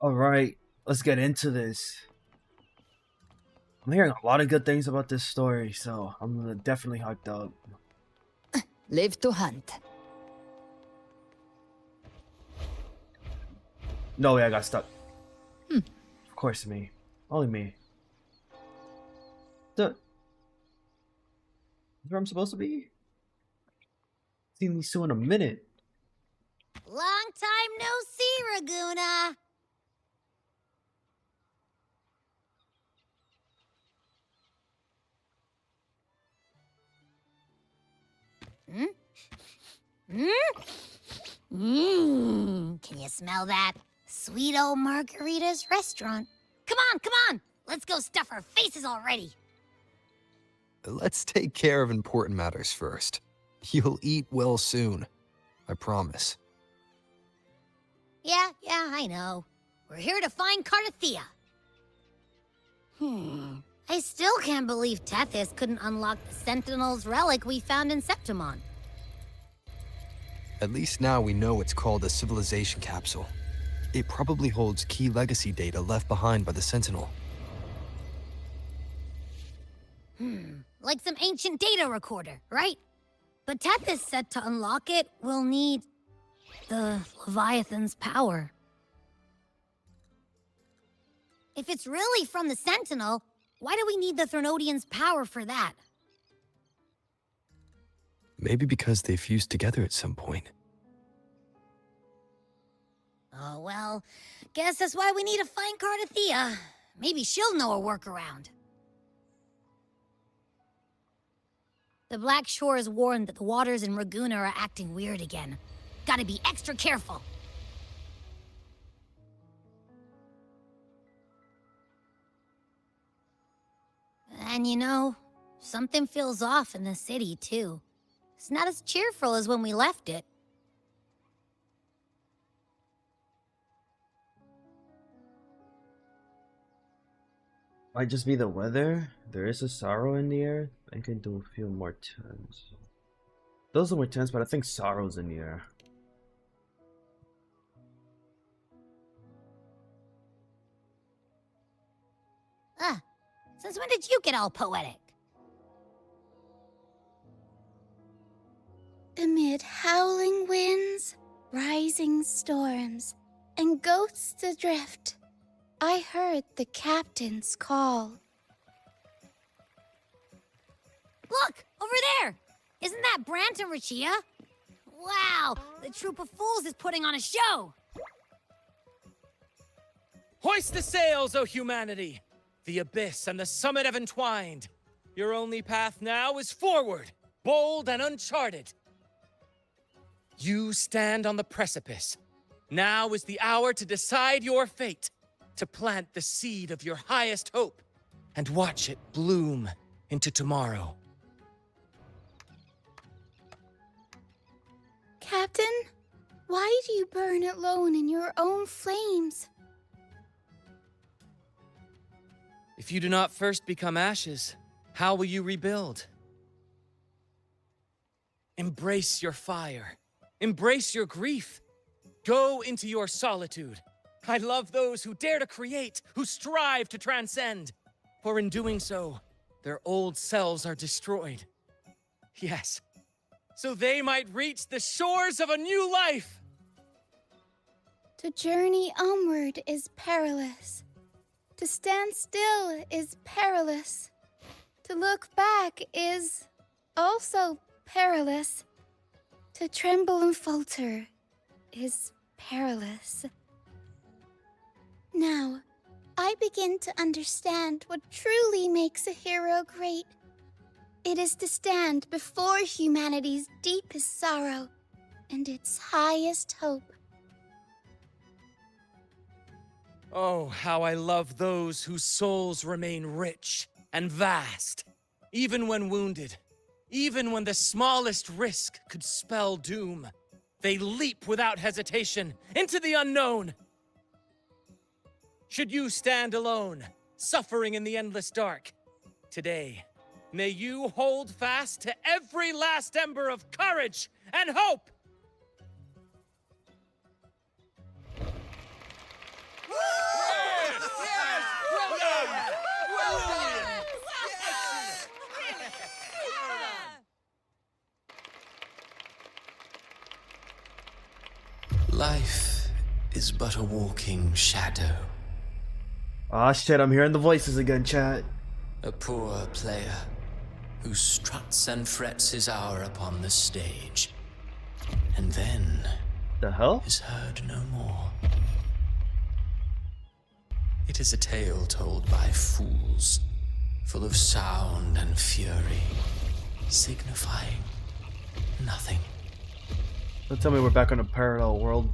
Alright, let's get into this. I'm hearing a lot of good things about this story, so I'm definitely hyped up. Live to hunt. No way I got stuck. Of course me. Only me. Is where I'm supposed to be? Seen these two in a minute. Long time no see, Raguna. Can you smell that? Sweet old Margarita's restaurant. Come on! Let's go stuff our faces already. Let's take care of important matters first. You'll eat well soon. I promise. Yeah, I know. We're here to find Cardathea. I still can't believe Tethys couldn't unlock the Sentinel's relic we found in Septimon. At least now we know it's called a civilization capsule. It probably holds key legacy data left behind by the Sentinel. Like some ancient data recorder, right? But Tethys said to unlock it, we'll need the Leviathan's power. If it's really from the Sentinel, why do we need the Threnodian's power for that? Maybe because they fused together at some point. Oh, well, guess that's why we need to find Cardathea. Maybe she'll know a workaround. The Black Shore is warned that the waters in Raguna are acting weird again. Gotta be extra careful. And you know, something feels off in the city, too. It's not as cheerful as when we left it. Might just be the weather. There is a sorrow in the air. I can feel more tense. Those are more tense, but I think sorrow's in the air. Since when did you get all poetic? Amid howling winds, rising storms, and ghosts adrift, I heard the captain's call. Look! Over there! Isn't that Brant and Rachia? Wow! The troop of fools is putting on a show! Hoist the sails, O humanity! The abyss and the summit have entwined. Your only path now is forward, bold and uncharted. You stand on the precipice. Now is the hour to decide your fate, to plant the seed of your highest hope, and watch it bloom into tomorrow. Captain, why do you burn alone in your own flames? If you do not first become ashes, how will you rebuild? Embrace your fire. Embrace your grief. Go into your solitude. I love those who dare to create, who strive to transcend. For in doing so, their old selves are destroyed. Yes, so they might reach the shores of a new life. To journey onward is perilous. To stand still is perilous. To look back is also perilous. To tremble and falter is perilous. Now, I begin to understand what truly makes a hero great. It is to stand before humanity's deepest sorrow and its highest hope. Oh, how I love those whose souls remain rich and vast, even when wounded, even when the smallest risk could spell doom. They leap without hesitation into the unknown. Should you stand alone, suffering in the endless dark, today, may you hold fast to every last ember of courage and hope! Woo! Life is but a walking shadow. Ah, shit, I'm hearing the voices again, chat. A poor player who struts and frets his hour upon the stage, and then The hell? is heard no more. It is a tale told by fools, full of sound and fury, signifying nothing. Don't tell me we're back on a parallel world.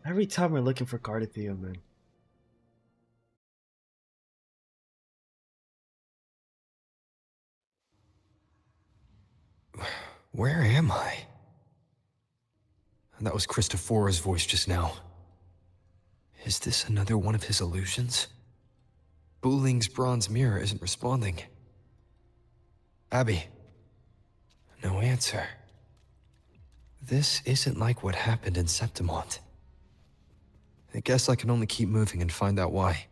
Every time we're looking for Cardathia, man. Where am I? That was Christophora's voice just now. Is this another one of his illusions? Buling's bronze mirror isn't responding. Abby. No answer. This isn't like what happened in Septimont. I guess I can only keep moving and find out why.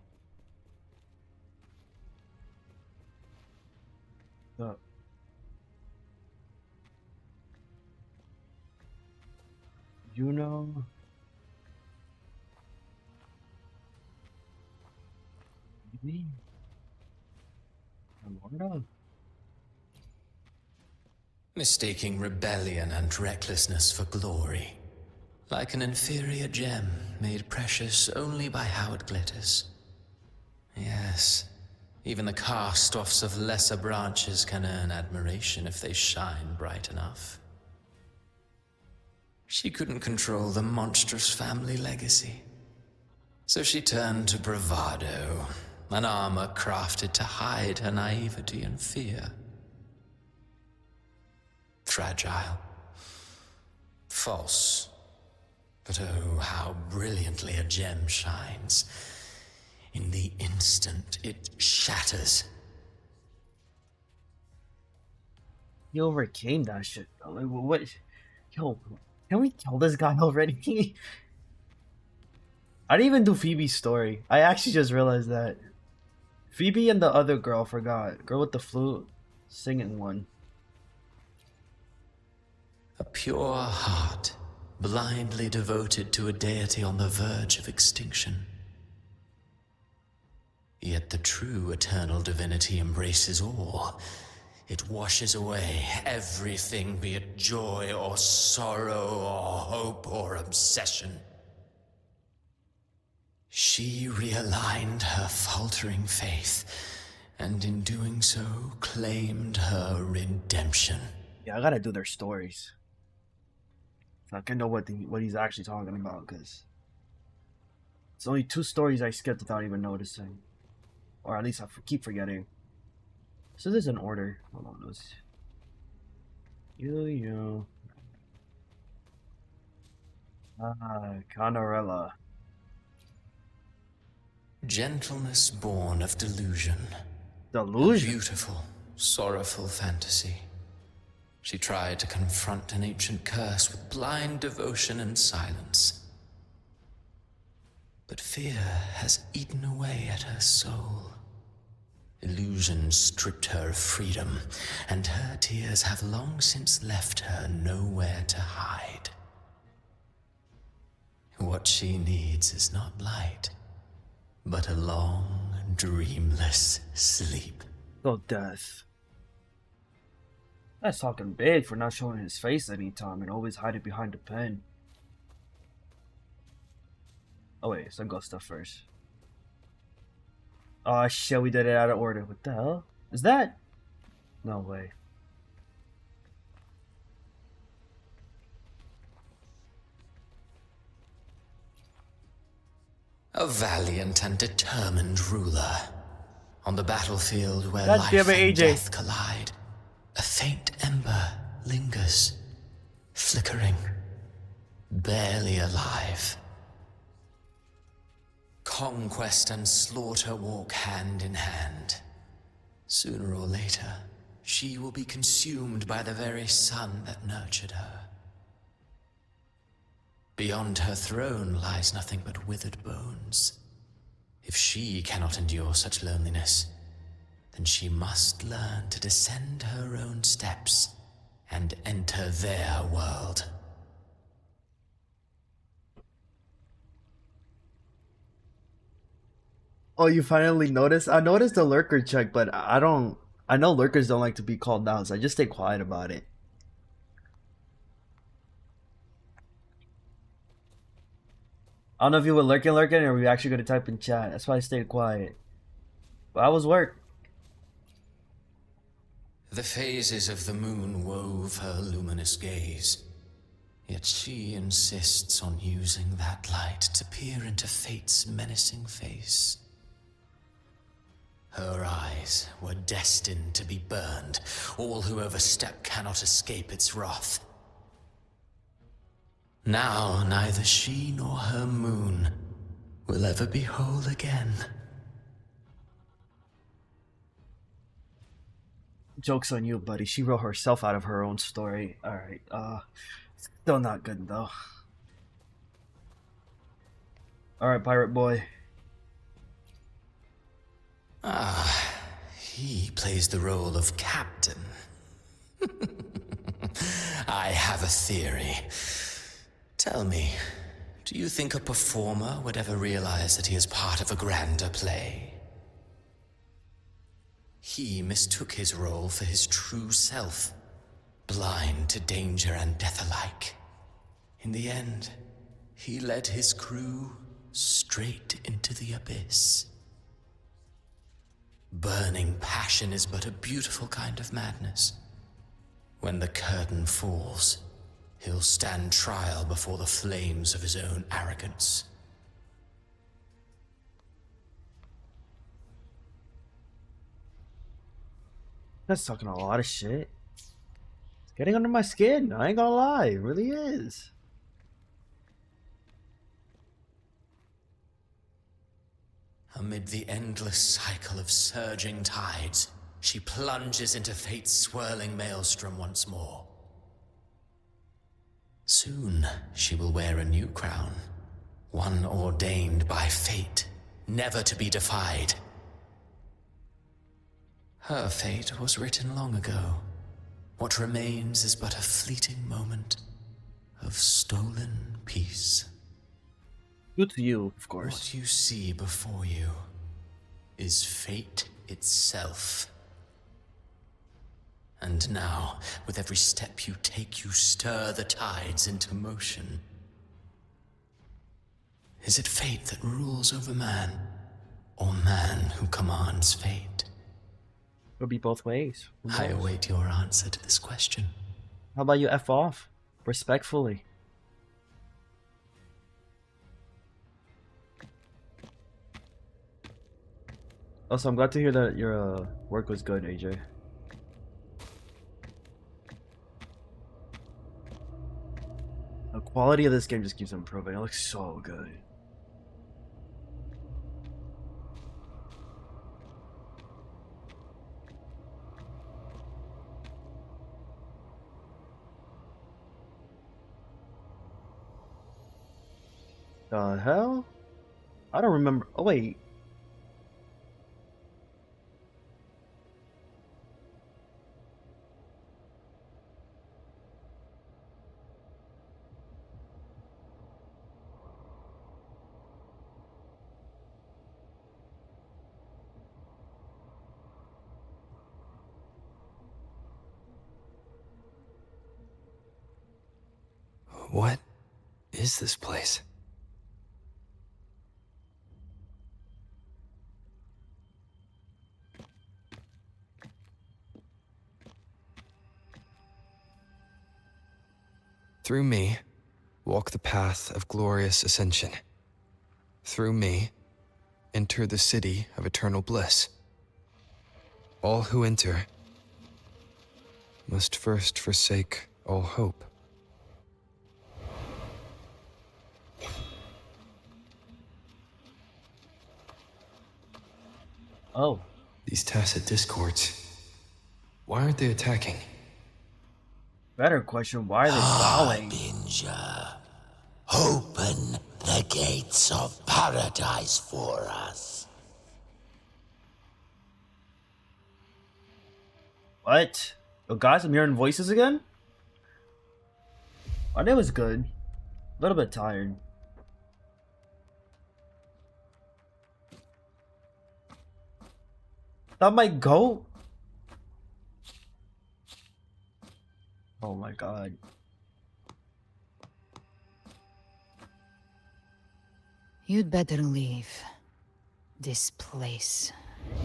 Uh, you know... Maybe? Amanda? Mistaking rebellion and recklessness for glory. Like an inferior gem made precious only by how it glitters. Yes, even the cast-offs of lesser branches can earn admiration if they shine bright enough. She couldn't control the monstrous family legacy. So she turned to bravado, an armor crafted to hide her naivety and fear. Fragile. False. But oh, how brilliantly a gem shines. In the instant it shatters. He overcame that shit. Like, what? Yo, can we kill this guy already? I didn't even do Phoebe's story. I actually just realized that. Phoebe and the other girl forgot. Girl with the flute, singing one. A pure heart, blindly devoted to a deity on the verge of extinction. Yet the true eternal divinity embraces all. It washes away everything, be it joy or sorrow or hope or obsession. She realigned her faltering faith, and in doing so, claimed her redemption. Yeah, I gotta do their stories. So I can know what he's actually talking about, because it's only 2 stories I skipped without even noticing. Or at least I keep forgetting. So there's an order. Hold on, let's... You. Canorella. Gentleness born of delusion. Delusion? A beautiful, sorrowful fantasy. She tried to confront an ancient curse with blind devotion and silence. But fear has eaten away at her soul. Illusion stripped her of freedom, and her tears have long since left her nowhere to hide. What she needs is not light, but a long, dreamless sleep. Oh, death. That's talking big for not showing his face anytime and always hiding behind a pen. Oh wait, so go stuff first. Oh shit, we did it out of order. What the hell? Is that? No way. A valiant and determined ruler. On the battlefield where God life damn it, and AJ. death collide, a faint ember lingers, flickering, barely alive. Conquest and slaughter walk hand in hand. Sooner or later, she will be consumed by the very sun that nurtured her. Beyond her throne lies nothing but withered bones. If she cannot endure such loneliness, then she must learn to descend her own steps and enter their world. Oh, you finally noticed? I noticed the lurker check, but I don't. I know lurkers don't like to be called out, so I just stay quiet about it. I don't know if you were lurking, or were you actually gonna type in chat. That's why I stayed quiet. But I was work. The phases of the moon wove her luminous gaze. Yet she insists on using that light to peer into fate's menacing face. Her eyes were destined to be burned. All who overstep cannot escape its wrath. Now neither she nor her moon will ever be whole again. Joke's on you, buddy. She wrote herself out of her own story. Alright, still not good, though. Alright, pirate boy. Ah, he plays the role of captain. I have a theory. Tell me, do you think a performer would ever realize that he is part of a grander play? He mistook his role for his true self, blind to danger and death alike. In the end, he led his crew straight into the abyss. Burning passion is but a beautiful kind of madness. When the curtain falls, he'll stand trial before the flames of his own arrogance. That's talking a lot of shit. It's getting under my skin. I ain't gonna lie. It really is. Amid the endless cycle of surging tides, she plunges into fate's swirling maelstrom once more. Soon, she will wear a new crown, one ordained by fate, never to be defied. Her fate was written long ago. What remains is but a fleeting moment of stolen peace. Good to you, of course. What you see before you is fate itself. And now, with every step you take, you stir the tides into motion. Is it fate that rules over man, or man who commands fate? It'll be both ways. Who I knows? await your answer to this question. How about you F off? Respectfully. Also, I'm glad to hear that your work was good, AJ. The quality of this game just keeps improving. It looks so good. The hell? I don't remember. Oh, wait. What is this place? Through me, walk the path of glorious ascension. Through me, enter the city of eternal bliss. All who enter must first forsake all hope. Oh. These tacit discords, why aren't they attacking? Better question, why are they stalling? Harbinger, open the gates of paradise for us. What? Oh, guys, I'm hearing voices again? My day was good. A little bit tired. That might go. Oh my god. You'd better leave. This place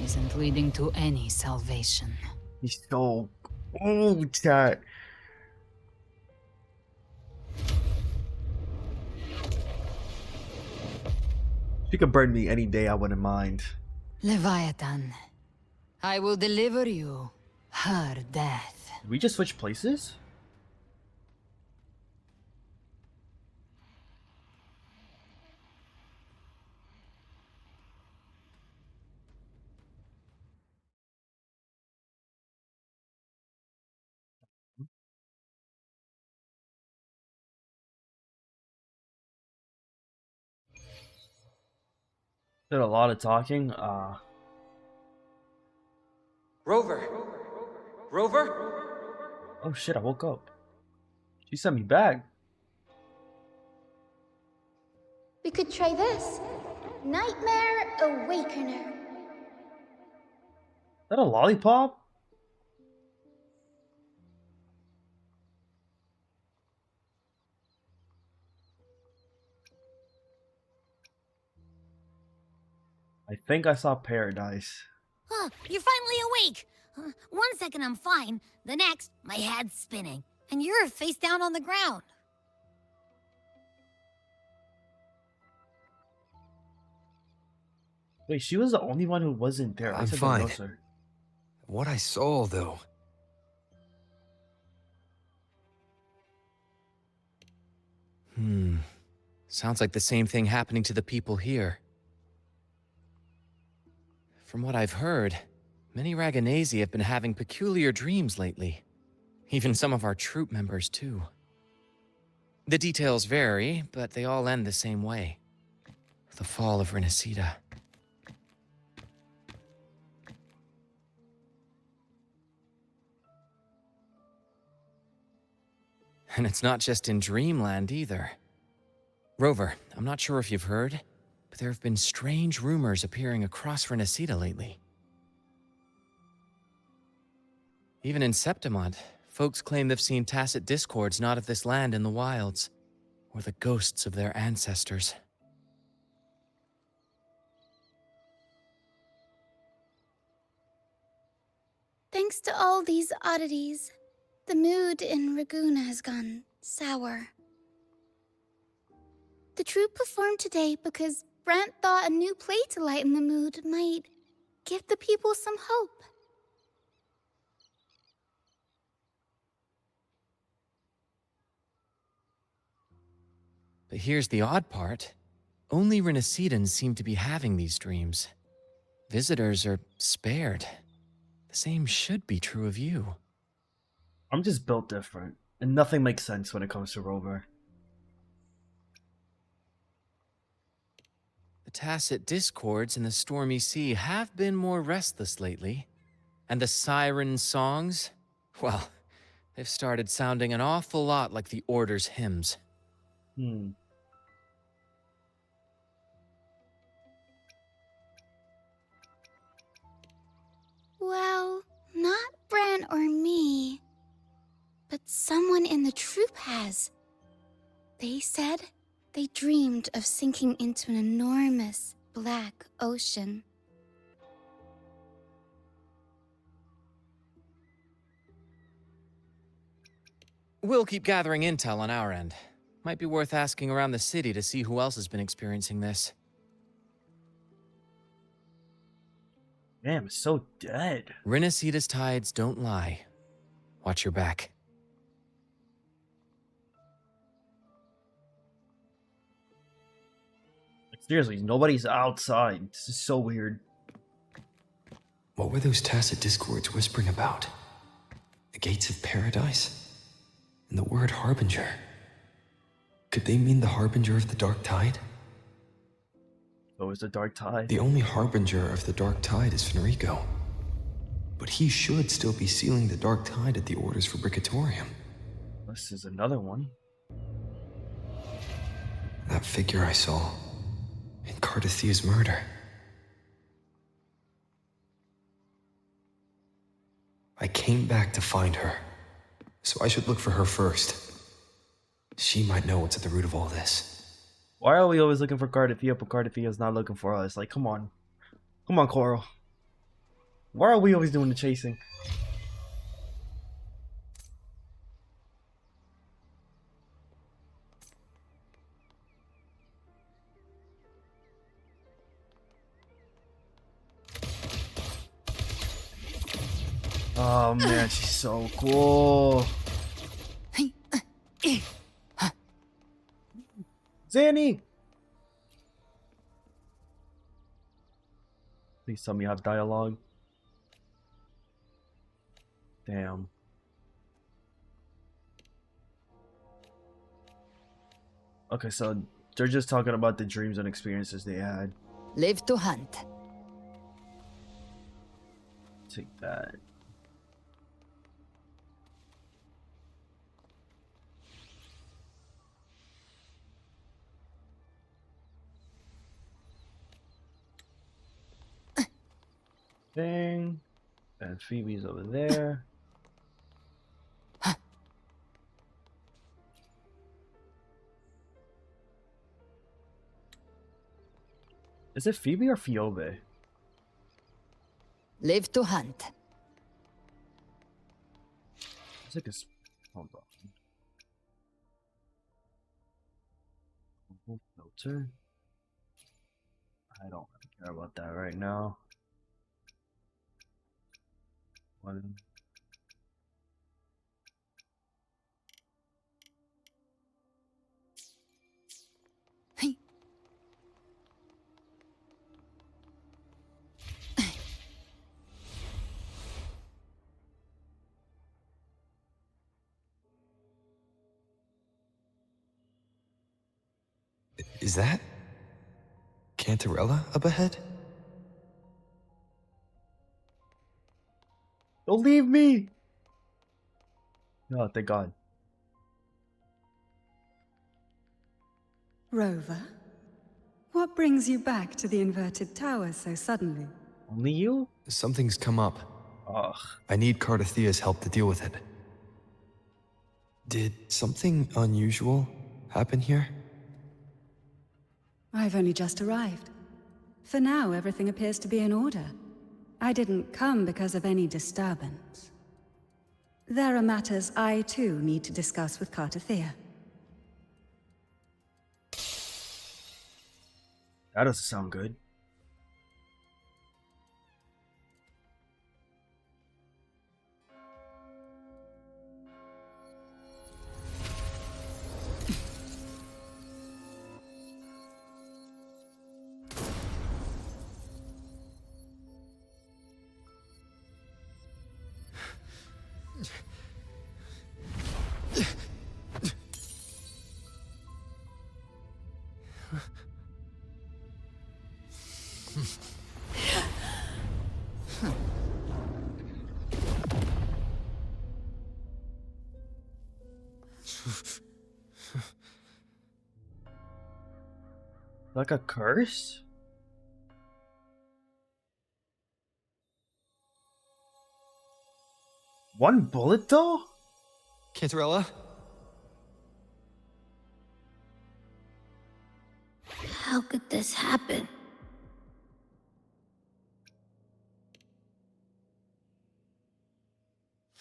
isn't leading to any salvation. He's so. Oh, chat. She could burn me any day, I wouldn't mind. Leviathan, I will deliver you her death. Did we just switch places? Did a lot of talking. Rover! Rover? Oh shit, I woke up. She sent me back. We could try this. Nightmare Awakener. Is that a lollipop? I think I saw paradise. Huh, you're finally awake. 1 second I'm fine. The next, my head's spinning. And you're face down on the ground. Wait, she was the only one who wasn't there. I I'm said fine. no, sir. What I saw, though. Sounds like the same thing happening to the people here. From what I've heard, many Raganesi have been having peculiar dreams lately. Even some of our troop members, too. The details vary, but they all end the same way. The fall of Renacida. And it's not just in Dreamland, either. Rover, I'm not sure if you've heard, but there have been strange rumors appearing across Renacida lately. Even in Septimont, folks claim they've seen tacit discords not of this land in the wilds, or the ghosts of their ancestors. Thanks to all these oddities, the mood in Raguna has gone sour. The troupe performed today because Brant thought a new play to lighten the mood might give the people some hope. But here's the odd part. Only Renacidans seem to be having these dreams. Visitors are spared. The same should be true of you. I'm just built different, and nothing makes sense when it comes to Rover. The tacit discords in the stormy sea have been more restless lately. And the siren songs? Well, they've started sounding an awful lot like the Order's hymns. Well, not Bran or me, but someone in the troupe has. They said they dreamed of sinking into an enormous black ocean. We'll keep gathering intel on our end. Might be worth asking around the city to see who else has been experiencing this. Damn, it's so dead. Renacida's tides don't lie. Watch your back. Like, seriously, nobody's outside. This is so weird. What were those tacit discords whispering about? The gates of paradise? And the word harbinger? Could they mean the harbinger of the dark tide? So is the dark tide. The only harbinger of the dark tide is Fenrico. But he should still be sealing the dark tide at the Order's Fabricatorium. This is another one. That figure I saw in Cardathia's murder. I came back to find her. So I should look for her first. She might know what's at the root of all this. Why are we always looking for Cardathea, but Cardathea's not looking for us? Like, come on. Come on, Coral. Why are we always doing the chasing? Oh man, she's so cool. Zanny! Please tell me you have dialogue. Damn. Okay, so they're just talking about the dreams and experiences they had. Live to hunt. Take that. Thing. And Phoebe's over there. Is it Phoebe or Phoebe? Live to hunt. It's like a hold on. Filter. I don't really care about that right now. One. Is that Cantarella up ahead? Don't leave me! Oh, thank God. Rover, what brings you back to the inverted tower so suddenly? Only you? Something's come up. Ugh. I need Cardathea's help to deal with it. Did something unusual happen here? I've only just arrived. For now, everything appears to be in order. I didn't come because of any disturbance. There are matters I, too, need to discuss with Cardathea. That doesn't sound good. Like a curse? One bullet though? Cantarella? How could this happen?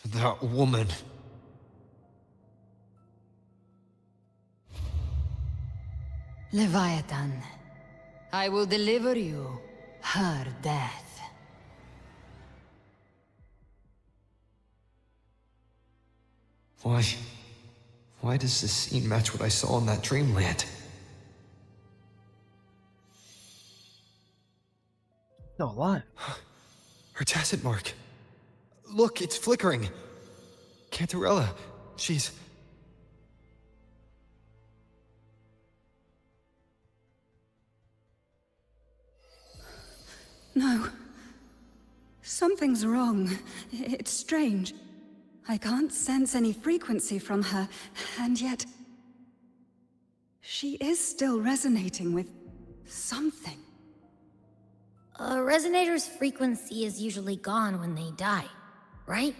That woman. Leviathan, I will deliver you her death. Why does this scene match what I saw in that dreamland? No, alive. Her tacit mark. Look, it's flickering. Cantarella, she's... No. Something's wrong. It's strange. I can't sense any frequency from her, and yet... she is still resonating with something. A resonator's frequency is usually gone when they die, right?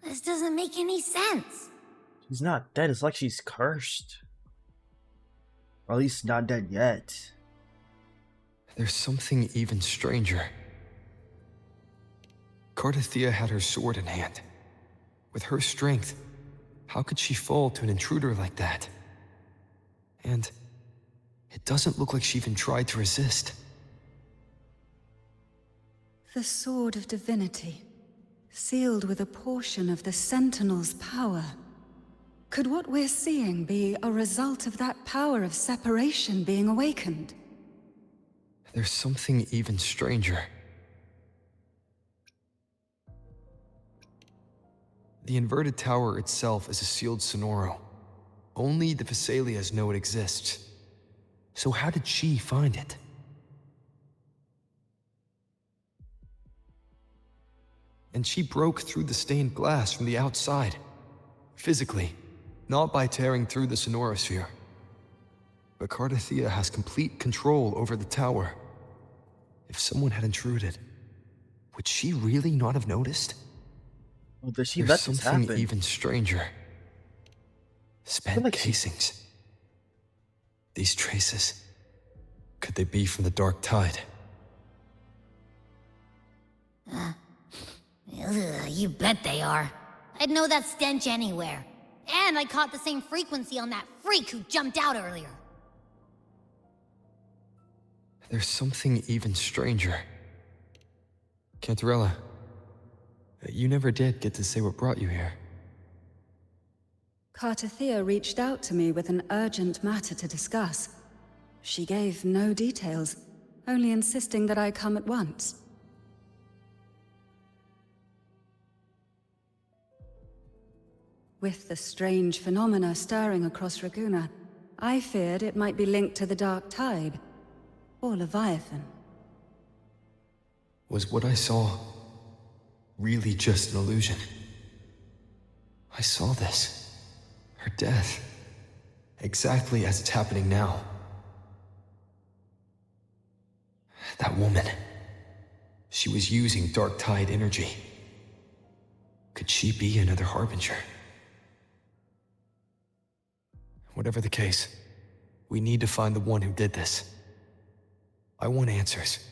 This doesn't make any sense. She's not dead. It's like she's cursed. Or at least not dead yet. There's something even stranger. Cardathea had her sword in hand. With her strength, how could she fall to an intruder like that? And it doesn't look like she even tried to resist. The Sword of Divinity, sealed with a portion of the Sentinel's power. Could what we're seeing be a result of that power of separation being awakened? There's something even stranger. The inverted tower itself is a sealed Sonoro. Only the Vesalias know it exists. So how did she find it? And she broke through the stained glass from the outside. Physically, not by tearing through the Sonorosphere. But Cardathea has complete control over the tower. If someone had intruded, would she really not have noticed? Well, does she There's let this something happen? even stranger. Spent like she- casings. These traces, could they be from the Dark Tide? You bet they are. I'd know that stench anywhere. And I caught the same frequency on that freak who jumped out earlier. There's something even stranger. Cantarella, you never did get to say what brought you here. Cartathea reached out to me with an urgent matter to discuss. She gave no details, only insisting that I come at once. With the strange phenomena stirring across Raguna, I feared it might be linked to the Dark Tide, or Leviathan. Was what I saw really just an illusion? I saw this. Her death. Exactly as it's happening now. That woman. She was using Dark Tide energy. Could she be another Harbinger? Whatever the case, we need to find the one who did this. I want answers.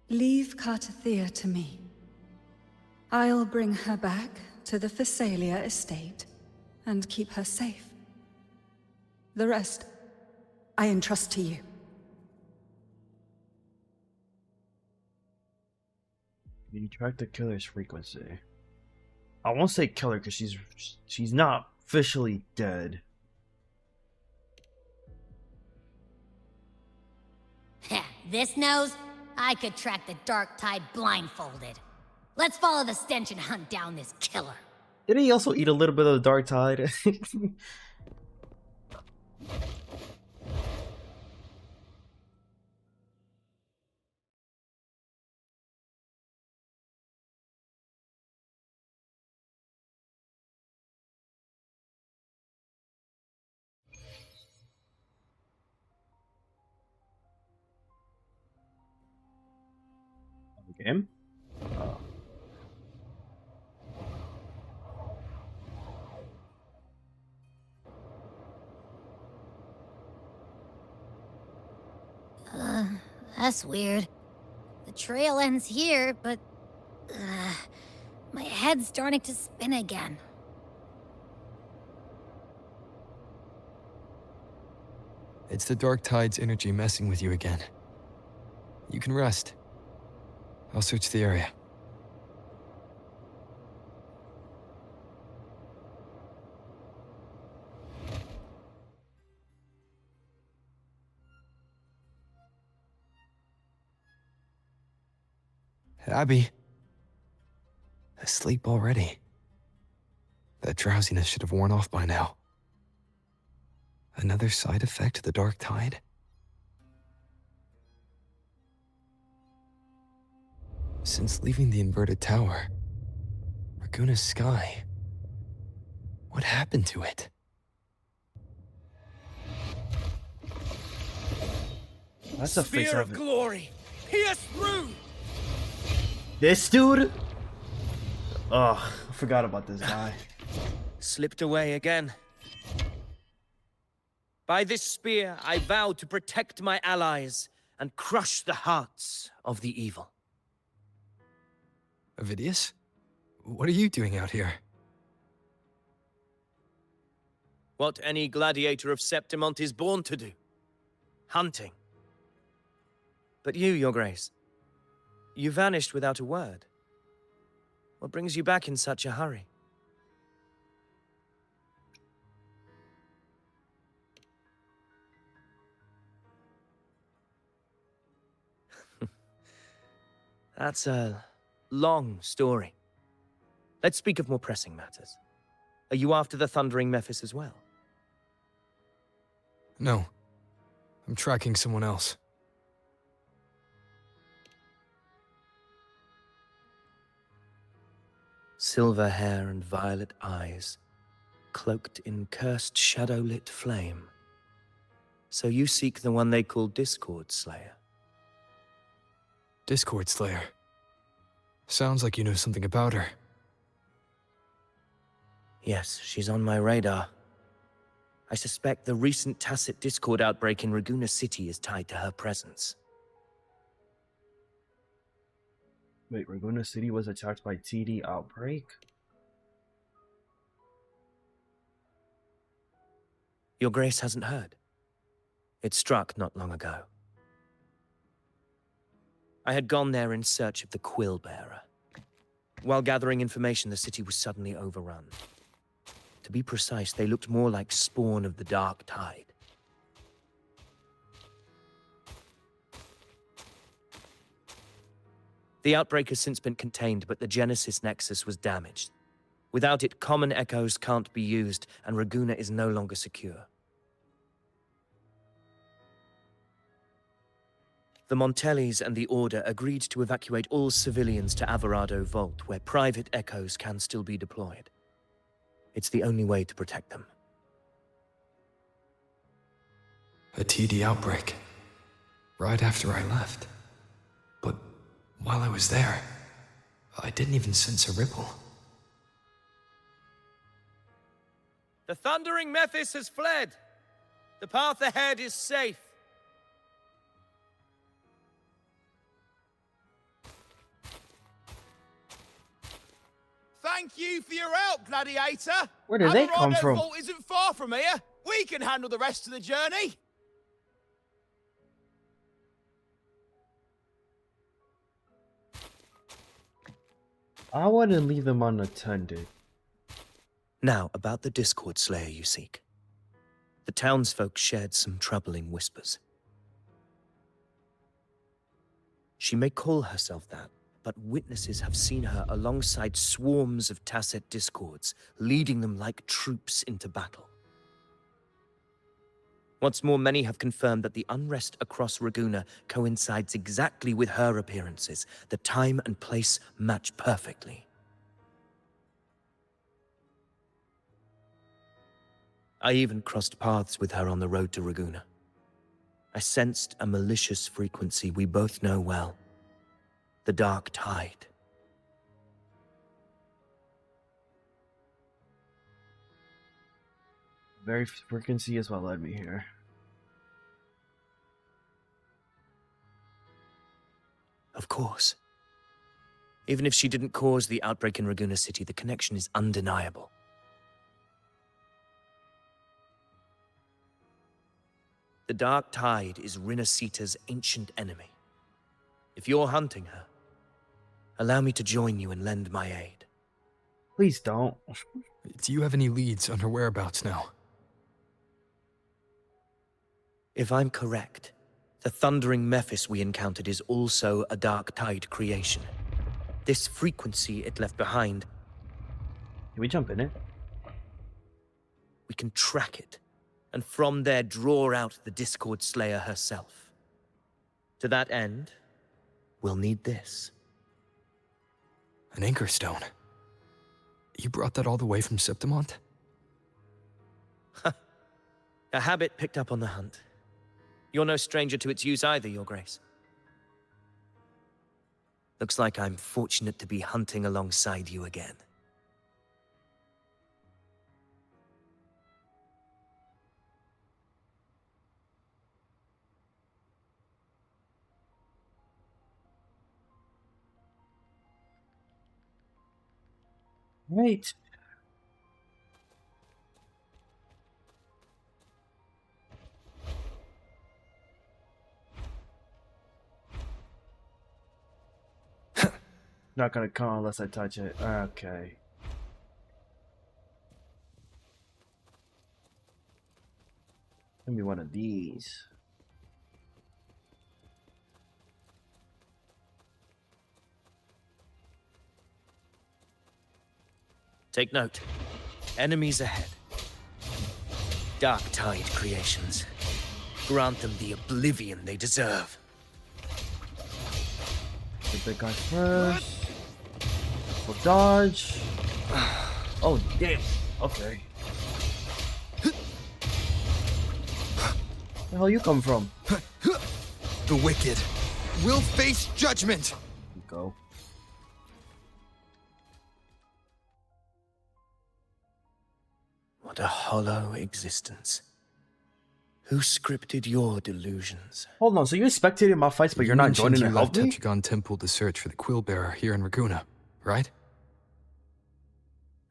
Leave Cartathea to me. I'll bring her back to the Phasalia estate and keep her safe. The rest, I entrust to you. You track the killer's frequency. I won't say killer because she's not officially dead. This nose? I could track the Dark Tide blindfolded. Let's follow the stench and hunt down this killer. Didn't he also eat a little bit of the Dark Tide? Game? That's weird. The trail ends here, but... my head's starting to spin again. It's the Dark Tide's energy messing with you again. You can rest. I'll search the area. Abby. Asleep already. That drowsiness should have worn off by now. Another side effect of the Dark Tide? Since leaving the inverted tower, Raguna's sky, what happened to it? That's a face Spear of of glory! Pierce through! this dude. Ugh, I forgot about this guy. Slipped away again. By this spear, I vow to protect my allies and crush the hearts of the evil. Avidius? What are you doing out here? What any gladiator of Septimont is born to do. Hunting. But you, Your Grace, you vanished without a word. What brings you back in such a hurry? That's a long story. Let's speak of more pressing matters. Are you after the Thundering Mephis as well? No. I'm tracking someone else. Silver hair and violet eyes, cloaked in cursed shadow-lit flame. So you seek the one they call Discord Slayer. Discord Slayer. Sounds like you know something about her. Yes, she's on my radar. I suspect the recent Tacit Discord outbreak in Raguna City is tied to her presence. Wait, Raguna City was attacked by TD outbreak? Your Grace hasn't heard. It struck not long ago. I had gone there in search of the Quill Bearer. While gathering information, the city was suddenly overrun. To be precise, they looked more like spawn of the Dark Tide. The outbreak has since been contained, but the Genesis Nexus was damaged. Without it, common echoes can't be used, and Raguna is no longer secure. The Montellis and the Order agreed to evacuate all civilians to Averado Vault, where private echoes can still be deployed. It's the only way to protect them. A TD outbreak. Right after I left. But while I was there, I didn't even sense a ripple. The Thundering Mephis has fled. The path ahead is safe. Thank you for your help, Gladiator. Where did they come Averado from? Vault isn't far from here. We can handle the rest of the journey. I wouldn't leave them unattended. Now, about the Discord Slayer you seek. The townsfolk shared some troubling whispers. She may call herself that, but witnesses have seen her alongside swarms of Tacet Discords, leading them like troops into battle. What's more, many have confirmed that the unrest across Raguna coincides exactly with her appearances. The time and place match perfectly. I even crossed paths with her on the road to Raguna. I sensed a malicious frequency we both know well. The Dark Tide. Very frequency is what led me here. Of course. Even if she didn't cause the outbreak in Raguna City, the connection is undeniable. The Dark Tide is Rinasita's ancient enemy. If you're hunting her, allow me to join you and lend my aid. Please don't. Do you have any leads on her whereabouts now? If I'm correct, the Thundering Mephis we encountered is also a Dark Tide creation. This frequency it left behind, Can we jump in it? we can track it, and from there draw out the Discord Slayer herself. To that end, we'll need this. An anchor stone. You brought that all the way from Septimont? A habit picked up on the hunt. You're no stranger to its use either, Your Grace. Looks like I'm fortunate to be hunting alongside you again. Right. Not gonna come unless I touch it. Okay. Give me one of these. Take note. Enemies ahead. Dark Tide creations. Grant them the oblivion they deserve. Get that guy first. We'll dodge. Oh, damn. Okay. Where the hell you come from? The wicked will face judgment. Go. What a hollow existence. Who scripted your delusions? Hold on, so you spectated my fights, but you're not mentioned joining you to help left me? Tetragon Temple to search for the Quill Bearer here in Raguna, right?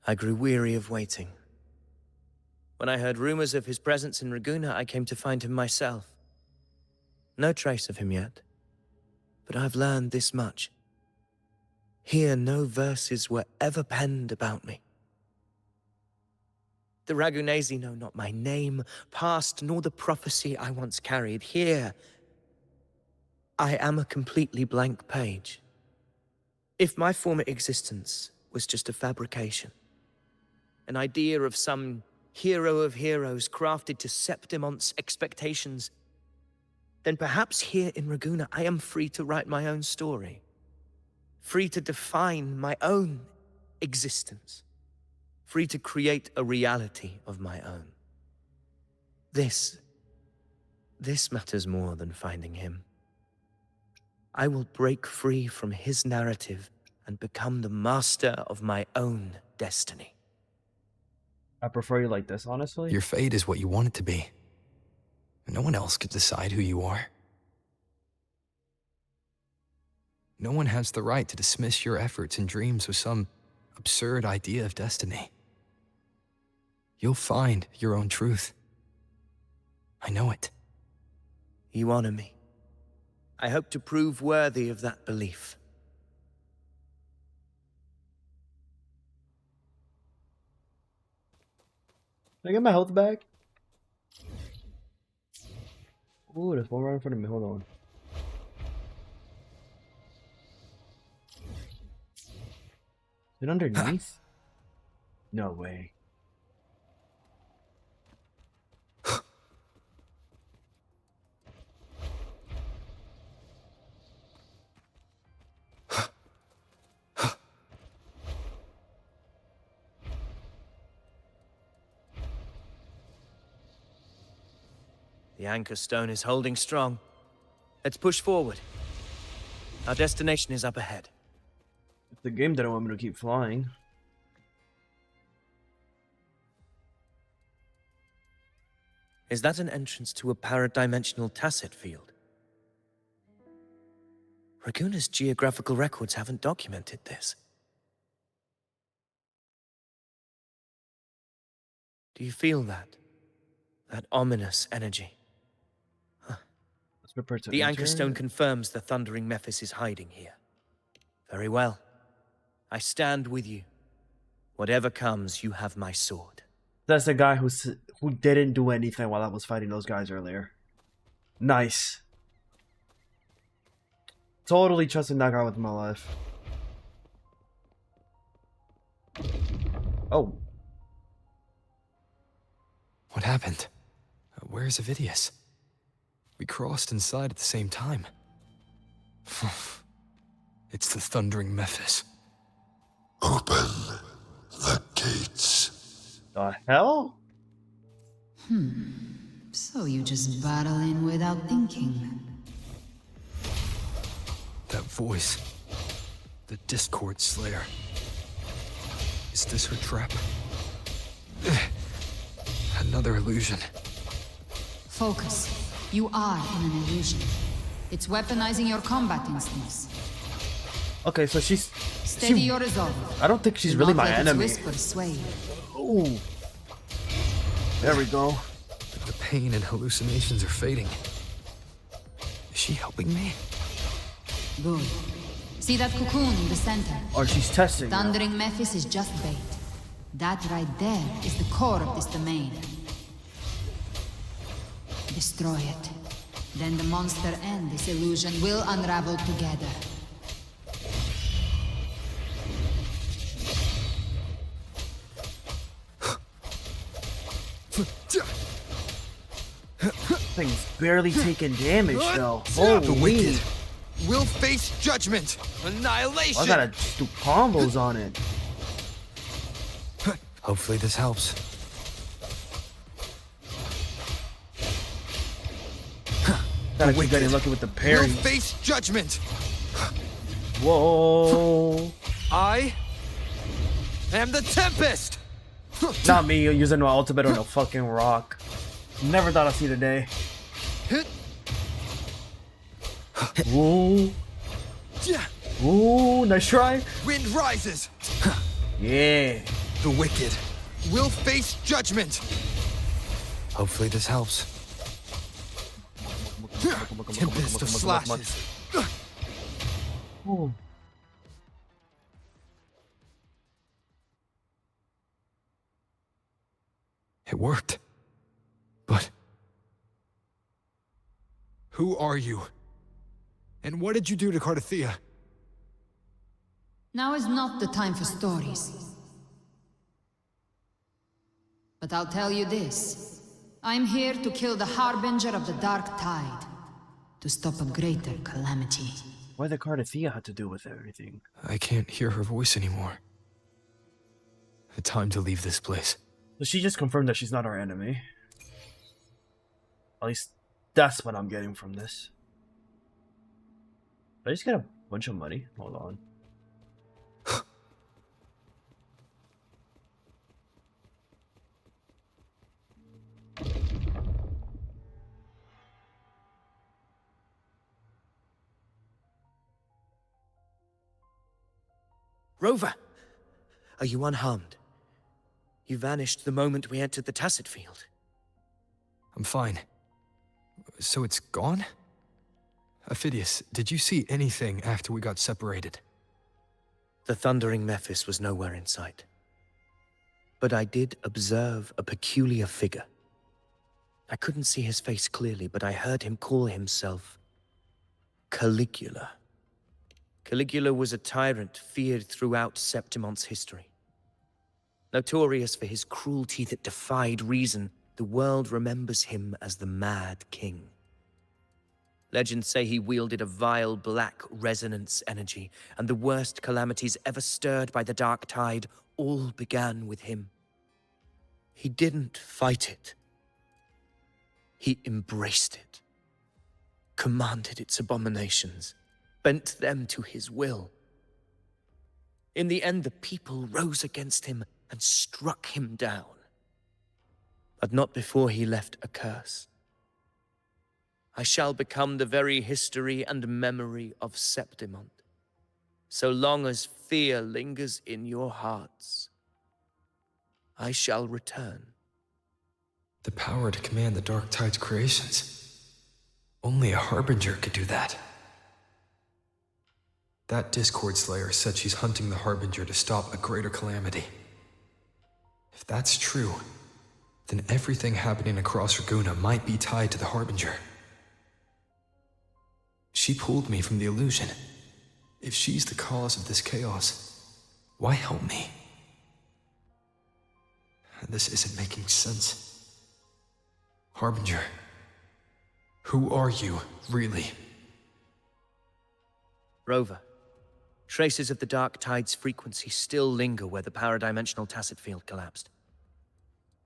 I grew weary of waiting. When I heard rumors of his presence in Raguna, I came to find him myself. No trace of him yet, but I've learned this much. Here, no verses were ever penned about me. The Ragunesi know not my name, past, nor the prophecy I once carried. Here, I am a completely blank page. If my former existence was just a fabrication, an idea of some hero of heroes crafted to Septimont's expectations, then perhaps here in Raguna I am free to write my own story, free to define my own existence, free to create a reality of my own. This matters more than finding him. I will break free from his narrative and become the master of my own destiny. I prefer you like this, honestly. Your fate is what you want it to be. No one else could decide who you are. No one has the right to dismiss your efforts and dreams with some absurd idea of destiny. You'll find your own truth. I know it. You honor me. I hope to prove worthy of that belief. Can I get my health back? Ooh, there's one right in front of me. Hold on. Is it underneath? No way. The anchor stone is holding strong. Let's push forward. Our destination is up ahead. If the game didn't want me to keep flying. Is that an entrance to a paradimensional tacit field? Raguna's geographical records haven't documented this. Do you feel that? That ominous energy? Let's prepare to The enter. anchor stone confirms the thundering Mephis is hiding here. Very well. I stand with you. Whatever comes, you have my sword. That's the guy who didn't do anything while I was fighting those guys earlier. Nice. Totally trusting that guy with my life. Oh. What happened? Where's Avidius? We crossed inside at the same time. It's the thundering Mephis. Open the gates. The hell? So you just barrel in without thinking. That voice. The Discord Slayer. Is this her trap? Another illusion. Focus. You are in an illusion. It's weaponizing your combat instincts. Okay, so she's... Steady your resolve. I don't think she's Do really not my let its enemy. whispers sway you. Ooh. There we go. The pain and hallucinations are fading. Is she helping me? Good. See that cocoon in the center? Or she's testing. Thundering Mephis is just bait. That right there is the core of this domain. Destroy it. Then the monster and this illusion will unravel together. Thing's barely taking damage though. The Holy. wicked will face judgment, annihilation. I gotta just do combos on it. Hopefully this helps. Gotta keep getting lucky with the parry. Will face judgment. Whoa. I am the Tempest. Not me using my ultimate on a fucking rock. Never thought I'd see the day. Ooh. Ooh, nice try. Wind rises. Yeah. The wicked will face judgment. Hopefully this helps. Tempest of slashes. Ooh. It worked. But who are you? And what did you do to Cardathea? Now is not the time for stories. But I'll tell you this. I'm here to kill the Harbinger of the Dark Tide. To stop a greater calamity. What did Cardathea have to do with everything? I can't hear her voice anymore. Time to leave this place. So she just confirmed that she's not our enemy. At least that's what I'm getting from this. Did I just get a bunch of money? Hold on. Rover! Are you unharmed? You vanished the moment we entered the Tacit Field. I'm fine. So it's gone? Ophidius, did you see anything after we got separated? The thundering Mephis was nowhere in sight. But I did observe a peculiar figure. I couldn't see his face clearly, but I heard him call himself Caligula. Caligula was a tyrant feared throughout Septimon's history. Notorious for his cruelty that defied reason, the world remembers him as the Mad King. Legends say he wielded a vile black resonance energy, and the worst calamities ever stirred by the Dark Tide all began with him. He didn't fight it. He embraced it, commanded its abominations, bent them to his will. In the end, the people rose against him and struck him down. But not before he left a curse. I shall become the very history and memory of Septimont, so long as fear lingers in your hearts. I shall return. The power to command the Dark Tide's creations. Only a Harbinger could do that. That Discord Slayer said she's hunting the Harbinger to stop a greater calamity. If that's true, then everything happening across Raguna might be tied to the Harbinger. She pulled me from the illusion. If she's the cause of this chaos, why help me? This isn't making sense. Harbinger, who are you, really? Rover, traces of the Dark Tide's frequency still linger where the paradimensional Tacit Field collapsed.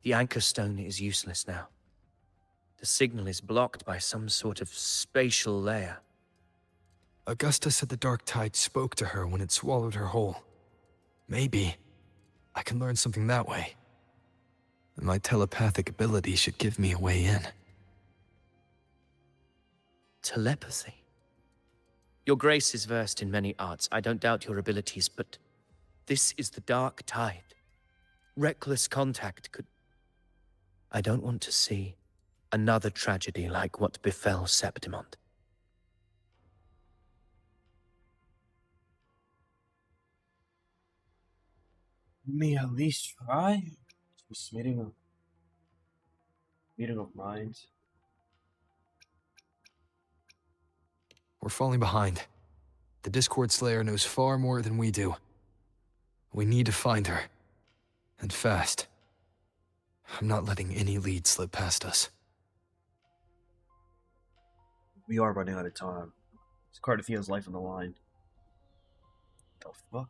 The Anchor Stone is useless now. The signal is blocked by some sort of spatial layer. Augusta said the Dark Tide spoke to her when it swallowed her whole. Maybe I can learn something that way. My telepathic ability should give me a way in. Telepathy? Your Grace is versed in many arts. I don't doubt your abilities, but this is the Dark Tide. Reckless contact could... I don't want to see another tragedy like what befell Septimont. Me at least try. Just meeting of minds. We're falling behind. The Discord Slayer knows far more than we do. We need to find her. And fast. I'm not letting any lead slip past us. We are running out of time. It's Cardathia's life on the line. The fuck?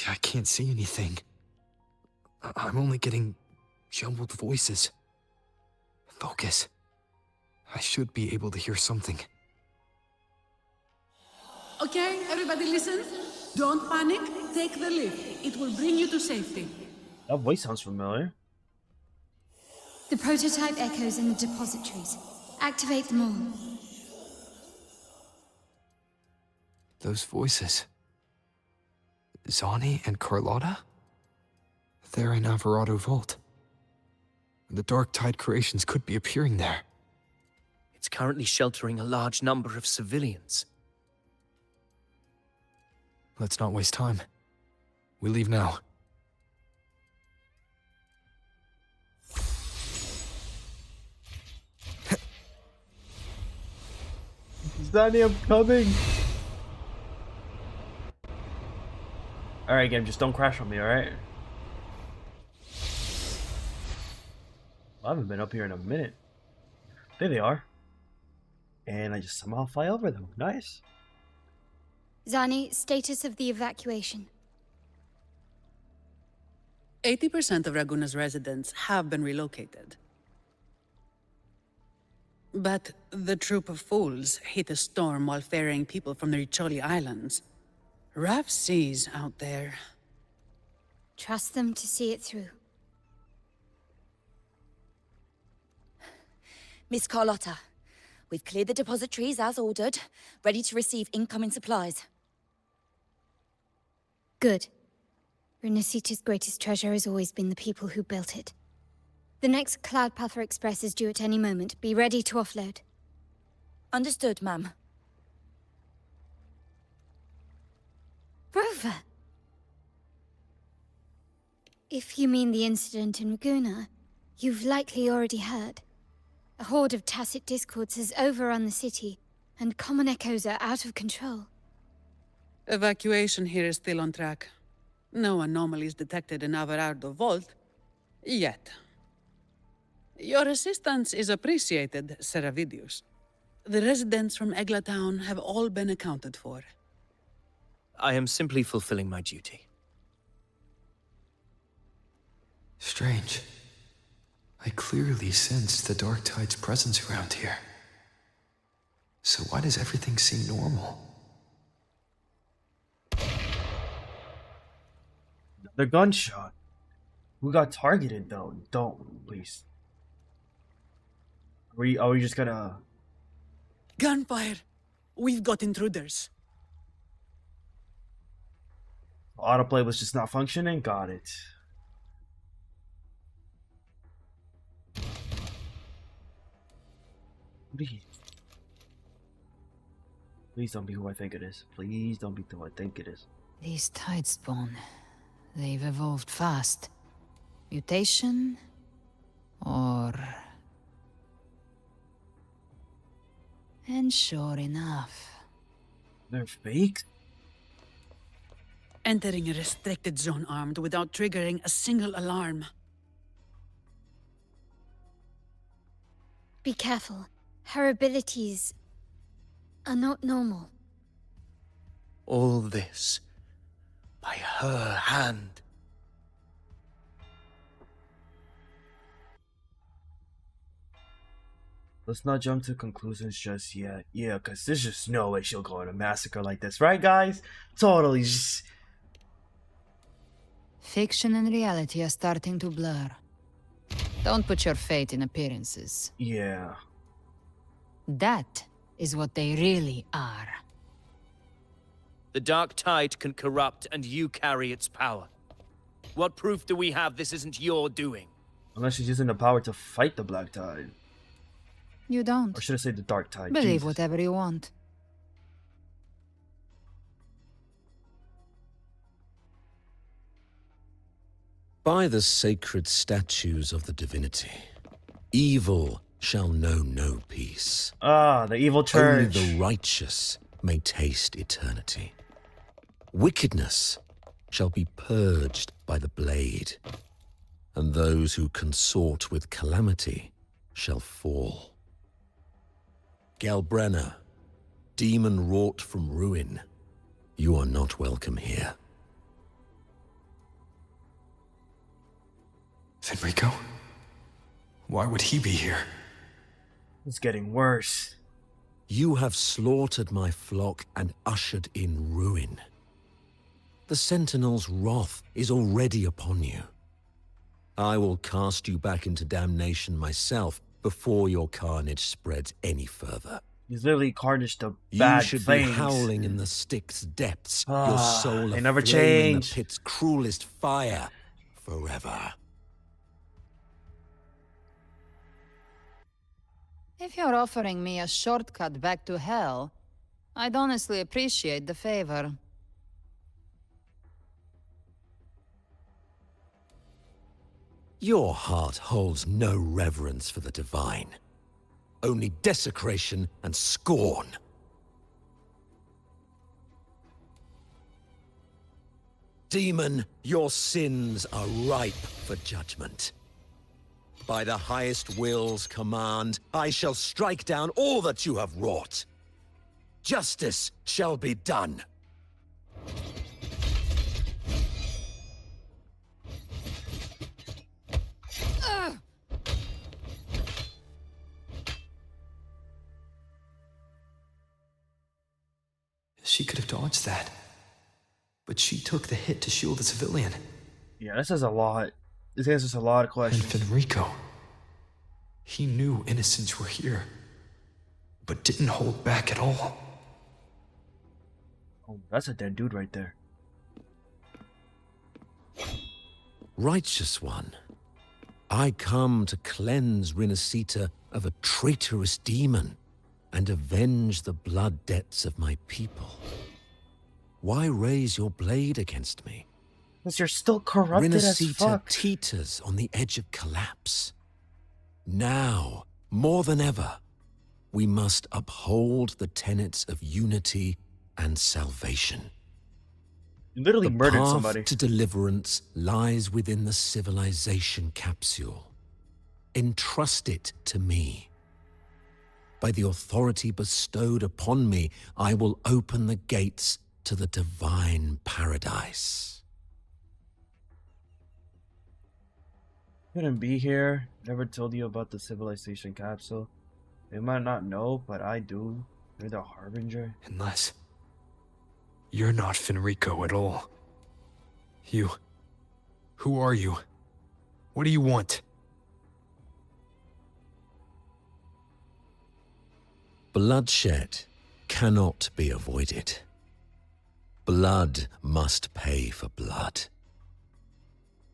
I can't see anything. I'm only getting jumbled voices. Focus. I should be able to hear something. Okay, everybody listen. Don't panic. Take the lift. It will bring you to safety. That voice sounds familiar. The prototype echoes in the depositories. Activate them all. Those voices. Zani and Carlotta? They're in Alvarado Vault. The Dark Tide creations could be appearing there. It's currently sheltering a large number of civilians. Let's not waste time. We leave now. Zani, I'm coming! Alright, game, just don't crash on me, alright? I haven't been up here in a minute. There they are. And I just somehow fly over them. Nice. Zani, status of the evacuation. 80% of Raguna's residents have been relocated. But the troop of fools hit a storm while ferrying people from the Riccioli Islands. Rough seas out there. Trust them to see it through. Miss Carlotta, we've cleared the depositories as ordered, ready to receive incoming supplies. Good. Renacita's greatest treasure has always been the people who built it. The next Cloudpather Express is due at any moment. Be ready to offload. Understood, ma'am. Rover! If you mean the incident in Raguna, you've likely already heard. A horde of tacit discords has overrun the city, and common echoes are out of control. Evacuation here is still on track. No anomalies detected in Alvarado Vault. Yet. Your assistance is appreciated, Seravidius. The residents from Egla Town have all been accounted for. I am simply fulfilling my duty. Strange. I clearly sensed the Dark Tide's presence around here. So why does everything seem normal? The gunshot. Who got targeted though? Don't, please. Are we just gonna... Gunfire! We've got intruders. Autoplay was just not functioning? Got it. Please don't be who I think it is. Please don't be who I think it is. These Tidespawn, they've evolved fast. Mutation? Or... And sure enough... They're fake? Entering a restricted zone armed without triggering a single alarm. Be careful. Her abilities are not normal. All this by her hand. Let's not jump to conclusions just yet. Yeah, because there's just no way she'll go on a massacre like this, right, guys? Totally just... Fiction and reality are starting to blur. Don't put your faith in appearances. Yeah. That is what they really are. The Dark Tide can corrupt, and you carry its power. What proof do we have this isn't your doing? Unless she's using the power to fight the Black Tide. You don't. Or should I say the Dark Tide? Believe Jesus. whatever you want. By the sacred statues of the divinity, evil shall know no peace. Ah, the evil church. Only the righteous may taste eternity. Wickedness shall be purged by the blade, and those who consort with calamity shall fall. Galbrenna, demon wrought from ruin, you are not welcome here. Fenrico? Why would he be here? It's getting worse. You have slaughtered my flock and ushered in ruin. The Sentinel's wrath is already upon you. I will cast you back into damnation myself before your carnage spreads any further. He's literally carnaged the bad You should things. be howling in the Styx's depths, your Ah, soul they never aflame in the change. pit's cruelest fire forever. If you're offering me a shortcut back to hell, I'd honestly appreciate the favor. Your heart holds no reverence for the divine. Only desecration and scorn. Demon, your sins are ripe for judgment. By the highest will's command, I shall strike down all that you have wrought. Justice shall be done. She could have dodged that. But she took the hit to shield the civilian. Yeah, this is a lot. This answers a lot of questions. And Fenrico. He knew innocents were here, but didn't hold back at all. Oh, that's a dead dude right there. Righteous one, I come to cleanse Rinascita of a traitorous demon and avenge the blood debts of my people. Why raise your blade against me? Because you're still corrupted as Rinascita fuck. teeters on the edge of collapse. Now, more than ever, we must uphold the tenets of unity and salvation. You literally The murdered path somebody. to deliverance lies within the civilization capsule. Entrust it to me. By the authority bestowed upon me, I will open the gates to the divine paradise. Couldn't be here. Never told you about the civilization capsule. They might not know, but I do. You're the Harbinger. Unless you're not Fenrico at all. Who are you? What do you want? Bloodshed cannot be avoided. Blood must pay for blood.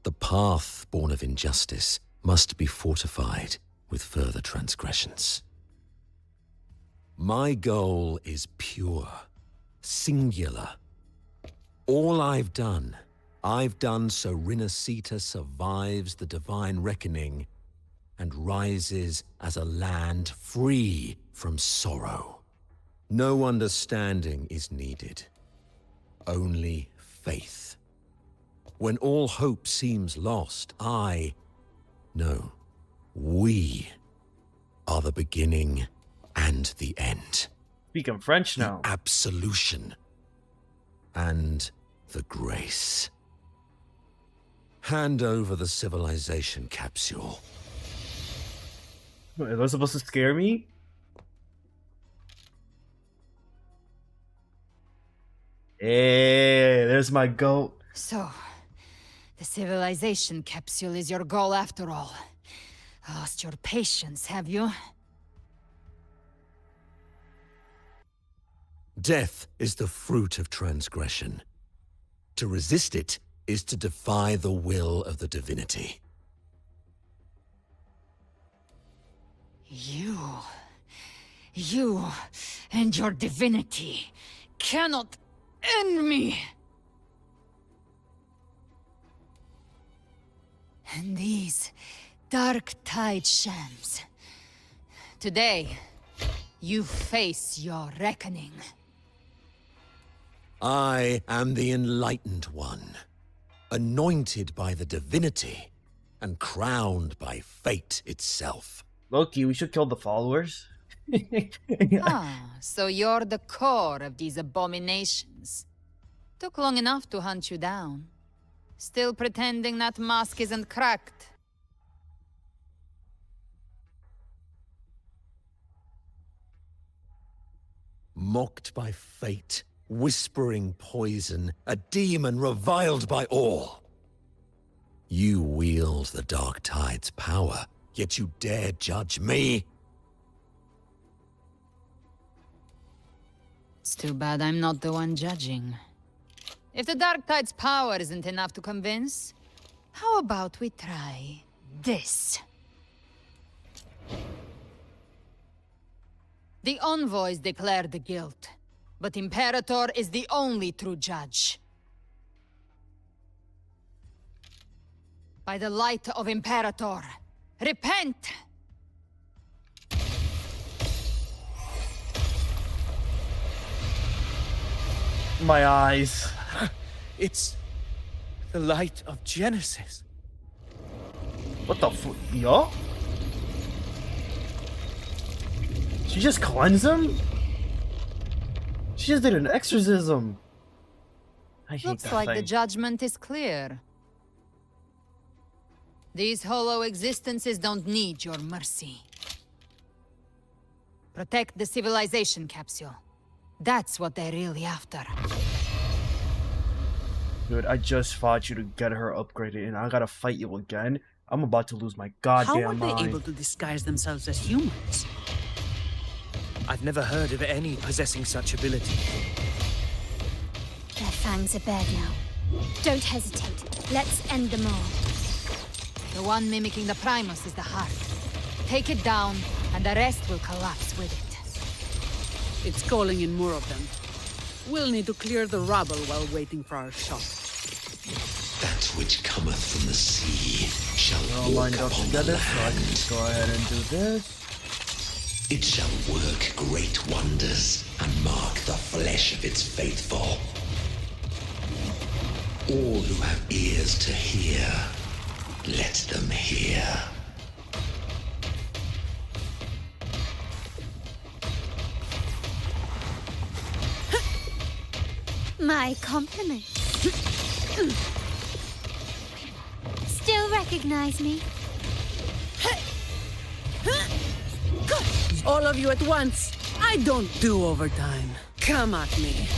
The path born of injustice must be fortified with further transgressions. My goal is pure, singular. All I've done so Rinascita survives the divine reckoning and rises as a land free from sorrow. No understanding is needed, only faith. When all hope seems lost, we are the beginning and the end. Speaking French now. The absolution and the grace. Hand over the civilization capsule. Are those supposed to scare me? Hey, there's my goat. So, the civilization capsule is your goal after all. Lost your patience, have you? Death is the fruit of transgression. To resist it is to defy the will of the divinity. You and your divinity cannot end me! And these dark tide shams. Today, you face your reckoning. I am the Enlightened One, anointed by the divinity and crowned by fate itself. Loki, we should kill the followers. So you're the core of these abominations. Took long enough to hunt you down. Still pretending that mask isn't cracked. Mocked by fate, whispering poison, a demon reviled by all. You wield the Dark Tide's power, yet you dare judge me? It's too bad I'm not the one judging. If the Dark Tide's power isn't enough to convince, how about we try this? The envoys declared the guilt, but Imperator is the only true judge. By the light of Imperator, repent! My eyes. It's the light of Genesis. What the f- Yo? She just cleansed him? She just did an exorcism. I hate Looks that like thing. the judgment is clear. These hollow existences don't need your mercy. Protect the civilization capsule. That's what they're really after. Dude, I just fought you to get her upgraded, and I gotta fight you again? I'm about to lose my goddamn How are they mind. able to disguise themselves as humans? I've never heard of any possessing such ability. Their fangs are bared now. Don't hesitate. Let's end them all. The one mimicking the Primus is the heart. Take it down, and the rest will collapse with it. It's calling in more of them. We'll need to clear the rubble while waiting for our shot. That which cometh from the sea shall We're all walk lined up upon together, the so I can land. just go ahead and do this. It shall work great wonders and mark the flesh of its faithful. All who have ears to hear, let them hear. My compliments. Still recognize me? All of you at once! I don't do overtime. Come at me.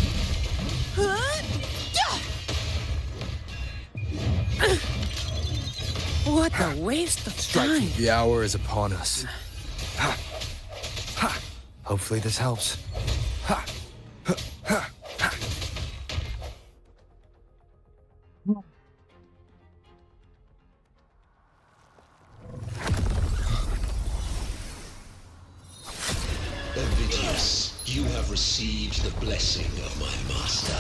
What a waste of time. The hour is upon us. Ha. Ha. Hopefully this helps. Ha. Ha. Ha. Ha. Ovidius, you have received the blessing of my master.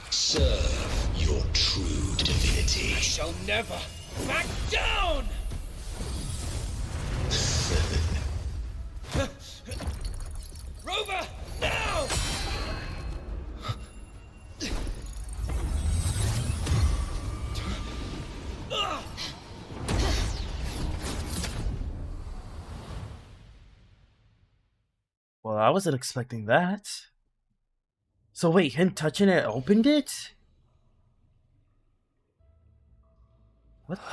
Serve your true divinity. I shall never back down! Rover, now! Well, I wasn't expecting that. So wait, him touching it opened it?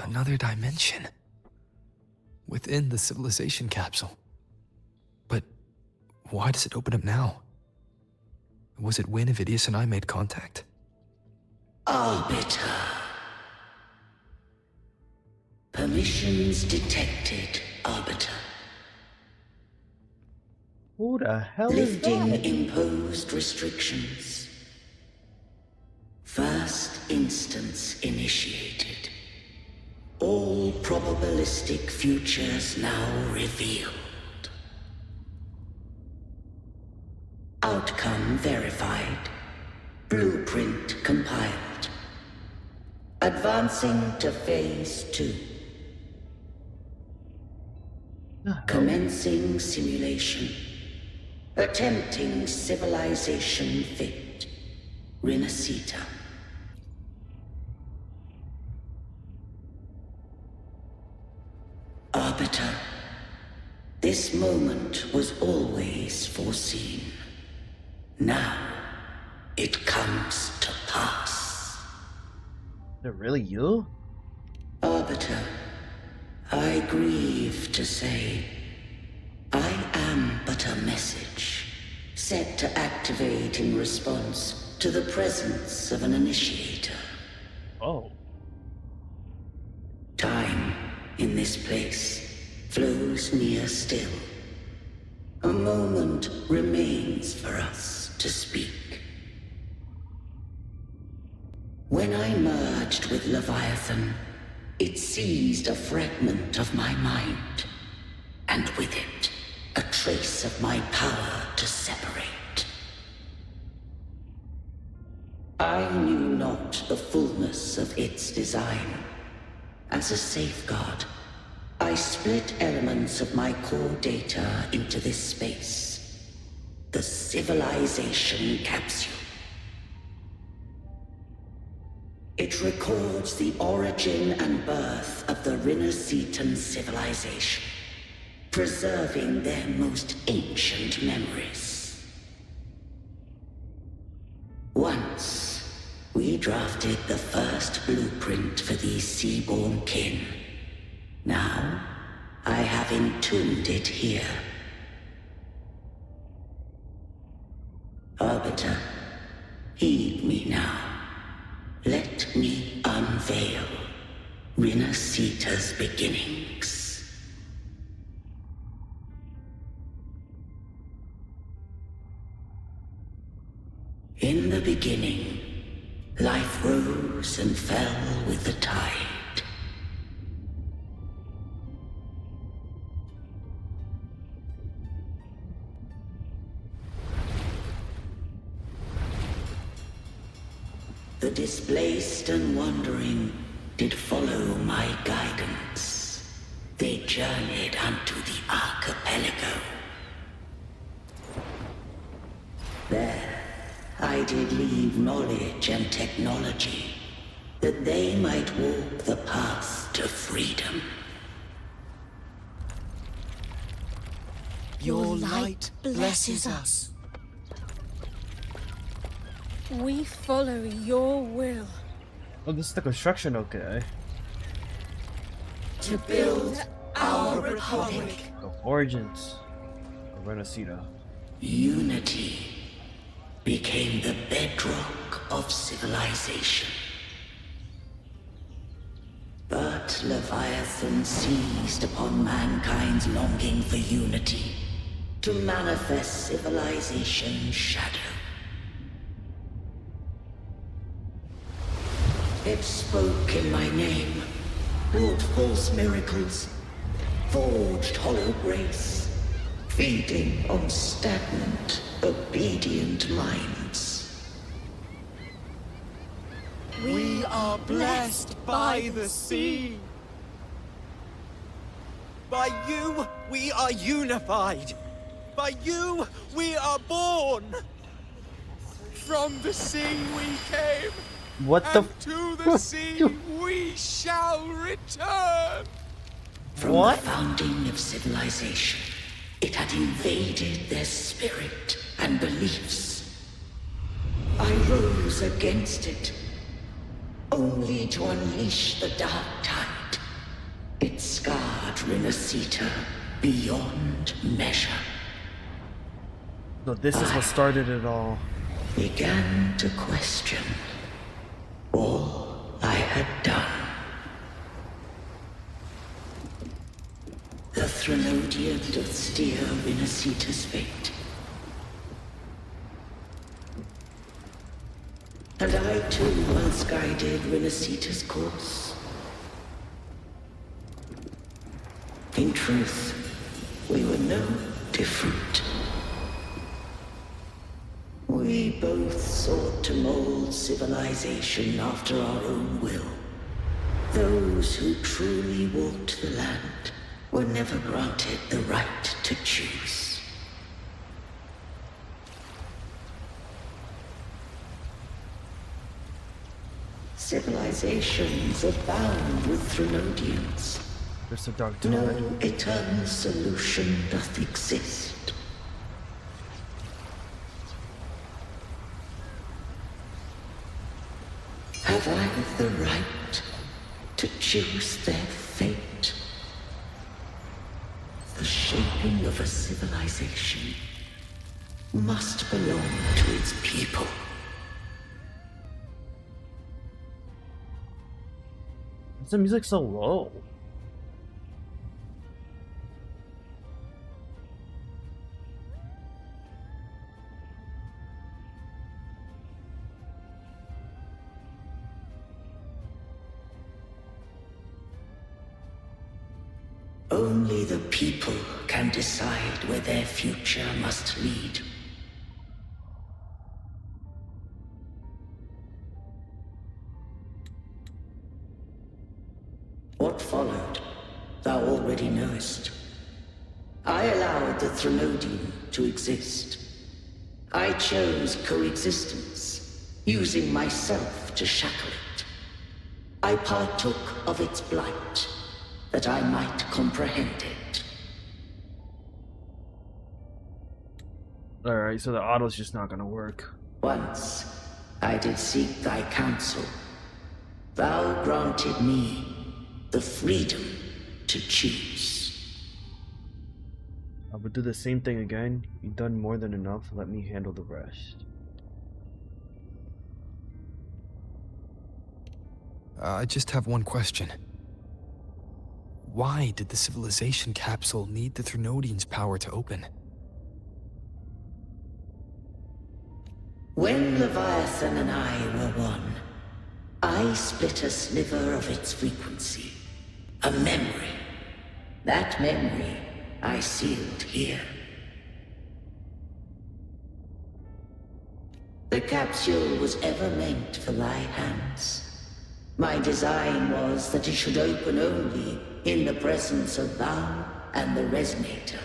Another dimension. Within the civilization capsule. Why does it open up now? Was it when Avidius and I made contact? Arbiter. Permissions detected, Arbiter. Who the hell is Lifting that? imposed restrictions. First instance initiated. All probabilistic futures now revealed. Outcome verified. Blueprint compiled. Advancing to phase 2. Commencing simulation. Attempting civilization fit. Renacita. Arbiter. This moment was always foreseen. Now, it comes to pass. Is it really you? Arbiter, I grieve to say, I am but a message, set to activate in response to the presence of an initiator. Oh. Time in this place flows near still. A moment remains for us to speak. When I merged with Leviathan, it seized a fragment of my mind, and with it, a trace of my power to separate. I knew not the fullness of its design. As a safeguard, I split elements of my core data into this space. The civilization capsule. It records the origin and birth of the Renacetan civilization, preserving their most ancient memories. Once, we drafted the first blueprint for these seaborn kin. Now, I have entombed it here. Arbiter, heed me now. Let me unveil Renacita's beginnings. In the beginning, life rose and fell with the tide. The displaced and wandering did follow my guidance. They journeyed unto the archipelago. There, I did leave knowledge and technology, that they might walk the path to freedom. Your light blesses us. We follow your will. Oh, this is the construction, okay. To build our republic. The origins of Renacita. Unity became the bedrock of civilization. But Leviathan seized upon mankind's longing for unity to manifest civilization's shadow. It spoke in my name, wrought false miracles, forged hollow grace, feeding on stagnant, obedient minds. We are blessed by the sea. By you, we are unified. By you, we are born. From the sea we came. What the and to the sea we shall return. From the founding of civilization, it had invaded their spirit and beliefs. I rose against it, only to unleash the dark tide. It scarred Renacita beyond measure. No, this is what started it all. Began to question all I had done. The Threnodian doth steer Winasita's fate. And I too once guided Winasita's course. In truth, we were no different. We both sought to mold civilization after our own will. Those who truly walked the land were never granted the right to choose. Civilizations abound with Threnodians. There's a dark tide. No eternal solution doth exist. Have I the right to choose their fate? The shaping of a civilization must belong to its people. Why's the music so low? Only the people can decide where their future must lead. What followed, thou already knowest. I allowed the Threnodian to exist. I chose coexistence, using myself to shackle it. I partook of its blight, that I might comprehend it. Alright, so the auto's just not gonna work. Once, I did seek thy counsel. Thou granted me the freedom to choose. I would do the same thing again. You've done more than enough. Let me handle the rest. I just have one question. Why did the civilization capsule need the Threnodian's power to open? When Leviathan and I were one, I split a sliver of its frequency. A memory. That memory I sealed here. The capsule was ever meant for thy hands. My design was that it should open only in the presence of thou and the Resonator,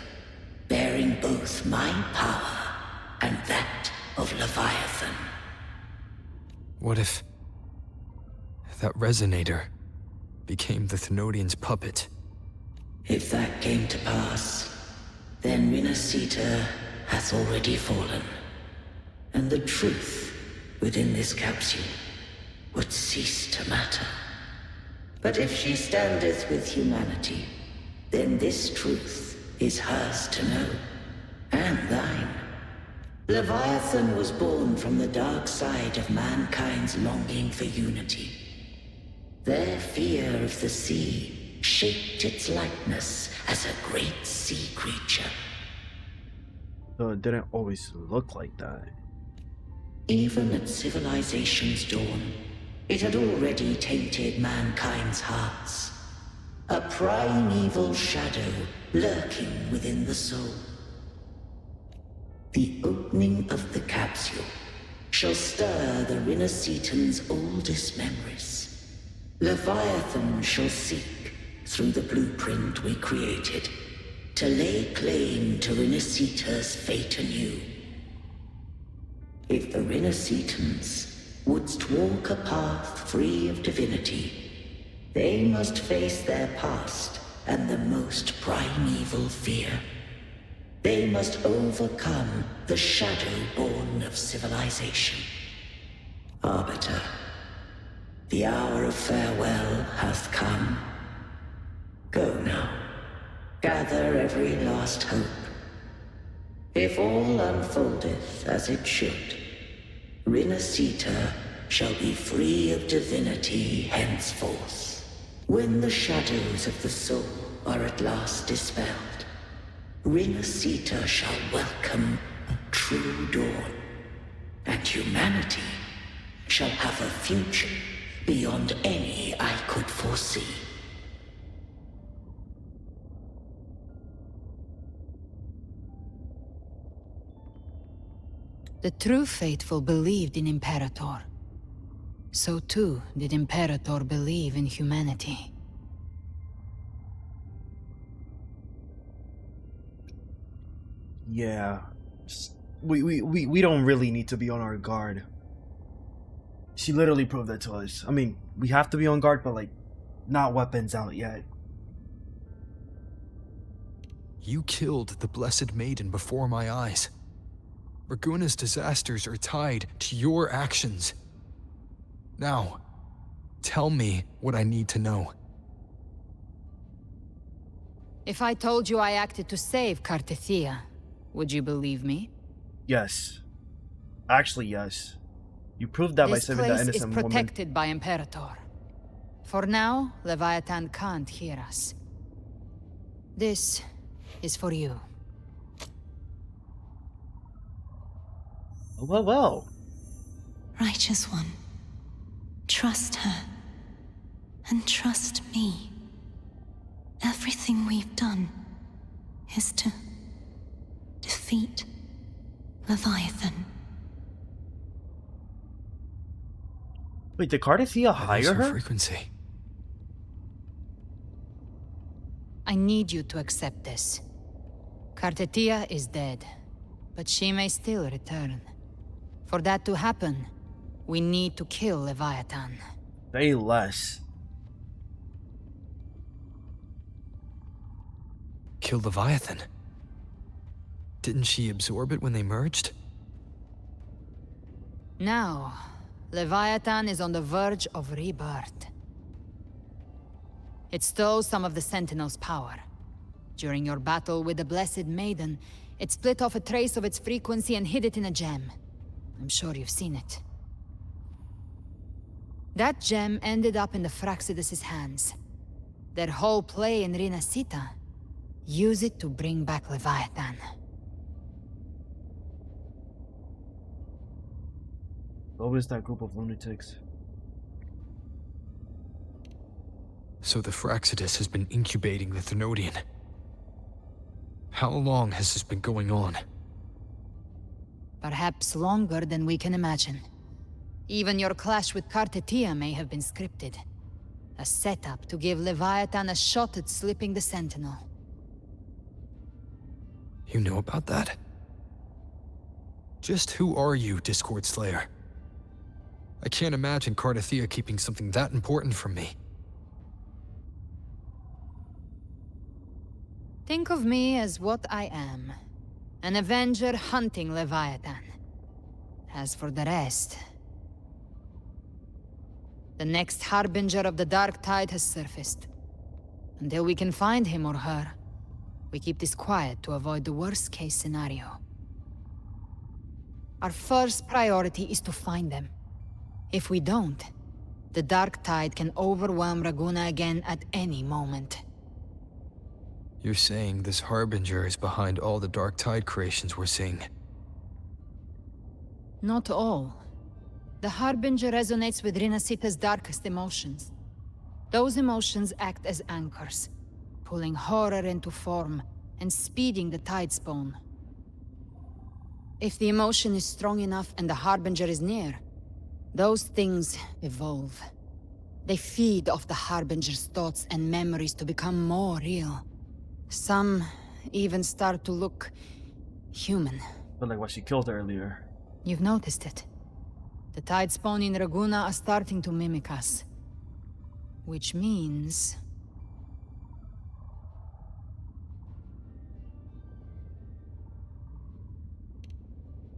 bearing both my power and that of Leviathan. What if that Resonator became the Thenodian's puppet? If that came to pass, then Winasita hath already fallen, and the truth within this capsule would cease to matter. But if she standeth with humanity, then this truth is hers to know, and thine. Leviathan was born from the dark side of mankind's longing for unity. Their fear of the sea shaped its likeness as a great sea creature. Though it didn't always look like that. Even at civilization's dawn, it had already tainted mankind's hearts. A primeval shadow lurking within the soul. The opening of the capsule shall stir the Rinascitan's oldest memories. Leviathan shall seek, through the blueprint we created, to lay claim to Rinascita's fate anew. If the Rinascitans wouldst walk a path free of divinity, they must face their past and the most primeval fear. They must overcome the shadow born of civilization. Arbiter, the hour of farewell hath come. Go now. Gather every last hope. If all unfoldeth as it should, Rinasita shall be free of divinity henceforth. When the shadows of the soul are at last dispelled, Rinasita shall welcome a true dawn, and humanity shall have a future beyond any I could foresee. The true faithful believed in Imperator. So too did Imperator believe in humanity. Yeah. We don't really need to be on our guard. She literally proved that to us. I mean, we have to be on guard, but like, not weapons out yet. You killed the Blessed Maiden before my eyes. Raguna's disasters are tied to your actions. Now, tell me what I need to know. If I told you I acted to save Cartethia, would you believe me? Yes. Actually, yes. You proved that by saving that This place innocent is woman. protected by Imperator. For now, Leviathan can't hear us. This is for you. Well, well. Righteous One, trust her. And trust me. Everything we've done is to defeat Leviathan. Wait, did Cartethia hire her? Frequency. I need you to accept this. Cartethia is dead, but she may still return. For that to happen, we need to kill Leviathan. Say less. Kill Leviathan? Didn't she absorb it when they merged? Now, Leviathan is on the verge of rebirth. It stole some of the Sentinel's power. During your battle with the Blessed Maiden, it split off a trace of its frequency and hid it in a gem. I'm sure you've seen it. That gem ended up in the Fraxidus' hands. Their whole play in Rinasita, use it to bring back Leviathan. What was that group of lunatics? So the Fraxidus has been incubating the Thenodian. How long has this been going on? Perhaps longer than we can imagine. Even your clash with Cartethia may have been scripted. A setup to give Leviathan a shot at slipping the Sentinel. You know about that? Just who are you, Discord Slayer? I can't imagine Cartethia keeping something that important from me. Think of me as what I am. An Avenger hunting Leviathan. As for the rest... The next Harbinger of the Dark Tide has surfaced. Until we can find him or her, we keep this quiet to avoid the worst-case scenario. Our first priority is to find them. If we don't, the Dark Tide can overwhelm Raguna again at any moment. You're saying this Harbinger is behind all the Dark Tide creations we're seeing? Not all. The Harbinger resonates with Rinasita's darkest emotions. Those emotions act as anchors, pulling horror into form and speeding the tide spawn. If the emotion is strong enough and the Harbinger is near, those things evolve. They feed off the Harbinger's thoughts and memories to become more real. Some even start to look human. But like what she killed earlier. You've noticed it. The tide spawn in Raguna are starting to mimic us. Which means...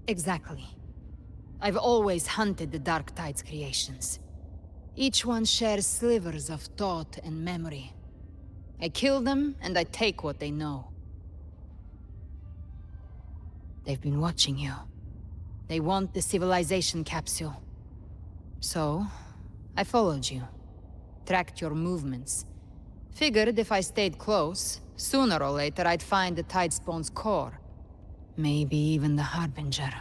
Exactly. I've always hunted the Dark Tide's creations. Each one shares slivers of thought and memory. I kill them, and I take what they know. They've been watching you. They want the civilization capsule. So, I followed you. Tracked your movements. Figured if I stayed close, sooner or later I'd find the Tidespawn's core. Maybe even the Harbinger.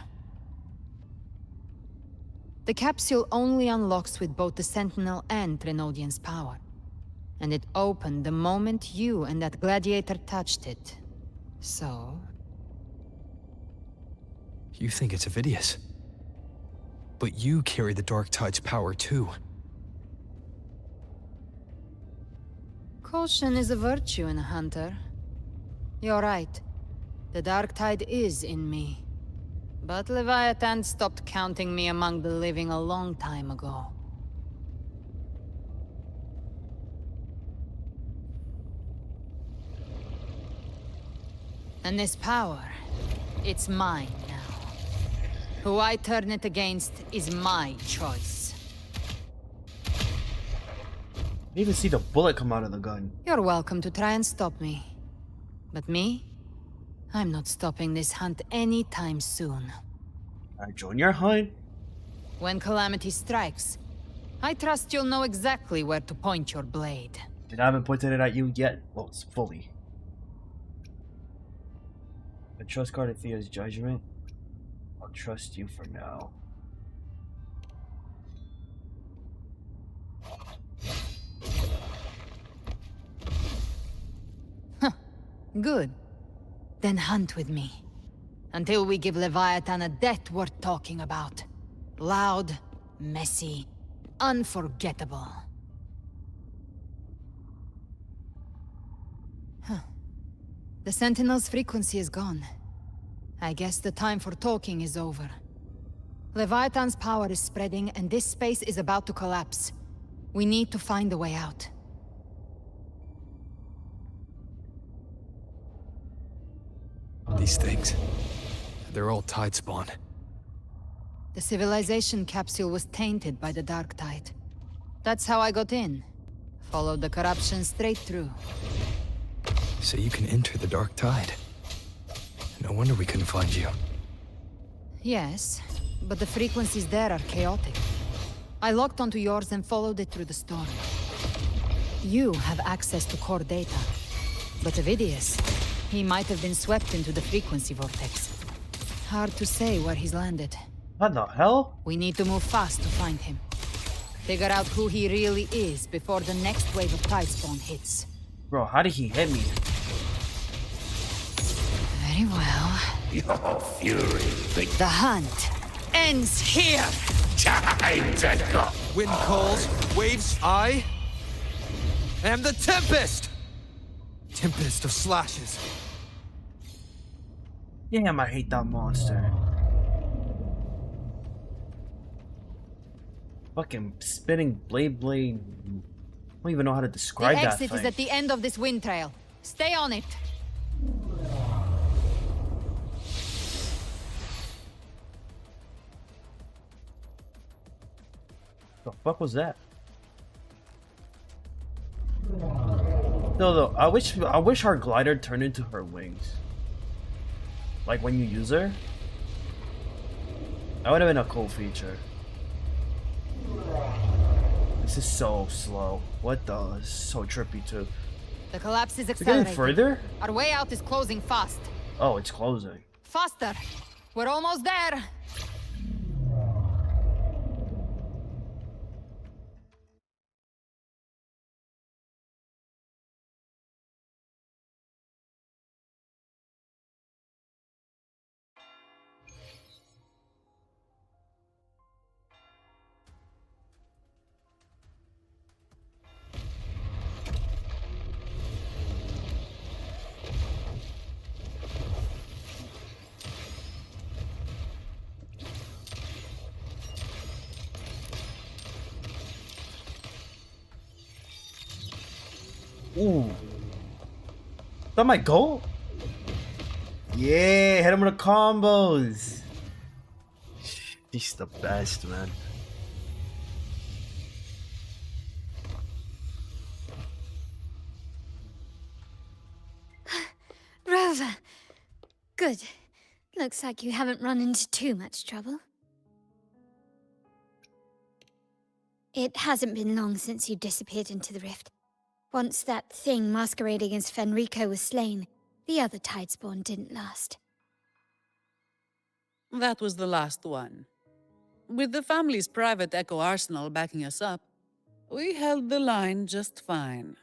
The capsule only unlocks with both the Sentinel and Trinodian's power. And it opened the moment you and that gladiator touched it. So... You think it's Avidius. But you carry the Dark Tide's power too. Caution is a virtue in a hunter. You're right. The Dark Tide is in me. But Leviathan stopped counting me among the living a long time ago. And this power, it's mine now. Who I turn it against is my choice. I didn't even see the bullet come out of the gun. You're welcome to try and stop me. But me? I'm not stopping this hunt anytime soon. I join your hunt. When calamity strikes, I trust you'll know exactly where to point your blade. And I haven't pointed it at you yet. Well, it's fully. I trust Cardathia's judgment. I'll trust you for now. Good. Then hunt with me. Until we give Leviathan a death worth talking about. Loud, messy, unforgettable. The Sentinel's frequency is gone. I guess the time for talking is over. Leviathan's power is spreading and this space is about to collapse. We need to find a way out. These things, they're all Tidespawn. The civilization capsule was tainted by the Dark Tide. That's how I got in. Followed the corruption straight through. So you can enter the Dark Tide. No wonder we couldn't find you. Yes, but the frequencies there are chaotic. I locked onto yours and followed it through the storm. You have access to core data. But Avidius, he might have been swept into the frequency vortex. Hard to say where he's landed. What the hell? We need to move fast to find him. Figure out who he really is before the next wave of Tidespawn hits. Bro, how did he hit me? Very well. Your fury, The hunt ends here! time to go. Wind calls, waves, I am the Tempest! Tempest of slashes. Damn, I hate that monster. Fucking spinning blade. I don't even know how to describe that The exit is at the end of this wind trail. Stay on it. The fuck was that? No, I wish our glider turned into her wings. Like when you use her. That would have been a cool feature. This is so slow. What the? This is so trippy too. The collapse is Is it getting accelerating. further? Our way out is closing fast. Oh, it's closing. Faster. We're almost there. Ooh. Is that my goal? Yeah, hit him with the combos. She's the best, man. Rover. Good. Looks like you haven't run into too much trouble. It hasn't been long since you disappeared into the rift. Once that thing masquerading as Fenrico was slain, the other Tidespawn didn't last. That was the last one. With the family's private Echo arsenal backing us up, we held the line just fine.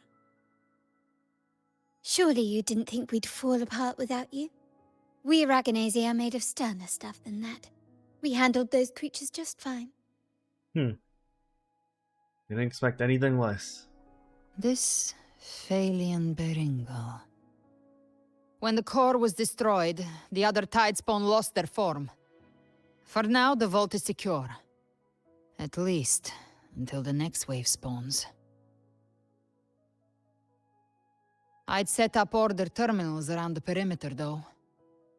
Surely you didn't think we'd fall apart without you? We Aragonese are made of sterner stuff than that. We handled those creatures just fine. Didn't expect anything less. This Phalian Beringo. When the core was destroyed, the other Tidespawn lost their form. For now, the vault is secure. At least, until the next wave spawns. I'd set up order terminals around the perimeter, though.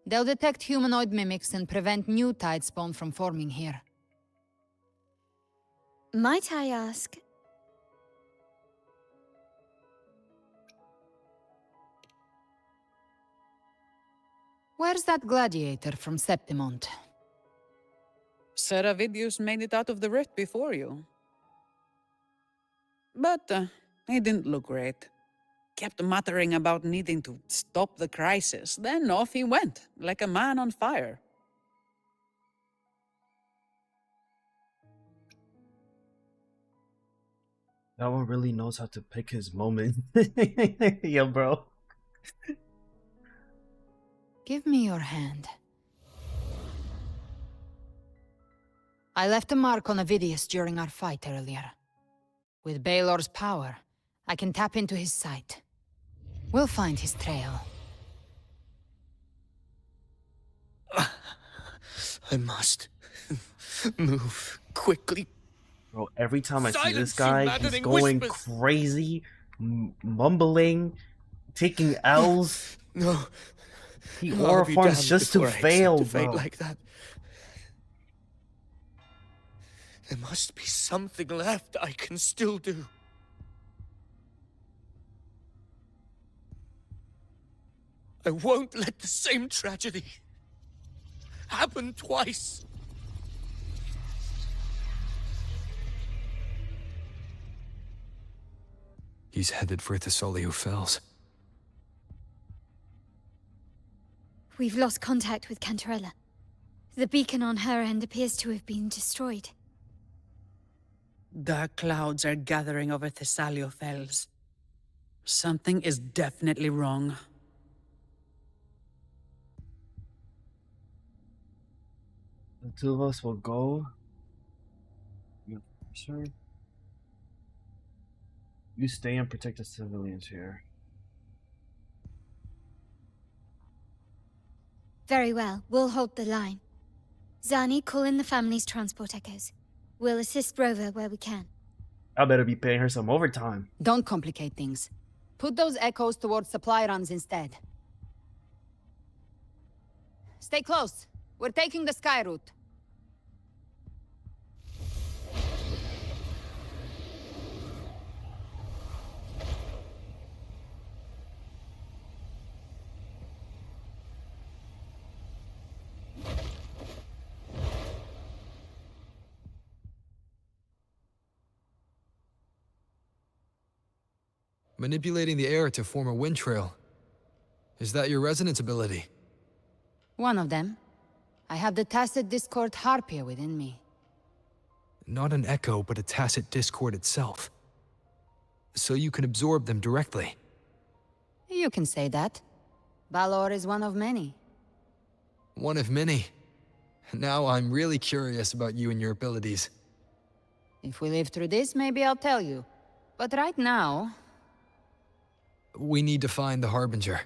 They'll detect humanoid mimics and prevent new Tidespawn from forming here. Might I ask? Where's that gladiator from Septimont? Seravidius made it out of the rift before you. But he didn't look great. Kept muttering about needing to stop the crisis, then off he went, like a man on fire. That one really knows how to pick his moment. Yo, bro. Give me your hand. I left a mark on Avidius during our fight earlier. With Baelor's power, I can tap into his sight. We'll find his trail. I must move quickly. Bro, every time I see this Silence, you guy, he's maddening going whispers. crazy, mumbling, taking L's. No. He I'll be oroforms damned just to before I accept fail, a fate bro. like that. There must be something left I can still do. I won't let the same tragedy happen twice. He's headed for Thessalio Fells. We've lost contact with Cantarella. The beacon on her end appears to have been destroyed. Dark clouds are gathering over Thessalio Fells. Something is definitely wrong. The two of us will go. Sure. You stay and protect the civilians here. Very well, we'll hold the line. Zani, call in the family's transport echoes. We'll assist Rover where we can. I better be paying her some overtime. Don't complicate things. Put those echoes towards supply runs instead. Stay close. We're taking the sky route. Manipulating the air to form a wind trail. Is that your resonance ability? One of them. I have the Tacit Discord Harpia within me. Not an echo, but a tacit discord itself. So you can absorb them directly. You can say that. Balor is one of many. One of many. Now I'm really curious about you and your abilities. If we live through this, maybe I'll tell you. But right now... We need to find the Harbinger.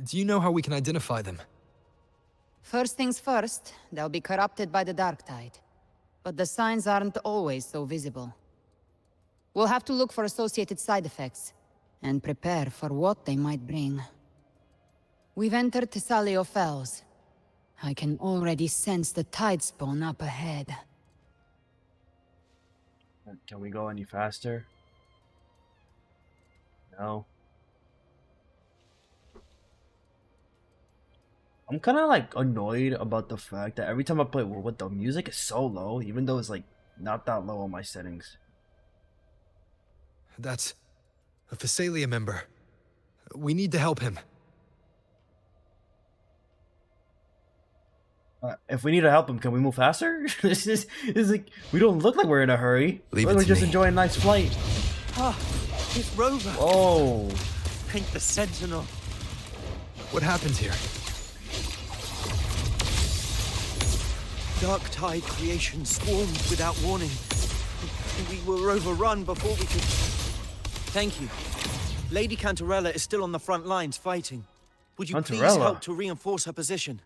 Do you know how we can identify them? First things first, they'll be corrupted by the Dark Tide. But the signs aren't always so visible. We'll have to look for associated side effects, and prepare for what they might bring. We've entered Thessalio Fells. I can already sense the Tidespawn up ahead. Can we go any faster? No. I'm kind of like annoyed about the fact that every time I play WoW, the music is so low, even though it's like not that low on my settings. That's a Phasalia member. We need to help him. If we need to help him, can we move faster? this is like, we don't look like we're in a hurry. Leave We're it to just me. enjoying a nice flight. Ah, it's Rover. Whoa. Ain't the Sentinel. What happened here? Dark Tide creation swarmed without warning. We were overrun before we could... Thank you. Lady Cantarella is still on the front lines fighting. Would you please help to reinforce her position?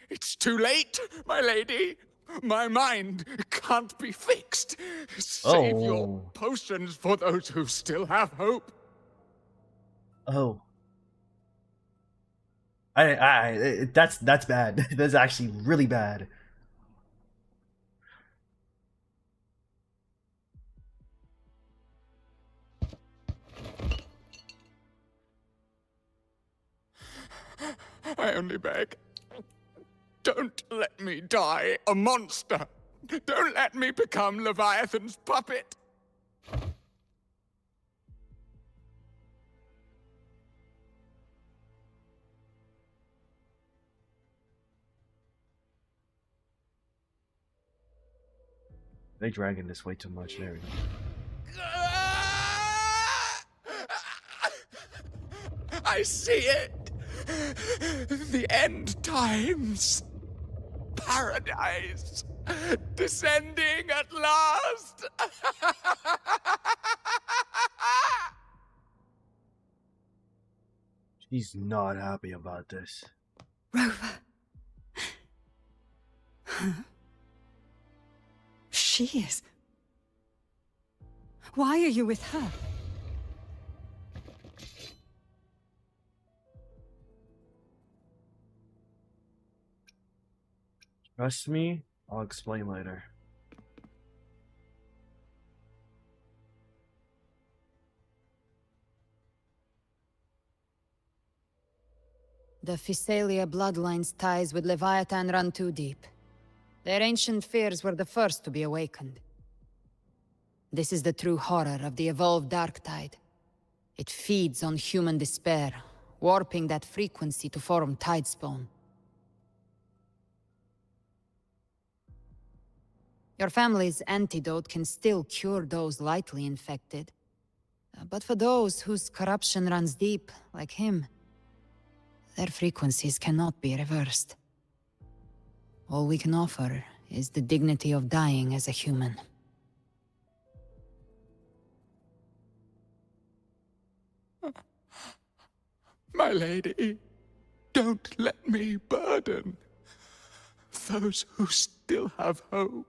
It's too late, my lady. My mind can't be fixed. Save your potions for those who still have hope. Oh. That's bad. That's actually really bad. I only beg. Don't let me die a monster. Don't let me become Leviathan's puppet. They dragging this way too much. There we go. I see it. The end times. Paradise. Descending at last. She's not happy about this. Rover. Huh? She is. Why are you with her? Trust me, I'll explain later. The Phasalia bloodline's ties with Leviathan run too deep. Their ancient fears were the first to be awakened. This is the true horror of the evolved Dark Tide. It feeds on human despair, warping that frequency to form Tidespawn. Your family's antidote can still cure those lightly infected. But for those whose corruption runs deep, like him, their frequencies cannot be reversed. All we can offer is the dignity of dying as a human. My lady, don't let me burden those who still have hope.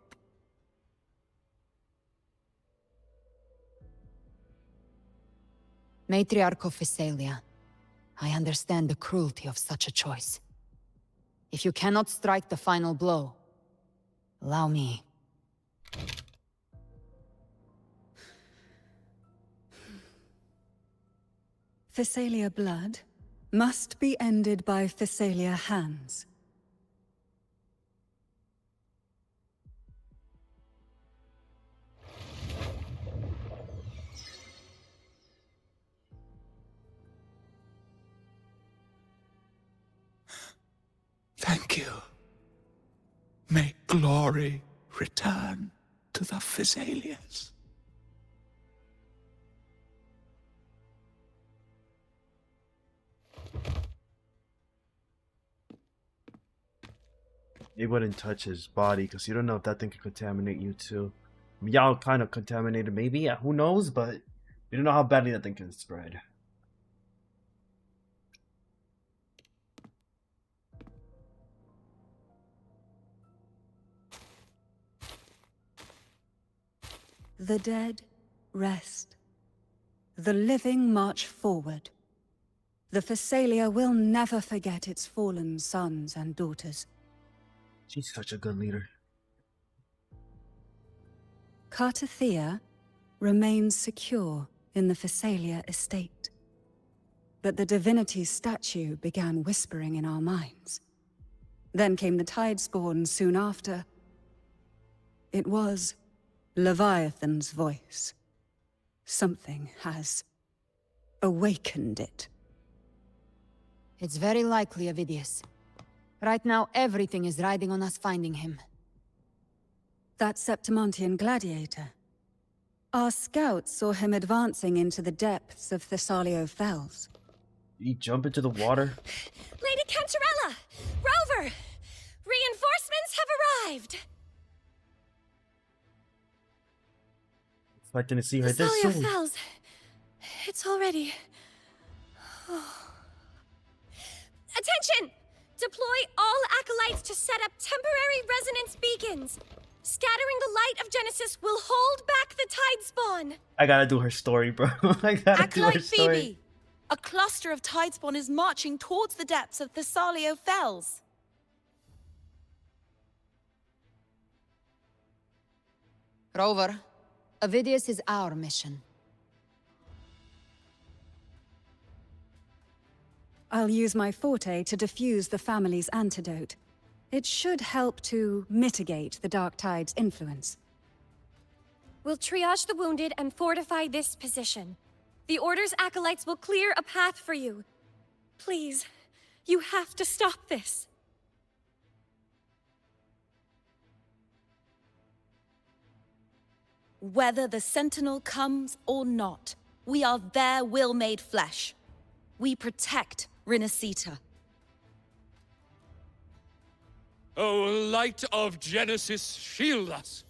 Matriarch of Phasalia, I understand the cruelty of such a choice. If you cannot strike the final blow, allow me. Phasalia blood must be ended by Phasalia hands. Thank you. May glory return to the Phasalias. They wouldn't touch his body because you don't know if that thing can contaminate you too. I mean, y'all kind of contaminated, maybe. Yeah, who knows? But you don't know how badly that thing can spread. The dead rest. The living march forward. The Phasalia will never forget its fallen sons and daughters. She's such a good leader. Cartathea remains secure in the Phasalia estate. But the divinity's statue began whispering in our minds. Then came the Tidespawn soon after. It was Leviathan's voice. Something has awakened it. It's very likely, Avidius. Right now, everything is riding on us finding him. That Septimontian gladiator. Our scouts saw him advancing into the depths of Thessalio Fells. Did he jump into the water? Lady Cantarella! Rover! Reinforcements have arrived! Expecting to see her this Thessalio soon. Fells. It's already... Attention! Deploy all acolytes to set up temporary resonance beacons. Scattering the light of Genesis will hold back the Tidespawn. I gotta do her story, bro. I gotta do her Acolyte story. Phoebe! A cluster of Tidespawn is marching towards the depths of Thessalio Fells. Rover, Avidius is our mission. I'll use my forte to diffuse the family's antidote. It should help to mitigate the Dark Tide's influence. We'll triage the wounded and fortify this position. The Order's acolytes will clear a path for you. Please, you have to stop this. Whether the Sentinel comes or not, we are their will made flesh. We protect Rinasita. O light of Genesis, shield us.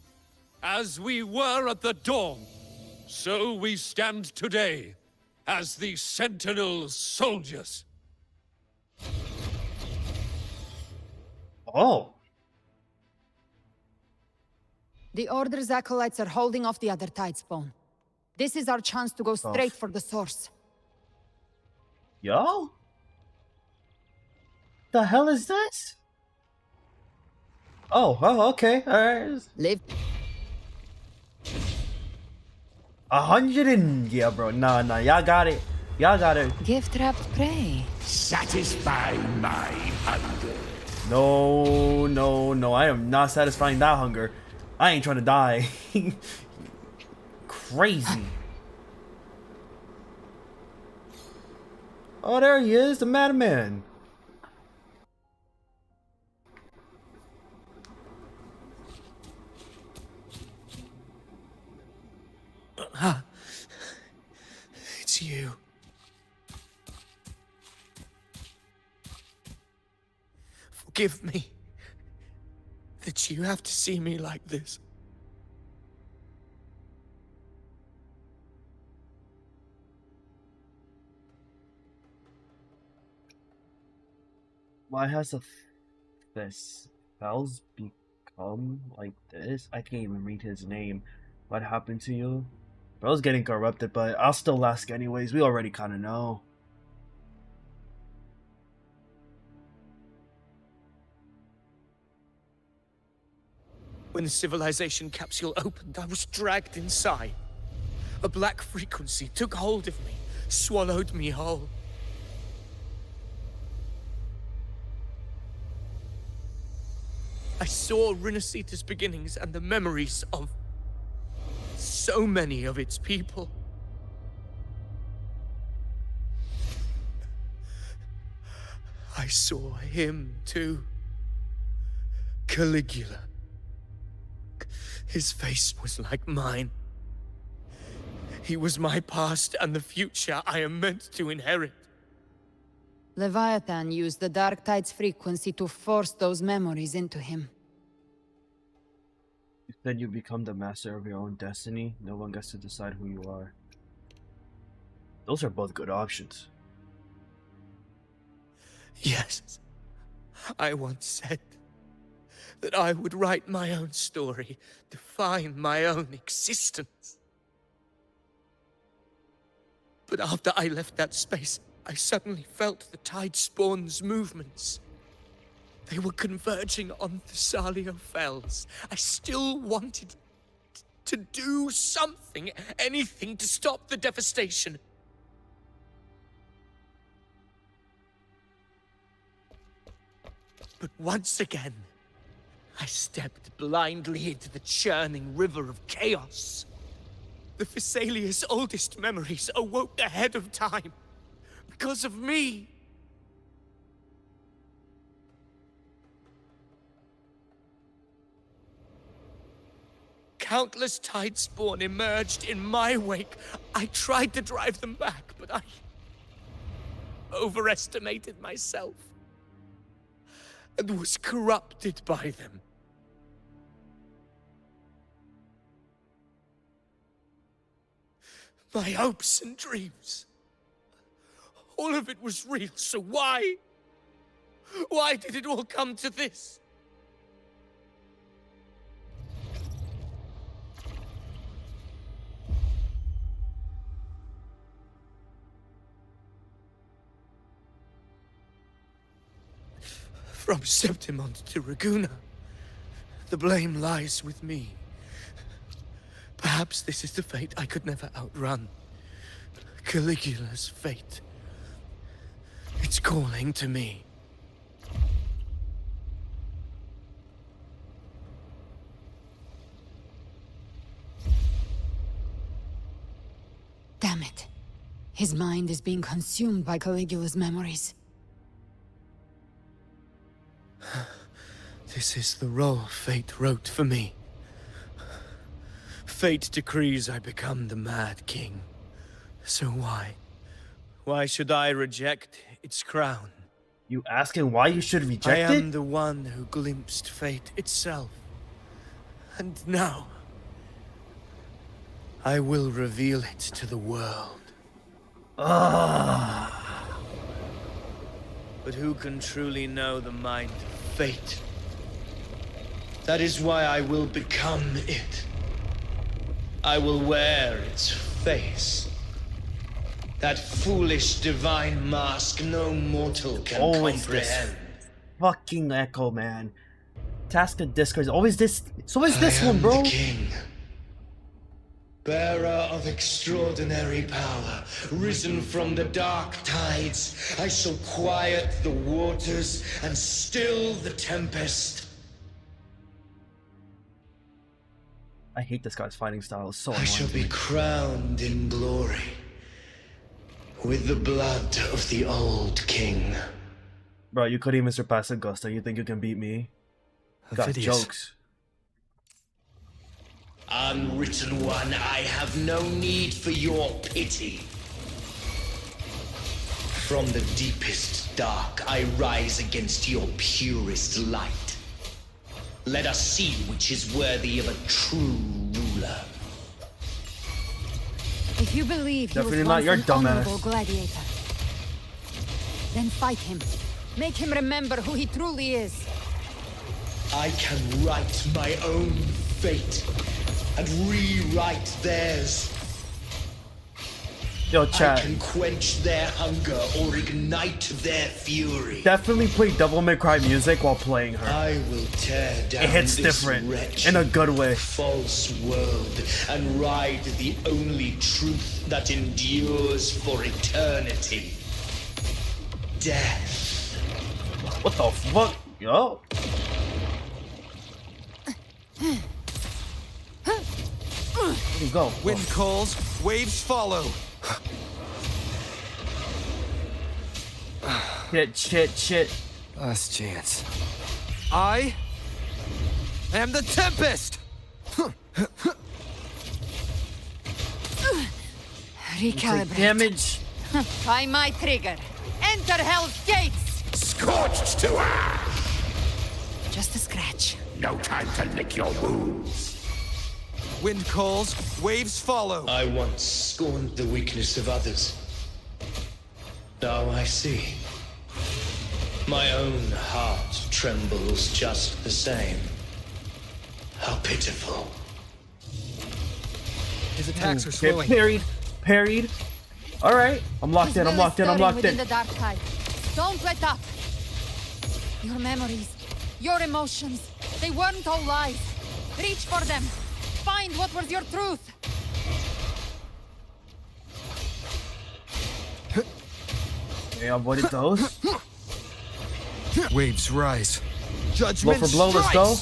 As we were at the dawn, so we stand today, as the Sentinel soldiers. Oh. The Order's acolytes are holding off the other Tidespawn. This is our chance to go straight for the source. Yo? The hell is this? Oh, okay, alright. Live. 100 and... Yeah, bro, nah, y'all got it. Y'all got it. Gift-wrapped prey. Satisfy my hunger. No, I am not satisfying that hunger. I ain't trying to die. Crazy. Oh, there he is, the madman. It's you. Forgive me that you have to see me like this. Why has this Fells become like this? I can't even read his name. What happened to you? Bro's getting corrupted, but I'll still ask anyways. We already kind of know. When the civilization capsule opened, I was dragged inside. A black frequency took hold of me, swallowed me whole. I saw Rinasita's beginnings and the memories of so many of its people. I saw him too. Caligula. His face was like mine. He was my past and the future I am meant to inherit. Leviathan used the Dark Tide's frequency to force those memories into him. You said you become the master of your own destiny. No one gets to decide who you are. Those are both good options. Yes. I once said that I would write my own story, define my own existence. But after I left that space, I suddenly felt the Tidespawn's movements. They were converging on Thessalio Fells. I still wanted to do something, anything to stop the devastation. But once again, I stepped blindly into the churning river of chaos. The Thessalia's oldest memories awoke ahead of time. Because of me. Countless Tidespawn emerged in my wake. I tried to drive them back, but I overestimated myself and was corrupted by them. My hopes and dreams, all of it was real, so why? Why did it all come to this? From Septimont to Raguna, the blame lies with me. Perhaps this is the fate I could never outrun. Caligula's fate. It's calling to me. Damn it. His mind is being consumed by Caligula's memories. This is the role fate wrote for me. Fate decrees I become the Mad King. So why? Why should I reject its crown? You asking why you should reject it? I am the one who glimpsed fate itself. And now, I will reveal it to the world. But who can truly know the mind of fate? That is why I will become it. I will wear its face. That foolish divine mask no mortal can Always comprehend. this fucking echo, man. Task of Discord is always this. So is this one, bro. The king, bearer of extraordinary power, risen from the dark tides. I shall quiet the waters and still the tempest. I hate this guy's fighting style. It's so I annoying shall to be me. crowned in glory with the blood of the old king. Bro, you couldn't even surpass Augusta. You think you can beat me? Got Avidius. jokes. Unwritten one, I have no need for your pity. From the deepest dark, I rise against your purest light. Let us see which is worthy of a true ruler. If you believe he Definitely was not once your an dumbass. honorable gladiator, then fight him. Make him remember who he truly is. I can write my own fate and rewrite theirs. Yo, I chat. can quench their hunger or ignite their fury. Definitely play Devil May Cry music while playing her. I will tear down It hits this different. wretched, In a good way. false world and ride the only truth that endures for eternity. Death. What the fuck? Yo. Where'd he go? Wind calls, waves follow. Shit. Last chance. I am the Tempest! Recalibrate. Damage. By my trigger. Enter Hell's Gates! Scorched to ash! Just a scratch. No time to lick your wounds. Wind calls, waves follow. I once scorned the weakness of others. Now I see. My own heart trembles just the same. How pitiful. His attacks are Okay, slowing. parried. Alright. I'm locked in. Within the dark tide. Don't let up. Your memories, your emotions, they weren't all lies. Reach for them. Find what was your truth. Okay, I avoided those. Waves rise. Blow Judgment for blow, let's go.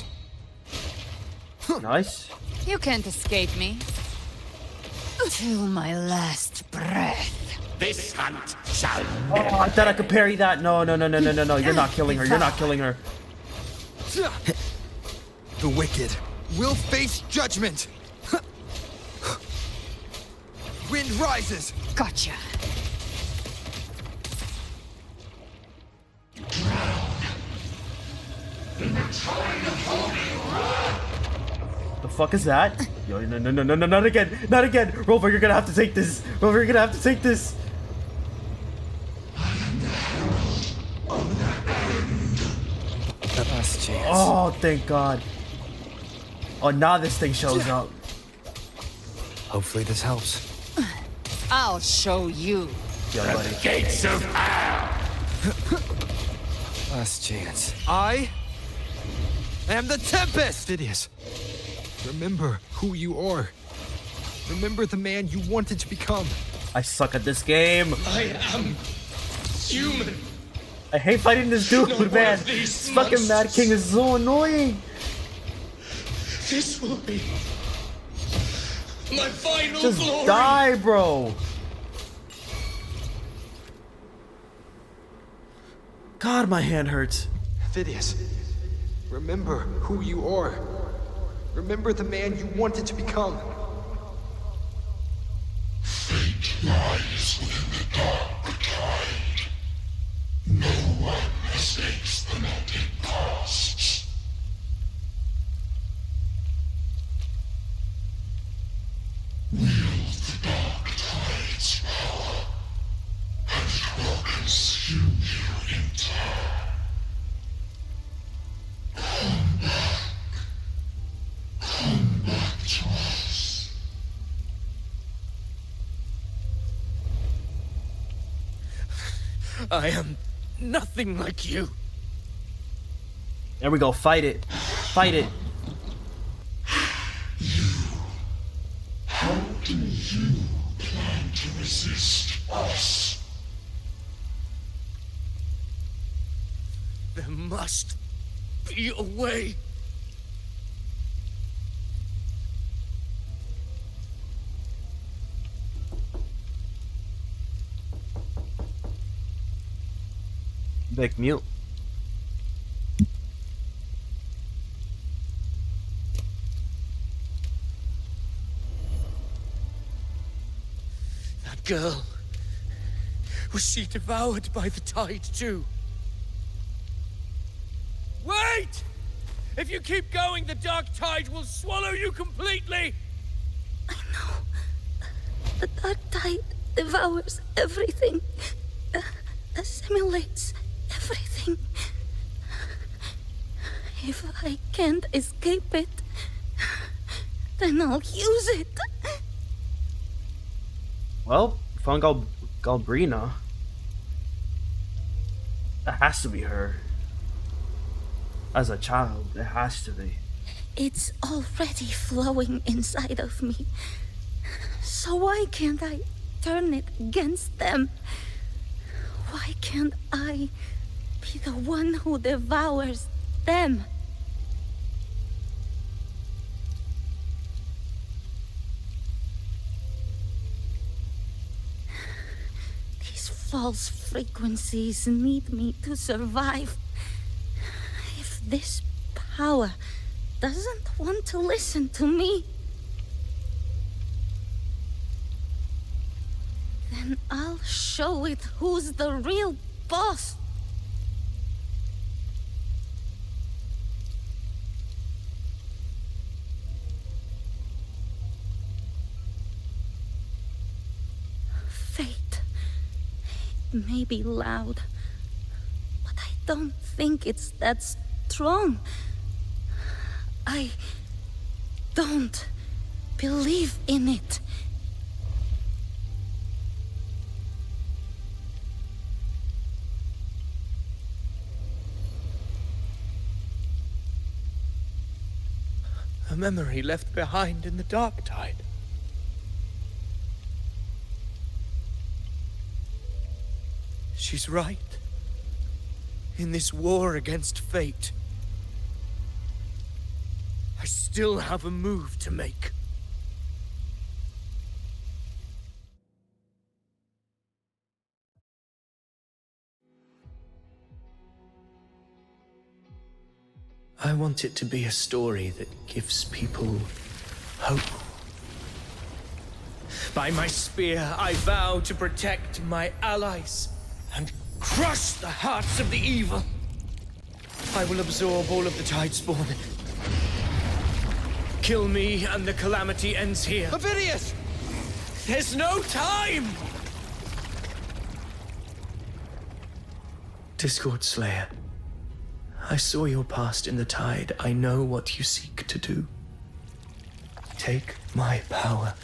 strikes! Nice. You can't escape me. Till my last breath. This hunt shall Oh, I thought I could parry that. No. You're not killing her. You're not killing her. The wicked will face judgment. Wind rises. Gotcha. The fuck is that? Yo, no, not again. Not again. Rover, you're gonna have to take this. Rover, you're gonna have to take this. The last chance. Oh, thank God. Oh, now this thing shows up. Hopefully this helps. I'll show you. Yo, buddy. gates of hell. Last chance. I am the Tempest! Phidias, remember who you are. Remember the man you wanted to become. I suck at this game. I am human. I hate fighting this dude, Not one man. of these This fucking Mad monsters. King is so annoying. This will be my final Just glory. die, bro. God, my hand hurts. Phidias, remember who you are. Remember the man you wanted to become. Fate lies within the dark tide. No one mistakes the net it casts. Wield the dark tide's power, and it will consume you in turn. Come back. Come back to us. I am nothing like you. There we go. Fight it. Fight it. How do you plan to resist us? There must be a way. Big mute. That girl. Was she devoured by the tide too? Wait! If you keep going, the dark tide will swallow you completely! The dark tide devours everything, assimilates everything. If I can't escape it, then I'll use it. Well, found Galbrina. That has to be her. As a child, it has to be. It's already flowing inside of me. So why can't I turn it against them? Why can't I be the one who devours them? These false frequencies need me to survive. If this power doesn't want to listen to me, then I'll show it who's the real boss. Fate. It may be loud, but I don't think it's that strong. I don't believe in it. A memory left behind in the dark tide. She's right. In this war against fate, I still have a move to make. I want it to be a story that gives people hope. By my spear, I vow to protect my allies and crush the hearts of the evil. I will absorb all of the tide spawn. Kill me and the calamity ends here. Avidius! There's no time! Discord Slayer, I saw your past in the tide. I know what you seek to do. Take my power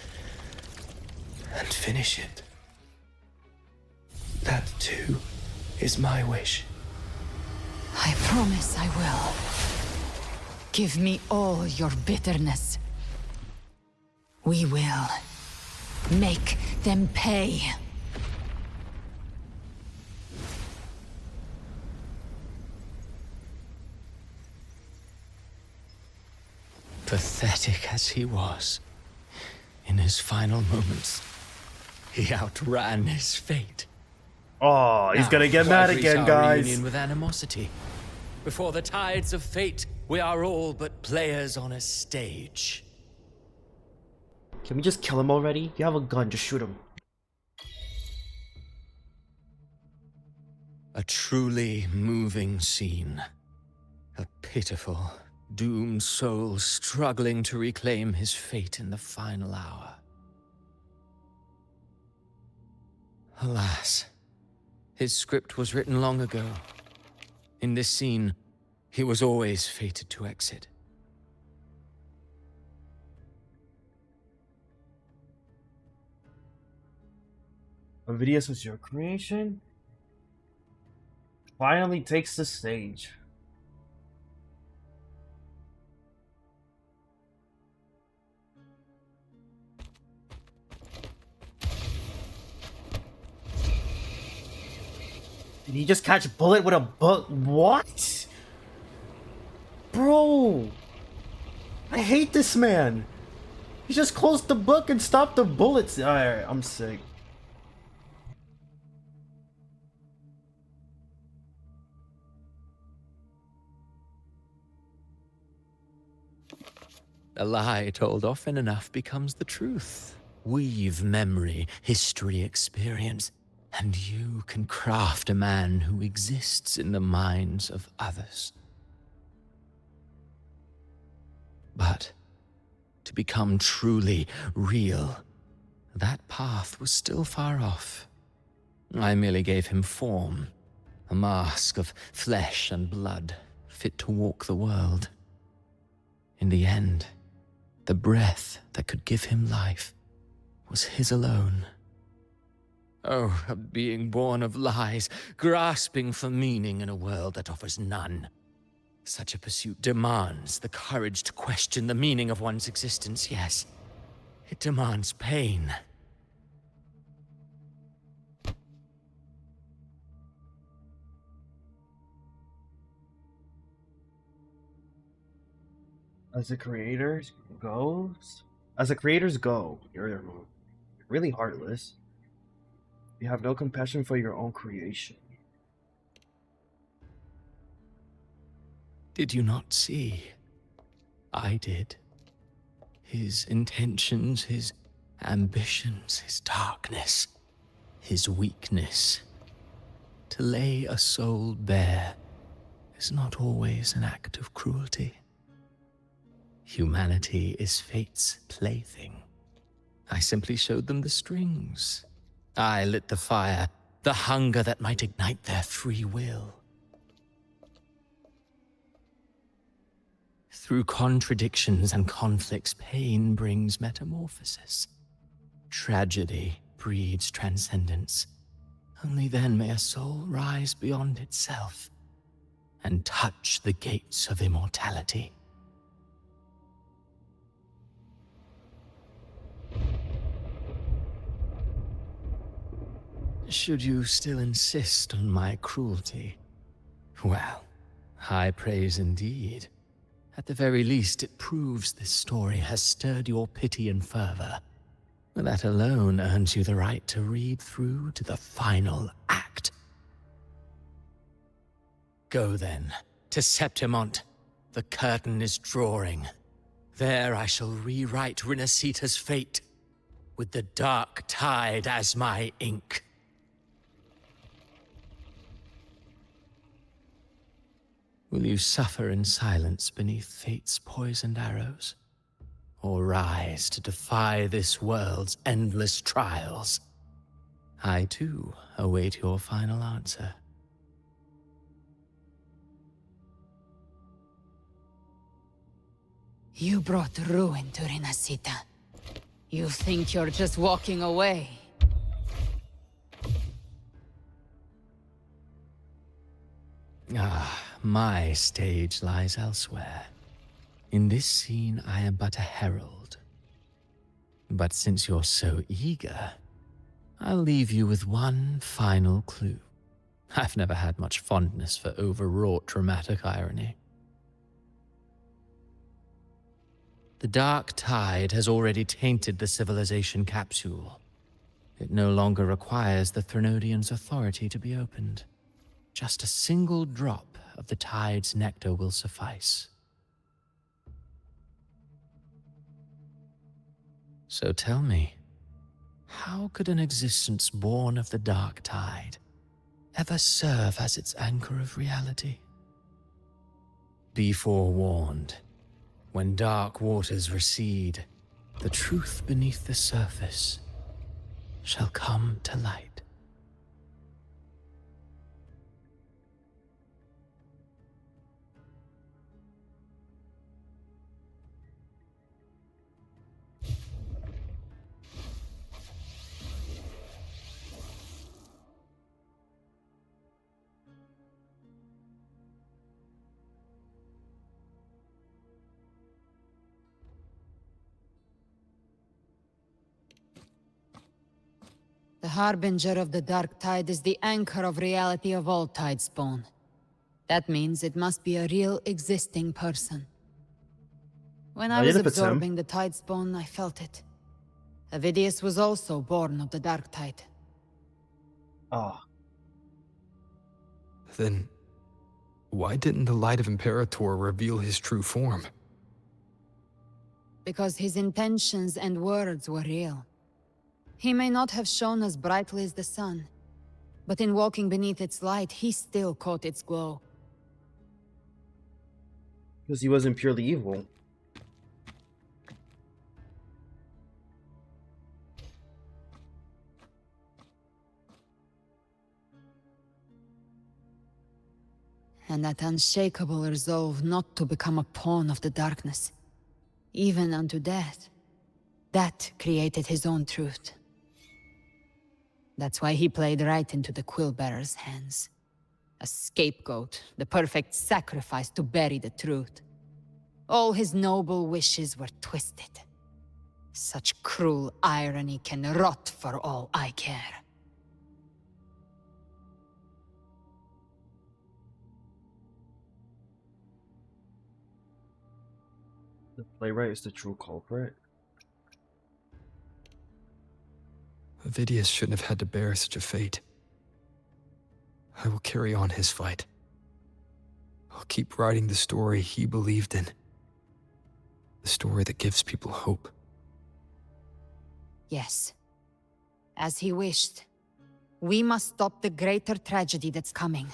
and finish it. That too is my wish. I promise I will. Give me all your bitterness. We will make them pay. Pathetic as he was, in his final moments, he outran his fate. Oh, he's Now, gonna get why mad greet again, our guys. reunion with animosity? Before the tides of fate, we are all but players on a stage. Can we just kill him already? You have a gun, just shoot him. A truly moving scene. A pitiful, doomed soul struggling to reclaim his fate in the final hour. Alas, his script was written long ago. In this scene, he was always fated to exit. Avidius was your creation? Finally takes the stage. Did he just catch a bullet with a book? What? Bro! I hate this man! He just closed the book and stopped the bullets. Alright, I'm sick. A lie told often enough becomes the truth. Weave memory, history, experience, and you can craft a man who exists in the minds of others. But to become truly real, that path was still far off. I merely gave him form, a mask of flesh and blood, fit to walk the world. In the end, the breath that could give him life was his alone. Oh, a being born of lies, grasping for meaning in a world that offers none. Such a pursuit demands the courage to question the meaning of one's existence, yes. It demands pain. As the creators goes, as the creators go, you're really heartless. You have no compassion for your own creation. Did you not see? I did. His intentions, his ambitions, his darkness, his weakness. To lay a soul bare is not always an act of cruelty. Humanity is fate's plaything. I simply showed them the strings. I lit the fire, the hunger that might ignite their free will. Through contradictions and conflicts, pain brings metamorphosis. Tragedy breeds transcendence. Only then may a soul rise beyond itself and touch the gates of immortality. Should you still insist on my cruelty? Well, high praise indeed. At the very least, it proves this story has stirred your pity and fervor. That alone earns you the right to read through to the final act. Go then, to Septimont. The curtain is drawing. There I shall rewrite Rinasita's fate, with the dark tide as my ink. Will you suffer in silence beneath fate's poisoned arrows? Or rise to defy this world's endless trials? I, too, await your final answer. You brought ruin to Rinasita. You think you're just walking away? Ah, my stage lies elsewhere. In this scene, I am but a herald. But since you're so eager, I'll leave you with one final clue. I've never had much fondness for overwrought dramatic irony. The dark tide has already tainted the civilization capsule. It no longer requires the Threnodians' authority to be opened. Just a single drop of the tide's nectar will suffice. So tell me, how could an existence born of the dark tide ever serve as its anchor of reality? Be forewarned. When dark waters recede, the truth beneath the surface shall come to light. The Harbinger of the Dark Tide is the anchor of reality of all Tidespawn. That means it must be a real existing person. When I was absorbing the Tidespawn, I felt it. Avidius was also born of the Dark Tide. Oh. Then, why didn't the Light of Imperator reveal his true form? Because his intentions and words were real. He may not have shone as brightly as the sun, but in walking beneath its light, he still caught its glow. Because he wasn't purely evil. And that unshakable resolve not to become a pawn of the darkness, even unto death, that created his own truth. That's why he played right into the Quill-Bearer's hands. A scapegoat, the perfect sacrifice to bury the truth. All his noble wishes were twisted. Such cruel irony can rot for all I care. The playwright is the true culprit. Avidius shouldn't have had to bear such a fate. I will carry on his fight. I'll keep writing the story he believed in. The story that gives people hope. Yes. As he wished. We must stop the greater tragedy that's coming.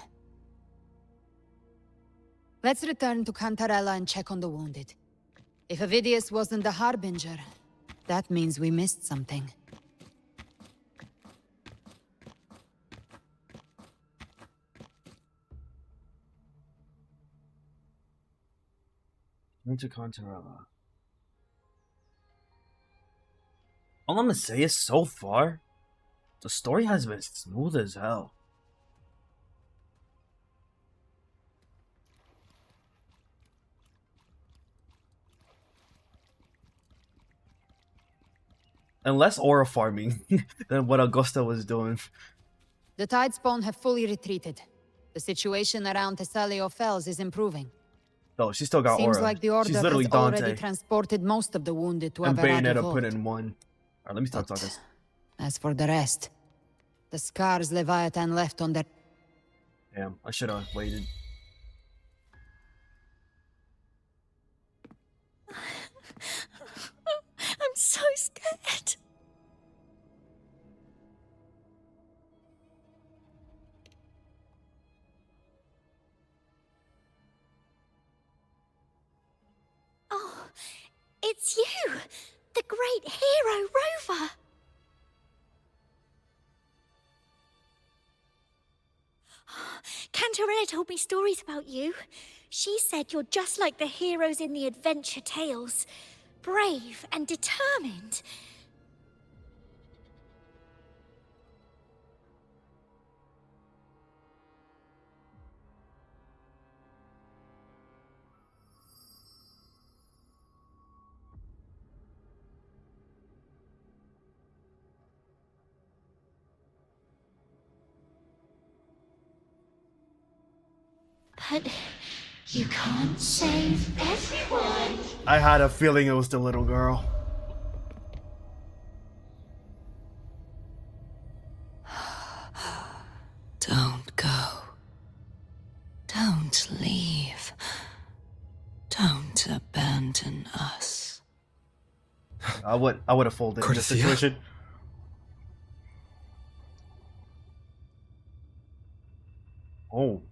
Let's return to Cantarella and check on the wounded. If Avidius wasn't the Harbinger, that means we missed something. Into Cantarella. All I'm gonna say is, so far, the story has been smooth as hell. And less aura farming than what Augusta was doing. The Tidespawn have fully retreated. The situation around Thessalio Fells is improving. Oh, she still got Seems aura. like the She's Order has literally already Dante. transported most of the wounded to And Everardo Bayonetta Vault. put in one. Alright, let me stop talking. As for the rest, the scars Leviathan left on their... Damn, I should have waited. I'm so scared. Oh, it's you! The great hero, Rover! Cantarella told me stories about you. She said you're just like the heroes in the adventure tales. Brave and determined. But you can't save everyone. I had a feeling it was the little girl. Don't go. Don't leave. Don't abandon us. I would have folded in this situation. Oh.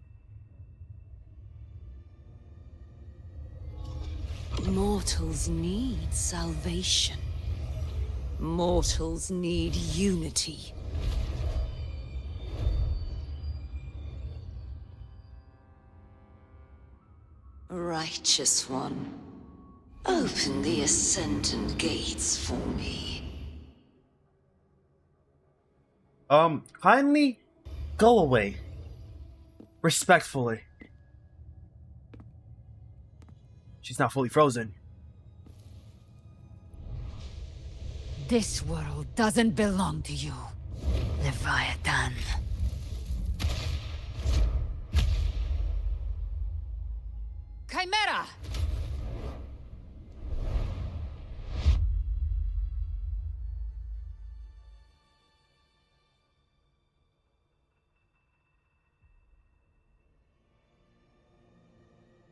Mortals need salvation. Mortals need unity. Righteous One, open the Ascendant Gates for me. Kindly go away. Respectfully. She's not fully frozen. This world doesn't belong to you, Leviathan. Chimera!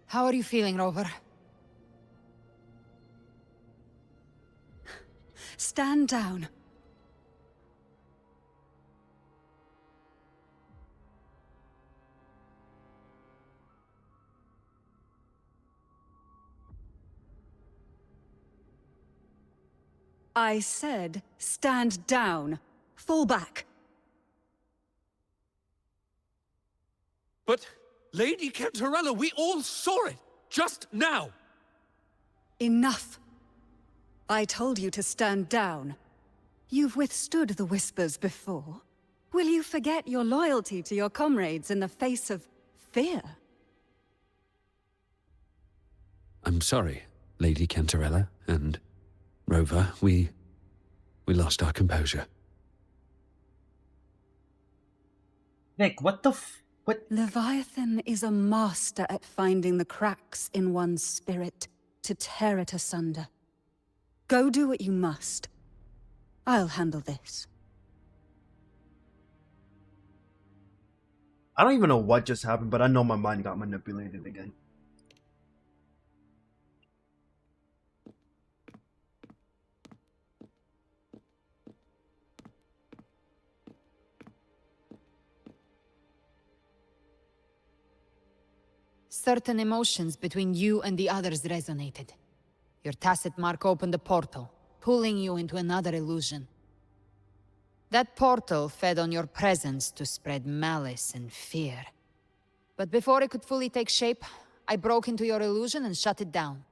How are you feeling, Rover? Stand down. I said, stand down. Fall back. But, Lady Cantarella, we all saw it! Just now! Enough. I told you to stand down. You've withstood the whispers before. Will you forget your loyalty to your comrades in the face of fear? I'm sorry, Lady Cantarella, and Rover, we lost our composure. Nick, what the what? Leviathan is a master at finding the cracks in one's spirit to tear it asunder. Go do what you must. I'll handle this. I don't even know what just happened, but I know my mind got manipulated again. Certain emotions between you and the others resonated. Your tacit mark opened a portal, pulling you into another illusion. That portal fed on your presence to spread malice and fear. But before it could fully take shape, I broke into your illusion and shut it down.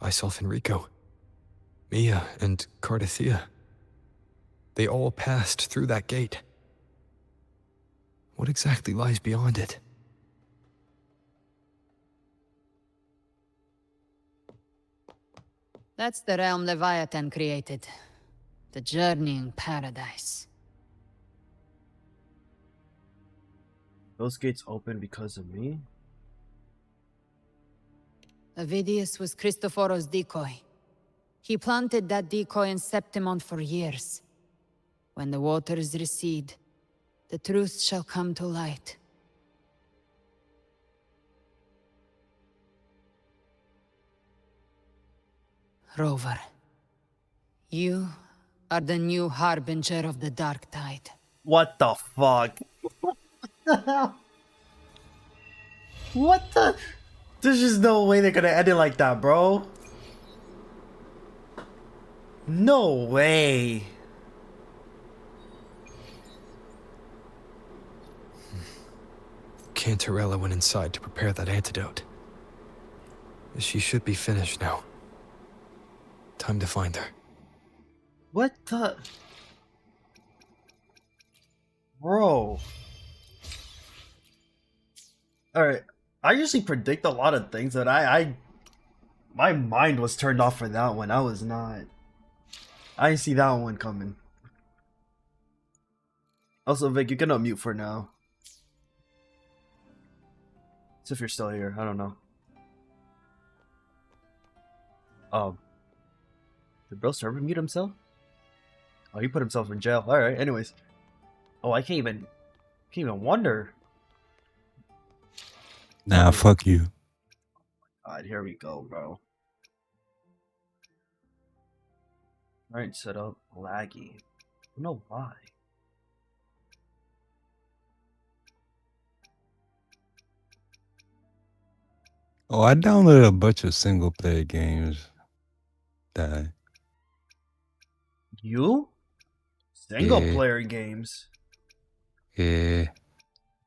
I saw Fenrico, Mia, and Cardathea. They all passed through that gate. What exactly lies beyond it? That's the realm Leviathan created. The journeying paradise. Those gates open because of me? Avidius was Christophoros' decoy. He planted that decoy in Septimont for years. When the waters recede, the truth shall come to light. Rover, you are the new harbinger of the Dark Tide. What the fuck? What the? There's just no way they're gonna end it like that, bro. No way. Cantarella went inside to prepare that antidote. She should be finished now. Time to find her. What the? Bro. Alright. I usually predict a lot of things, but my mind was turned off for that one. I was not. I didn't see that one coming. Also, Vic, you can unmute for now. So if you're still here, I don't know. Did Bro Server mute himself? Oh, he put himself in jail. Alright, anyways. Oh, I can't even wonder. Nah, fuck you. Alright, here we go, bro. Alright, set up. Laggy. I don't know why. Oh, I downloaded a bunch of single player games. That You? Single Yeah. player games? Yeah,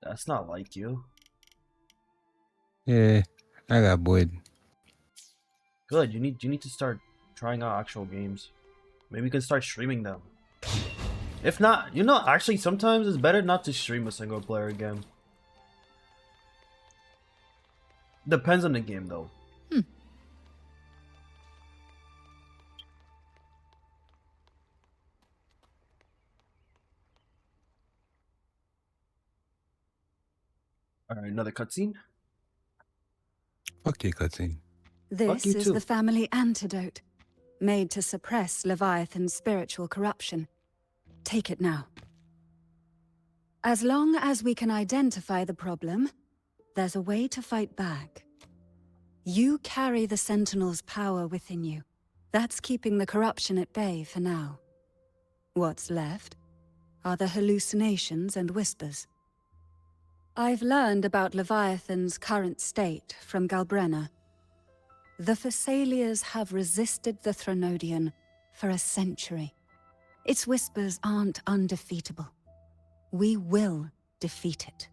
That's not like you. yeah, I got bored. Good, you need to start trying out actual games. Maybe you can start streaming them. If not, you know, actually sometimes it's better not to stream a single player game. Depends on the game though. Alright, another cutscene. Fuck you, cutscene. This you is too. the family antidote, made to suppress Leviathan's spiritual corruption. Take it now. As long as we can identify the problem, there's a way to fight back. You carry the Sentinel's power within you. That's keeping the corruption at bay for now. What's left are the hallucinations and whispers. I've learned about Leviathan's current state from Galbrenna. The Thessalians have resisted the Threnodian for a century. Its whispers aren't undefeatable. We will defeat it.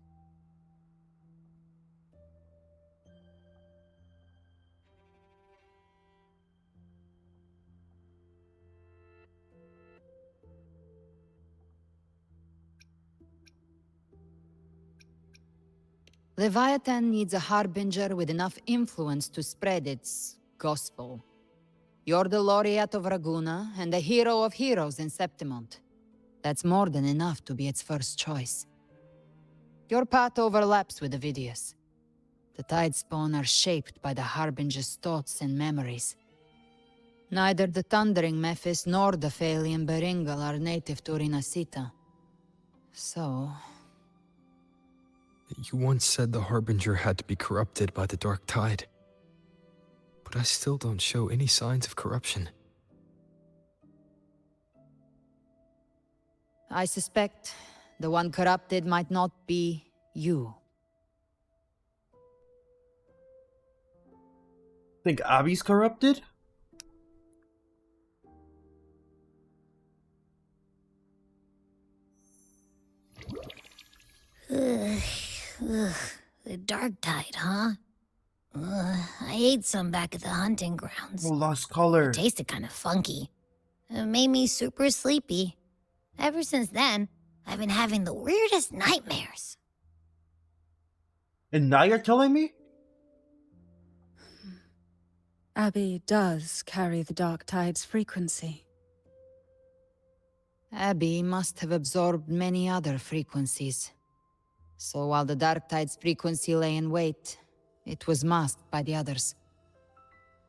Leviathan needs a harbinger with enough influence to spread its gospel. You're the laureate of Raguna and the hero of heroes in Septimont. That's more than enough to be its first choice. Your path overlaps with Avidius. The Tidespawn are shaped by the harbinger's thoughts and memories. Neither the Thundering Mephis nor the Phalian Beringal are native to Rinasita. So, You once said the Harbinger had to be corrupted by the Dark Tide. But I still don't show any signs of corruption. I suspect the one corrupted might not be you. Think Abby's corrupted? Ugh, the Dark Tide, huh? I ate some back at the hunting grounds. Oh, lost color. It tasted kind of funky. It made me super sleepy. Ever since then, I've been having the weirdest nightmares. And now you're telling me? Abby does carry the Dark Tide's frequency. Abby must have absorbed many other frequencies. So while the Dark Tide's frequency lay in wait, it was masked by the others.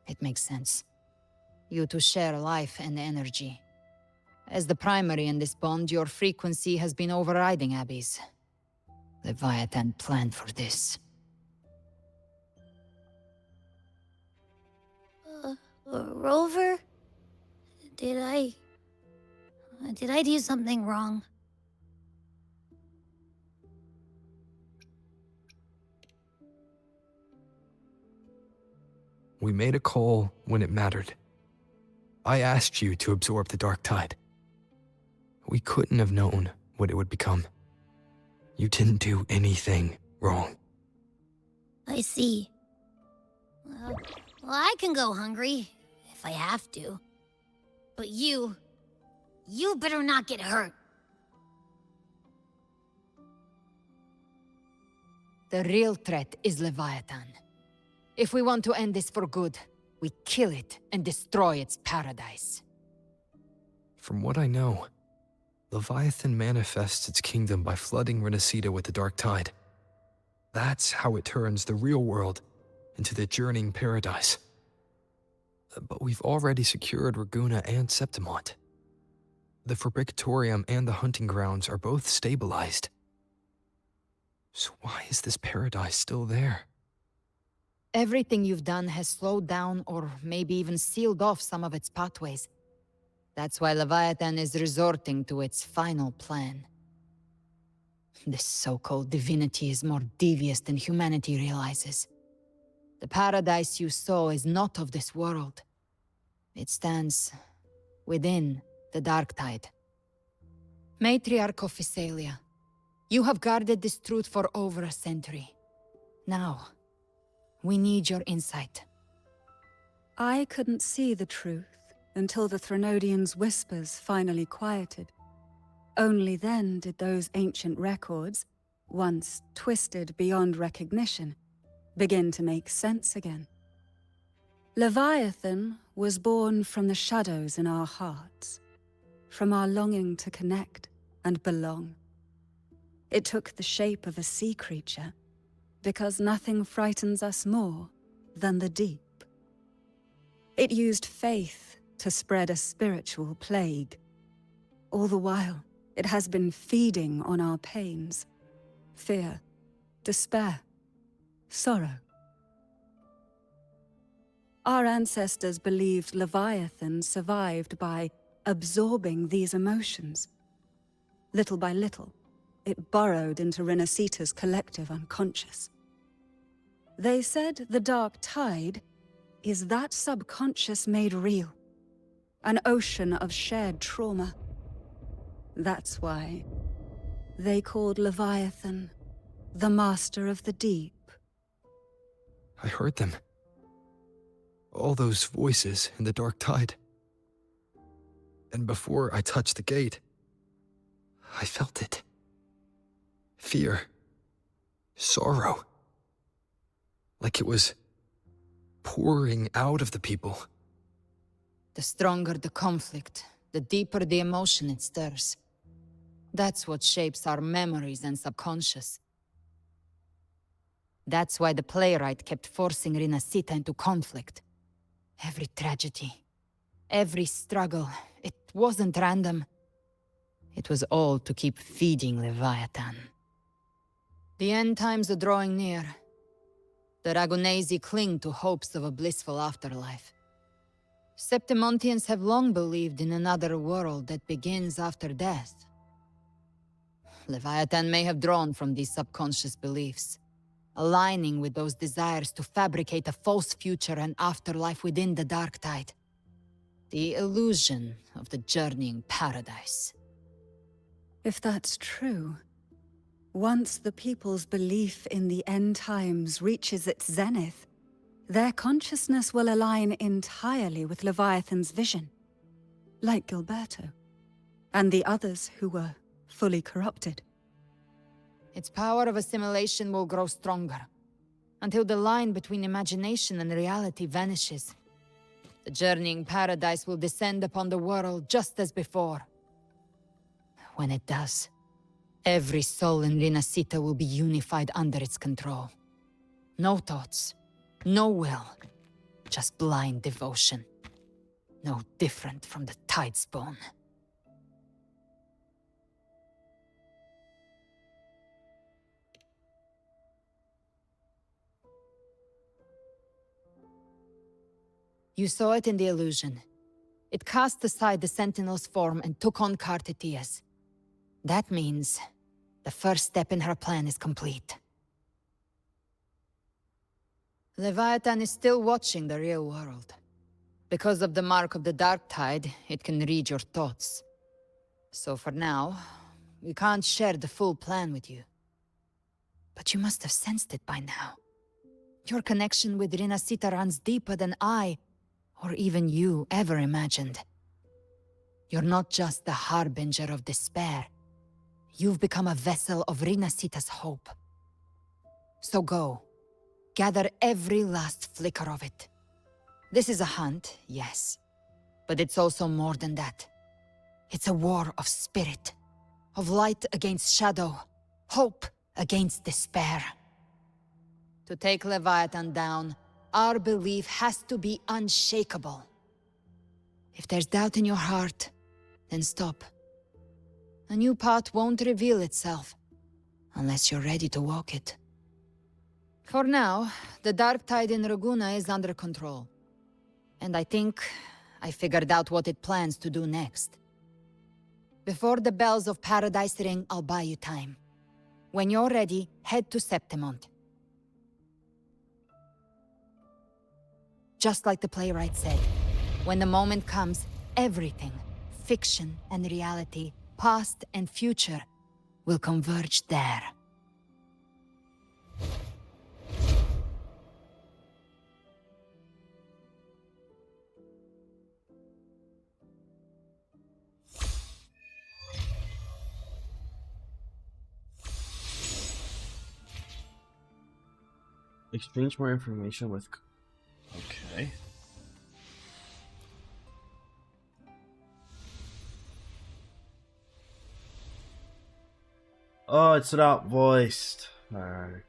It makes sense. You two share life and energy. As the primary in this bond, your frequency has been overriding Abby's. Leviathan planned for this. Rover? Did I do something wrong? We made a call when it mattered. I asked you to absorb the Dark Tide. We couldn't have known what it would become. You didn't do anything wrong. I see. Well, I can go hungry, if I have to. But you better not get hurt. The real threat is Leviathan. If we want to end this for good, we kill it and destroy its paradise. From what I know, Leviathan manifests its kingdom by flooding Renacita with the Dark Tide. That's how it turns the real world into the journeying paradise. But we've already secured Raguna and Septimont. The Fabricatorium and the hunting grounds are both stabilized. So why is this paradise still there? Everything you've done has slowed down or maybe even sealed off some of its pathways. That's why Leviathan is resorting to its final plan. This so-called divinity is more devious than humanity realizes. The paradise you saw is not of this world. It stands within the Dark Tide. Matriarch of Physalia, you have guarded this truth for over a century. Now, we need your insight. I couldn't see the truth until the Threnodians' whispers finally quieted. Only then did those ancient records, once twisted beyond recognition, begin to make sense again. Leviathan was born from the shadows in our hearts, from our longing to connect and belong. It took the shape of a sea creature, because nothing frightens us more than the deep. It used faith to spread a spiritual plague. All the while, it has been feeding on our pains, fear, despair, sorrow. Our ancestors believed Leviathan survived by absorbing these emotions. Little by little, it burrowed into Renacita's collective unconscious. They said the Dark Tide is that subconscious made real, an ocean of shared trauma. That's why they called Leviathan the Master of the Deep. I heard them. All those voices in the Dark Tide. And before I touched the gate, I felt it. Fear. Sorrow. Like it was pouring out of the people. The stronger the conflict, the deeper the emotion it stirs. That's what shapes our memories and subconscious. That's why the playwright kept forcing Renacita into conflict. Every tragedy, every struggle, it wasn't random. It was all to keep feeding Leviathan. The end times are drawing near. The Ragunesi cling to hopes of a blissful afterlife. Septimontians have long believed in another world that begins after death. Leviathan may have drawn from these subconscious beliefs, aligning with those desires to fabricate a false future and afterlife within the Dark Tide. The illusion of the journeying paradise. If that's true, once the people's belief in the end times reaches its zenith, their consciousness will align entirely with Leviathan's vision, like Gilberto, and the others who were fully corrupted. Its power of assimilation will grow stronger, until the line between imagination and reality vanishes. The journeying paradise will descend upon the world just as before. When it does, Every soul in Rinascita will be unified under its control. No thoughts, no will, just blind devotion. No different from the Tidespawn. You saw it in the illusion. It cast aside the Sentinel's form and took on Cartetia's. That means the first step in her plan is complete. Leviathan is still watching the real world. Because of the mark of the Dark Tide, it can read your thoughts. So for now, we can't share the full plan with you. But you must have sensed it by now. Your connection with Rinascita runs deeper than I, or even you, ever imagined. You're not just the harbinger of despair. You've become a vessel of Rinascita's hope. So go. Gather every last flicker of it. This is a hunt, yes. But it's also more than that. It's a war of spirit. Of light against shadow. Hope against despair. To take Leviathan down, our belief has to be unshakable. If there's doubt in your heart, then stop. A new path won't reveal itself, unless you're ready to walk it. For now, the Dark Tide in Raguna is under control. And I think I figured out what it plans to do next. Before the bells of Paradise ring, I'll buy you time. When you're ready, head to Septimont. Just like the playwright said, when the moment comes, everything, fiction and reality, past and future, will converge there. Exchange more information with... Okay. Oh, it's not voiced. Alright.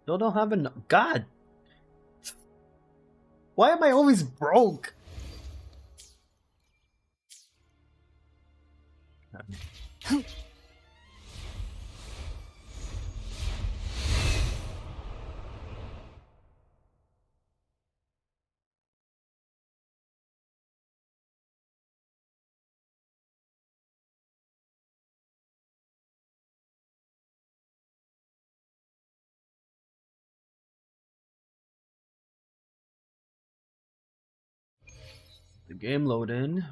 Still don't have enough. God! Why am I always broke? The game loading.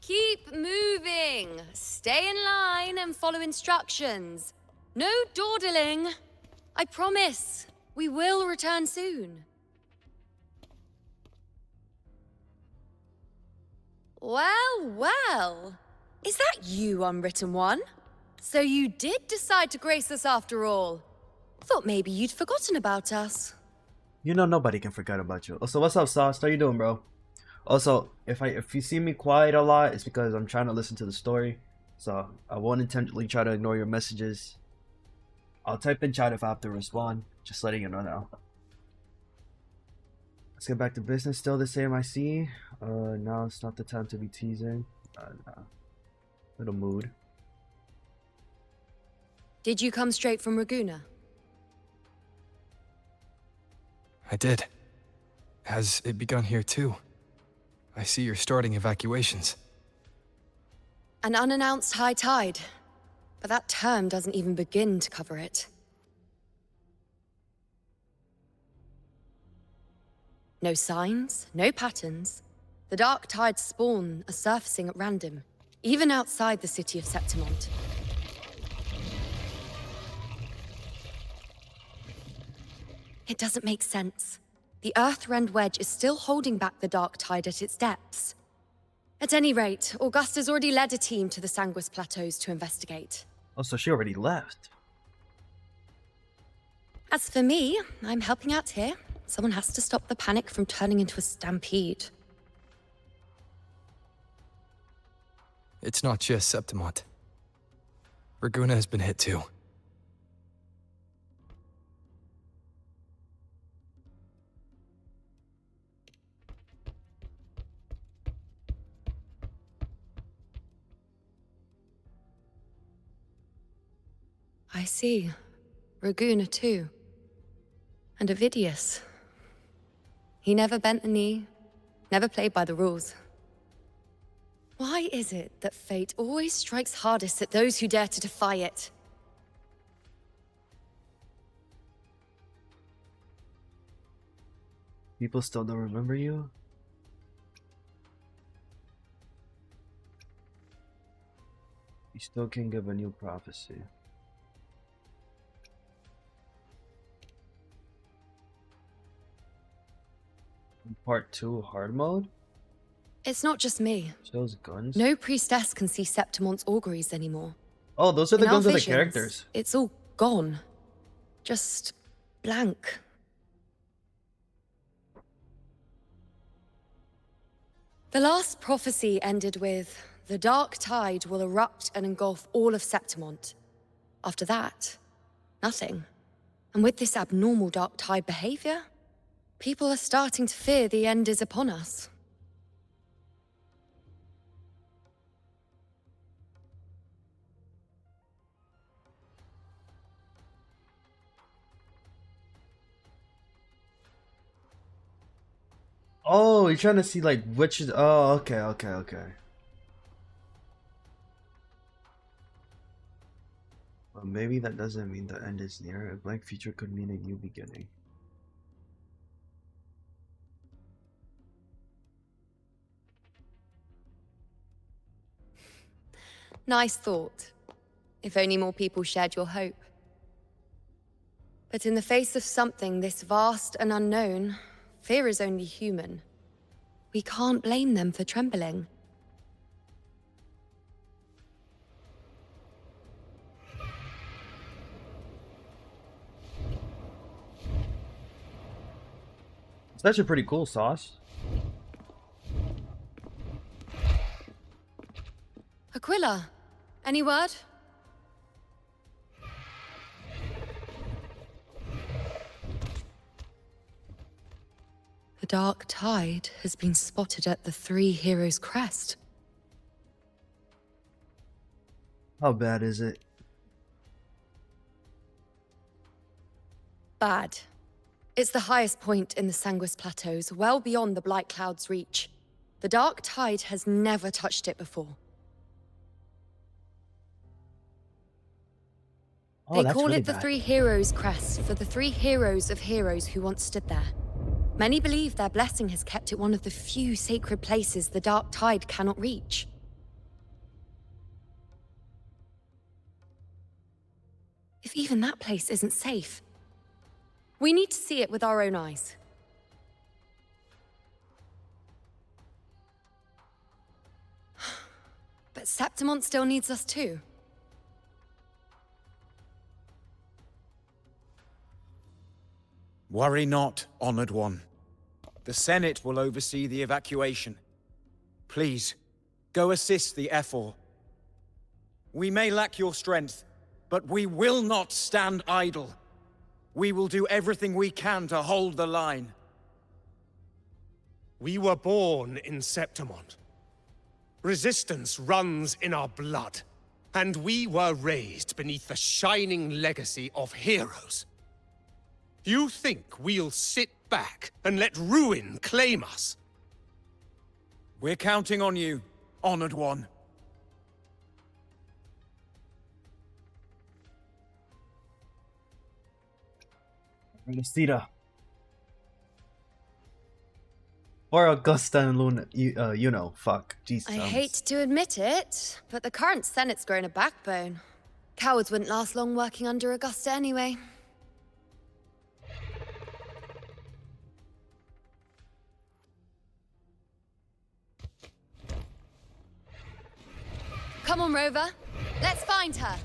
Keep moving. Stay in line and follow instructions. No dawdling. I promise, we will return soon. Well, well. Is that you, Unwritten One? So you did decide to grace us after all. Thought maybe you'd forgotten about us. You know nobody can forget about you. Also, what's up, Sauce? How you doing, bro? Also, if you see me quiet a lot, it's because I'm trying to listen to the story. So I won't intentionally try to ignore your messages. I'll type in chat if I have to respond. Just letting you know now. Let's get back to business. Still the same, I see. Now it's not the time to be teasing. Nah. Little mood. Did you come straight from Raguna? I did. Has it begun here too? I see you're starting evacuations. An unannounced high tide. but that term doesn't even begin to cover it. No signs, no patterns. The Dark Tide's spawn are surfacing at random, even outside the city of Septimont. It doesn't make sense. The Earthrend Wedge is still holding back the Dark Tide at its depths. At any rate, Augusta's already led a team to the Sanguis Plateaus to investigate. Oh, so she already left. As for me, I'm helping out here. Someone has to stop the panic from turning into a stampede. It's not just Septimont. Raguna has been hit too. I see. Raguna too. And Ovidius. He never bent the knee, never played by the rules. Why is it that fate always strikes hardest at those who dare to defy it? People still don't remember you? You still can give a new prophecy. Part 2 hard mode? It's not just me. Those guns? No priestess can see Septimont's auguries anymore. Oh, those are the In our guns of the visions, characters. It's all gone. Just blank. The last prophecy ended with, the Dark Tide will erupt and engulf all of Septimont. After that, nothing. And with this abnormal Dark Tide behavior, people are starting to fear the end is upon us. Oh, you're trying to see like which is. Oh, okay. Well, maybe that doesn't mean the end is near. A blank future could mean a new beginning. Nice thought. If only more people shared your hope. But in the face of something this vast and unknown, fear is only human. We can't blame them for trembling. It's actually pretty cool, Sauce. Aquila, any word? The Dark Tide has been spotted at the Three Heroes' Crest. How bad is it? Bad. It's the highest point in the Sanguis Plateaus, well beyond the Blight Cloud's reach. The Dark Tide has never touched it before. Oh, They call really it the bad. Three Heroes' Crest for the three heroes of heroes who once stood there. Many believe their blessing has kept it one of the few sacred places the Dark Tide cannot reach. If even that place isn't safe, we need to see it with our own eyes. But Septimont still needs us too. Worry not, Honored One. The Senate will oversee the evacuation. Please, go assist the Ephor. We may lack your strength, but we will not stand idle. We will do everything we can to hold the line. We were born in Septimont. Resistance runs in our blood. And we were raised beneath the shining legacy of heroes. You think we'll sit back and let ruin claim us? We're counting on you, Honored One. Renacida. Or Augusta and Luna, you know, fuck. Jesus. I hate to admit it, but the current Senate's grown a backbone. Cowards wouldn't last long working under Augusta anyway. Come on, Rover. Let's find her.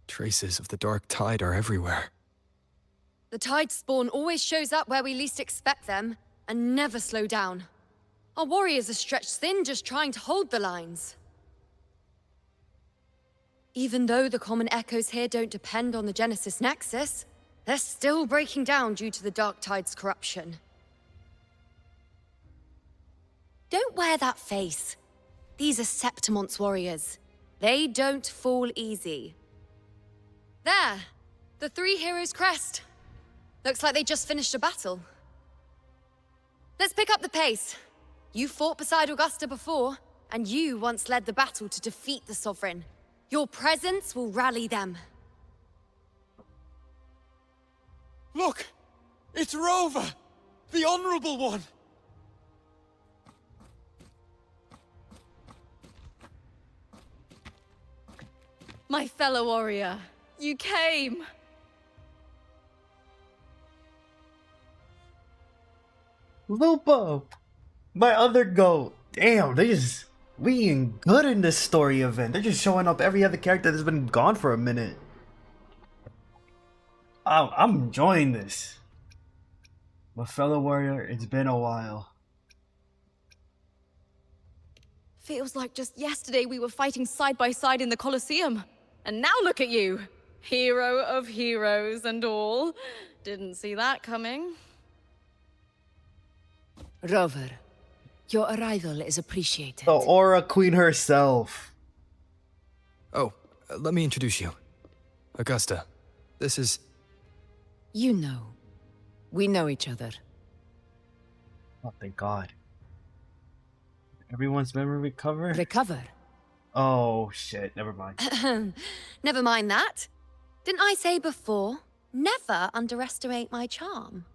Traces of the dark tide are everywhere. The tide spawn always shows up where we least expect them, and never slow down. Our warriors are stretched thin just trying to hold the lines. Even though the common echoes here don't depend on the Genesis Nexus, they're still breaking down due to the dark tide's corruption. Don't wear that face. These are Septimon's warriors. They don't fall easy. There! The three heroes' crest. Looks like they just finished a battle. Let's pick up the pace. You fought beside Augusta before, and you once led the battle to defeat the Sovereign. Your presence will rally them. Look! It's Rover! The Honorable One! My fellow warrior, you came! Lupo! My other goat! Damn, we ain't good in this story event. They're just showing up every other character that's been gone for a minute. I'm enjoying this. My fellow warrior, it's been a while. Feels like just yesterday we were fighting side by side in the Colosseum. And now look at you! Hero of heroes and all. Didn't see that coming. Rover, your arrival is appreciated. The Aura Queen herself. Oh, let me introduce you. Augusta, this is... You know. We know each other. Oh, thank God. Everyone's memory recover? Recover? Oh, shit. Never mind. Never mind that. Didn't I say before, never underestimate my charm?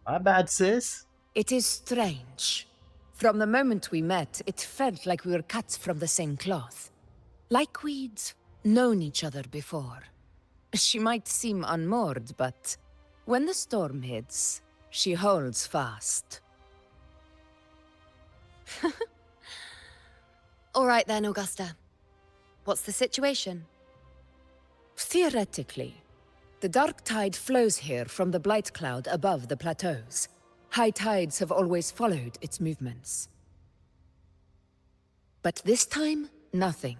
My bad, sis. It is strange. From the moment we met, it felt like we were cut from the same cloth. Like we'd known each other before. She might seem unmoored, but when the storm hits, she holds fast. All right then, Augusta. What's the situation? Theoretically, the dark tide flows here from the blight cloud above the plateaus. High tides have always followed its movements. But this time, nothing.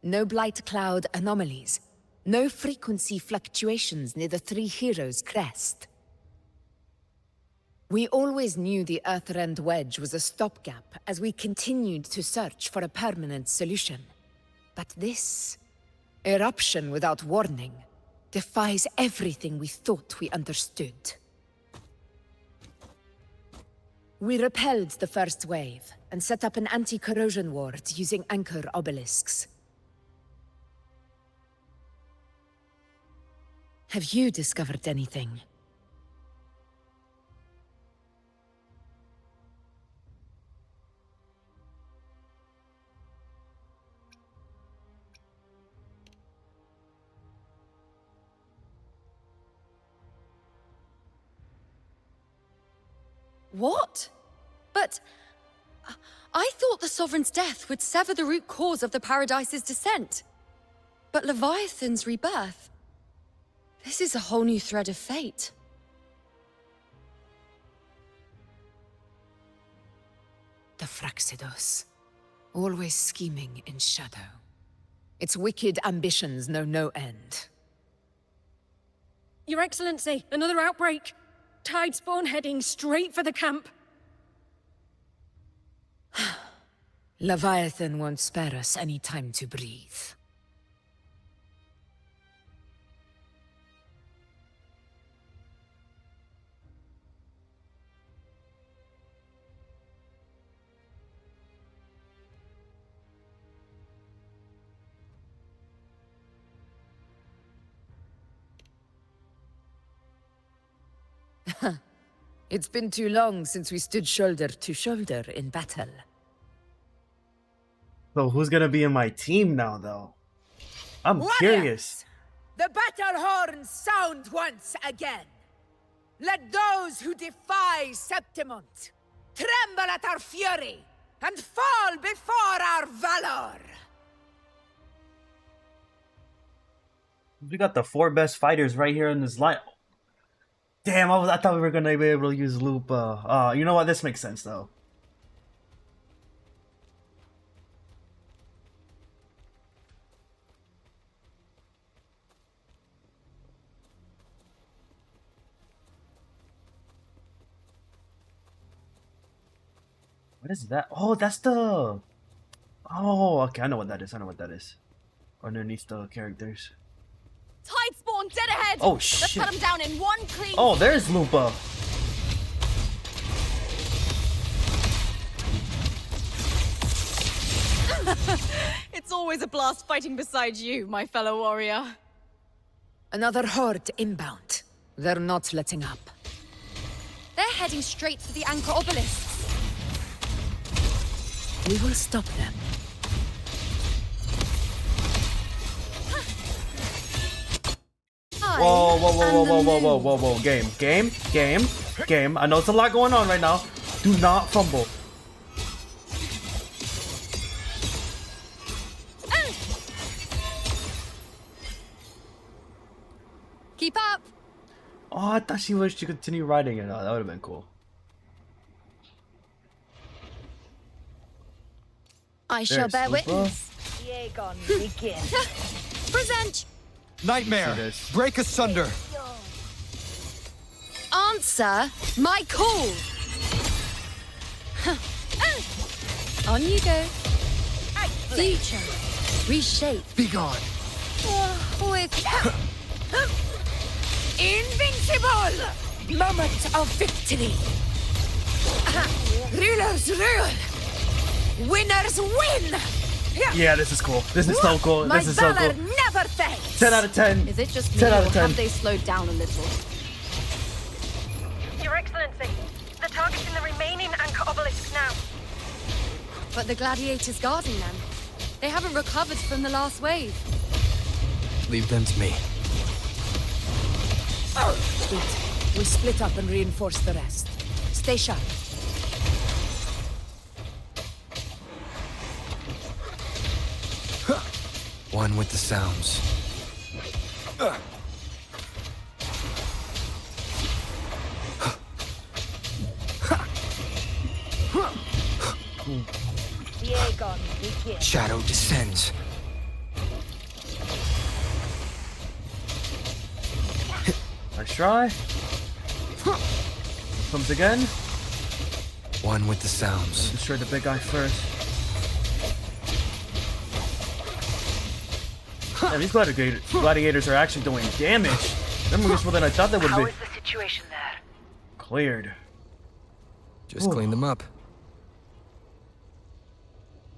No blight cloud anomalies. No frequency fluctuations near the Three Heroes' crest. We always knew the Earthrend Wedge was a stopgap as we continued to search for a permanent solution. But this eruption without warning defies everything we thought we understood. We repelled the first wave and set up an anti-corrosion ward using anchor obelisks. Have you discovered anything? What? But... I thought the Sovereign's death would sever the root cause of the Paradise's descent. But Leviathan's rebirth... This is a whole new thread of fate. The Fraxidos. Always scheming in shadow. Its wicked ambitions know no end. Your Excellency, another outbreak. Tide spawn heading straight for the camp. Leviathan won't spare us any time to breathe. It's been too long since we stood shoulder to shoulder in battle. So who's gonna be in my team now, though? I'm Warriors! curious. The battle horns sound once again. Let those who defy Septimont tremble at our fury and fall before our valor. We got the 4 best fighters right here in this line. Damn, I thought we were gonna be able to use Lupa. You know what? This makes sense though. What is that? Oh, that's the... Oh, okay, I know what that is. I know what that is. Underneath the characters. Tide spawn dead ahead! Oh, Let's shit. cut him down in one clean... Oh, there's Lupa. It's always a blast fighting beside you, my fellow warrior. Another horde inbound. They're not letting up. They're heading straight for the anchor obelisks. We will stop them. Whoa, whoa, whoa, whoa, whoa, whoa, whoa, whoa, game. I know it's a lot going on right now. Do not fumble. Keep up. Oh, I thought she wished to continue riding it. Oh, that would have been cool. I shall bear witness. Yeagon, begin. Present. Nightmare, break asunder. Answer my call. On you go. Future. Reshape. Be gone. With Invincible! Moment of victory. Rulers rule. Winners win. Yeah, this is cool. This is so cool. My This is so valor cool. never fades. 10 out of 10. Is it just me, 10 or out of 10. have they slowed down a little? Your Excellency, the target's in the remaining anchor obelisk now. But the gladiators guarding them, they haven't recovered from the last wave. Leave them to me. Good. We'll split up and reinforce the rest. Stay sharp. One with the sounds. Yeagon, begin. Shadow descends. Nice try. Comes again. One with the sounds. Destroy the big guy first. Yeah, these gladiators are actually doing damage. They're more useful than I thought they would How be. is the situation there? Cleared. Just clean them up.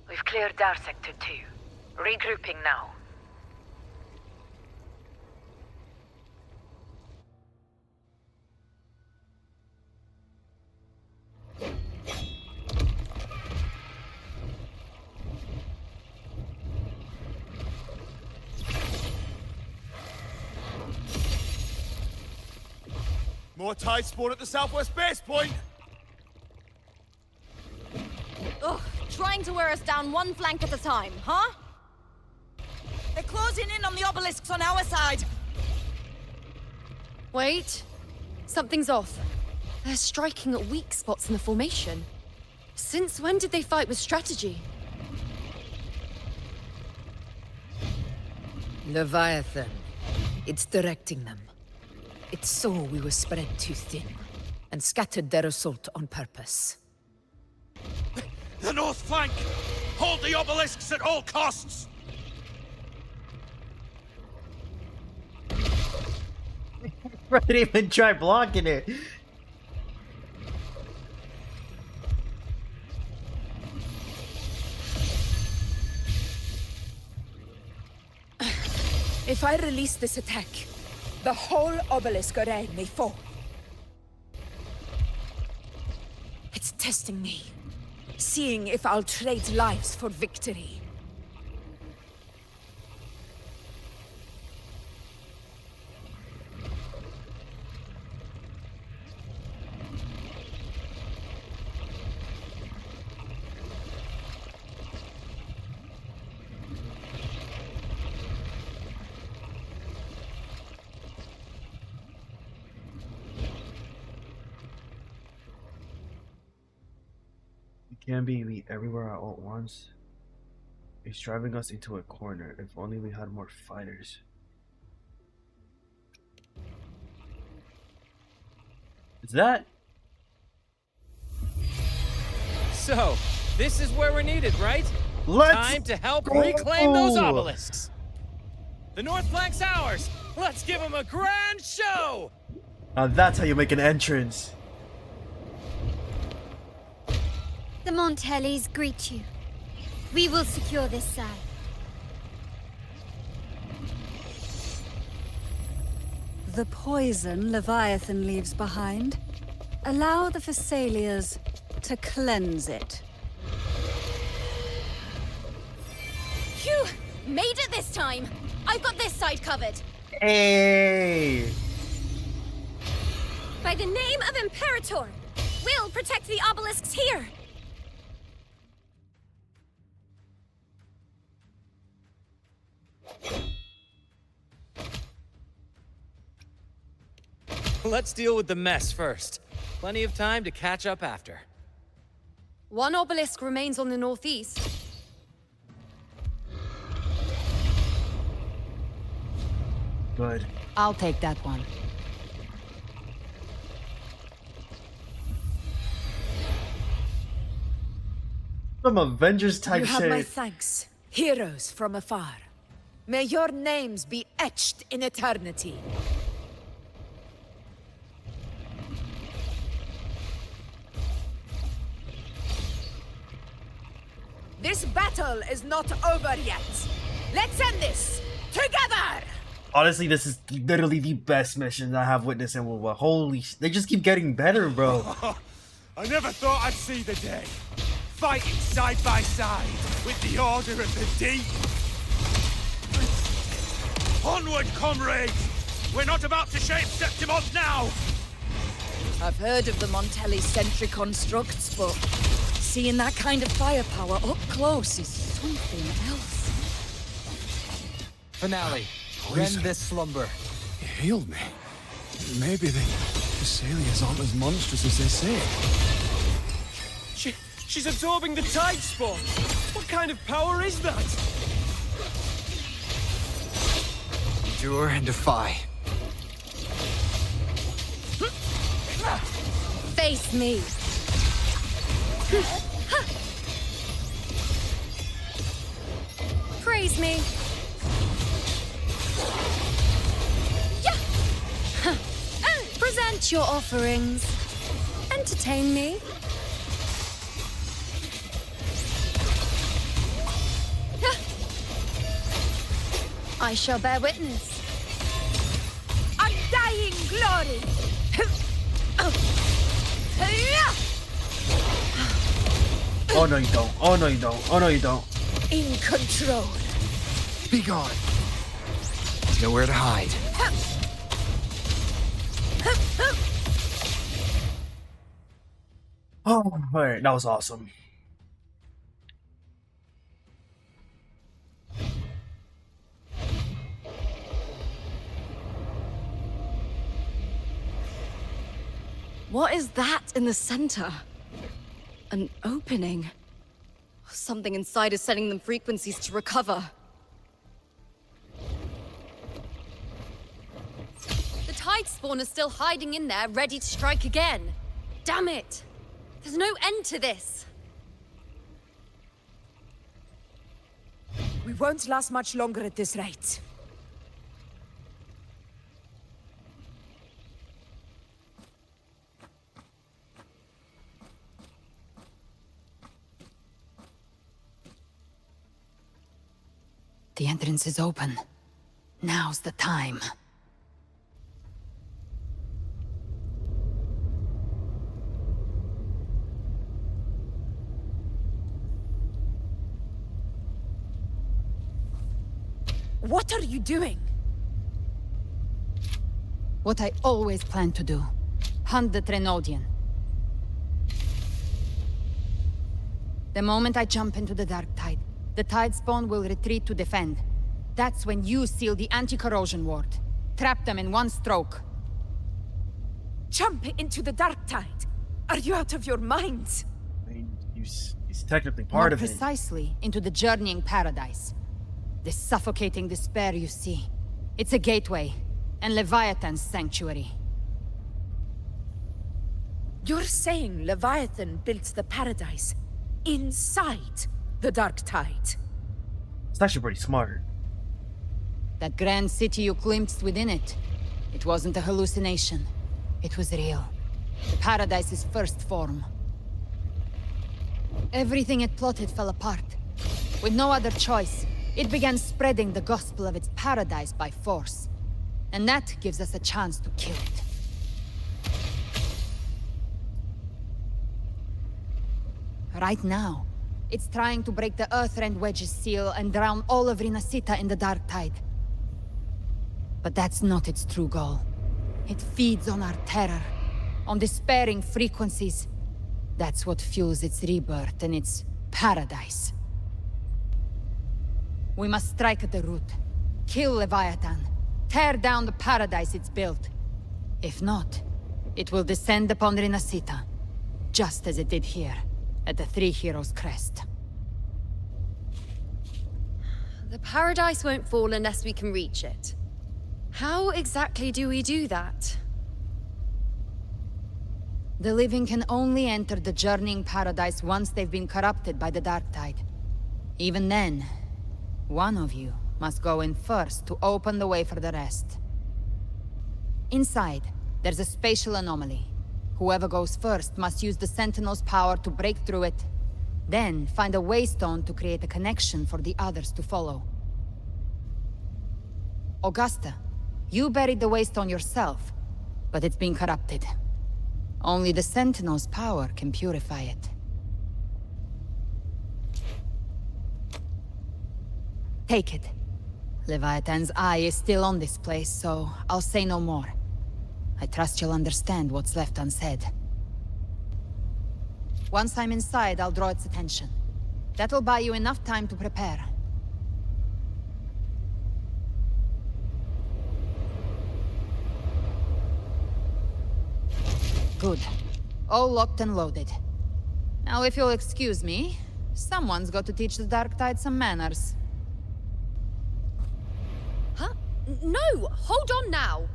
We've cleared our sector 2. Regrouping now. More tide spawn at the southwest base point. Ugh, trying to wear us down one flank at a time, huh? They're closing in on the obelisks on our side. Wait. Something's off. They're striking at weak spots in the formation. Since when did they fight with strategy? Leviathan. It's directing them. It saw we were spread too thin, and scattered their assault on purpose. The north flank! Hold the obelisks at all costs! I didn't even try blocking it. If I release this attack, the whole obelisk array may fall. It's testing me, seeing if I'll trade lives for victory. Can't be elite everywhere all at once. It's driving us into a corner. If only we had more fighters. Is that? So, this is where we're needed, right? Time to help reclaim those obelisks. The north flank's ours. Let's give them a grand show. Now that's how you make an entrance. The Montellis greet you. We will secure this side. The poison Leviathan leaves behind, allow the Thessalians to cleanse it. Phew! Made it this time! I've got this side covered. Hey! By the name of Imperator, we'll protect the obelisks here. Let's deal with the mess first. Plenty of time to catch up after. One obelisk remains on the northeast. Good. I'll take that one. Some Avengers type You shit. have my thanks, heroes from afar. May your names be etched in eternity. This battle is not over yet. Let's end this together! Honestly, this is literally the best mission I have witnessed in WoW. Holy they just keep getting better, bro. I never thought I'd see the day. Fighting side by side with the Order of the Deep. Onward, comrades! We're not about to shape Septimont now! I've heard of the Montelli sentry constructs, but seeing that kind of firepower up close is something else. Finale. Rend this slumber. He healed me. Maybe the Thessalians aren't as monstrous as they say. She's absorbing the tide spawn. What kind of power is that? Endure and defy. Face me. Praise me. Present your offerings. Entertain me. I shall bear witness. Undying glory! Oh no you don't. Oh no you don't. Oh no you don't. In control. Be gone. Nowhere to hide. Oh, alright, that was awesome. What is that in the center? An opening. Something inside is sending them frequencies to recover. tide spawn are still hiding in there, ready to strike again. Damn it! There's no end to this. We won't last much longer at this rate. The entrance is open. Now's the time. What are you doing? What I always planned to do. Hunt the Trenodian. The moment I jump into the dark tide, the tide spawn will retreat to defend. That's when you seal the anti-corrosion ward. Trap them in one stroke. Jump into the dark tide? Are you out of your mind? I mean, he's technically part More of it. precisely, into the journeying paradise. This suffocating despair you see. It's a gateway, and Leviathan's sanctuary. You're saying Leviathan built the paradise inside the dark tide? It's actually pretty smart. That grand city you glimpsed within it, it wasn't a hallucination. It was real. The paradise's first form. Everything it plotted fell apart. With no other choice, it began spreading the gospel of its paradise by force. And that gives us a chance to kill it. Right now, it's trying to break the Earthrend Wedge's seal and drown all of Rinasita in the dark tide. But that's not its true goal. It feeds on our terror, on despairing frequencies. That's what fuels its rebirth and its paradise. We must strike at the root. Kill Leviathan. Tear down the paradise it's built. If not, it will descend upon Rinasita, just as it did here, at the Three Heroes' Crest. The paradise won't fall unless we can reach it. How exactly do we do that? The living can only enter the journeying paradise once they've been corrupted by the dark tide. Even then, one of you must go in first to open the way for the rest. Inside, there's a spatial anomaly. Whoever goes first must use the Sentinel's power to break through it, then find a waystone to create a connection for the others to follow. Augusta, you buried the waystone yourself, but it's been corrupted. Only the Sentinel's power can purify it. Take it. Leviathan's eye is still on this place, so I'll say no more. I trust you'll understand what's left unsaid. Once I'm inside, I'll draw its attention. That'll buy you enough time to prepare. Good. All locked and loaded. Now if you'll excuse me, someone's got to teach the Dark Tide some manners. Huh? No! Hold on now!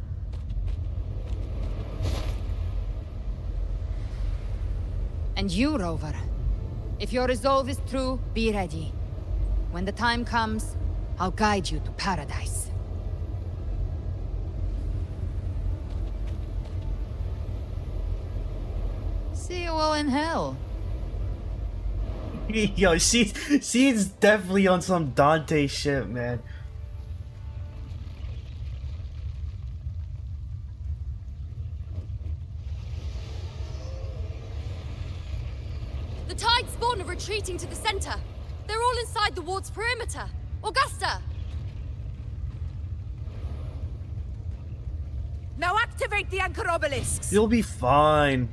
And you, Rover. If your resolve is true, be ready. When the time comes, I'll guide you to paradise. See you all in hell. Yo, she's definitely on some Dante shit, man. The tide spawn are retreating to the center. They're all inside the ward's perimeter. Augusta! Now activate the anchor obelisks! You'll be fine.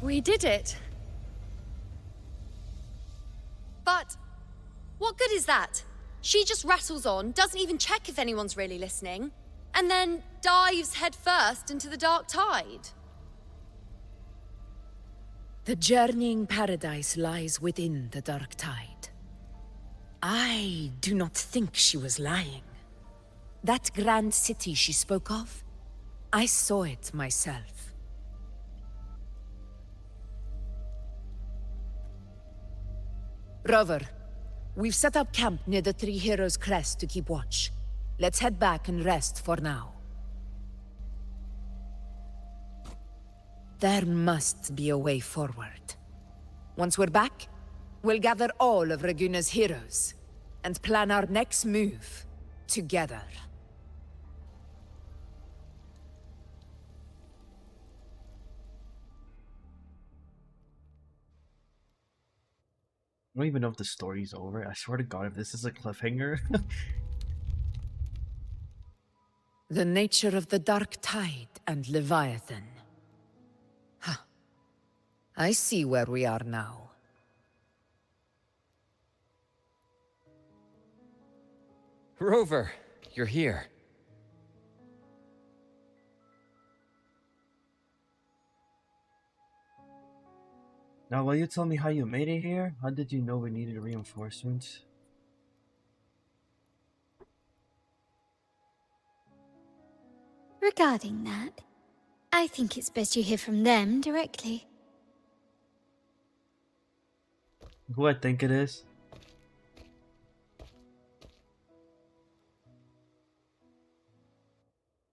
We did it. But what good is that? She just rattles on, doesn't even check if anyone's really listening, and then dives headfirst into the dark tide. The journeying paradise lies within the dark tide. I do not think she was lying. That grand city she spoke of, I saw it myself. Rover, we've set up camp near the Three Heroes Crest to keep watch. Let's head back and rest for now. There must be a way forward. Once we're back, we'll gather all of Raguna's heroes and plan our next move together. I don't even know if the story's over. I swear to God, if this is a cliffhanger. The nature of the dark tide and Leviathan. Huh. I see where we are now. Rover, you're here. Now, will you tell me how you made it here? How did you know we needed reinforcements? Regarding that, I think it's best you hear from them directly. Who I think it is?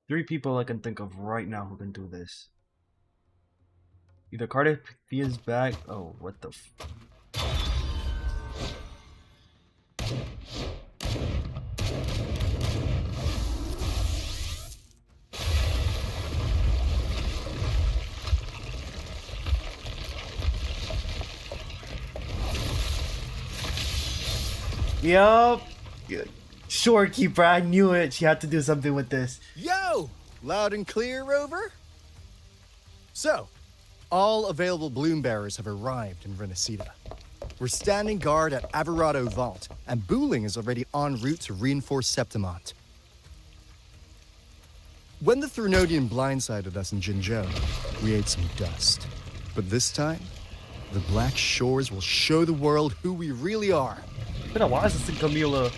Three people I can think of right now who can do this. Either Cardifia's back. Oh, what the f. Yup. Shorekeeper, I knew it. She had to do something with this. Yo! Loud and clear, Rover? So, all available bloom bearers have arrived in Renacida. We're standing guard at Averado Vault, and Booling is already en route to reinforce Septimont. When the Threnodian blindsided us in Jinzhou, we ate some dust. But this time, the Black Shores will show the world who we really are. It's been a while since Camila.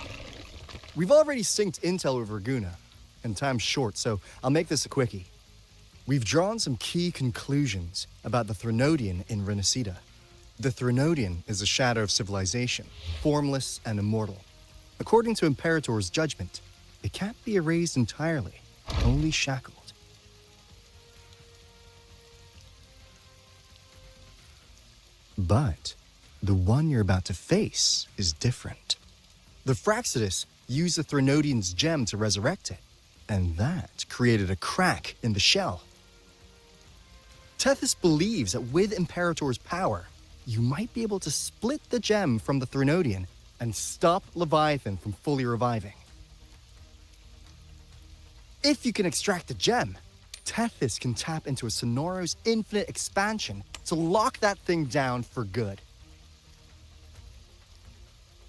We've already synced intel with Raguna, and time's short, so I'll make this a quickie. We've drawn some key conclusions about the Threnodian in Renacida. The Threnodian is a shadow of civilization, formless and immortal. According to Imperator's judgment, it can't be erased entirely, only shackled. But the one you're about to face is different. The Fraxidus used the Threnodian's gem to resurrect it, and that created a crack in the shell. Tethys believes that with Imperator's power, you might be able to split the gem from the Threnodian and stop Leviathan from fully reviving. If you can extract the gem, Tethys can tap into a Sonoros infinite expansion to lock that thing down for good.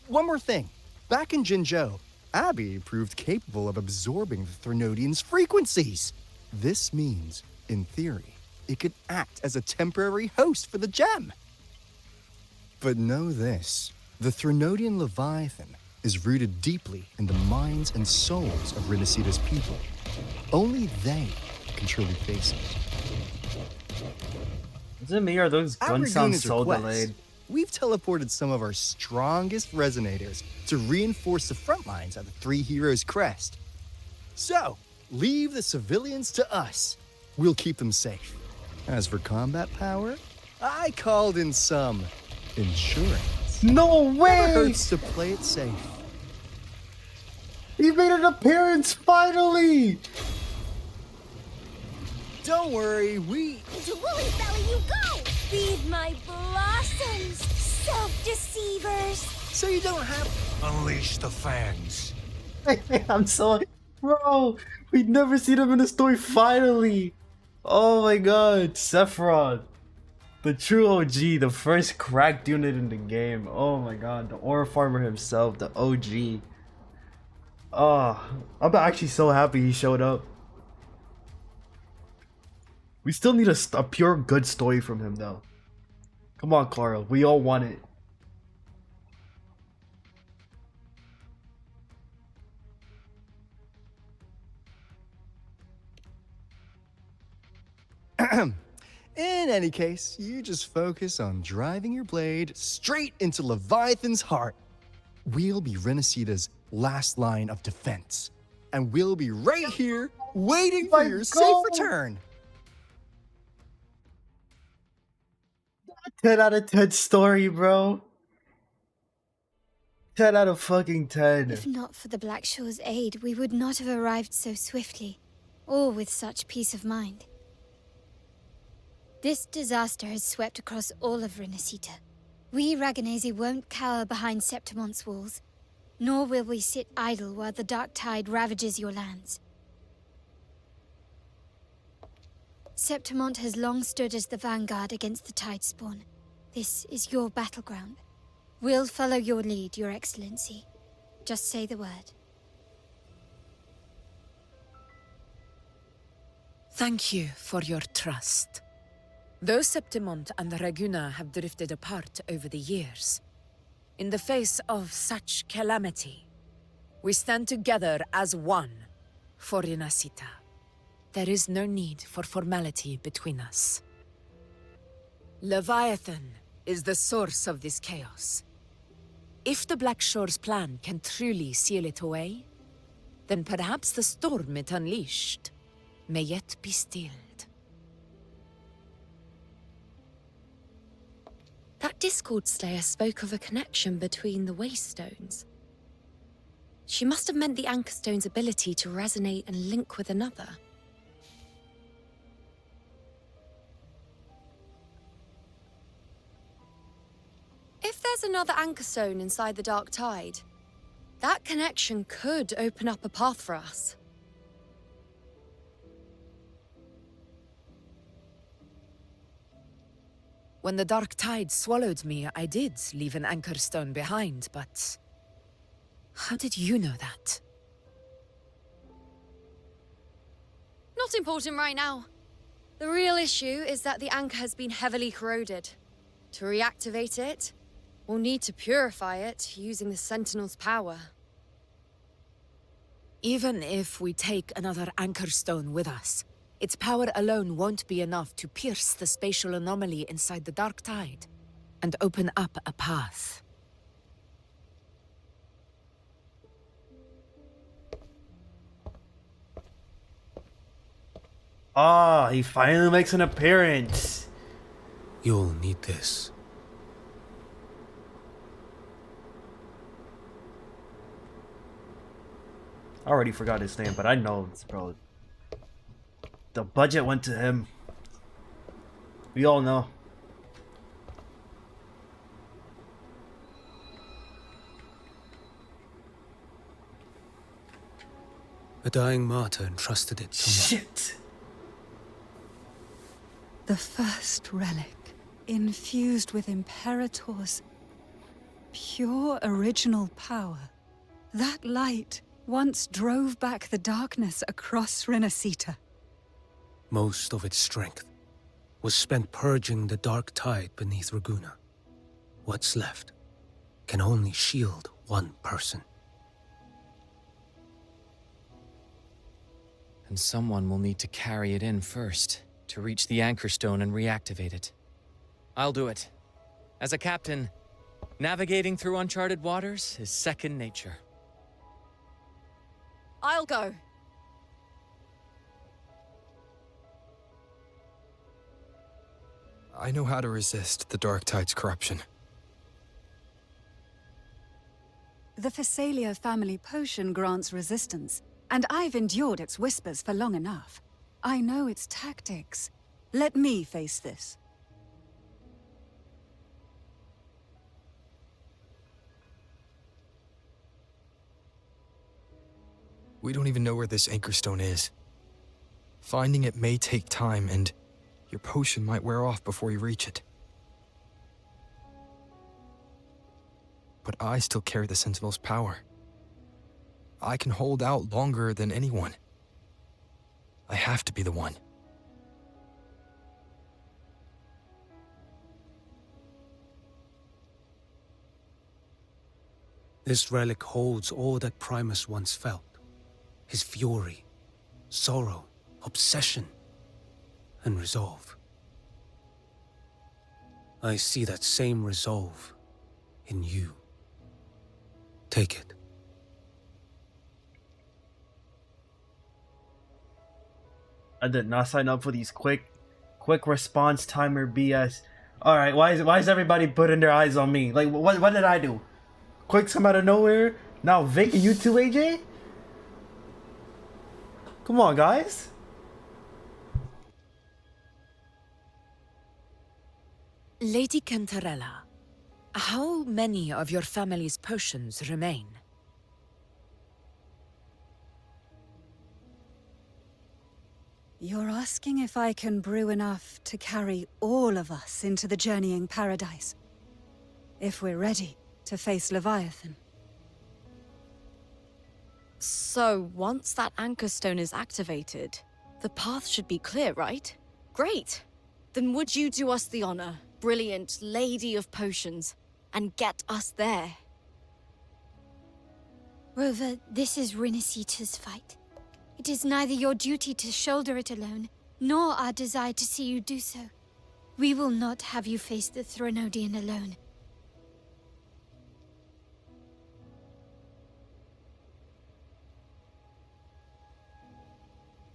One more thing. Back in Jinzhou, Abby proved capable of absorbing the Threnodian's frequencies. This means, in theory, it could act as a temporary host for the gem. But know this, the Threnodian Leviathan is rooted deeply in the minds and souls of Renacida's people. Only they can truly face it. Is it me or those guns sound so delayed? We've teleported some of our strongest resonators to reinforce the front lines at the Three Heroes Crest. So, leave the civilians to us. We'll keep them safe. As for combat power, I called in some insurance. No way! Never hurts to play it safe. He made an appearance, finally! Don't worry, To Woolly Belly you go! Feed my blossoms, self-deceivers! So you don't have... Unleash the fangs. I'm so... Bro, we'd never seen him in a story, finally! Oh my god, Sephiroth. The true OG, the first cracked unit in the game. Oh my god, the ore farmer himself, the OG. Oh, I'm actually so happy he showed up. We still need a pure good story from him though. Come on, Carl, we all want it. In any case, you just focus on driving your blade straight into Leviathan's heart. We'll be Renacita's last line of defense. And we'll be right here waiting for your safe return. 10 out of 10 story, bro. 10 out of fucking 10. If not for the Black Shore's aid, we would not have arrived so swiftly, or with such peace of mind. This disaster has swept across all of Renacita. We Raganazi won't cower behind Septimon's walls, nor will we sit idle while the dark tide ravages your lands. Septimont has long stood as the vanguard against the tide spawn. This is your battleground. We'll follow your lead, Your Excellency. Just say the word. Thank you for your trust. Though Septimont and Raguna have drifted apart over the years, in the face of such calamity, we stand together as one for Renacita. There is no need for formality between us. Leviathan is the source of this chaos. If the Black Shore's plan can truly seal it away, then perhaps the storm it unleashed may yet be stilled. That Discord Slayer spoke of a connection between the Waystones. She must have meant the Anchor Stone's ability to resonate and link with another. If there's another Anchor Stone inside the Dark Tide, that connection could open up a path for us. When the Dark Tide swallowed me, I did leave an Anchor Stone behind, but how did you know that? Not important right now. The real issue is that the anchor has been heavily corroded. To reactivate it, we'll need to purify it using the Sentinel's power. Even if we take another Anchor Stone with us, its power alone won't be enough to pierce the spatial anomaly inside the Dark Tide and open up a path. Ah, he finally makes an appearance. You'll need this. I already forgot his name, but I know it's probably... The budget went to him. We all know. A dying martyr entrusted it to me. Shit! The first relic, infused with Imperator's pure original power. That light once drove back the darkness across Renacita. Most of its strength was spent purging the dark tide beneath Raguna. What's left can only shield one person. And someone will need to carry it in first, to reach the Anchor Stone and reactivate it. I'll do it. As a captain, navigating through uncharted waters is second nature. I'll go. I know how to resist the Dark Tide's corruption. The Phasalia family potion grants resistance, and I've endured its whispers for long enough. I know its tactics. Let me face this. We don't even know where this Anchor Stone is. Finding it may take time, and your potion might wear off before you reach it. But I still carry the Sentinel's power. I can hold out longer than anyone. I have to be the one. This relic holds all that Primus once felt. His fury, sorrow, obsession, and resolve. I see that same resolve in you. Take it. I did not sign up for these quick response timer BS. All right, why is everybody putting their eyes on me? Like, what did I do? Quicks come out of nowhere. Now Vic and you too, AJ. Come on, guys. Lady Cantarella, how many of your family's potions remain? You're asking if I can brew enough to carry all of us into the journeying paradise. If we're ready to face Leviathan. So, once that anchor stone is activated, the path should be clear, right? Great! Then would you do us the honor, brilliant Lady of Potions, and get us there? Rover, this is Rinasita's fight. It is neither your duty to shoulder it alone, nor our desire to see you do so. We will not have you face the Threnodian alone.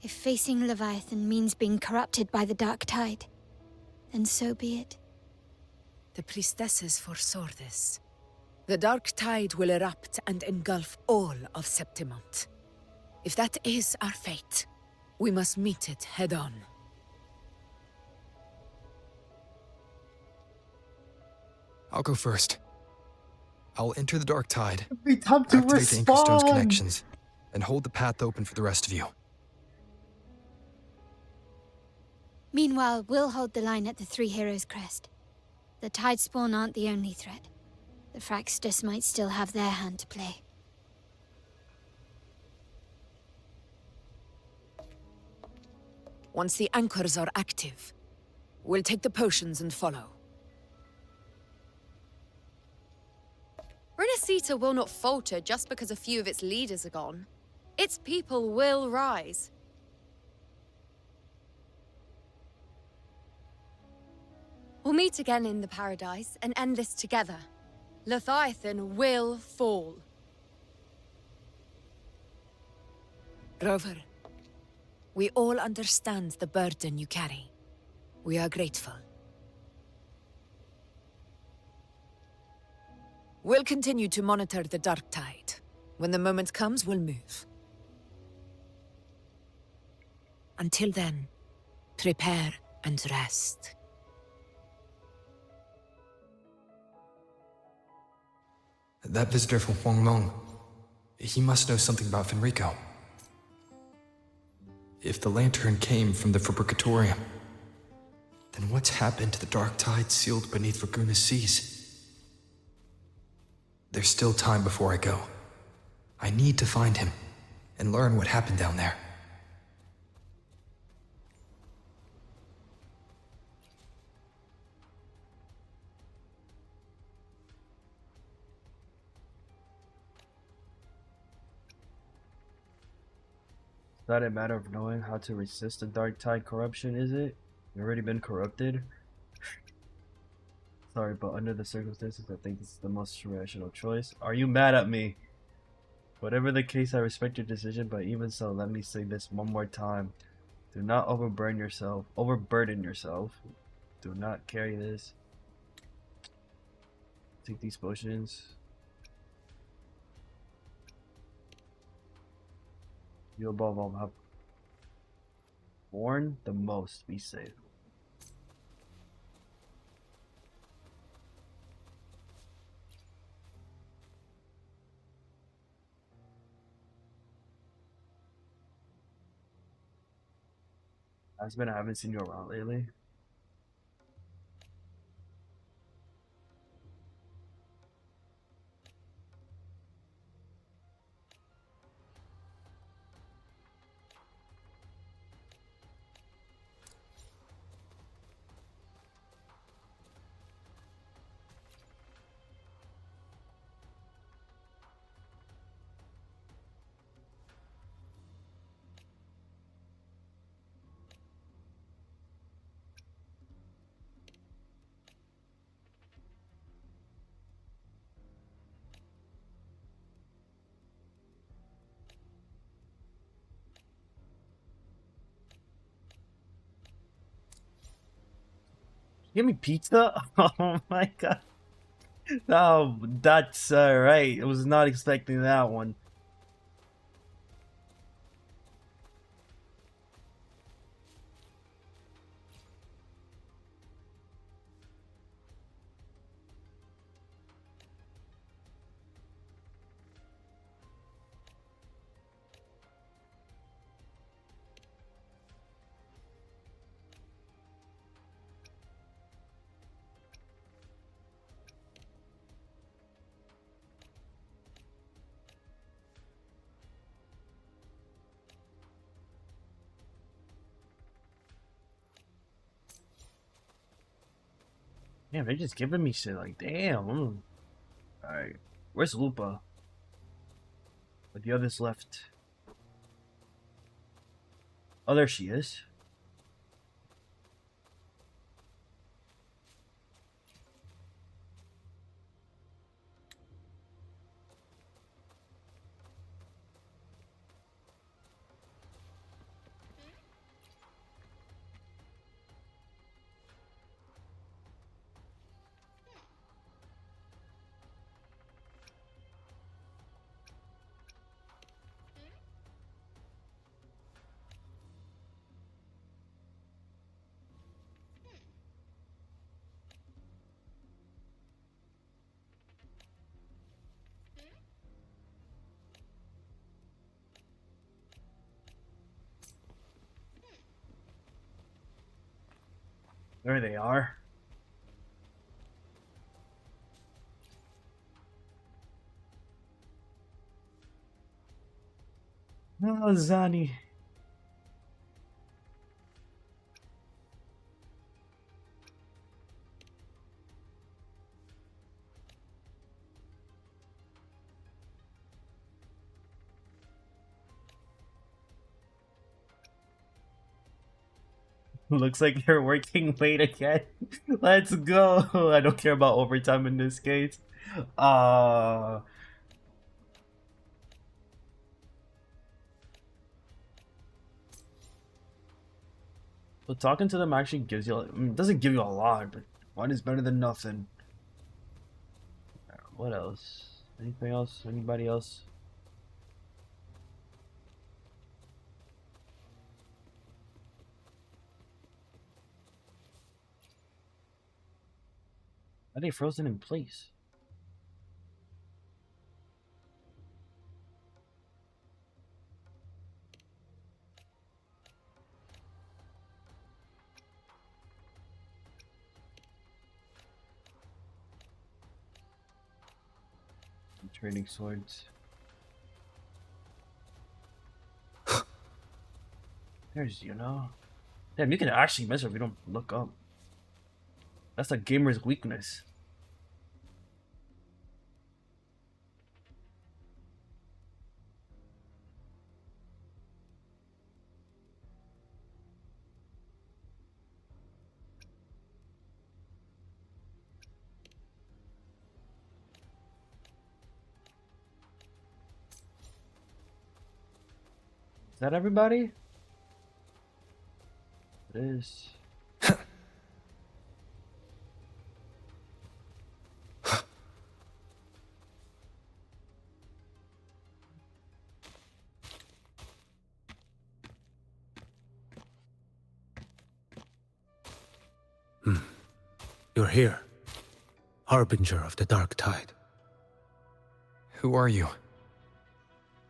If facing Leviathan means being corrupted by the Dark Tide, then so be it. The priestesses foresaw this. The Dark Tide will erupt and engulf all of Septimont. If that is our fate, we must meet it head-on. I'll go first. I'll enter the Dark Tide, Be time to activate the Anchor Stone's respond. connections, and hold the path open for the rest of you. Meanwhile, we'll hold the line at the Three Heroes Crest. The Tidespawn aren't the only threat. The Fraxtus might still have their hand to play. Once the anchors are active, we'll take the potions and follow. Renacita will not falter just because a few of its leaders are gone. Its people will rise. We'll meet again in the paradise and end this together. Leviathan will fall. Rover, we all understand the burden you carry. We are grateful. We'll continue to monitor the Dark Tide. When the moment comes, we'll move. Until then, prepare and rest. That visitor from Huanglong, he must know something about Fenrico. If the lantern came from the Fabricatorium, then what's happened to the Dark Tide sealed beneath Raguna's seas? There's still time before I go. I need to find him and learn what happened down there. It's not a matter of knowing how to resist the Dark Tide corruption, is it? You've already been corrupted? Sorry, but under the circumstances, I think this is the most rational choice. Are you mad at me? Whatever the case, I respect your decision, but even so, let me say this one more time. Do not overburden yourself. Do not carry this. Take these potions. You above all have borne the most, be safe. I haven't seen you around lately. Give me pizza? Oh my god. No, that's right. I was not expecting that one. Damn, they're just giving me shit like, damn. Alright, where's Lupa? But the others left. Oh, there she is. There they are. Oh, Zani. Looks like you're working late again. Let's go. I don't care about overtime in this case. But talking to them actually gives you, I mean, it doesn't give you a lot, but one is better than nothing. What else? Anything else? Anybody else? Are they frozen in place? I'm trading swords. There's, you know. Damn, you can actually miss her if you don't look up. That's a gamer's weakness. Is that everybody? It is. You're here, Harbinger of the Dark Tide. Who are you?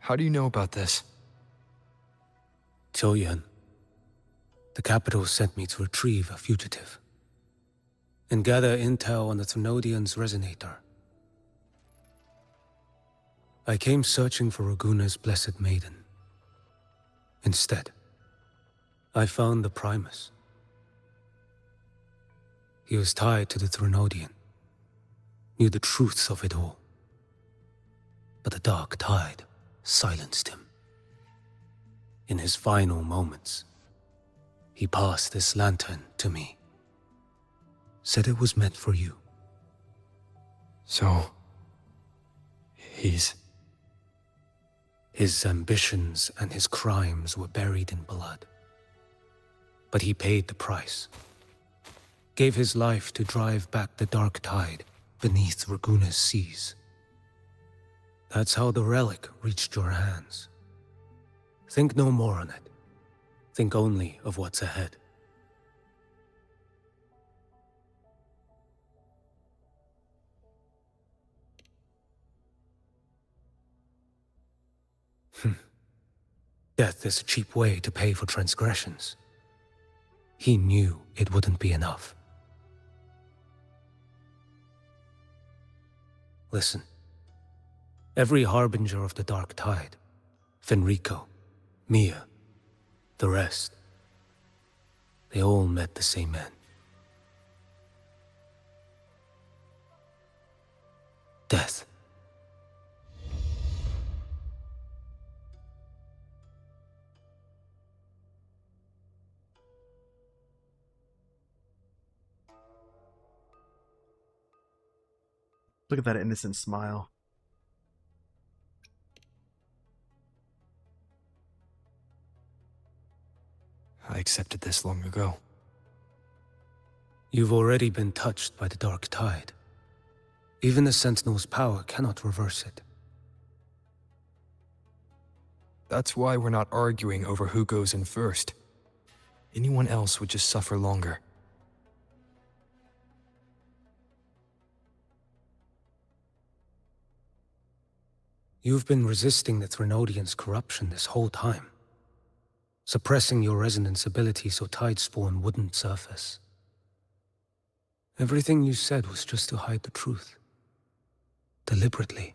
How do you know about this? Choyan. The capital sent me to retrieve a fugitive and gather intel on the Thrunodian's resonator. I came searching for Raguna's blessed maiden. Instead, I found the Primus. He was tied to the Thrunodian, knew the truths of it all. But the Dark Tide silenced him. In his final moments, he passed this lantern to me. Said it was meant for you. So... he's... His ambitions and his crimes were buried in blood. But he paid the price. gave his life to drive back the dark tide beneath Raguna's seas. That's how the relic reached your hands. Think no more on it. Think only of what's ahead. Death is a cheap way to pay for transgressions. He knew it wouldn't be enough. Listen. Every harbinger of the dark tide, Fenrico, Mia, the rest, they all met the same end. Death. Look at that innocent smile. I accepted this long ago. You've already been touched by the dark tide. Even the Sentinel's power cannot reverse it. That's why we're not arguing over who goes in first. Anyone else would just suffer longer. You've been resisting the Threnodians' corruption this whole time. Suppressing your resonance ability so Tidespawn wouldn't surface. Everything you said was just to hide the truth. Deliberately.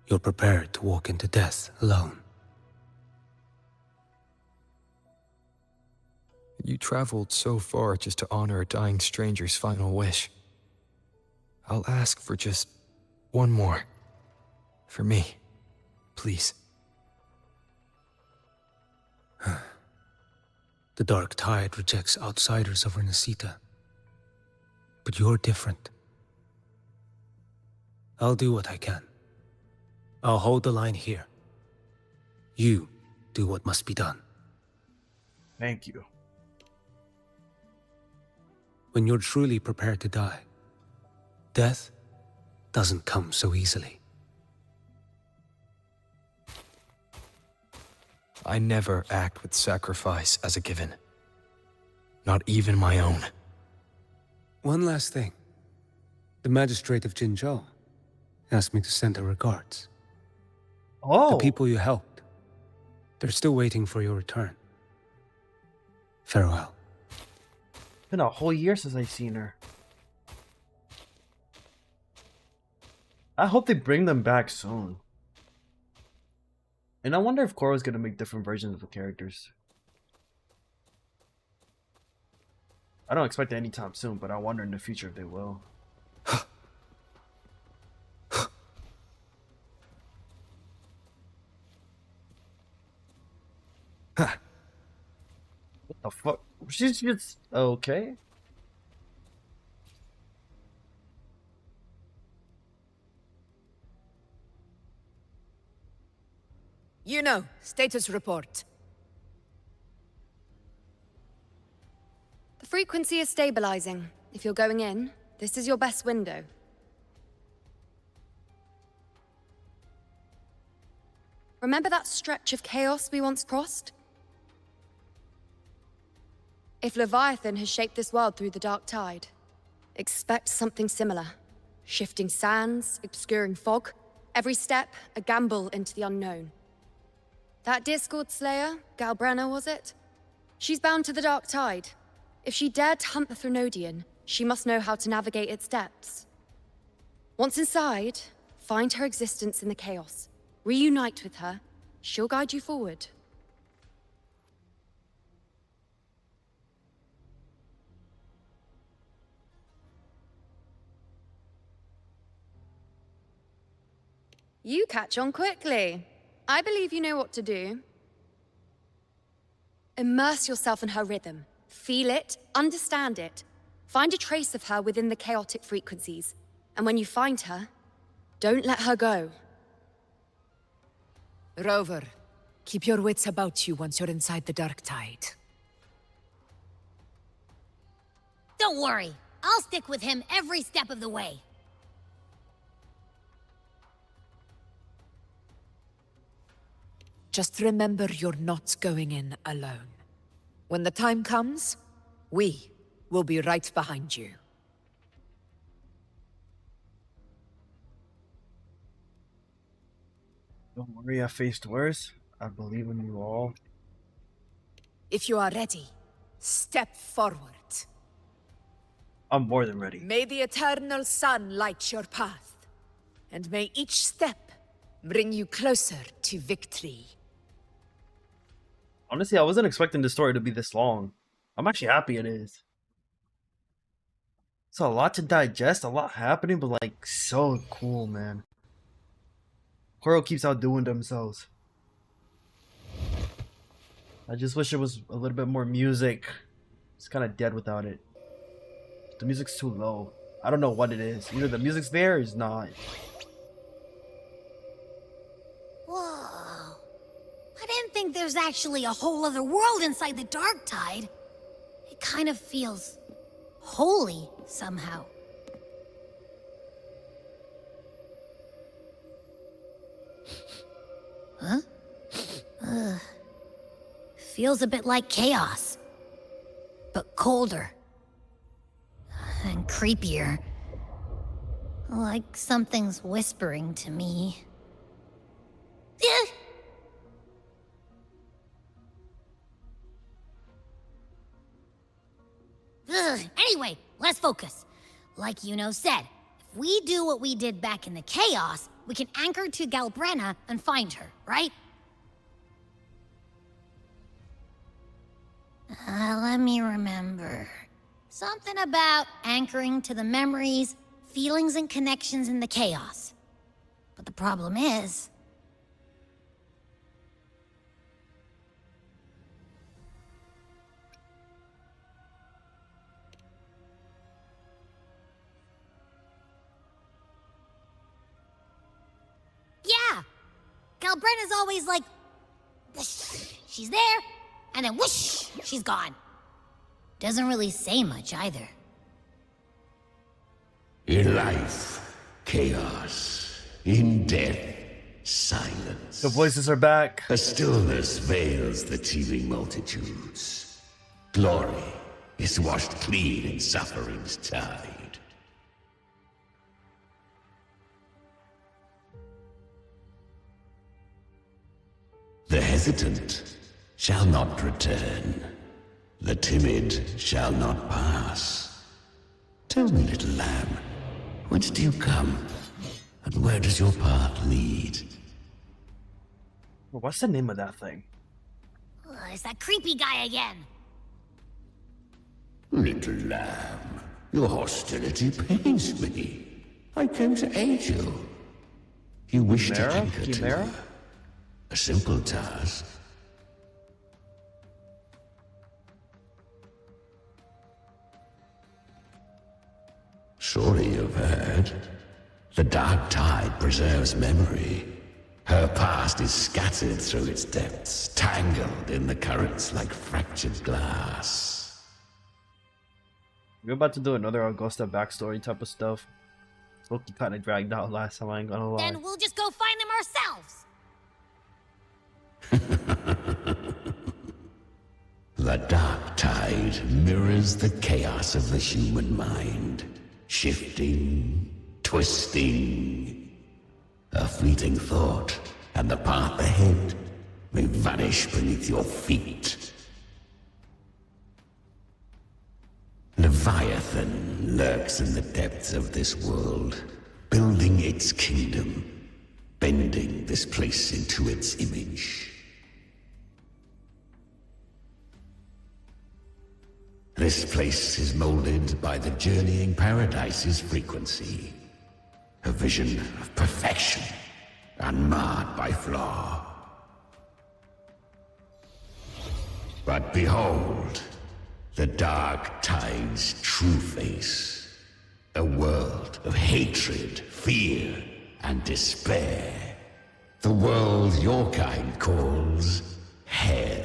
You're prepared to walk into death alone. You traveled so far just to honor a dying stranger's final wish. I'll ask for just one more. For me. Please. The dark tide rejects outsiders of Renacita. But you're different. I'll do what I can. I'll hold the line here. You do what must be done. Thank you. When you're truly prepared to die, death doesn't come so easily. I never act with sacrifice as a given. Not even my own. One last thing. The magistrate of Jinzhou asked me to send her regards. Oh. The people you helped, they're still waiting for your return. Farewell. Been a whole year since I've seen her. I hope they bring them back soon. And I wonder if Koro's gonna make different versions of the characters. I don't expect it anytime soon, but I wonder in the future if they will. What the fuck? She's just okay. You know, status report. The frequency is stabilizing. If you're going in, this is your best window. Remember that stretch of chaos we once crossed? If Leviathan has shaped this world through the dark tide, expect something similar. Shifting sands, obscuring fog, every step a gamble into the unknown. That Discord Slayer, Galbrenna was it? She's bound to the dark tide. If she dared to hunt the Threnodian, she must know how to navigate its depths. Once inside, find her existence in the chaos. Reunite with her. She'll guide you forward. You catch on quickly. I believe you know what to do. Immerse yourself in her rhythm. Feel it, understand it. Find a trace of her within the chaotic frequencies, And when you find her, don't let her go. Rover, keep your wits about you once you're inside the Dark Tide. Don't worry. I'll stick with him every step of the way. Just remember you're not going in alone. When the time comes, we will be right behind you. Don't worry, I faced worse. I believe in you all. If you are ready, step forward. I'm more than ready. May the eternal sun light your path, and may each step bring you closer to victory. Honestly, I wasn't expecting this story to be this long. I'm actually happy it is. It's a lot to digest, a lot happening, but like so cool, man. Koro keeps outdoing themselves. I just wish there was a little bit more music. It's kind of dead without it. The music's too low. I don't know what it is. Either the music's there or it's not. Whoa. I didn't think there's actually a whole other world inside the Dark Tide. It kind of feels holy somehow. Huh? Ugh. Feels a bit like chaos, but colder. And creepier. Like something's whispering to me. Anyway, let's focus. Like Yuno said, if we do what we did back in the chaos, we can anchor to Galbrenna and find her, right? Let me remember. Something about anchoring to the memories, feelings, and connections in the chaos. But the problem is... Yeah! Galbrenna's always like... whoosh, she's there, and then whoosh, she's gone. Doesn't really say much either. In life, chaos. In death, silence. The voices are back. A stillness veils the teeming multitudes. Glory is washed clean in suffering's tide. The hesitant shall not return. The timid shall not pass. Tell me, little lamb, whence do you come? And where does your path lead? What's the name of that thing? It's that creepy guy again. Little lamb, your hostility pains me. I came to aid you. You wish to anchor to me. A simple task. Surely you've heard. The Dark Tide preserves memory. Her past is scattered through its depths, tangled in the currents like fractured glass. We're about to do another Augusta backstory type of stuff. Loki kind of dragged out last time, I ain't gonna lie. Then we'll just go find them ourselves. The Dark Tide mirrors the chaos of the human mind. Shifting, twisting. A fleeting thought, and the path ahead may vanish beneath your feet. Leviathan lurks in the depths of this world, building its kingdom, bending this place into its image. This place is molded by the journeying paradise's frequency. A vision of perfection, unmarred by flaw. But behold, the Dark Tide's true face. A world of hatred, fear, and despair. The world your kind calls Hell.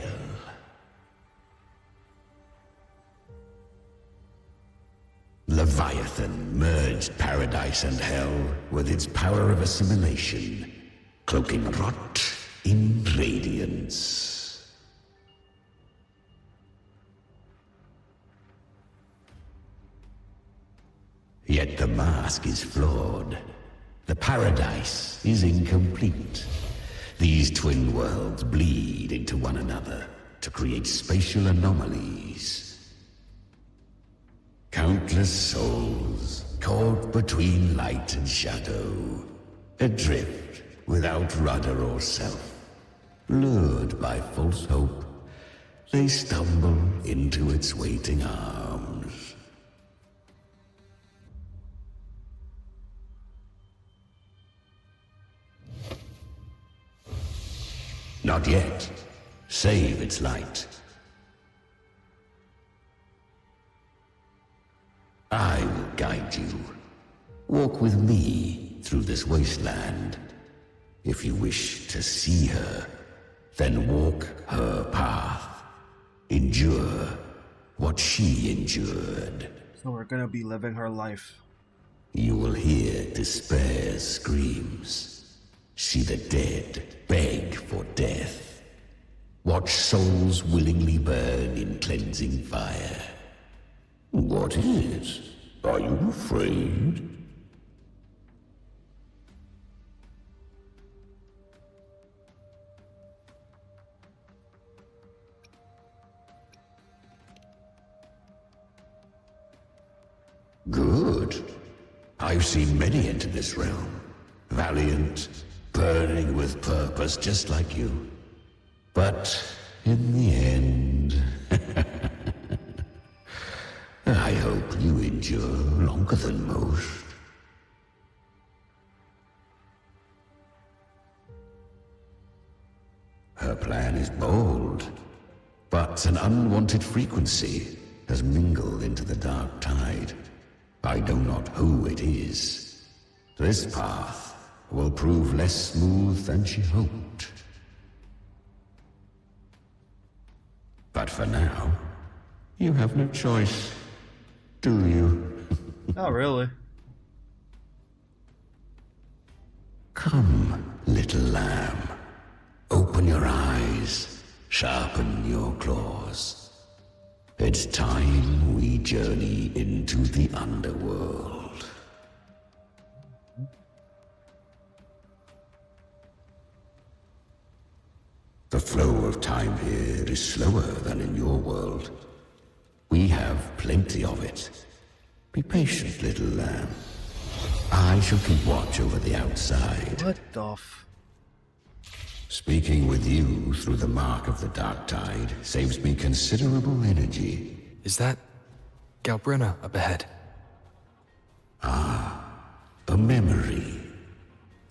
Leviathan merged paradise and hell with its power of assimilation, cloaking rot in radiance. Yet the mask is flawed. The paradise is incomplete. These twin worlds bleed into one another to create spatial anomalies. Countless souls caught between light and shadow, adrift without rudder or self. Lured by false hope, they stumble into its waiting arms. Not yet. Save its light. I will guide you. Walk with me through this wasteland. If you wish to see her, then walk her path. Endure what she endured. So we're gonna be living her life. You will hear despair's screams. See the dead beg for death. Watch souls willingly burn in cleansing fire. What is it? Are you afraid? Good. I've seen many enter this realm. Valiant, burning with purpose just like you. But in the end... I hope you endure longer than most. Her plan is bold, but an unwanted frequency has mingled into the dark tide. I know not who it is. This path will prove less smooth than she hoped. But for now, you have no choice. Do you? Not really. Come, little lamb. Open your eyes. Sharpen your claws. It's time we journey into the underworld. The flow of time here is slower than in your world. We have plenty of it. Be patient, little lamb. I shall keep watch over the outside. What the f... Speaking with you through the mark of the dark tide saves me considerable energy. Is that Galbrenna up ahead? Ah, a memory.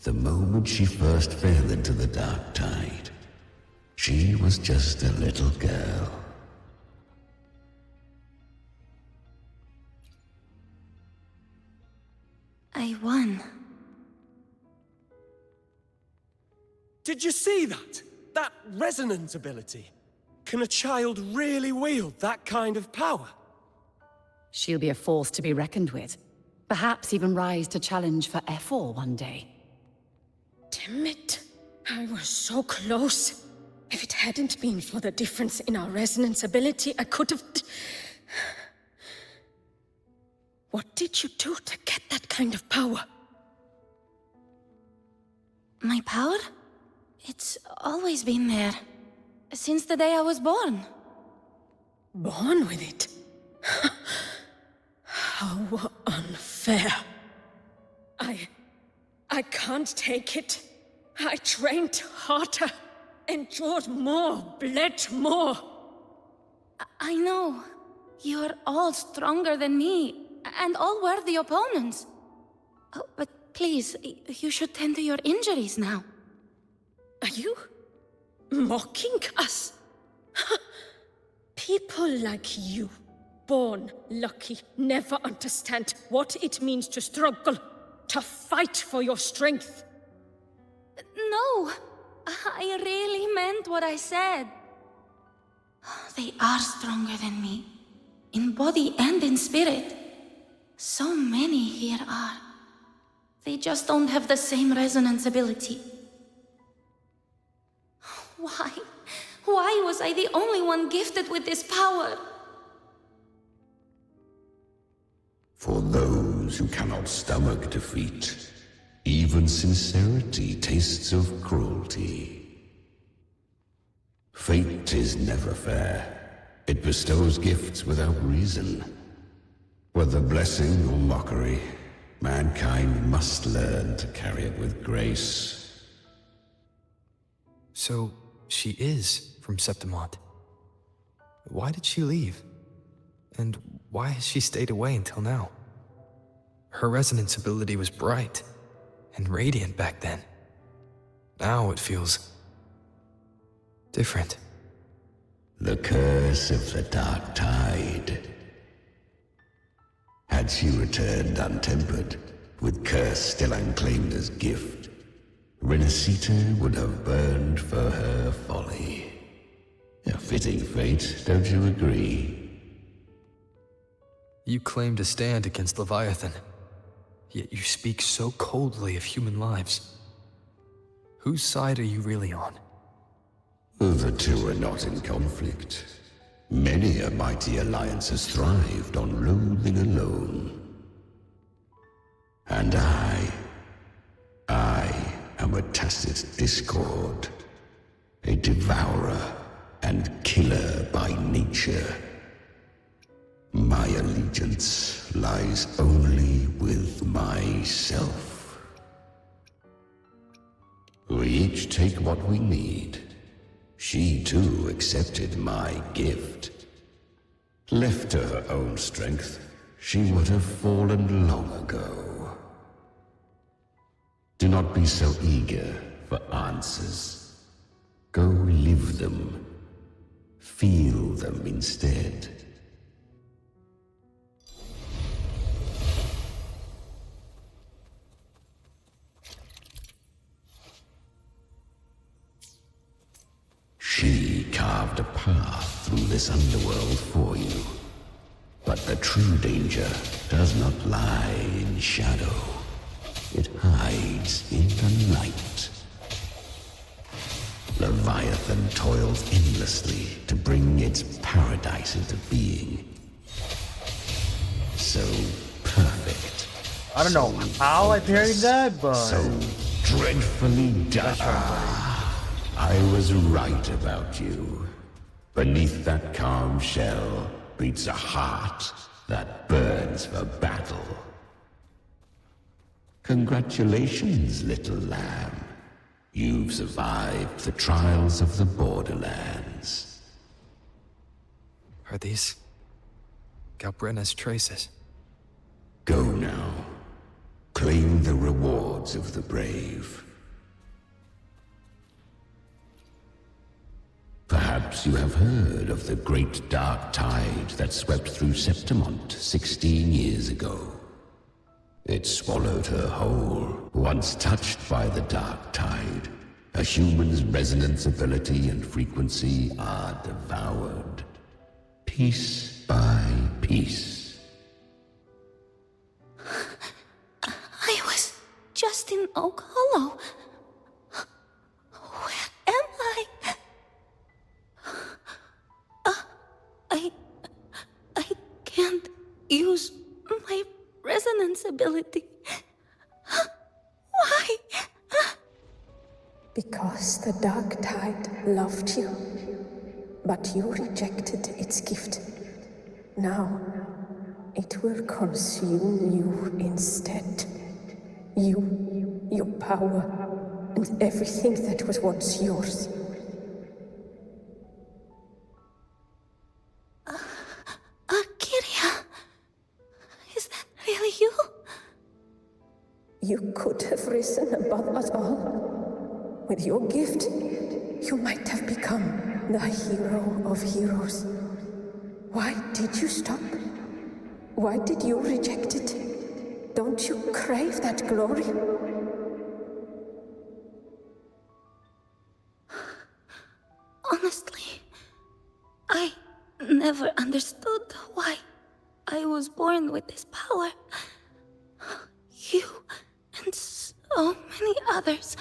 The moment she first fell into the dark tide, she was just a little girl. I won. Did you see that? That resonance ability? Can a child really wield that kind of power? She'll be a force to be reckoned with. Perhaps even rise to challenge for F4 one day. Damn it. I was so close. If it hadn't been for the difference in our resonance ability, I could have... What did you do to get that kind of power? My power? It's always been there. Since the day I was born. Born with it? How unfair. I can't take it. I trained harder, endured more, bled more. I know. You're all stronger than me, and all worthy opponents. Oh, but please, you should tend to your injuries now. Are you mocking us? People like you, Born lucky, never understand what it means to struggle, to fight for your strength. No, I really meant what I said. They are stronger than me, in body and in spirit. So many here are. They just don't have the same resonance ability. Why? Why was I the only one gifted with this power? For those who cannot stomach defeat, even sincerity tastes of cruelty. Fate is never fair. It bestows gifts without reason. Whether blessing or mockery, mankind must learn to carry it with grace. So, she is from Septimont. Why did she leave? And why has she stayed away until now? Her resonance ability was bright and radiant back then. Now it feels different. The curse of the Dark Tide. Had she returned untempered, with curse still unclaimed as gift, Renacita would have burned for her folly. A fitting fate, don't you agree? You claim to stand against Leviathan, yet you speak so coldly of human lives. Whose side are you really on? The two are not in conflict. Many a mighty alliance has thrived on loathing alone. And I am a tacit discord, a devourer and killer by nature. My allegiance lies only with myself. We each take what we need. She too accepted my gift. Left to her own strength, she would have fallen long ago. Do not be so eager for answers. Go live them. Feel them instead. She carved a path through this underworld for you. But the true danger does not lie in shadow. It hides in the light. Leviathan toils endlessly to bring its paradise into being. So perfect. I don't know how I parried that, but... So dreadfully dark. I was right about you. Beneath that calm shell beats a heart that burns for battle. Congratulations, little lamb. You've survived the trials of the Borderlands. Are these Galbrenna's traces? Go now. Claim the rewards of the brave. Perhaps you have heard of the great dark tide that swept through Septimont 16 years ago. It swallowed her whole. Once touched by the dark tide, a human's resonance ability and frequency are devoured, piece by piece. I was just in Oak Hollow. Where am I? I can't use my resonance ability. Why? Because the Dark Tide loved you, but you rejected its gift. Now, it will consume you instead. You, your power, and everything that was once yours. Kiria, is that really you? You could have risen above us all. With your gift, you might have become the hero of heroes. Why did you stop? Why did you reject it? Don't you crave that glory? Honestly, I never understood why I was born with this power. You and so many others.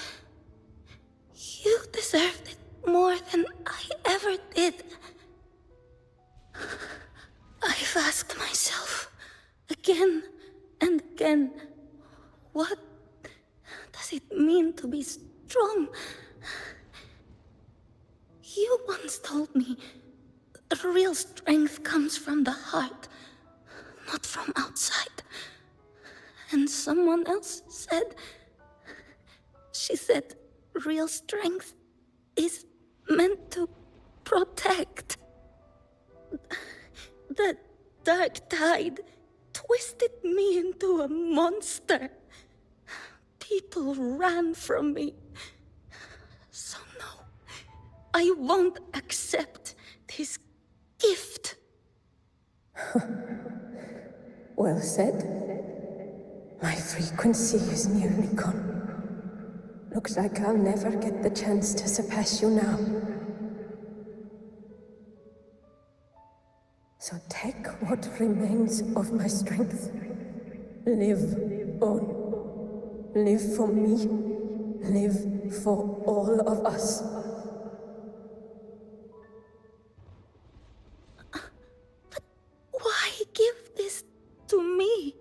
You deserved it more than I ever did. I've asked myself again and again, what does it mean to be strong? You once told me real strength comes from the heart, not from outside. And someone else said, she said, real strength is meant to protect. The dark tide twisted me into a monster. People ran from me. So no, I won't accept this gift. Well said. My frequency is nearly gone. Looks like I'll never get the chance to surpass you now. So take what remains of my strength. Live on. Live for me. Live for all of us. But why give this to me?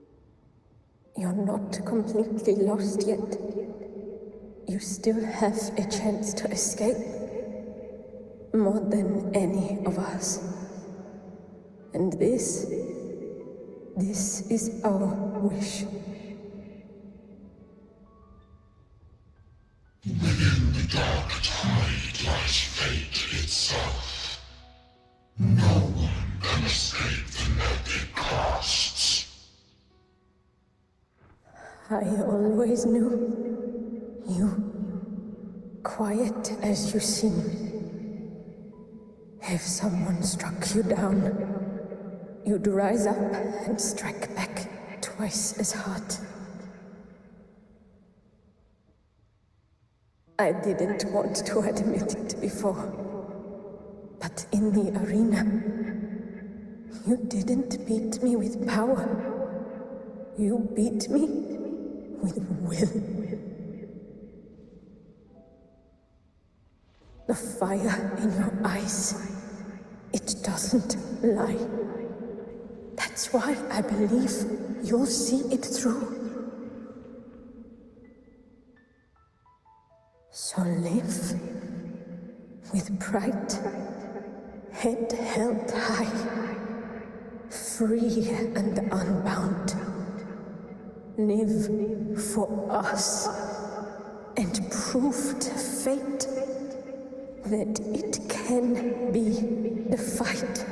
You're not completely lost yet. You still have a chance to escape. More than any of us. And this is our wish. Within the dark tide lies fate itself. No one can escape the net it casts. I always knew you, quiet as you seem. If someone struck you down, you'd rise up and strike back twice as hard. I didn't want to admit it before, but in the arena, you didn't beat me with power. You beat me with will. The fire in your eyes, it doesn't lie. That's why I believe you'll see it through. So live with pride, head held high, free and unbound. Live for us and prove to fate that it can be the fight.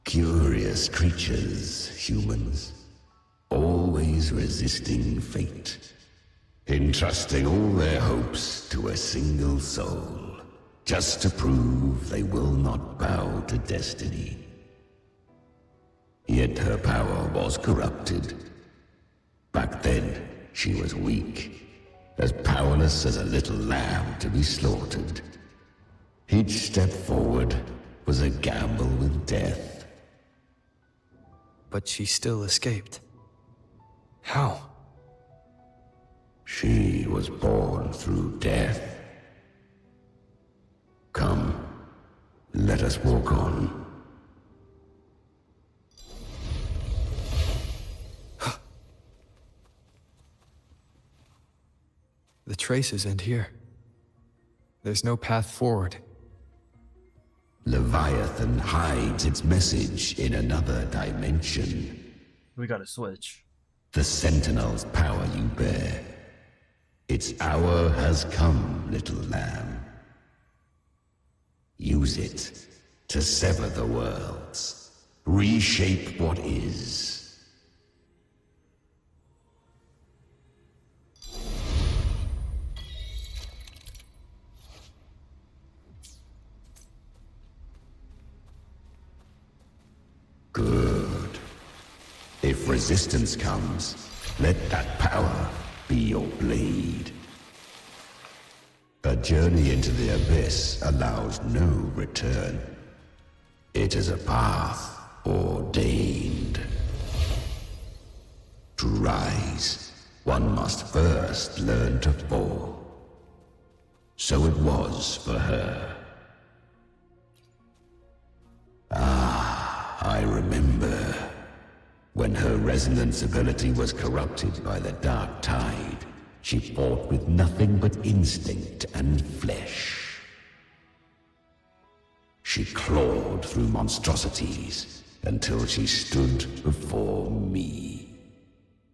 Curious creatures, humans, always resisting fate, entrusting all their hopes to a single soul, just to prove they will not bow to destiny. Yet her power was corrupted. Back then, she was weak, as powerless as a little lamb to be slaughtered. Each step forward was a gamble with death. But she still escaped. How? She was born through death. Come, let us walk on. The traces end here. There's no path forward. Leviathan hides its message in another dimension. We gotta switch. The Sentinel's power you bear. Its hour has come, little lamb. Use it to sever the worlds. Reshape what is. resistance comes, let that power be your blade. A journey into the abyss allows no return. It is a path ordained. To rise, one must first learn to fall. So it was for her. I remember when her resonance ability was corrupted by the dark tide. She fought with nothing but instinct and flesh. She clawed through monstrosities until she stood before me.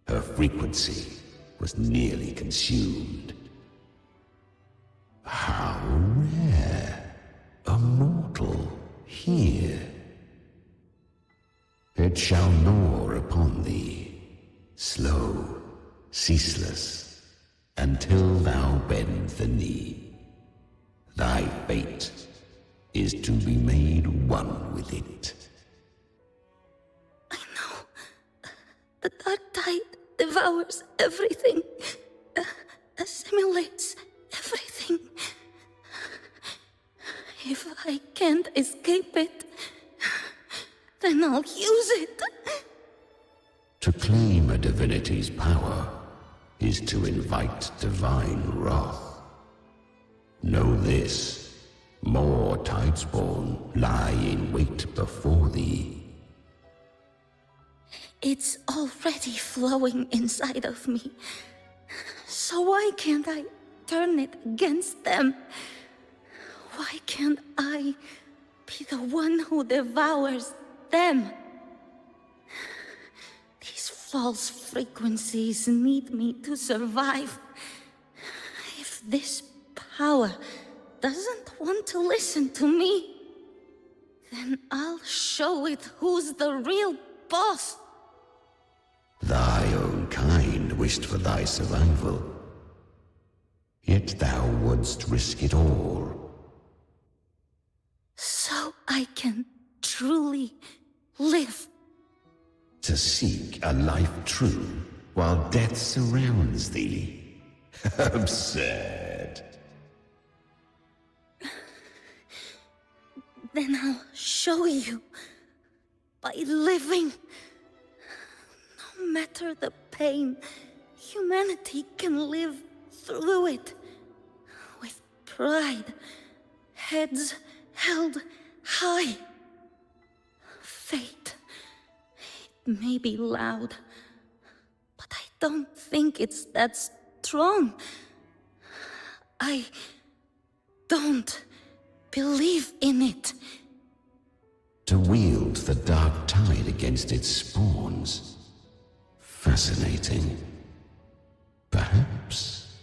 Her frequency was nearly consumed. How rare a mortal here. It shall gnaw upon thee, slow, ceaseless, until thou bend the knee. Thy fate is to be made one with it. The dark tide devours everything, assimilates everything. If I can't escape it, then I'll use it. To claim a divinity's power is to invite divine wrath. Know this, more tidespawn lie in wait before thee. It's already flowing inside of me. So why can't I turn it against them? Why can't I be the one who devours them? These false frequencies need me to survive. If this power doesn't want to listen to me, then I'll show it who's the real boss. Thy own kind wished for thy survival. Yet thou wouldst risk it all. So I can truly live. To seek a life true while death surrounds thee. Absurd. Then I'll show you. By living. No matter the pain, humanity can live through it. With pride. Heads held high. Fate. It may be loud, but I don't think it's that strong. I don't believe in it. To wield the dark tide against its spawns. Fascinating. Perhaps.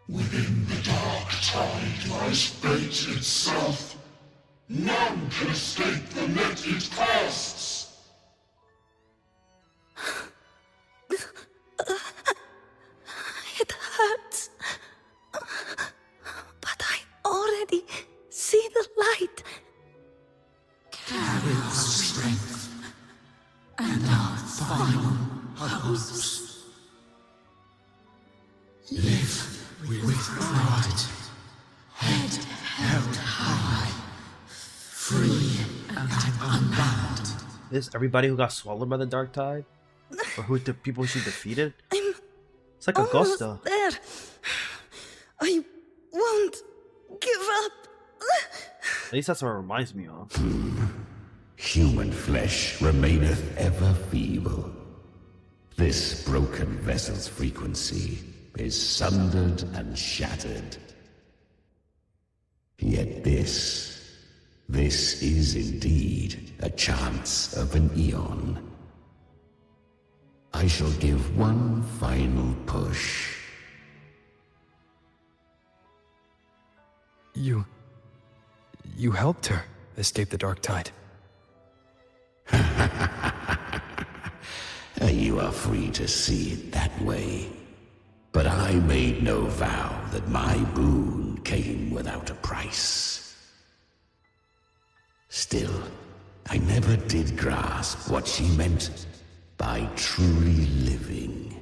Within the dark tide lies fate itself. None can escape the net it casts. It hurts. But I already see the light. Carry our strength and our final hopes. Live with pride, head held high, free and unbound. Is everybody who got swallowed by the dark tide? Or who the people she defeated? It's like Almost Augusta. there. I won't give up. At least that's what it reminds me of. Human flesh remaineth ever feeble. This broken vessel's frequency is sundered and shattered. Yet this is indeed a chance of an eon. I shall give one final push. You helped her escape the dark tide. You are free to see it that way. But I made no vow that my boon came without a price. Still, I never did grasp what she meant by truly living.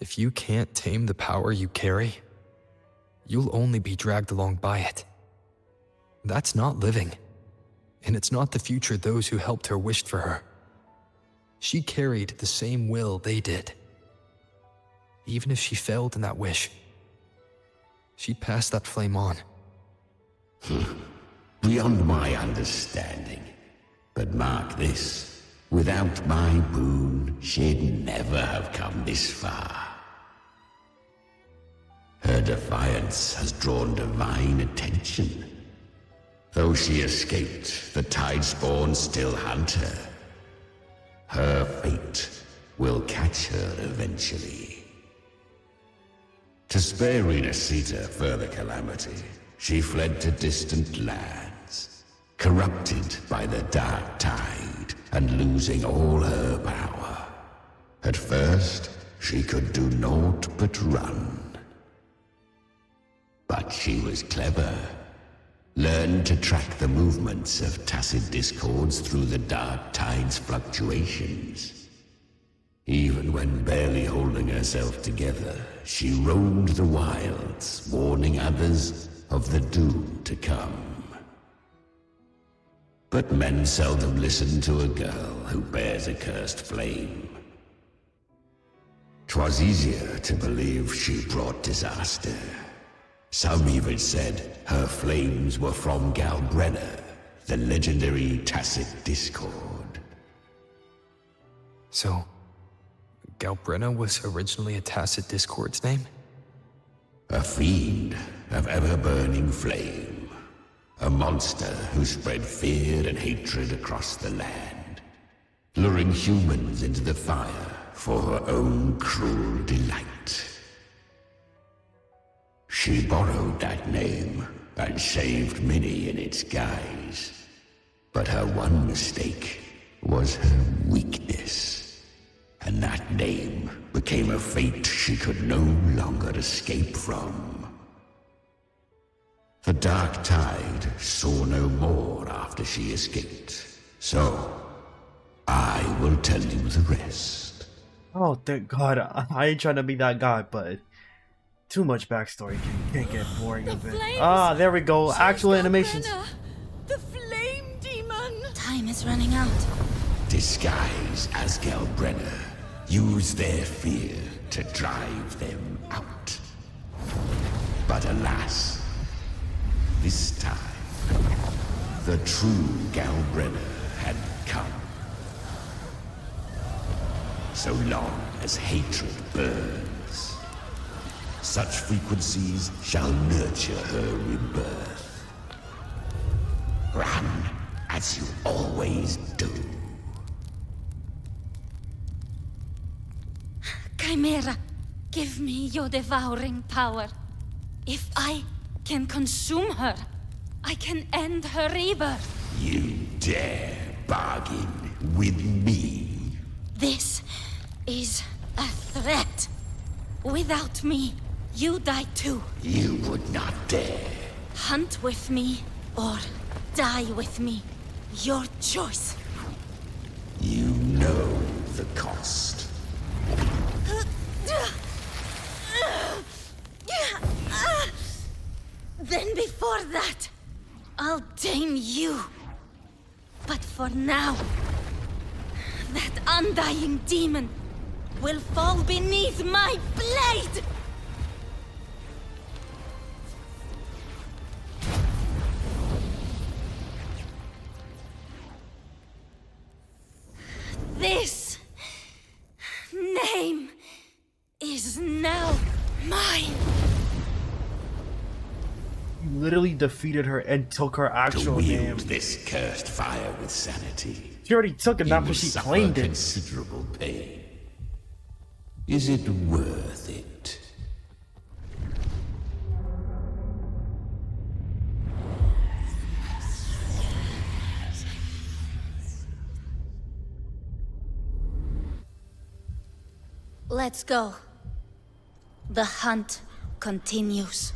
If you can't tame the power you carry, you'll only be dragged along by it. That's not living, and it's not the future those who helped her wished for her. She carried the same will they did. Even if she failed in that wish, she'd pass that flame on. Beyond my understanding. But mark this, without my boon, she'd never have come this far. Her defiance has drawn divine attention. Though she escaped, the Tidespawn still hunt her. Her fate will catch her eventually. To spare Renasita further calamity, she fled to distant lands, corrupted by the dark tide and losing all her power. At first, she could do naught but run. But she was clever. Learned to track the movements of tacit discords through the dark tide's fluctuations. Even when barely holding herself together, she roamed the wilds, warning others of the doom to come. But men seldom listen to a girl who bears a cursed flame. 'Twas easier to believe she brought disaster. Some even said her flames were from Galbrenna, the legendary tacit discord. So, Galbrenna was originally a tacit discord's name? A fiend of ever-burning flame. A monster who spread fear and hatred across the land, luring humans into the fire for her own cruel delight. She borrowed that name and saved many in its guise. But her one mistake was her weakness. And that name became a fate she could no longer escape from. The dark tide saw no more after she escaped. So, I will tell you the rest. Oh, thank God. I ain't trying to be that guy, but too much backstory can't get boring of it. Ah, there we go. Actual animations. The flame demon! Time is running out. Disguise as Galbrenna. Use their fear to drive them out. But alas, this time, the true Galbrenna had come. So long as hatred burns, such frequencies shall nurture her rebirth. Run as you always do. Chimera, give me your devouring power. If I can consume her, I can end her rebirth. You dare bargain with me? This is a threat. Without me, you die too. You would not dare. Hunt with me, or die with me. Your choice. You know the cost. Then before that, I'll tame you. But for now, that undying demon will fall beneath my blade! This name is now mine. You literally defeated her and took her actual to wield name. this cursed fire with sanity. She already took it, not because she claimed it. Considerable pain. Is it worth it? Let's go. The hunt continues.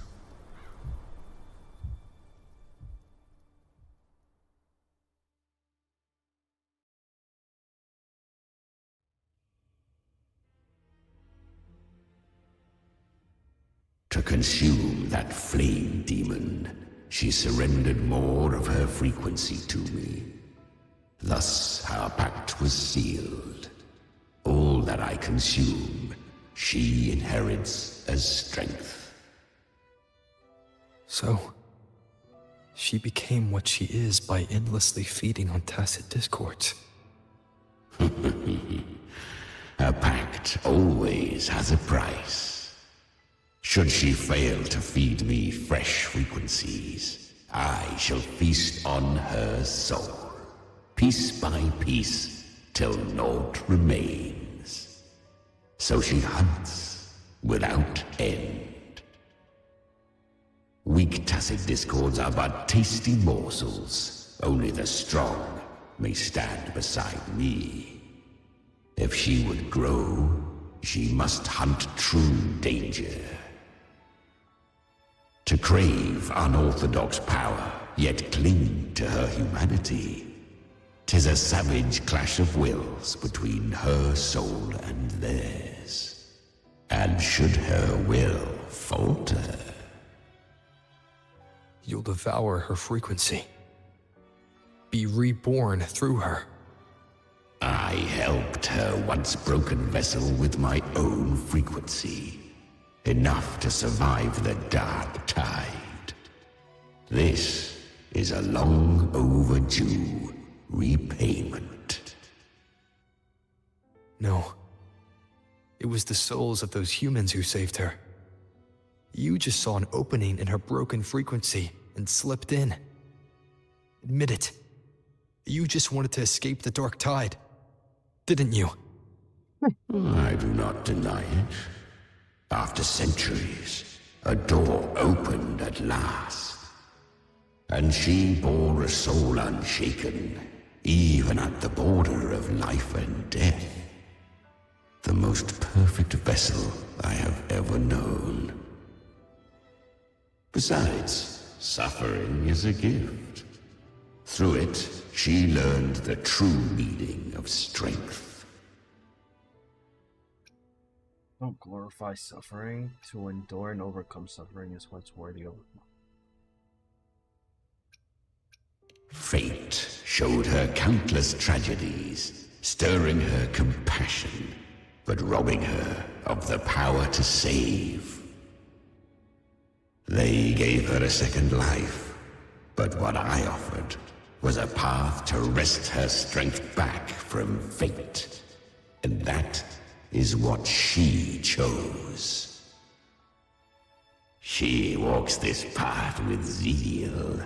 consume that flame demon, she surrendered more of her frequency to me. Thus our pact was sealed. All that I consume, she inherits as strength. So, she became what she is by endlessly feeding on tacit discords. A pact always has a price. Should she fail to feed me fresh frequencies, I shall feast on her soul, piece by piece, till naught remains. So she hunts without end. Weak tacit discords are but tasty morsels. Only the strong may stand beside me. If she would grow, she must hunt true danger. To crave unorthodox power, yet cling to her humanity, 'tis a savage clash of wills between her soul and theirs. And should her will falter, you'll devour her frequency. Be reborn through her. I helped her once broken vessel with my own frequency. Enough to survive the dark tide. This is a long overdue repayment. No. It was the souls of those humans who saved her. You just saw an opening in her broken frequency and slipped in. Admit it. You just wanted to escape the dark tide, didn't you? I do not deny it. After centuries, a door opened at last. And she bore a soul unshaken, even at the border of life and death. The most perfect vessel I have ever known. Besides, suffering is a gift. Through it, she learned the true meaning of strength. Don't glorify suffering. To endure and overcome suffering is what's worthy of. Fate showed her countless tragedies, stirring her compassion, but robbing her of the power to save. They gave her a second life, but what I offered was a path to wrest her strength back from fate. And that is what she chose. She walks this path with zeal,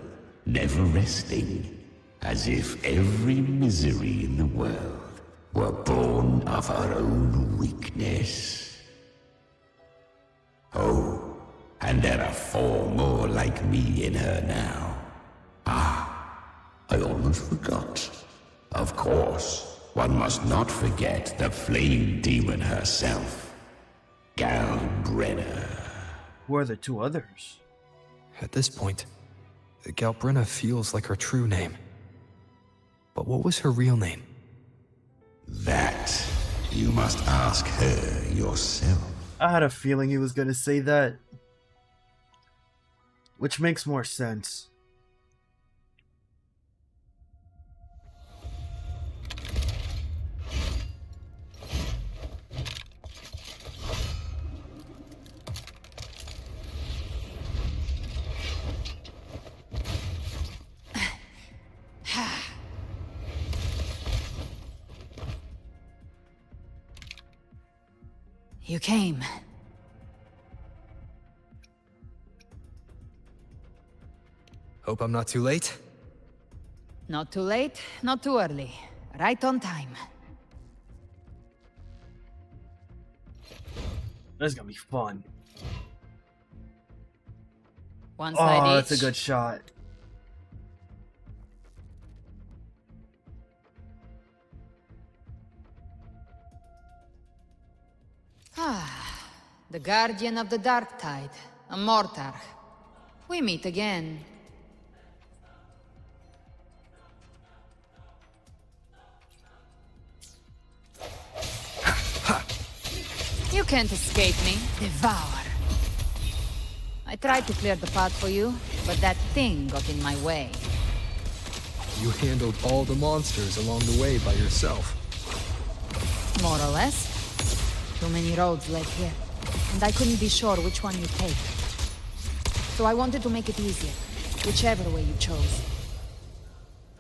never resting, as if every misery in the world were born of her own weakness. Oh, and there are 4 more like me in her now. I almost forgot. Of course, one must not forget the flame demon herself, Galbrenna. Who are the 2 others? At this point, Galbrenna feels like her true name. But what was her real name? That you must ask her yourself. I had a feeling he was gonna say that. Which makes more sense. You came. Hope I'm not too late? Not too late, not too early. Right on time. This is gonna be fun. One side Oh, each. that's a good shot. The Guardian of the Dark Tide, a Mortar. We meet again. You can't escape me. Devour. I tried to clear the path for you, but that thing got in my way. You handled all the monsters along the way by yourself. More or less. Too many roads led here, and I couldn't be sure which one you take. So I wanted to make it easier, whichever way you chose.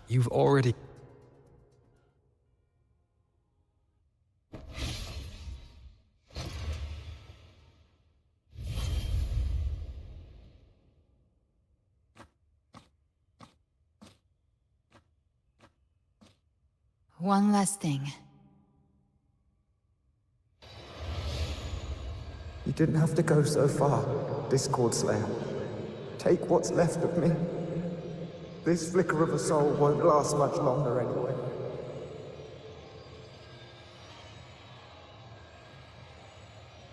You've already... One last thing. You didn't have to go so far, Discord Slayer. Take what's left of me. This flicker of a soul won't last much longer anyway.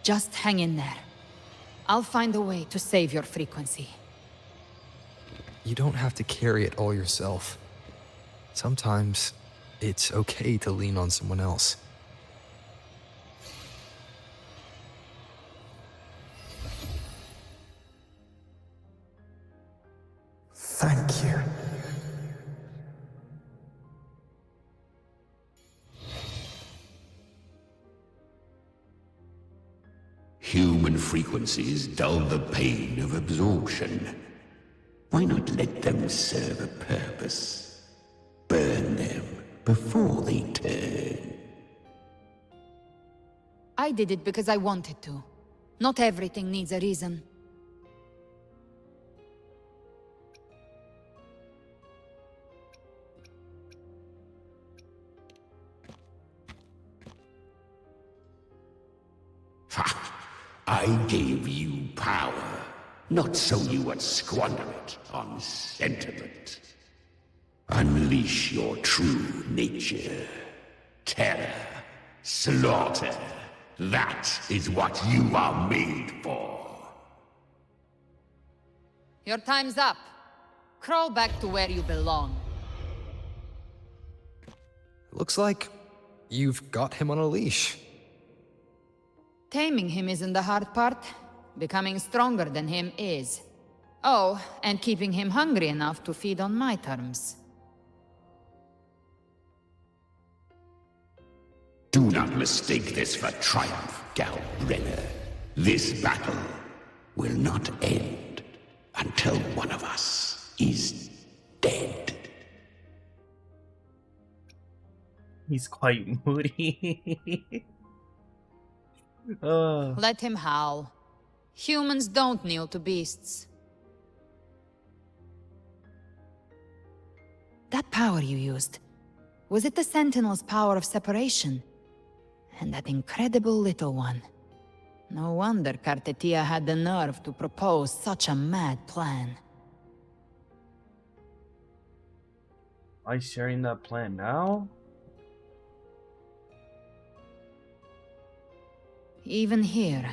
Just hang in there. I'll find a way to save your frequency. You don't have to carry it all yourself. Sometimes, it's okay to lean on someone else. Thank you. Human frequencies dull the pain of absorption. Why not let them serve a purpose? Burn them before they turn. I did it because I wanted to. Not everything needs a reason. I gave you power, not so you would squander it on sentiment. Unleash your true nature. Terror, slaughter. That is what you are made for. Your time's up. Crawl back to where you belong. Looks like you've got him on a leash. Taming him isn't the hard part. Becoming stronger than him is. Oh, and keeping him hungry enough to feed on my terms. Do not mistake this for triumph, Galbrenner. This battle will not end until one of us is dead. He's quite moody. Let him howl. Humans don't kneel to beasts. That power you used, was it the Sentinel's power of separation? And that incredible little one. No wonder Kartetia had the nerve to propose such a mad plan. Am I sharing that plan now? Even here,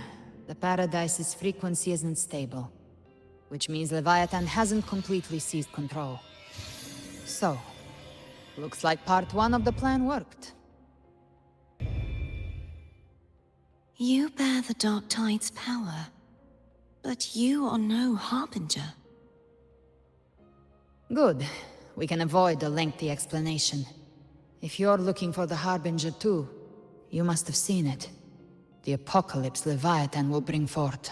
the Paradise's frequency isn't stable, which means Leviathan hasn't completely seized control. So, looks like part one of the plan worked. You bear the Dark Tide's power, but you are no Harbinger. Good. We can avoid a lengthy explanation. If you're looking for the Harbinger too, you must have seen it. The apocalypse Leviathan will bring forth.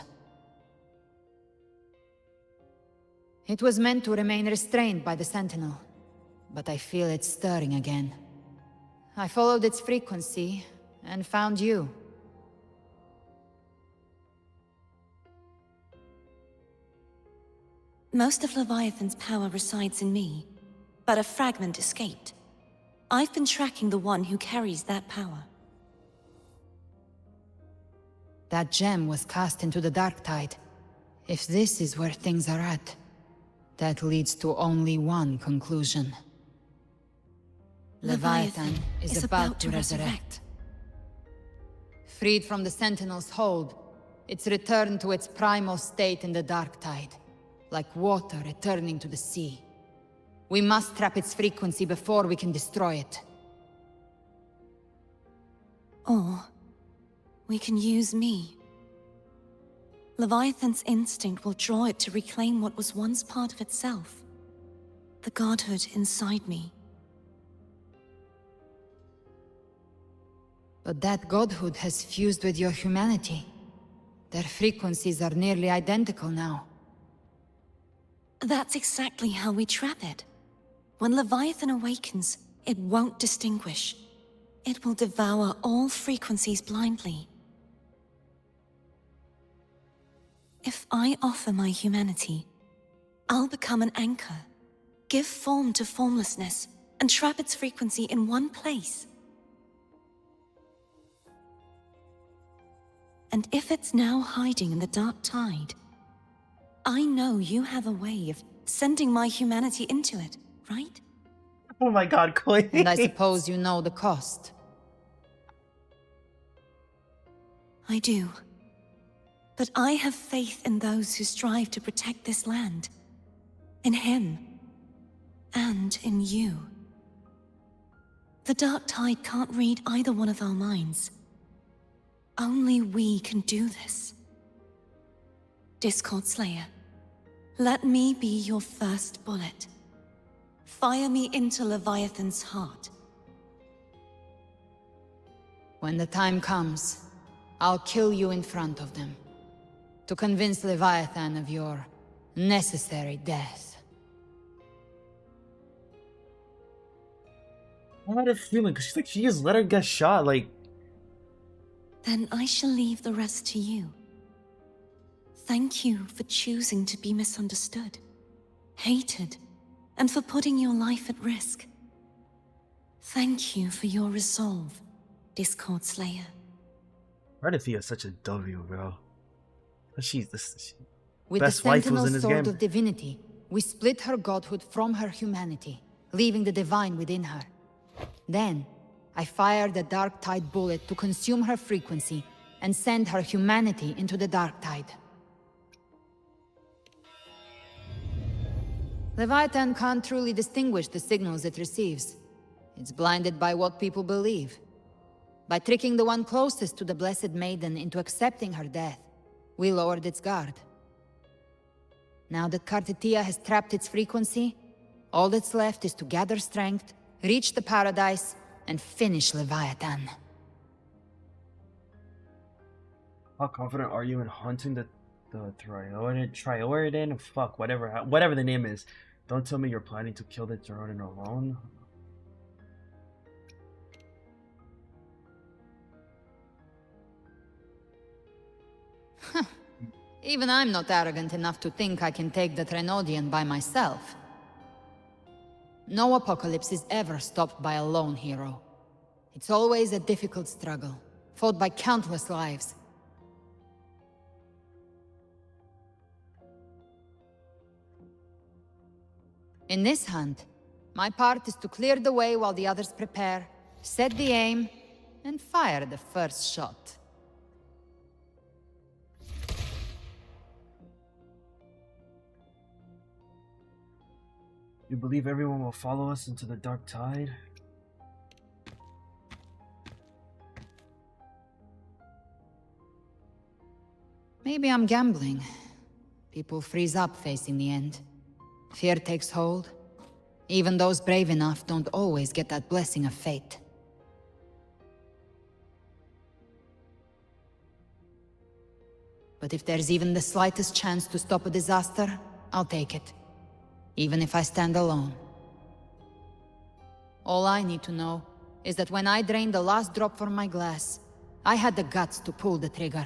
It was meant to remain restrained by the Sentinel, but I feel it stirring again. I followed its frequency, and found you. Most of Leviathan's power resides in me, but a fragment escaped. I've been tracking the one who carries that power. That gem was cast into the Dark Tide. If this is where things are at, that leads to only one conclusion. Leviathan is about to resurrect. Freed from the Sentinel's hold, it's returned to its primal state in the Dark Tide, like water returning to the sea. We must trap its frequency before we can destroy it. Or we can use me. Leviathan's instinct will draw it to reclaim what was once part of itself. The godhood inside me. But that godhood has fused with your humanity. Their frequencies are nearly identical now. That's exactly how we trap it. When Leviathan awakens, it won't distinguish. It will devour all frequencies blindly. If I offer my humanity, I'll become an anchor, give form to formlessness, and trap its frequency in one place. And if it's now hiding in the dark tide, I know you have a way of sending my humanity into it, right? Oh my god, Koi. And I suppose you know the cost. I do. But I have faith in those who strive to protect this land. In him. And in you. The dark tide can't read either one of our minds. Only we can do this. Discord Slayer, let me be your first bullet. Fire me into Leviathan's heart. When the time comes, I'll kill you in front of them. To convince Leviathan of your necessary death. I had a feeling, because she just let her get shot, like... Then I shall leave the rest to you. Thank you for choosing to be misunderstood, hated, and for putting your life at risk. Thank you for your resolve, Discord Slayer. Radithia is such a W, bro. She's the With best the waifus Sentinel in this Sword game. of Divinity, we split her godhood from her humanity, leaving the divine within her. Then, I fired a Dark Tide bullet to consume her frequency and send her humanity into the Dark Tide. Leviathan can't truly distinguish the signals it receives. It's blinded by what people believe. By tricking the one closest to the Blessed Maiden into accepting her death, we lowered its guard. Now that Kartitia has trapped its frequency, all that's left is to gather strength, reach the paradise, and finish Leviathan. How confident are you in hunting the Trioridin? Fuck, whatever the name is. Don't tell me you're planning to kill the Trioridin alone. Even I'm not arrogant enough to think I can take the Trenodian by myself. No apocalypse is ever stopped by a lone hero. It's always a difficult struggle, fought by countless lives. In this hunt, my part is to clear the way while the others prepare, set the aim, and fire the first shot. You believe everyone will follow us into the Dark Tide? Maybe I'm gambling. People freeze up facing the end. Fear takes hold. Even those brave enough don't always get that blessing of fate. But if there's even the slightest chance to stop a disaster, I'll take it. Even if I stand alone. All I need to know is that when I drained the last drop from my glass, I had the guts to pull the trigger.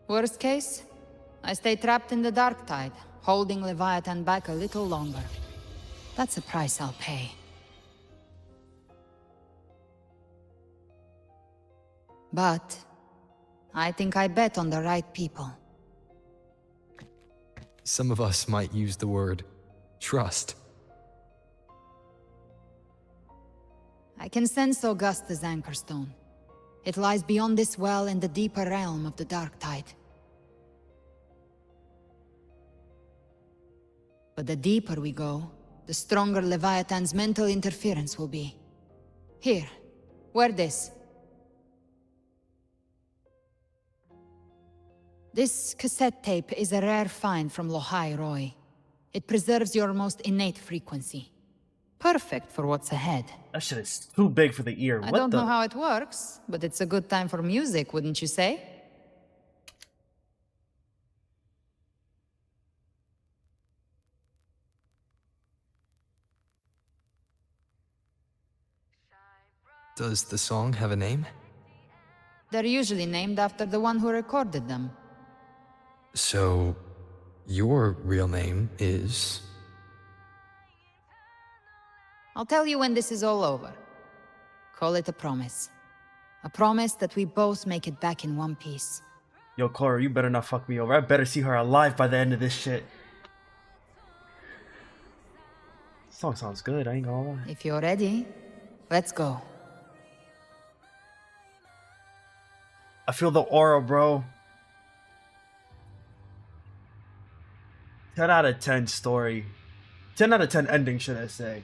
Worst case, I stay trapped in the Dark Tide, holding Leviathan back a little longer. That's a price I'll pay. But I think I bet on the right people. Some of us might use the word trust. I can sense Augusta's Anchorstone. It lies beyond this well in the deeper realm of the Dark Tide. But the deeper we go, the stronger Leviathan's mental interference will be. Here, wear this. This cassette tape is a rare find from Lohai Roy. It preserves your most innate frequency. Perfect for what's ahead. That shit is too big for the ear. I What don't the? know how it works, but it's a good time for music, wouldn't you say? Does the song have a name? They're usually named after the one who recorded them. So, your real name is... I'll tell you when this is all over. Call it a promise. A promise that we both make it back in one piece. Yo, Cora, you better not fuck me over. I better see her alive by the end of this shit. Song sounds good, I ain't gonna lie. If you're ready, let's go. I feel the aura, bro. 10 out of 10 story. 10 out of 10 ending, should I say.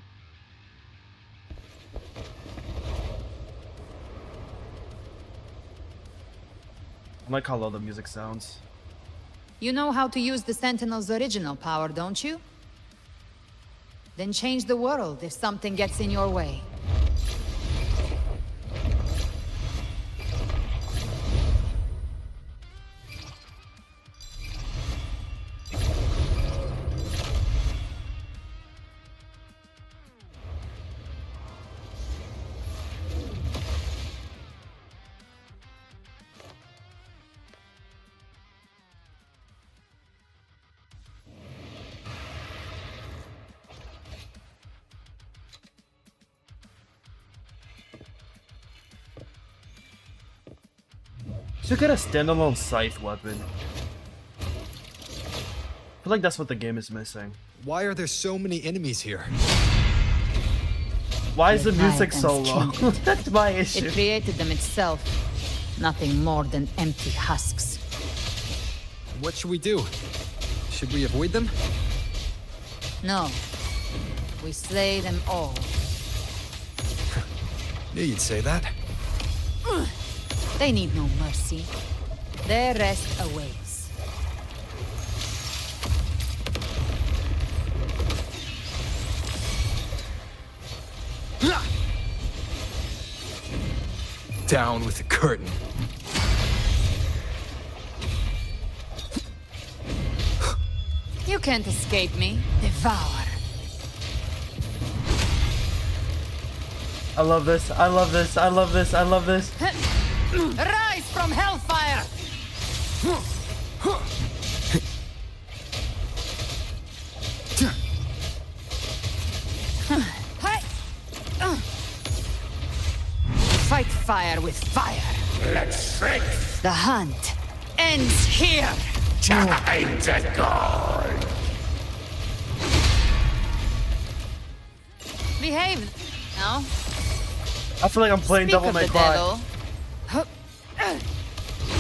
I like how low the music sounds. You know how to use the Sentinel's original power, don't you? Then change the world if something gets in your way. Should get a standalone scythe weapon. I feel like that's what the game is missing. Why are there so many enemies here? Why is the music so low? That's my issue. It created them itself. Nothing more than empty husks. What should we do? Should we avoid them? No. We slay them all. Knew you'd say that. They need no mercy. Their rest awaits. Down with the curtain. You can't escape me. Devour. I love this. I love this. I love this. I love this. Rise from hellfire! Fight fire with fire. Let's strength. The hunt ends here. Time to go. Behave now. I feel like I'm playing Speak Devil of May the Cry. devil.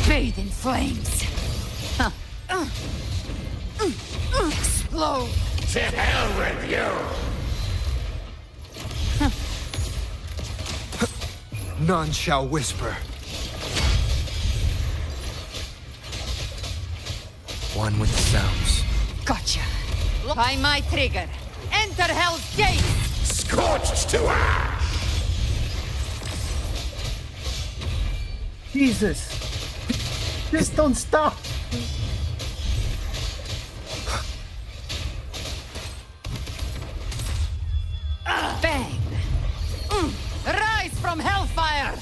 Bathe in flames. Explode. To hell with you. None shall whisper. One with the sounds. Gotcha. By my trigger. Enter Hell's Gate. Scorched to ash. Jesus. Just don't stop. Bang. Rise from hellfire.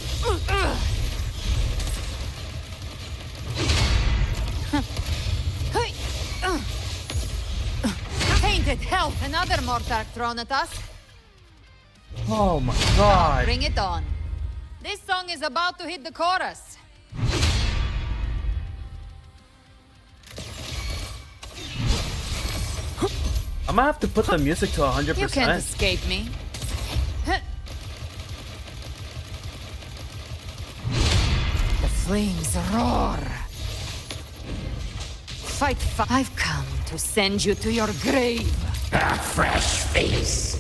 Tainted hell. Another mortar thrown at us. Oh my god. Bring it on. This song is about to hit the chorus. I'm gonna have to put the music to 100%. You can't escape me. The flames roar. Fight, I've come to send you to your grave. A fresh feast.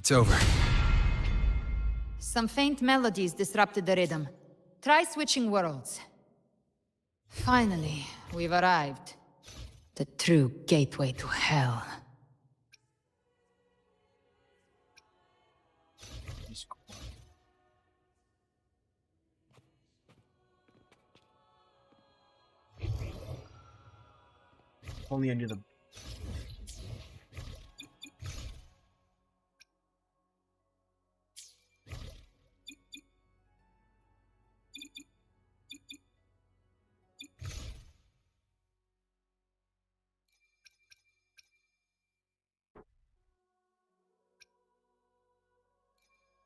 It's over. Some faint melodies disrupted the rhythm. Try switching worlds. Finally, we've arrived. The true gateway to hell. Only I knew the...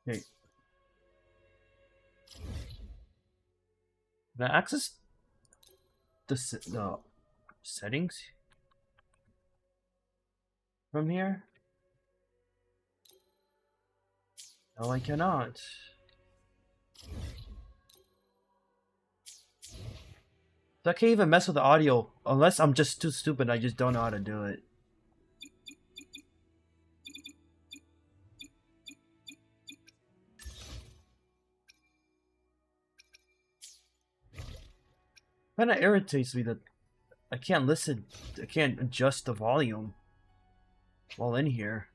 Hey. Can I access the settings from here? No, I cannot. So I can't even mess with the audio unless I'm just too stupid. I just don't know how to do it. Kind of irritates me that I can't listen. I can't adjust the volume while in here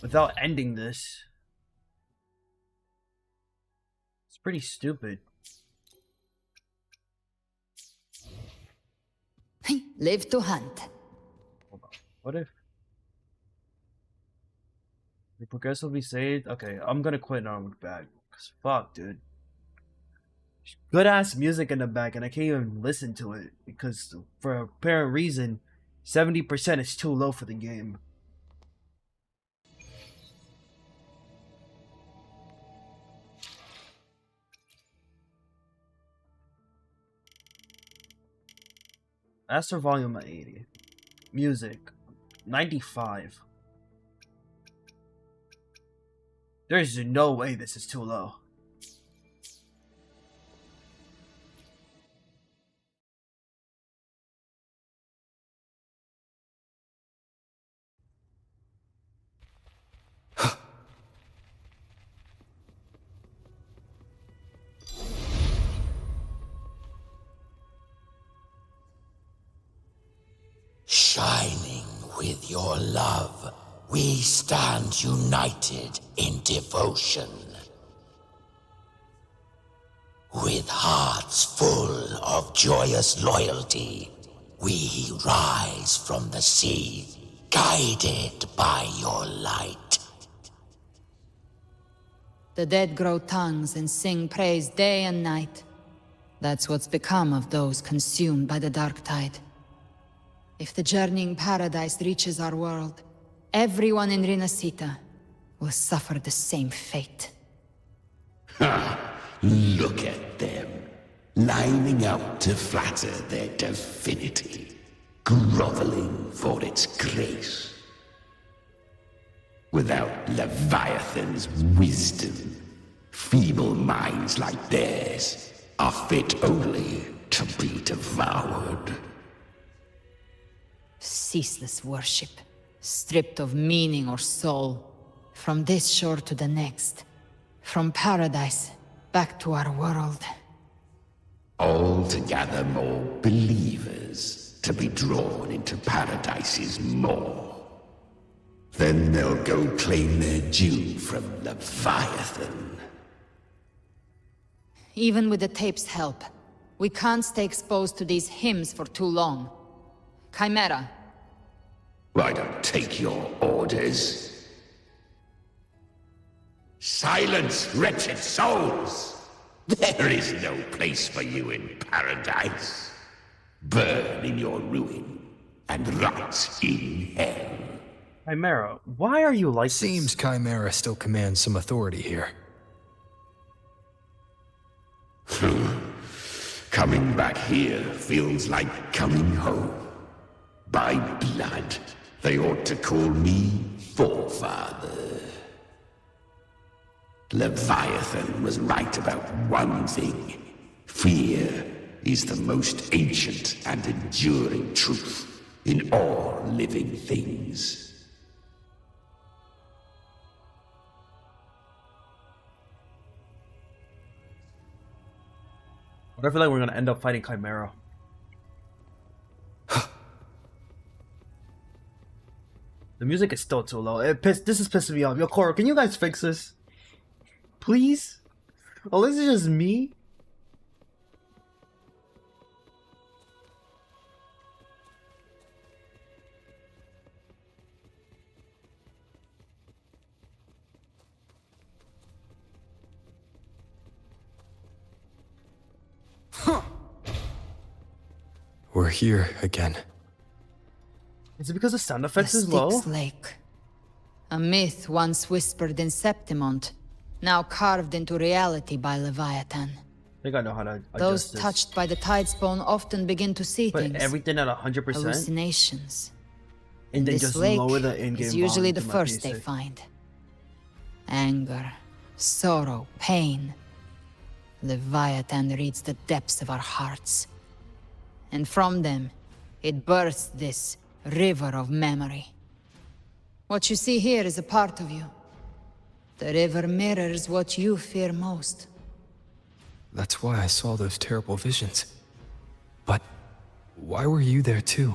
without ending this. It's pretty stupid. Live to hunt. Hold on. What if we progressively saved? Okay, I'm gonna quit and I'll look back. Cause fuck, dude. Good ass music in the back and I can't even listen to it because for a apparent reason 70% is too low for the game. Master volume at 80. Music 95. There's no way this is too low. Shining with your love, we stand united in devotion. With hearts full of joyous loyalty, we rise from the sea, guided by your light. The dead grow tongues and sing praise day and night. That's what's become of those consumed by the dark tide. If the journeying paradise reaches our world, everyone in Rinasita will suffer the same fate. Ha! Look at them, lining up to flatter their divinity, groveling for its grace. Without Leviathan's wisdom, feeble minds like theirs are fit only to be devoured. Ceaseless worship, stripped of meaning or soul, from this shore to the next, from paradise back to our world. All to gather more believers to be drawn into Paradise's maw. Then they'll go claim their due from Leviathan. Even with the tape's help, we can't stay exposed to these hymns for too long. Chimera. I don't take your orders. Silence, wretched souls! There is no place for you in paradise. Burn in your ruin and rot in hell. Chimera, why are you like Seems this? Chimera still commands some authority here. Coming back here feels like coming home. By blood, they ought to call me Forefather. Leviathan was right about one thing. Fear is the most ancient and enduring truth in all living things. But I feel like we're gonna end up fighting Chimera. The music is still too low. This is pissing me off. Yo, Cora, can you guys fix this? Please? Oh, this is just me? We're here again. Is it because the sound effects The is low? Styx Lake. A myth once whispered in Septimont, now carved into reality by Leviathan. I think I know how to adjust Those this. touched by the Tidespawn often begin to see Put things. everything at 100%. Hallucinations. And then This just lake lower the in-game is usually volume the to my first they PC. find. Anger, sorrow, pain. Leviathan reads the depths of our hearts. And from them, it births this river of memory. What you see here is a part of you. The river mirrors what you fear most. That's why I saw those terrible visions. But why were you there too?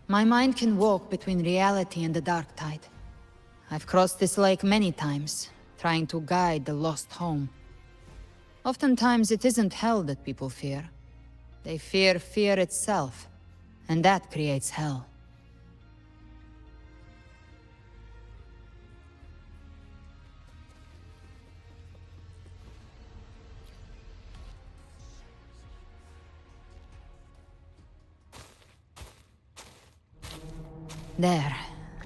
My mind can walk between reality and the dark tide. I've crossed this lake many times, trying to guide the lost home. Oftentimes it isn't hell that people fear. They fear fear itself, and that creates hell. There.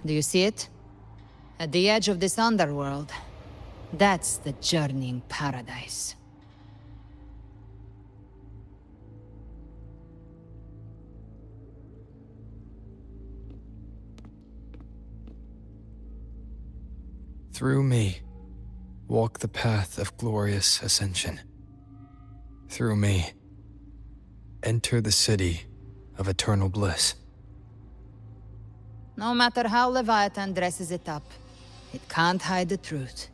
Do you see it? At the edge of this underworld, that's the journeying paradise. Through me, walk the path of glorious ascension. Through me, enter the city of eternal bliss. No matter how Leviathan dresses it up, it can't hide the truth.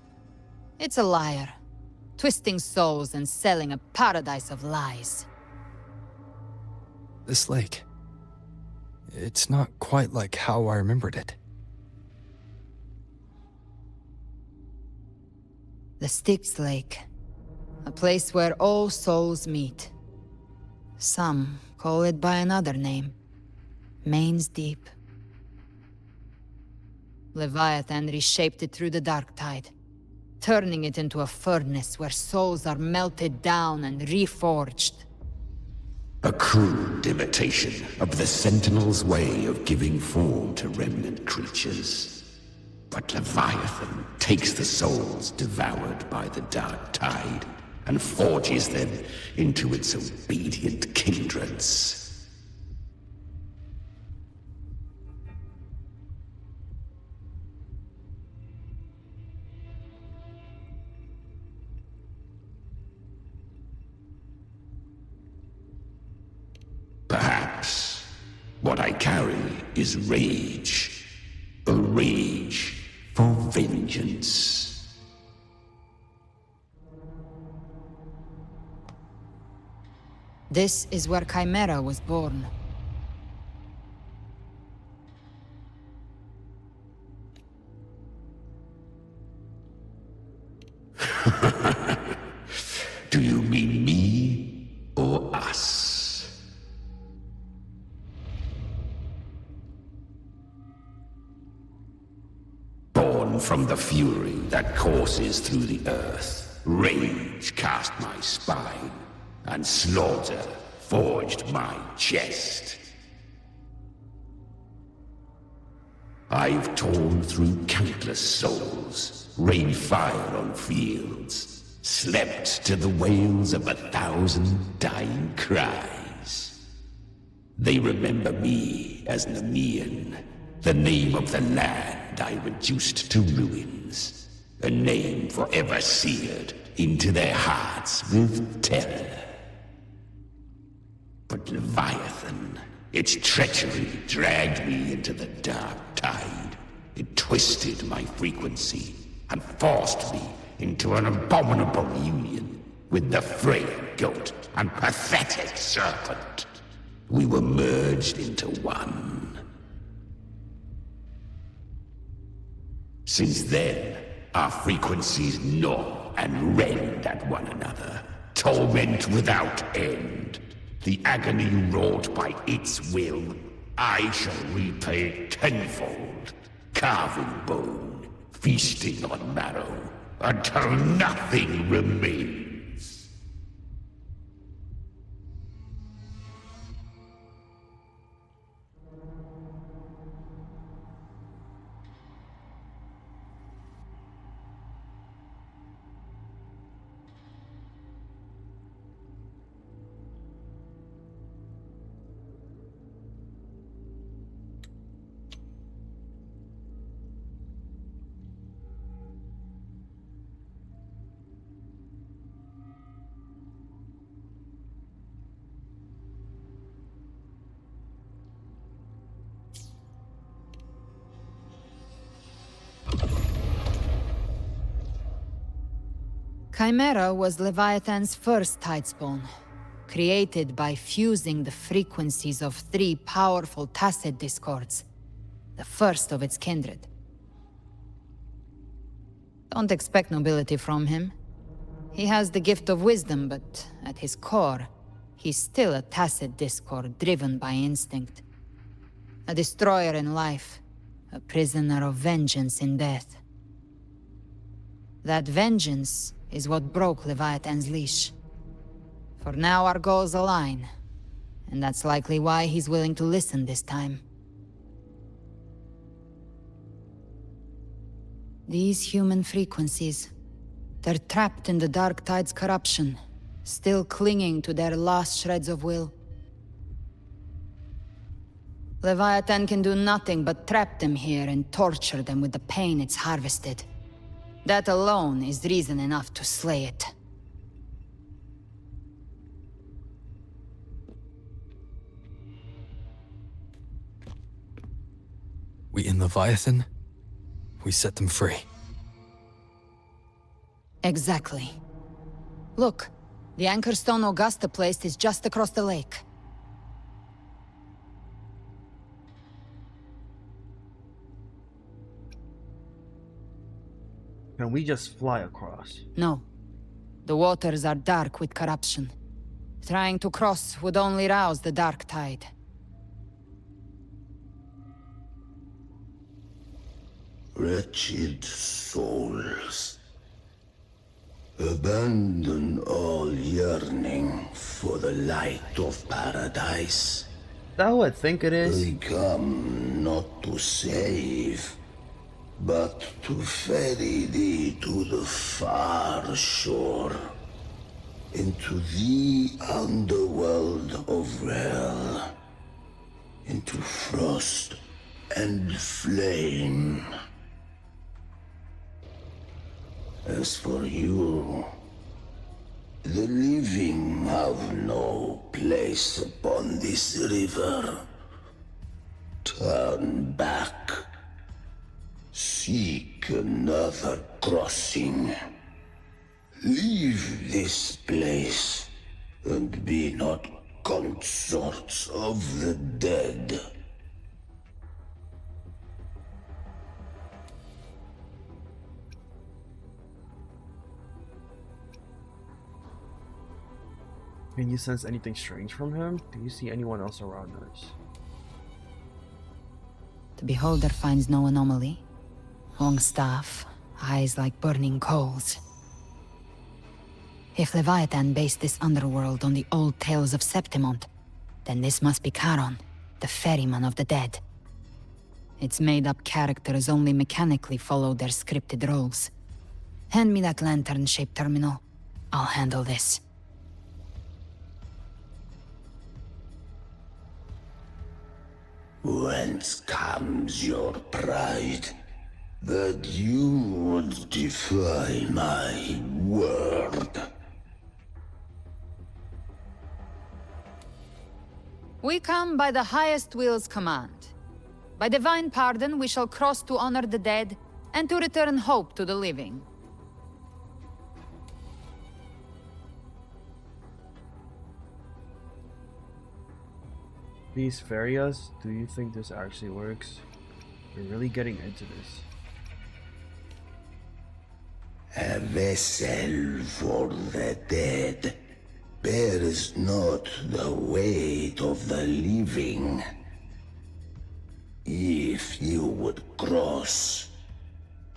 It's a liar, twisting souls and selling a paradise of lies. This lake, it's not quite like how I remembered it. The Styx Lake, a place where all souls meet. Some call it by another name, Main's Deep. Leviathan reshaped it through the dark tide, turning it into a furnace where souls are melted down and reforged. A crude imitation of the Sentinel's way of giving form to remnant creatures. But Leviathan takes the souls devoured by the dark tide and forges them into its obedient kindreds. Perhaps what I carry is rage. A rage for vengeance. This is where Chimera was born. Do you mean me or us? Born from the fury that courses through the earth, rage cast my spine, and slaughter forged my chest. I've torn through countless souls, rained fire on fields, slept to the wails of 1,000 dying cries. They remember me as Nemean, the name of the land I reduced to ruins, a name forever seared into their hearts with terror. But Leviathan, its treachery dragged me into the dark tide. It twisted my frequency and forced me into an abominable union with the frail goat and pathetic serpent. We were merged into one. Since then, our frequencies gnaw and rend at one another, torment without end. The agony wrought by its will, I shall repay tenfold, carving bone, feasting on marrow, until nothing remains. Chimera was Leviathan's first tidespawn, created by fusing the frequencies of 3 powerful tacit discords, the first of its kindred. Don't expect nobility from him. He has the gift of wisdom, but at his core, he's still a tacit discord driven by instinct. A destroyer in life, a prisoner of vengeance in death. That vengeance is what broke Leviathan's leash. For now our goals align, and that's likely why he's willing to listen this time. These human frequencies, they're trapped in the Dark Tide's corruption, still clinging to their last shreds of will. Leviathan can do nothing but trap them here and torture them with the pain it's harvested. That alone is reason enough to slay it. We in Leviathan? We set them free. Exactly. Look, the Anchorstone Augusta placed is just across the lake. Can we just fly across? No. The waters are dark with corruption. Trying to cross would only rouse the Dark Tide. Wretched souls, abandon all yearning for the light of paradise. That who I think it is? They come not to save, but to ferry thee to the far shore, into the underworld of hell, into frost and flame. As for you, the living have no place upon this river. Turn back. Seek another crossing. Leave this place, and be not consorts of the dead. Can you sense anything strange from him? Do you see anyone else around us? The beholder finds no anomaly. Long staff, eyes like burning coals. If Leviathan based this underworld on the old tales of Septimont, then this must be Charon, the ferryman of the dead. Its made-up characters only mechanically follow their scripted roles. Hand me that lantern-shaped terminal. I'll handle this. Whence comes your pride that you would defy my word? We come by the highest will's command. By divine pardon, we shall cross to honor the dead and to return hope to the living. Please ferry us. Do you think this actually works? We're really getting into this. A vessel for the dead bears not the weight of the living. If you would cross,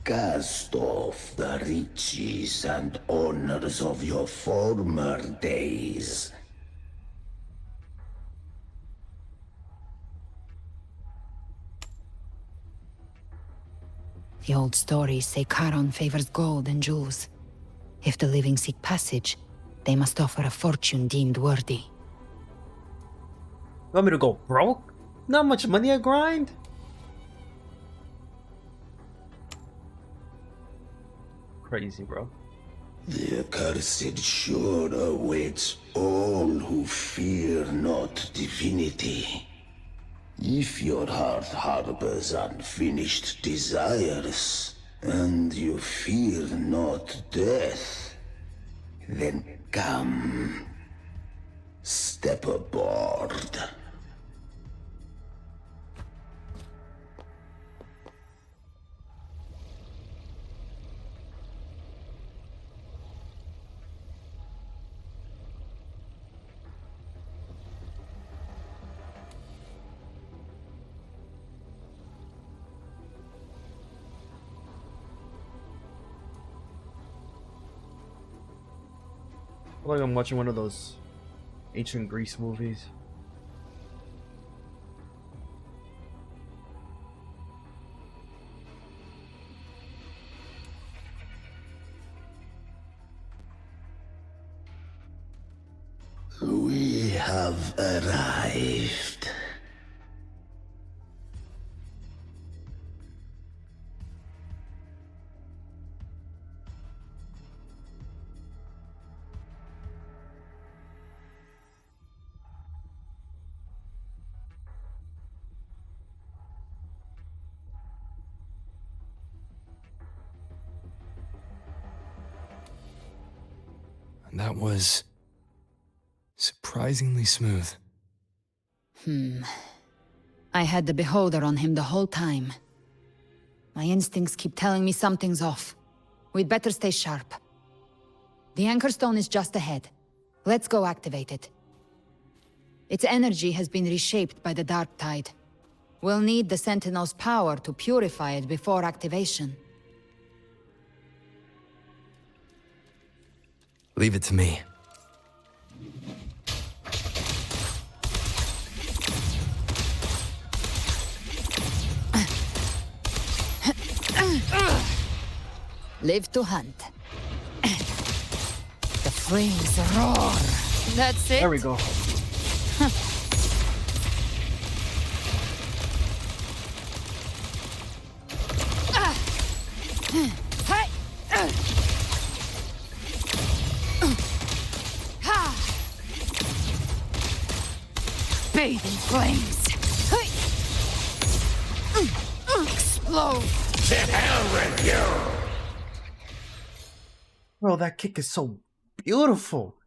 cast off the riches and honors of your former days. The old stories say Charon favors gold and jewels. If the living seek passage, they must offer a fortune deemed worthy. You want me to go broke? Not much money I grind? Crazy, bro. The accursed shore awaits all who fear not divinity. If your heart harbors unfinished desires, and you fear not death, then come, step aboard. I feel like I'm watching one of those ancient Greece movies. We have arrived. That was surprisingly smooth. I had the beholder on him the whole time. My instincts keep telling me something's off. We'd better stay sharp. The Anchor Stone is just ahead. Let's go activate it. Its energy has been reshaped by the Dark Tide. We'll need the Sentinel's power to purify it before activation. Leave it to me. Live to hunt. The flames roar. That's it? There we go. Bathe in flames. Explode. To hell with you! Bro, that kick is so beautiful.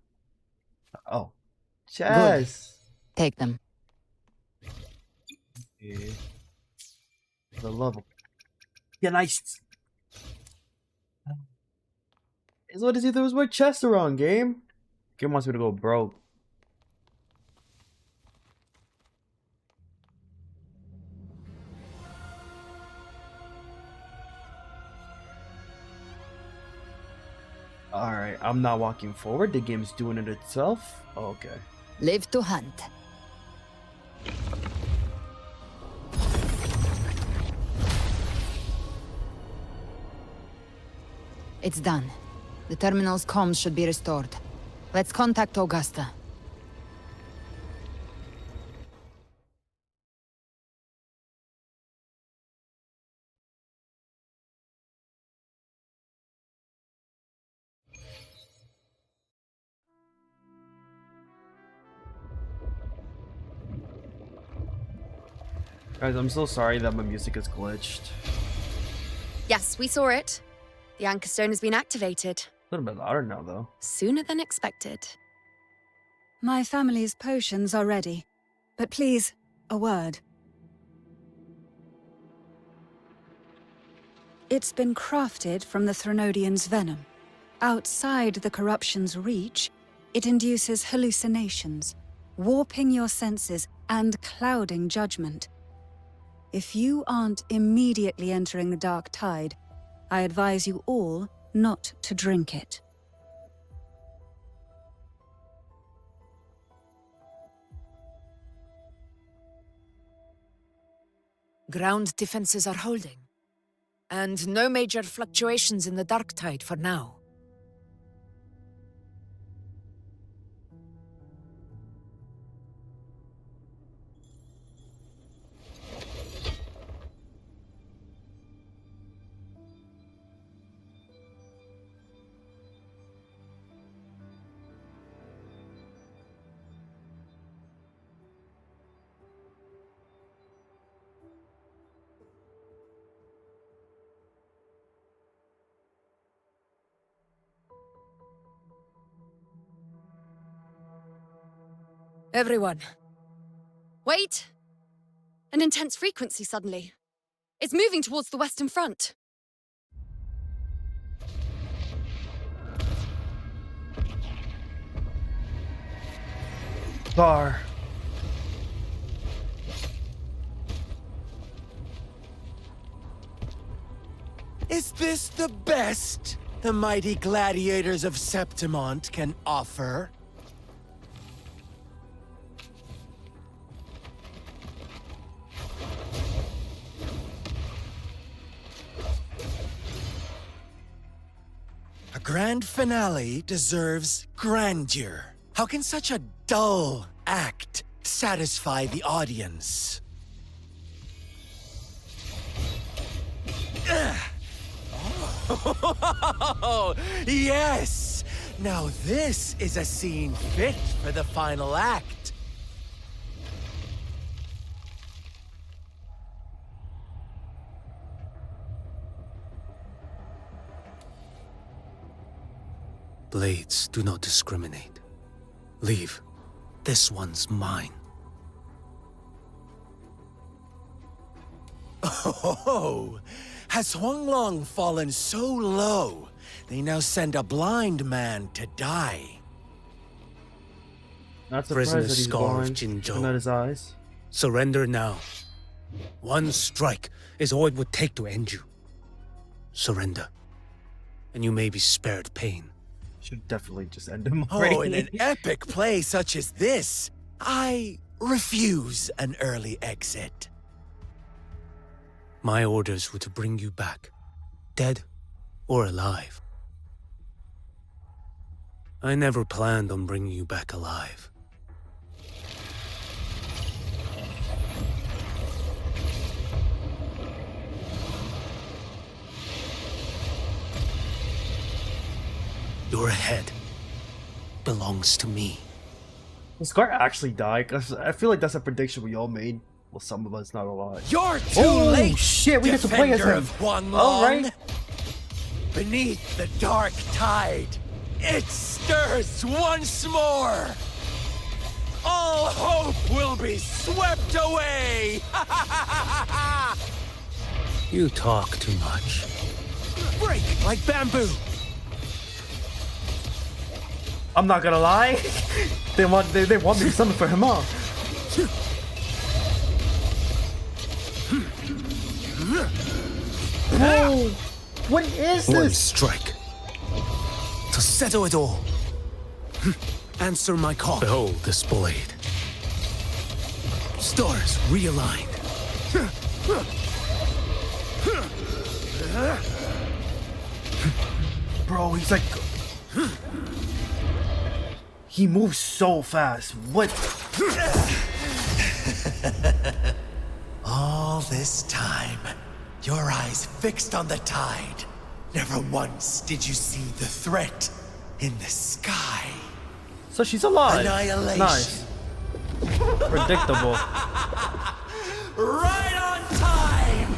Oh. Chess. Take them. Yeah. The level. Yeah, nice. Is what is it? There was more chests around, game. Game wants me to go broke. Alright, I'm not walking forward. The game's doing it itself. Oh, okay. Live to hunt. It's done. The terminal's comms should be restored. Let's contact Augusta. Guys, I'm so sorry that my music is glitched. Yes, we saw it. The Anchor Stone has been activated. A little bit louder now, though. Sooner than expected. My family's potions are ready. But please, A word. It's been crafted from the Threnodian's venom. Outside the corruption's reach, it induces hallucinations, warping your senses and clouding judgment. If you aren't immediately entering the dark tide, I advise you all not to drink it. Ground defenses are holding. And no major fluctuations in the dark tide for now. Everyone. Wait! An intense frequency suddenly. It's moving towards the Western Front. Bar. Is this the best the mighty gladiators of Septimont can offer? A grand finale deserves grandeur. How can such a dull act satisfy the audience? Oh, yes! Now this is a scene fit for the final act. Blades do not discriminate. Leave. This one's mine. Oh, has Huanglong fallen so low, they now send a blind man to die? Not surprised that Prisoner he's Scar of blind. Jinzhou. Not his eyes. Surrender now. One strike is all it would take to end you. Surrender, and you may be spared pain. Should definitely just end him already. Oh, in an epic play such as this, I refuse an early exit. My orders were to bring you back, dead or alive. I never planned on bringing you back alive. Your head belongs to me. Will Scar actually die? 'Cause I feel like that's a prediction we all made. Well, some of us, not a lot. You're too oh, late, shit, we get to play as defender him. of Huanglong. All right. Beneath the dark tide, it stirs once more. All hope will be swept away. You talk too much. Break like bamboo. I'm not gonna lie. they want me to summon for him, huh? Whoa! What is One this? strike to settle it all. Answer my call. Behold this blade. Stars realigned. Bro, he's like... He moves so fast. What? All this time, your eyes fixed on the tide. Never once did you see the threat in the sky. So she's alive. Annihilation. Nice. Predictable. Right on time!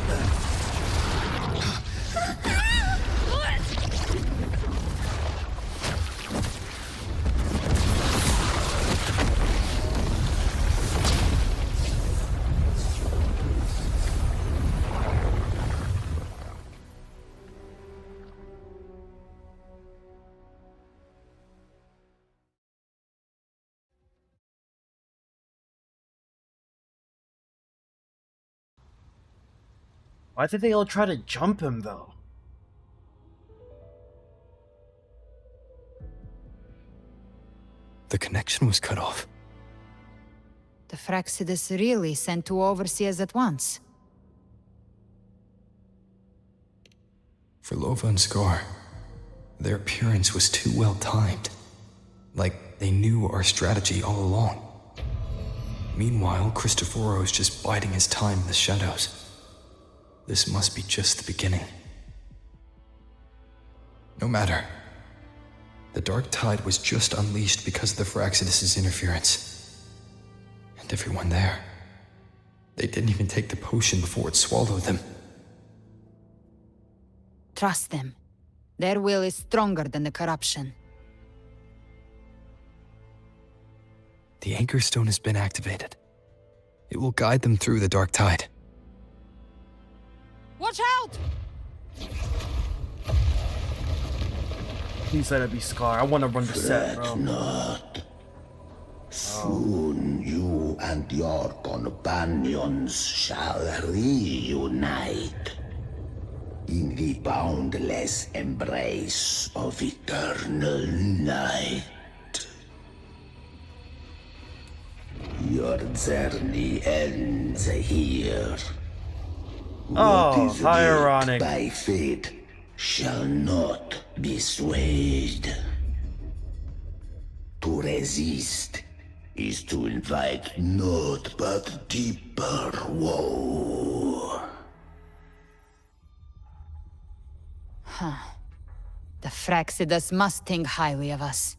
Why did they all try to jump him, though? The connection was cut off. The Fraxidus really sent two overseers at once. For Lova and Scar, their appearance was too well timed. Like they knew our strategy all along. Meanwhile, Cristoforo's just biding his time in the shadows. This must be just the beginning. No matter. The Dark Tide was just unleashed because of the Fraxidus' interference. And everyone there. They didn't even take the potion before it swallowed them. Trust them. Their will is stronger than the corruption. The Anchor Stone has been activated. It will guide them through the Dark Tide. Watch out! Please let it be Scar. I want to run the set, bro. Not. Soon you and your companions shall reunite in the boundless embrace of eternal night. Your journey ends here. Oh, what is how writ ironic. by fate shall not be swayed. To resist is to invite naught but deeper woe. Huh. The Fraxidus must think highly of us.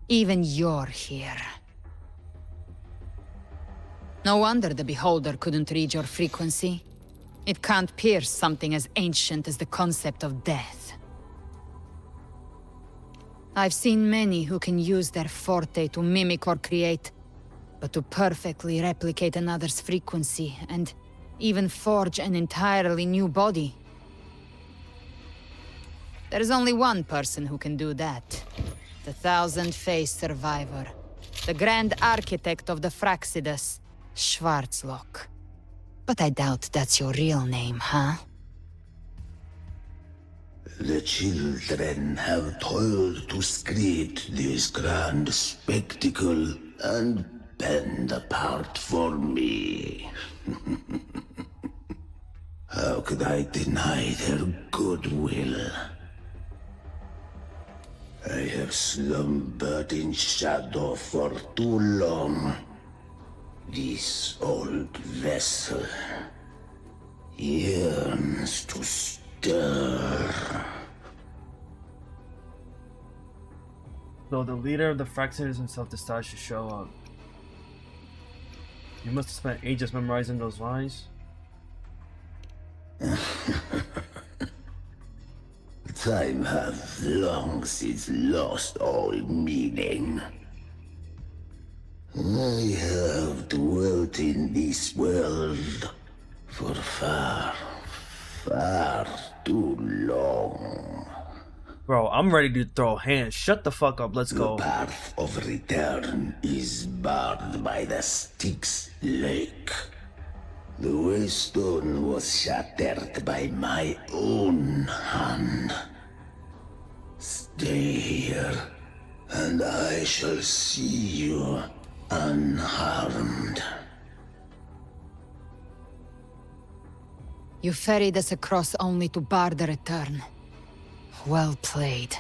Even you're here. No wonder the Beholder couldn't read your frequency. It can't pierce something as ancient as the concept of death. I've seen many who can use their forte to mimic or create, but to perfectly replicate another's frequency and even forge an entirely new body. There's only one person who can do that. The Thousand-Faced Survivor. The Grand Architect of the Fraxidus, Schwarzlock. But I doubt that's your real name, huh? The children have toiled to script this grand spectacle and bend apart for me. How could I deny their goodwill? I have slumbered in shadow for too long. This old vessel yearns to stir. So the leader of the Fraxidus himself decides to show up. You must have spent ages memorizing those lines. Time hath long since lost all meaning. I have dwelt in this world for far, far too long. Bro, I'm ready to throw hands. Shut the fuck up. Let's go. The path of return is barred by the Styx Lake. The waystone was shattered by my own hand. Stay here, and I shall see you unharmed. You ferried us across only to bar the return. Well played.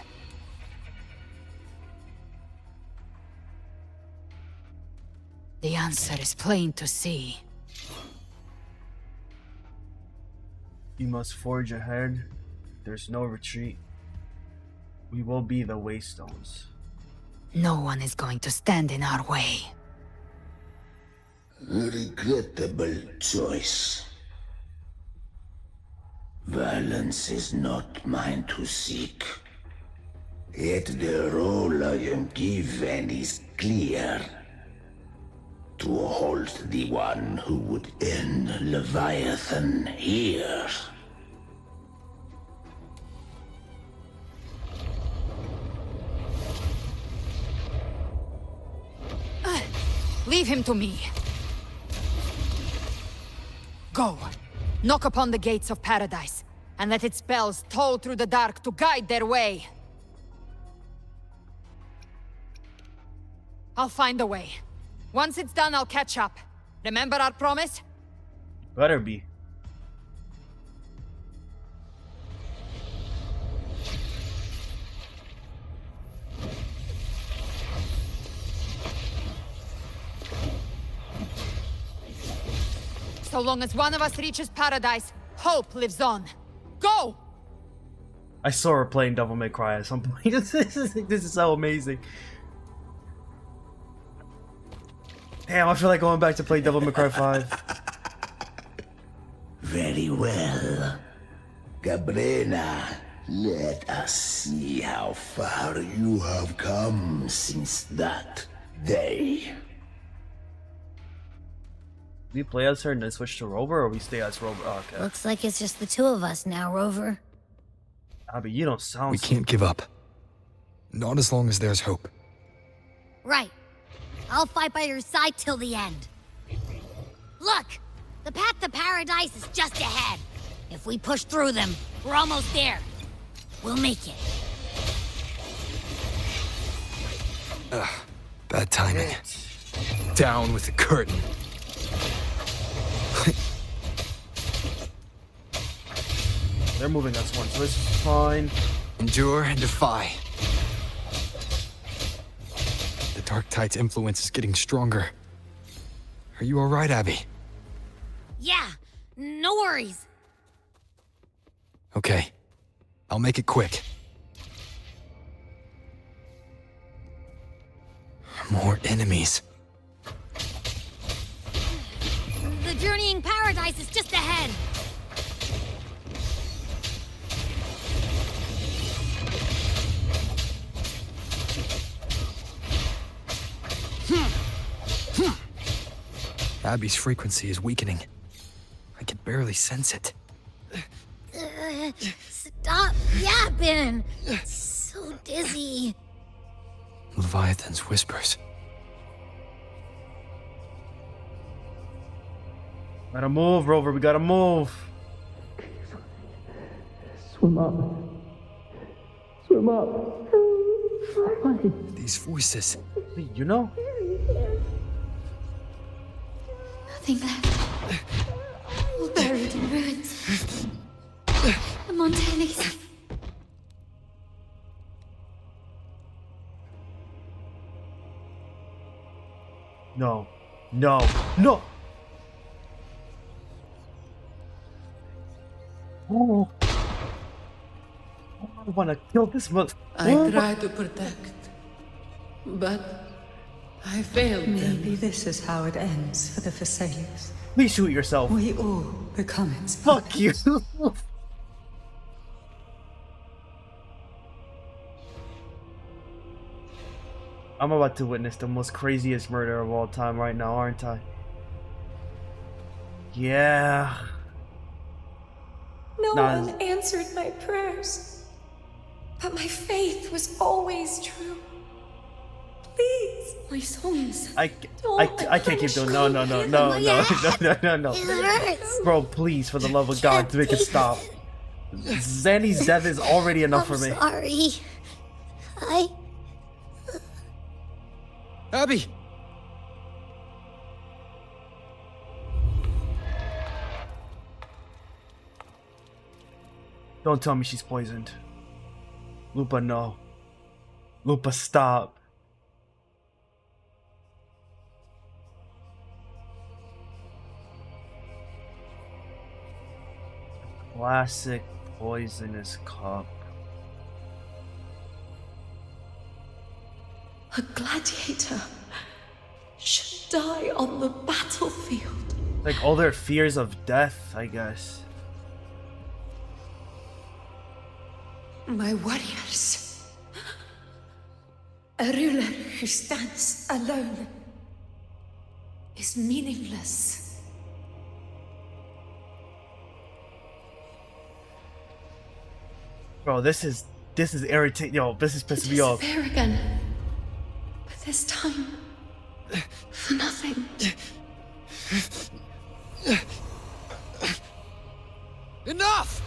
The answer is plain to see. You must forge ahead. There's no retreat. We will be the Waystones. No one is going to stand in our way. A regrettable choice. Violence is not mine to seek. Yet the role I am given is clear. To halt the one who would end Leviathan here. Leave him to me. Go. Knock upon the gates of paradise, and let its bells toll through the dark to guide their way. I'll find a way. Once it's done, I'll catch up. Remember our promise? Better be. So long as one of us reaches paradise, hope lives on. Go! I saw her playing Devil May Cry at some point. This is so amazing. Damn, I feel like going back to play Devil May Cry 5. Very well. Gabrina, let us see how far you have come since that day. We play as her and then switch to Rover, or we stay as Rover? Oh, okay. Looks like it's just the two of us now, Rover. Abby, you don't sound. We can't give up. Not as long as there's hope. Right. I'll fight by your side till the end. Look! The path to paradise is just ahead. If we push through them, we're almost there. We'll make it. Ugh, bad timing. Down with the curtain. They're moving us one, so this is fine. Endure and defy. The Dark Tide's influence is getting stronger. Are you alright, Abby? Yeah, no worries. Okay. I'll make it quick. More enemies. The journeying paradise is just ahead. Abby's frequency is weakening. I can barely sense it. Stop yapping. It's so dizzy. Leviathan's whispers. Gotta move, Rover. We gotta move. Swim up. Swim up. These voices. You know? Nothing left. All buried in ruins. The Montanis. No. No. No! Oh. I wanna kill this mother. I try to protect, but I failed them. Maybe this is how it ends for the Vesalius. Please shoot yourself. We all become its Fuck you. I'm about to witness the most craziest murder of all time right now, aren't I? Yeah. No one answered my prayers, but my faith was always true. Please, my songs. I can't keep doing no. It hurts. Bro, please, for the love of God, make it stop. Zanny's death is already enough for me. Sorry. Abby! Don't tell me she's poisoned. Lupa, no. Lupa, stop. Classic poisonous cup. A gladiator should die on the battlefield. Like all their fears of death, I guess. My warriors. A ruler who stands alone is meaningless. Bro, this is irritating. Yo, this is pissing me off. Disappear again. But this time, for nothing. Enough!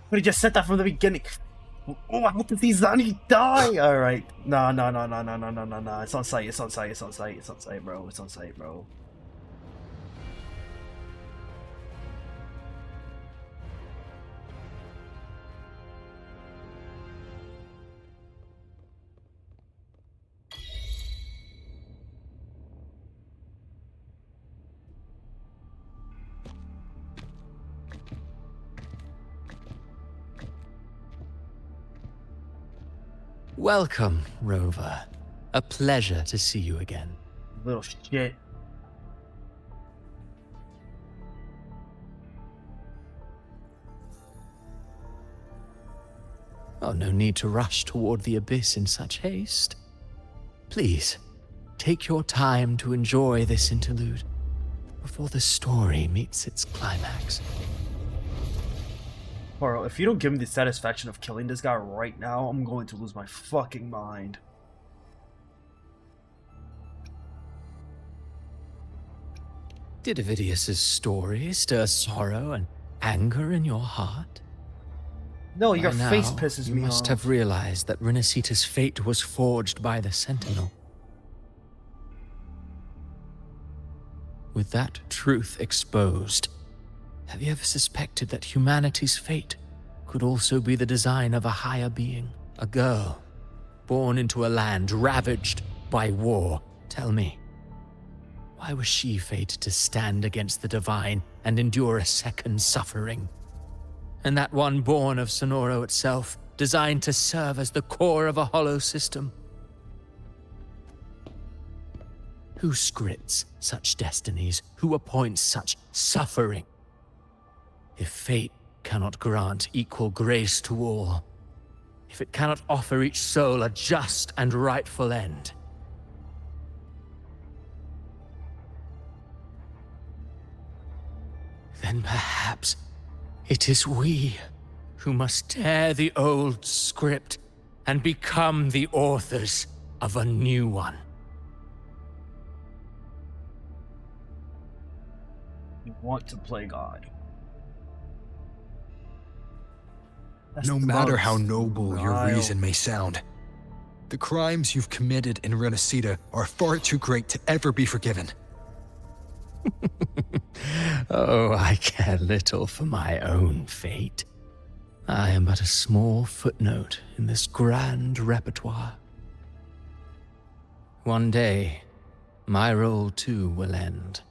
But he just said that from the beginning. Oh, I hope to see Zani die! Alright. No. It's on site, it's on site, bro. It's on site, bro. Welcome, Rover. A pleasure to see you again. Little shit. Oh, no need to rush toward the abyss in such haste. Please, take your time to enjoy this interlude before the story meets its climax. Bro, if you don't give me the satisfaction of killing this guy right now, I'm going to lose my fucking mind. Did Avidius's story stir sorrow and anger in your heart? No, your By now, face pisses you me must off. have realized that Renacita's fate was forged by the Sentinel. With that truth exposed, have you ever suspected that humanity's fate could also be the design of a higher being? A girl, born into a land ravaged by war. Tell me, why was she fated to stand against the divine and endure a second suffering? And that one born of Sonoro itself, designed to serve as the core of a hollow system? Who scripts such destinies? Who appoints such suffering? If fate cannot grant equal grace to all, if it cannot offer each soul a just and rightful end, then perhaps it is we who must tear the old script and become the authors of a new one. You want to play God. No matter how most noble your vile. reason may sound, the crimes you've committed in Renacita are far too great to ever be forgiven. Oh, I care little for my own fate. I am but a small footnote in this grand repertoire. One day, my role too will end.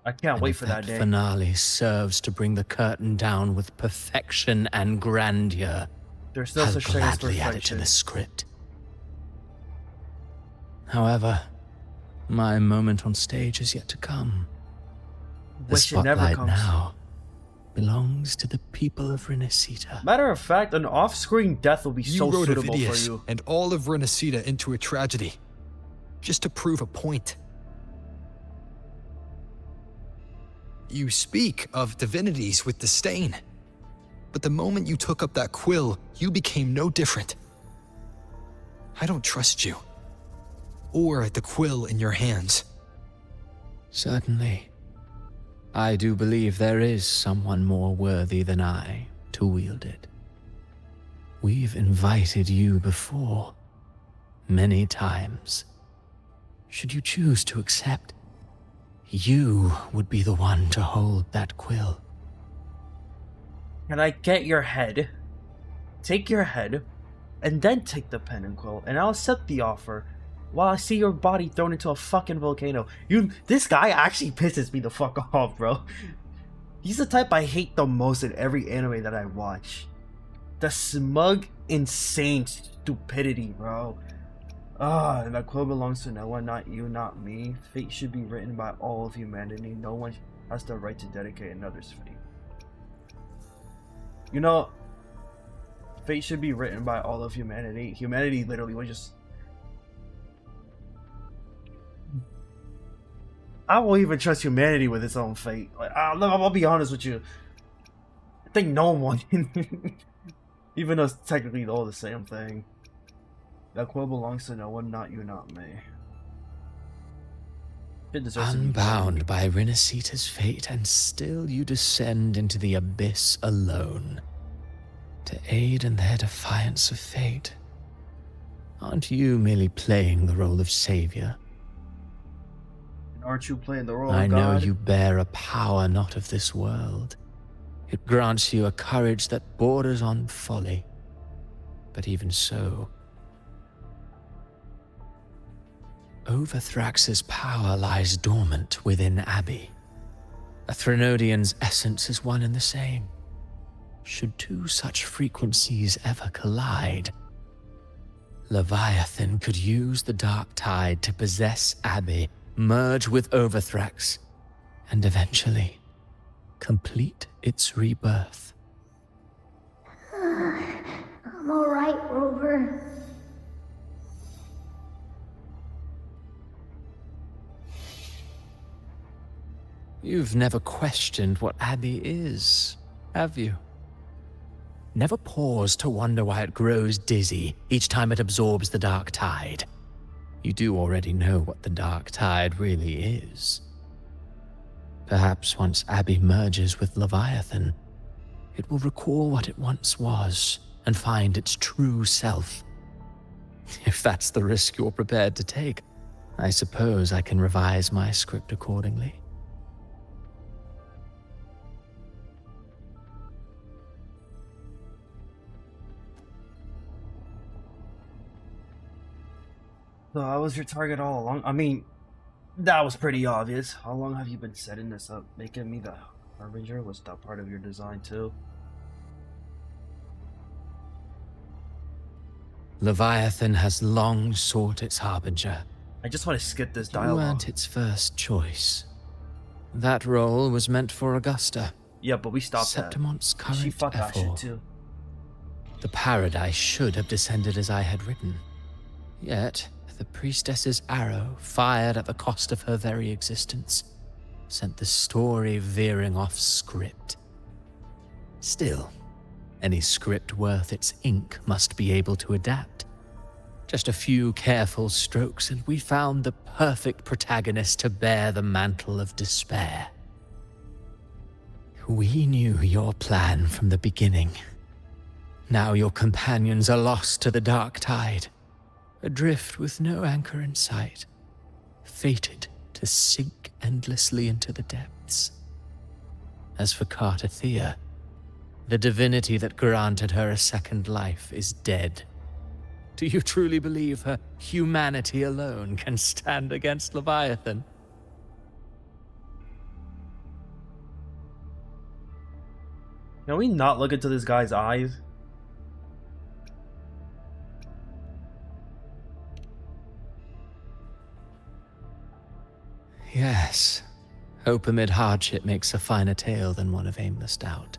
I can't And wait if for that day. finale serves to bring the curtain down with perfection and grandeur, There's no I'll such thing as gladly add it to perfection. the script. However, my moment on stage is yet to come. The Which it never spotlight comes. now belongs to the people of Renacita. Matter of fact, an off-screen death will be You so wrote suitable for Avidius you. and all of Renacita into a tragedy, just to prove a point. You speak of divinities with disdain, but the moment you took up that quill, you became no different. I don't trust you, or the quill in your hands. Certainly. I do believe there is someone more worthy than I to wield it. We've invited you before, many times. Should you choose to accept, you would be the one to hold that quill. Can I get your head? Take your head, and then take the pen and quill, and I'll accept the offer while I see your body thrown into a fucking volcano. This guy actually pisses me the fuck off, bro. He's the type I hate the most in every anime that I watch. The smug, insane stupidity, bro. And that quill belongs to no one, not you, not me. Fate should be written by all of humanity. No one has the right to dedicate another's fate. You know, fate should be written by all of humanity. Humanity literally was just... I won't even trust humanity with its own fate. Like, I'll be honest with you. I think no one, even though it's technically all the same thing. That quill belongs to no one, not you, not me. It deserves to be Unbound by Rinasita's fate, and still you descend into the abyss alone to aid in their defiance of fate. Aren't you merely playing the role of savior? And aren't you playing the role I of know God? you bear a power not of this world. It grants you a courage that borders on folly. But even so, Overthrax's power lies dormant within Abby. A Threnodian's essence is one and the same. Should two such frequencies ever collide, Leviathan could use the dark tide to possess Abby, merge with Overthrax, and eventually complete its rebirth. I'm alright, Rover. You've never questioned what Abby is, have you? Never paused to wonder why it grows dizzy each time it absorbs the dark tide. You do already know what the dark tide really is. Perhaps once Abby merges with Leviathan, it will recall what it once was and find its true self. If that's the risk you're prepared to take, I suppose I can revise my script accordingly. So I was your target all along. I mean, that was pretty obvious. How long have you been setting this up? Making me the Harbinger? Was that part of your design too? Leviathan has long sought its Harbinger. I just want to skip this You dialogue. weren't its first choice. That role was meant for Augusta. Yeah, but we stopped that. Septimon's current She fucked that shit effort. too. The paradise should have descended as I had written. Yet, the priestess's arrow, fired at the cost of her very existence, sent the story veering off script. Still, any script worth its ink must be able to adapt. Just a few careful strokes and we found the perfect protagonist to bear the mantle of despair. We knew your plan from the beginning. Now your companions are lost to the dark tide, adrift with no anchor in sight, fated to sink endlessly into the depths. As for Cartathea, the divinity that granted her a second life is dead. Do you truly believe her humanity alone can stand against Leviathan? Can we not look into this guy's eyes? Yes. Hope amid hardship makes a finer tale than one of aimless doubt.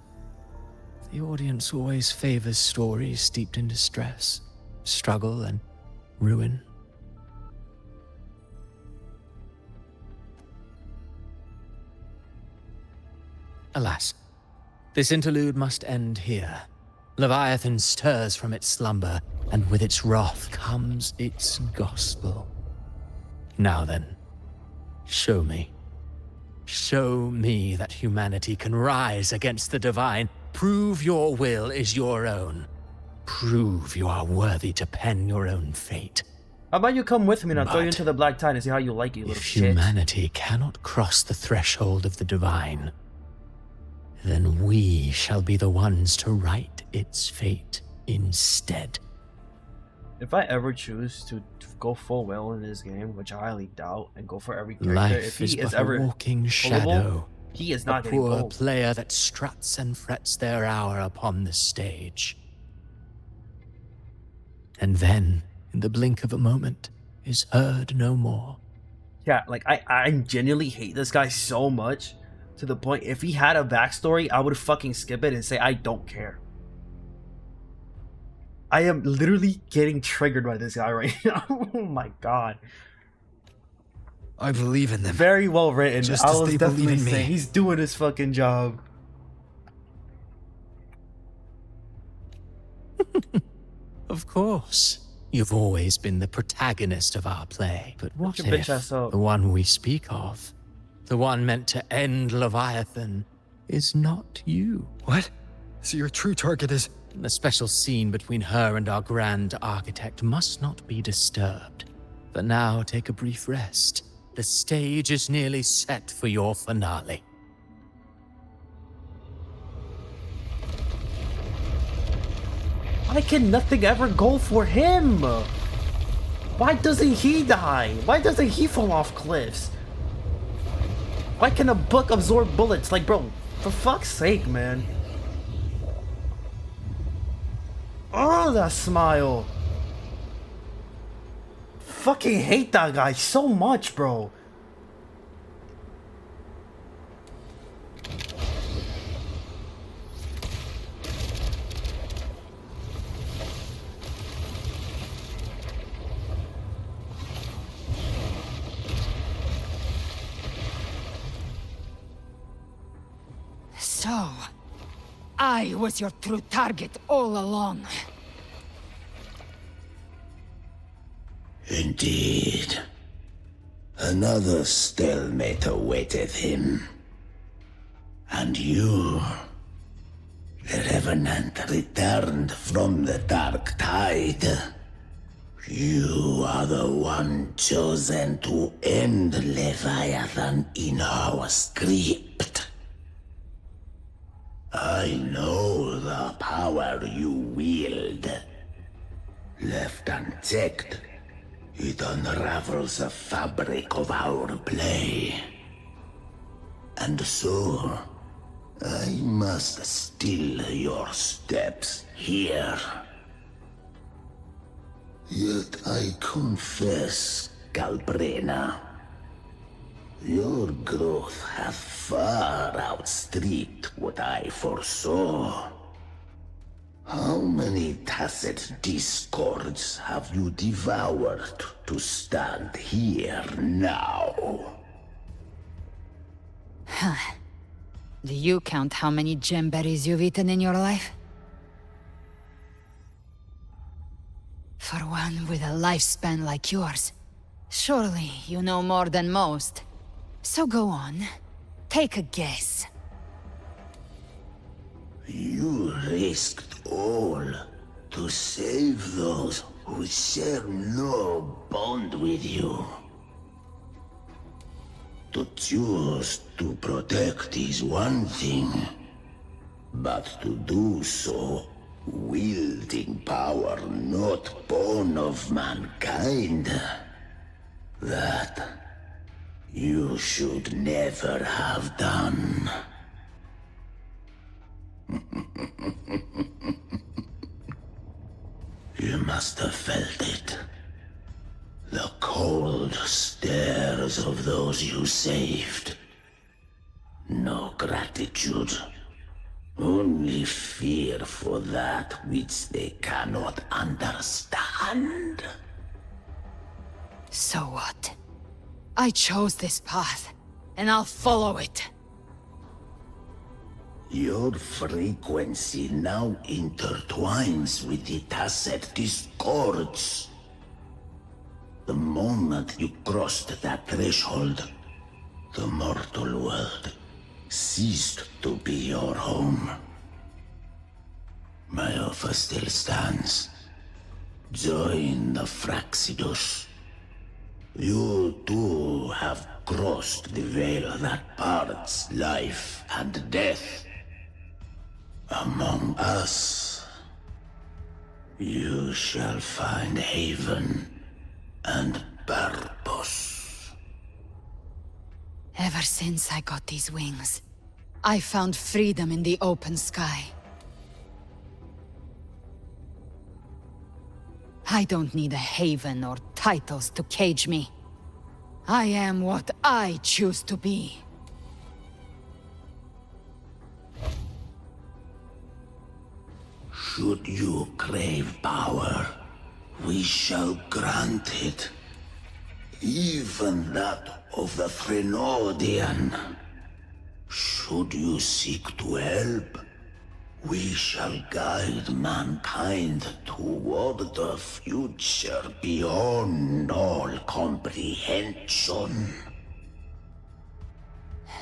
The audience always favors stories steeped in distress, struggle, and ruin. Alas, this interlude must end here. Leviathan stirs from its slumber, and with its wrath comes its gospel. Now then, show me. Show me that humanity can rise against the divine. Prove your will is your own. Prove you are worthy to pen your own fate. How about you come with me and I'll throw you But into the black tide and see how you like it, you little if shit. humanity cannot cross the threshold of the divine, then we shall be the ones to write its fate instead. If I ever choose to go full whale in this game, which I highly doubt, and go for every character, Life if he is is but ever a walking pullable, shadow. he is A not getting poor pulled. player that struts and frets their hour upon the stage. And then, in the blink of a moment, is heard no more. Yeah, like I genuinely hate this guy so much, to the point if he had a backstory, I would fucking skip it and say I don't care. I am literally getting triggered by this guy right now. Oh my god. I believe in them. Very well written. Just I as was they definitely believe in me. saying he's doing his fucking job. Of course. You've always been the protagonist of our play, but what your bitch if ass up. the one we speak of, the one meant to end Leviathan, is not you? What? So your true target is... The special scene between her and our grand architect must not be disturbed. But now take a brief rest. The stage is nearly set for your finale. Why can nothing ever go for him? Why doesn't he die? Why doesn't he fall off cliffs? Why can a book absorb bullets? Like, bro, for fuck's sake, man. Oh, that smile. Fucking hate that guy so much, bro. So, I was your true target all along. Indeed. Another stalemate awaited him. And you, the Revenant returned from the Dark Tide. You are the one chosen to end Leviathan in our script. I know the power you wield. Left unchecked, it unravels the fabric of our play. And so, I must still your steps here. Yet I confess, Galbrena, your growth hath far outstripped what I foresaw. How many tacit discords have you devoured to stand here now? Huh. Do you count how many gemberries you've eaten in your life? For one with a lifespan like yours, surely you know more than most. So go on, take a guess. You risked all to save those who share no bond with you. To choose to protect is one thing, but to do so wielding power not born of mankind, that you should never have done. You must have felt it. The cold stares of those you saved. No gratitude. Only fear for that which they cannot understand. So what? I chose this path, and I'll follow it. Your frequency now intertwines with the tacit discords. The moment you crossed that threshold, the mortal world ceased to be your home. My offer still stands. Join the Fraxidus. You too have crossed the veil that parts life and death. Among us, you shall find haven and purpose. Ever since I got these wings, I found freedom in the open sky. I don't need a haven or titles to cage me. I am what I choose to be. Should you crave power, we shall grant it. Even that of the Threnodian. Should you seek to help, We shall guide mankind toward the future beyond all comprehension.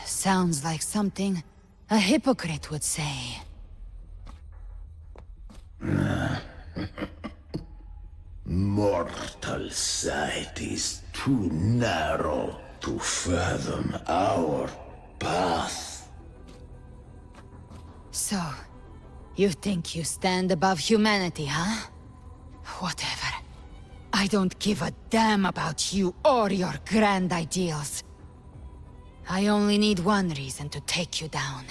Sounds like something a hypocrite would say. Mortal sight is too narrow to fathom our path. So, you think you stand above humanity, huh? Whatever. I don't give a damn about you or your grand ideals. I only need one reason to take you down.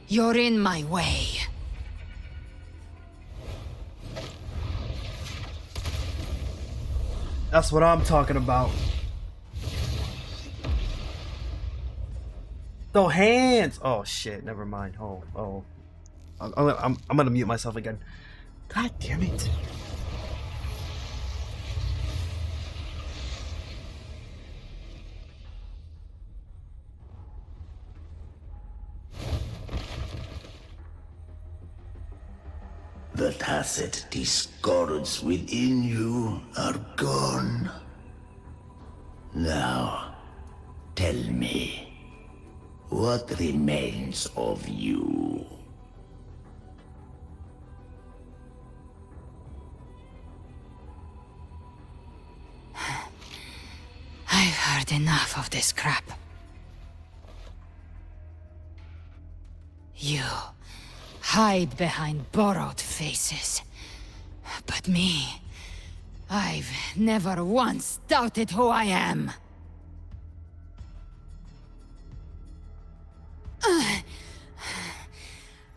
You're in my way. That's what I'm talking about. No hands! Oh shit, never mind. Oh. I'm gonna mute myself again. God damn it. The tacit discords within you are gone. Now, tell me, what remains of you? I've heard enough of this crap. You hide behind borrowed faces. But me, I've never once doubted who I am.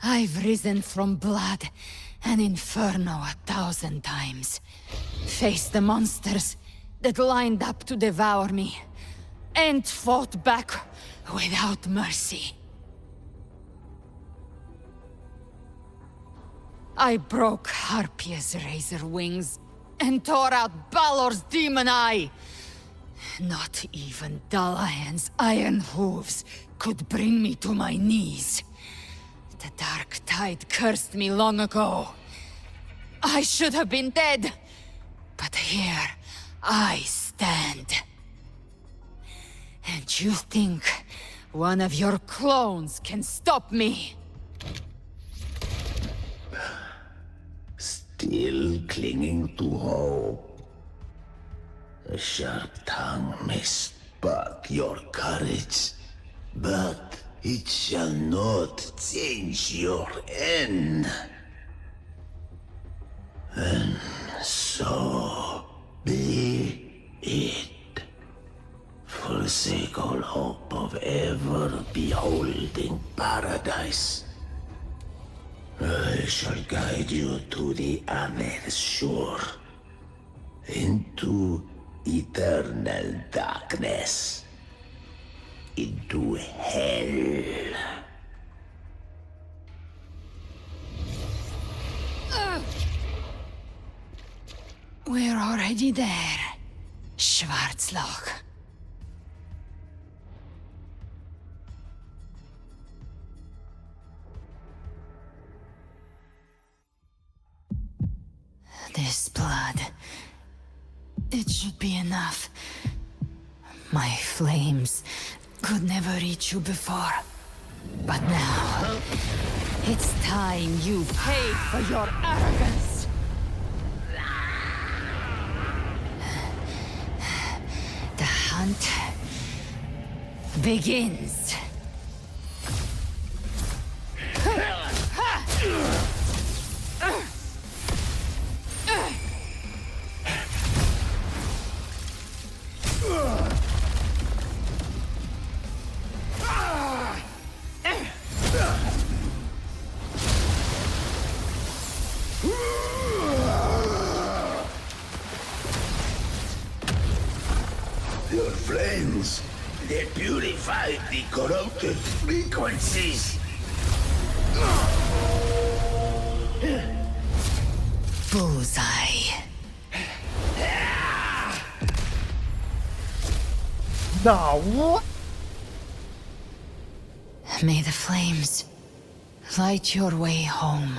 I've risen from blood and inferno 1,000 times. Faced the monsters that lined up to devour me, and fought back without mercy. I broke Harpia's razor wings and tore out Balor's demon eye. Not even Dalahan's iron hooves could bring me to my knees. The Dark Tide cursed me long ago. I should have been dead, but here I stand. And you think one of your clones can stop me? Still clinging to hope. A sharp tongue may spark your courage, but it shall not change your end. And so be it. Forsake all hope of ever beholding paradise. I shall guide you to the other shore, into eternal darkness, into hell. We're already there, Schwarzloch. This blood, it should be enough. My flames could never reach you before. But now, it's time you paid for your arrogance. The hunt begins. Your flames, they purify the corrupted frequencies. Bullseye. Nah, what? May the flames Light your way home.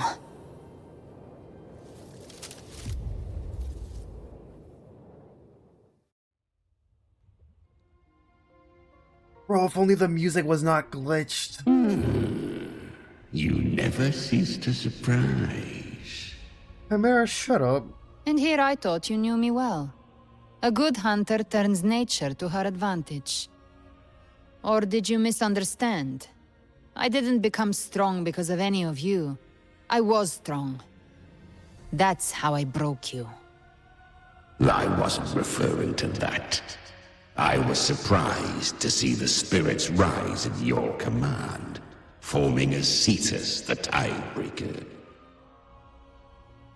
Bro, if only the music was not glitched. You never cease to surprise. Chimera, shut up. And here I thought you knew me well. A good hunter turns nature to her advantage. Or did you misunderstand? I didn't become strong because of any of you. I was strong. That's how I broke you. I wasn't referring to that. I was surprised to see the spirits rise at your command, forming as Cetus the Tidebreaker.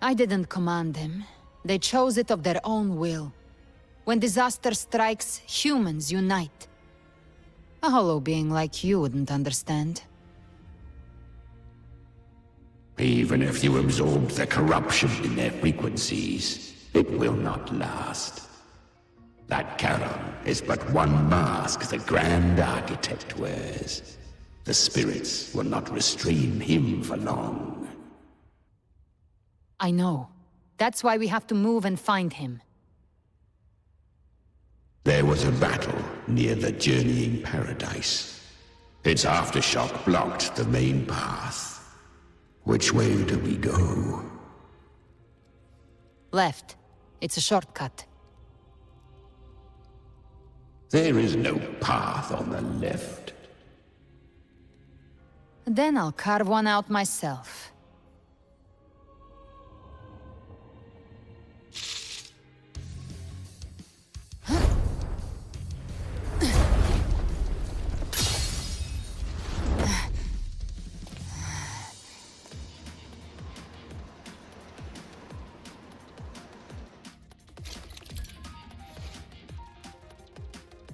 I didn't command them. They chose it of their own will. When disaster strikes, humans unite. A hollow being like you wouldn't understand. Even if you absorb the corruption in their frequencies, it will not last. That Charon is but one mask the Grand Architect wears. The spirits will not restrain him for long. I know. That's why we have to move and find him. There was a battle near the Journeying Paradise. Its aftershock blocked the main path. Which way do we go? Left. It's a shortcut. There is no path on the left. Then I'll carve one out myself.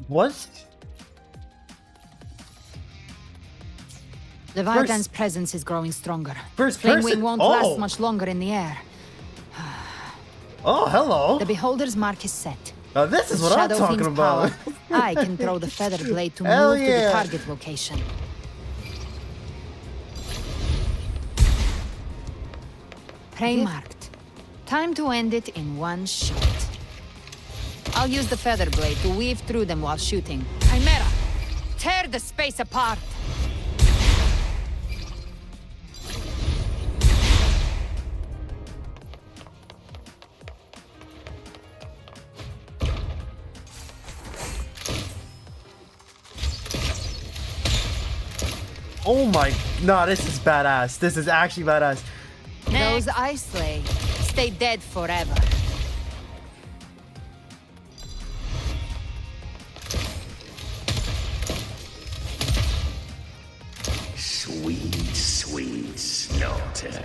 What? Leviathan's presence is growing stronger. First Flame person? Wing won't Oh. last much longer in the air. Oh, hello. The Beholder's mark is set. Now this is With what I'm Shadow talking Fiend's about. power, I can throw the feather blade to Hell move to the yeah. target location. Prey marked. Time to end it in one shot. I'll use the feather blade to weave through them while shooting. Chimera! Tear the space apart! Oh my, nah, this is badass. This is actually badass. Those I slay stay dead forever. Sweet, sweet slaughter.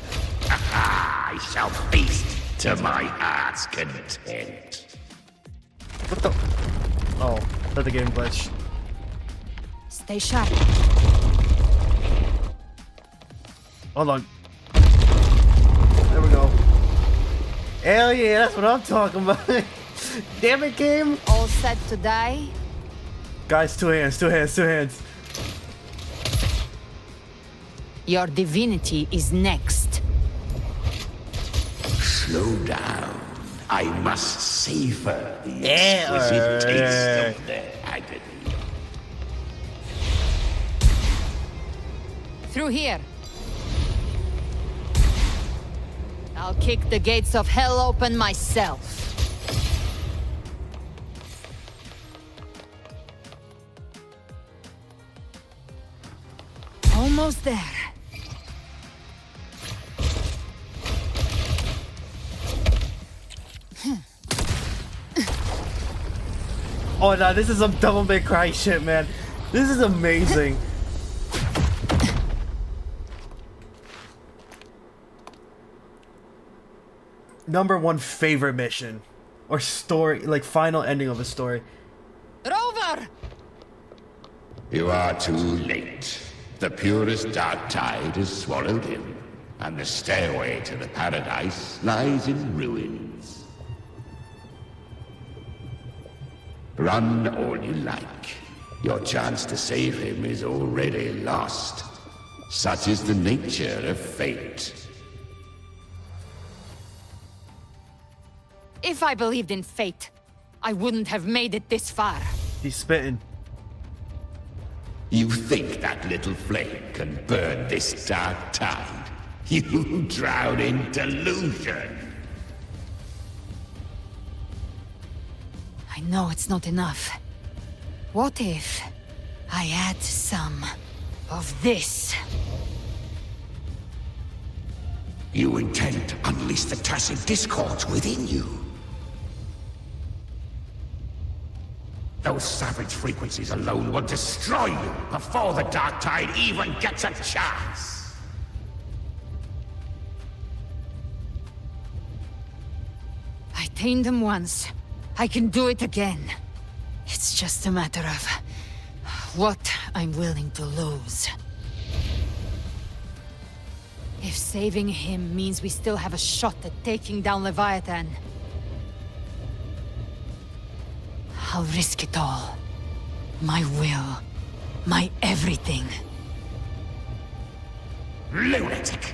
I shall feast to my heart's content. What the? Oh, let the game glitch. Stay sharp. Hold on. There we go. Hell yeah, that's what I'm talking about. Damn it, game. All set to die? Guys, two hands, two hands, two hands. Your divinity is next. Slow down. I must savor the exquisite taste of their agony. Through here. I'll kick the gates of hell open myself. Almost there. Oh no, this is some Devil May Cry shit, man. This is amazing. Number one favorite mission. Or story, like final ending of a story. Rover! You are too late. The purest dark tide has swallowed him, and the stairway to the paradise lies in ruins. Run all you like. Your chance to save him is already lost. Such is the nature of fate. If I believed in fate, I wouldn't have made it this far. He's spitting. You think that little flame can burn this dark tide? You drown in delusion. I know it's not enough. What if I add some of this? You intend to unleash the tacit discords within you. Those savage frequencies alone will destroy you before the Dark Tide even gets a chance. I tamed them once. I can do it again. It's just a matter of what I'm willing to lose. If saving him means we still have a shot at taking down Leviathan, I'll risk it all. My will. My everything. Lunatic!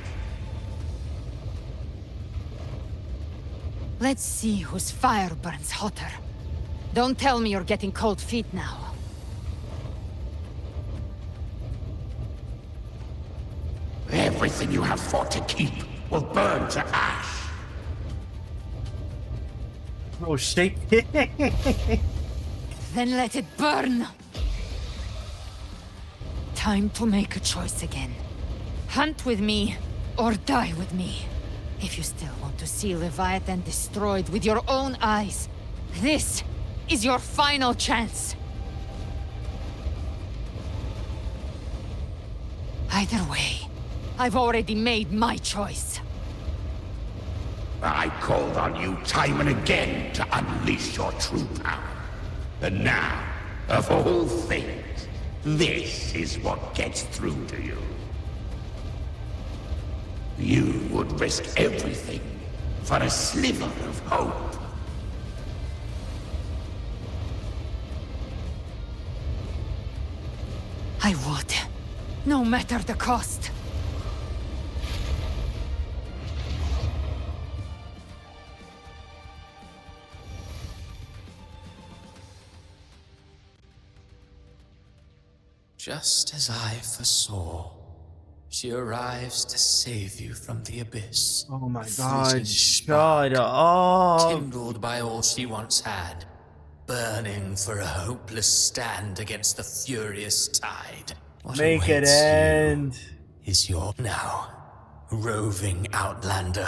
Let's see whose fire burns hotter. Don't tell me you're getting cold feet now. Everything you have fought to keep will burn to ash. Oh, shake. Then let it burn! Time to make a choice again. Hunt with me, or die with me. If you still want to see Leviathan destroyed with your own eyes, this is your final chance. Either way, I've already made my choice. I called on you time and again to unleash your true power. And now, of all things, this is what gets through to you. You would risk everything for a sliver of hope. I would, no matter the cost. Just as I foresaw, she arrives to save you from the abyss. Oh my A god, fleeting shut spark, up. kindled by all she once had, burning for a hopeless stand against the furious tide. What Make it awaits end. you is your now, roving outlander.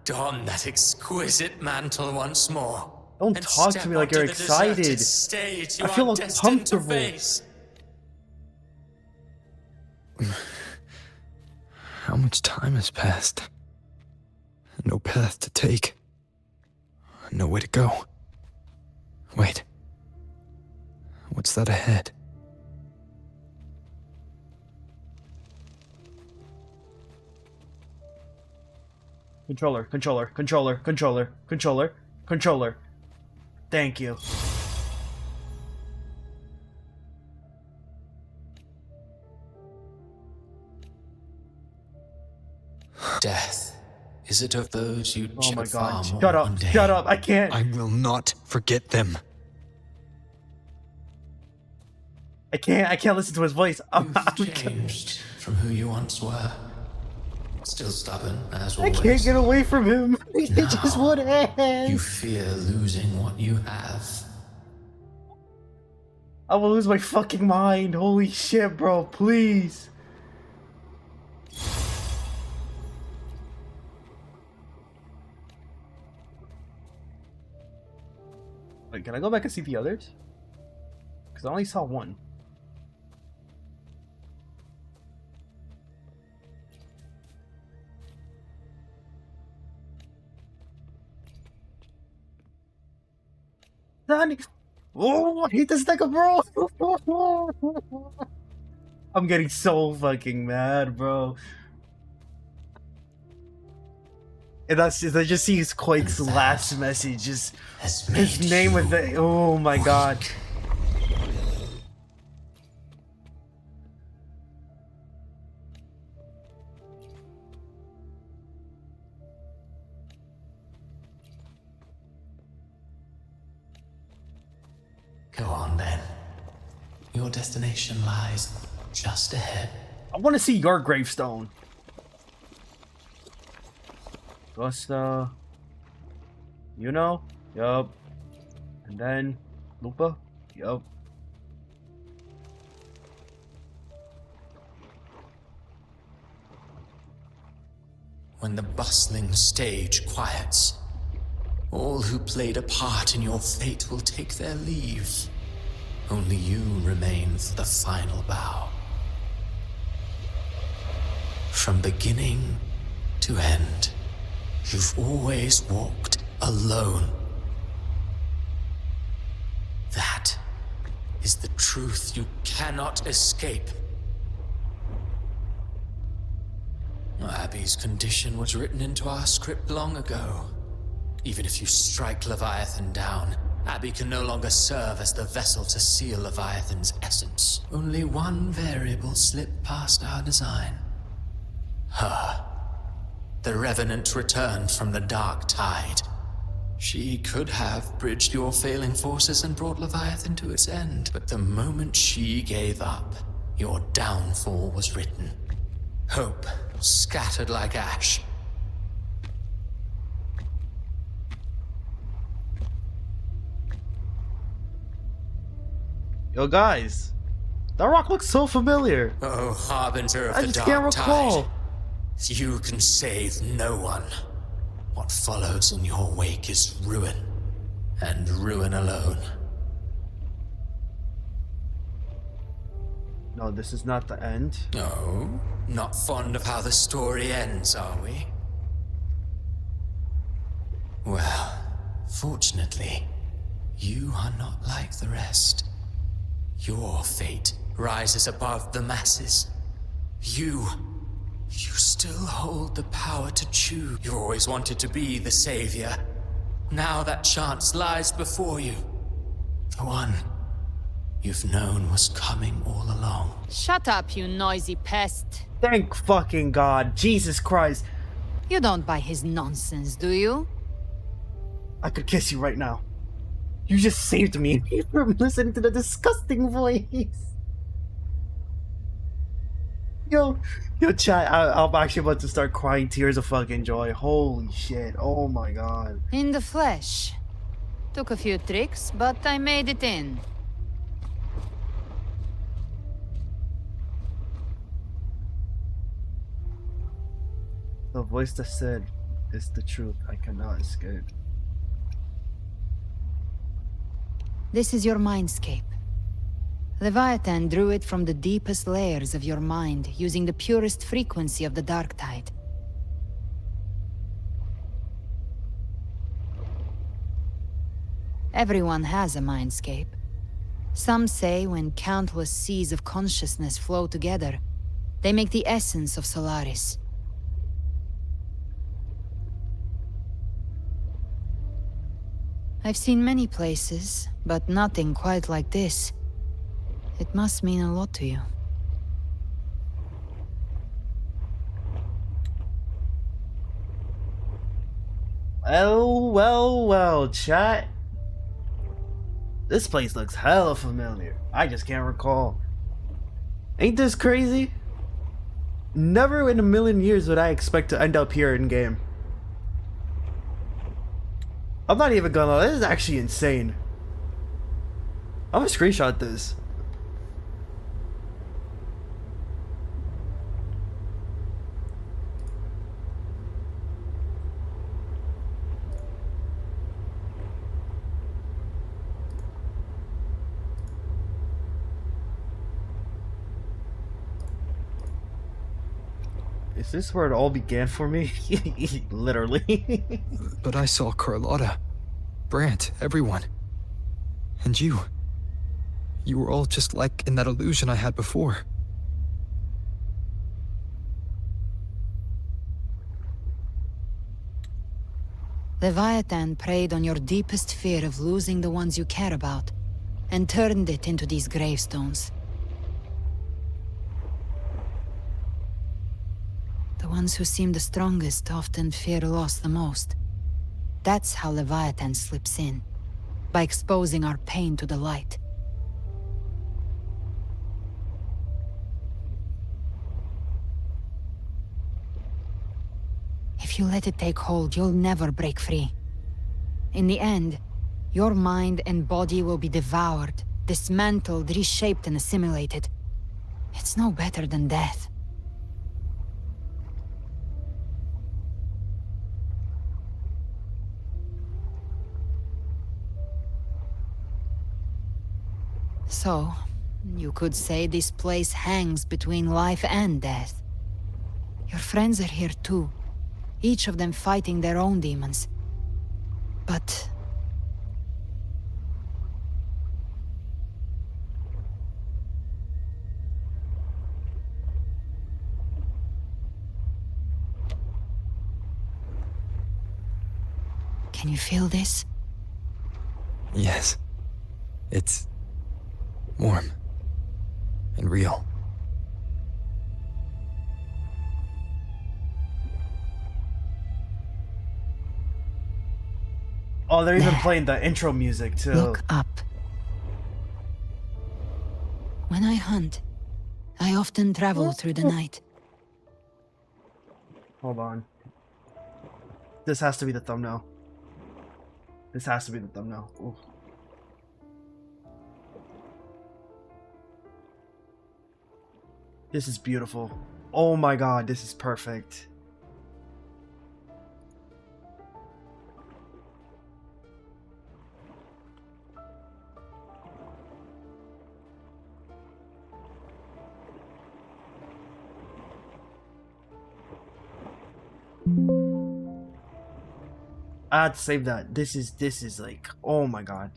Don that exquisite mantle once more. Don't and talk to step me like you're onto the deserted excited. stage you I feel are destined to uncomfortable. face. How much time has passed? No path to take. Nowhere to go. Wait. What's that ahead? Controller, controller, controller, controller, controller, controller. Thank you. Death. Is it of those you Oh my far god. more Shut up. one day? Shut up. I can't. I will not forget them. I can't listen to his voice. I'm Changed from who you once were. Still stubborn, as I always. can't get away from him. It Now, just won't end. You fear losing what you have. I will lose my fucking mind. Holy shit, bro. Please. Wait, can I go back and see the others? Because I only saw one. Danny. Oh, I hate this nigga, bro. I'm getting so fucking mad, bro. And I just see his Quake's last message, just his name with the. Oh my god. your destination lies just ahead. I want to see your gravestone. Gusta. You know? Yup. And then Lupa? Yup. When the bustling stage quiets, all who played a part in your fate will take their leave. Only you remain for the final bow. From beginning to end, you've always walked alone. That is the truth you cannot escape. Abby's condition was written into our script long ago. Even if you strike Leviathan down, Abby can no longer serve as the vessel to seal Leviathan's essence. Only one variable slipped past our design. Her. The Revenant returned from the Dark Tide. She could have bridged your failing forces and brought Leviathan to its end, but the moment she gave up, your downfall was written. Hope scattered like ash. Yo, guys, that rock looks so familiar. Oh, Harbinger of I the just can't Dark recall. Tide. You can save no one. What follows in your wake is ruin, and ruin alone. No, this is not the end. No, not fond of how the story ends, are we? Well, fortunately, you are not like the rest. Your fate rises above the masses. You still hold the power to choose. You always wanted to be the savior. Now that chance lies before you. The one you've known was coming all along. Shut up, you noisy pest. Thank fucking God. Jesus Christ. You don't buy his nonsense, do you? I could kiss you right now. You just saved me from listening to the disgusting voice. Yo, chat, I'm actually about to start crying tears of fucking joy. Holy shit. Oh my God. In the flesh. Took a few tricks, but I made it in. The voice that said, "It's the truth, I cannot escape." This is your mindscape. Leviathan drew it from the deepest layers of your mind, using the purest frequency of the Dark Tide. Everyone has a mindscape. Some say when countless seas of consciousness flow together, they make the essence of Solaris. I've seen many places, but nothing quite like this. It must mean a lot to you. Well, chat. This place looks hella familiar. I just can't recall. Ain't this crazy? Never in a million years would I expect to end up here in game. I'm not even gonna lie, this is actually insane. I'm gonna screenshot this. Is this where it all began for me? Literally. But I saw Carlotta, Brant, everyone. And you. You were all just like in that illusion I had before. Leviathan preyed on your deepest fear of losing the ones you care about, and turned it into these gravestones. The ones who seem the strongest often fear loss the most. That's how Leviathan slips in, by exposing our pain to the light. If you let it take hold, you'll never break free. In the end, your mind and body will be devoured, dismantled, reshaped, and assimilated. It's no better than death. So, you could say this place hangs between life and death. Your friends are here too, each of them fighting their own demons. But... can you feel this? Yes. It's warm and real. Oh, they're even playing the intro music too. Look up. When I hunt, I often travel through the night. Hold on. This has to be the thumbnail. This has to be the thumbnail. Ooh. This is beautiful. Oh my god, this is perfect. I had to save that. This is like, oh my god.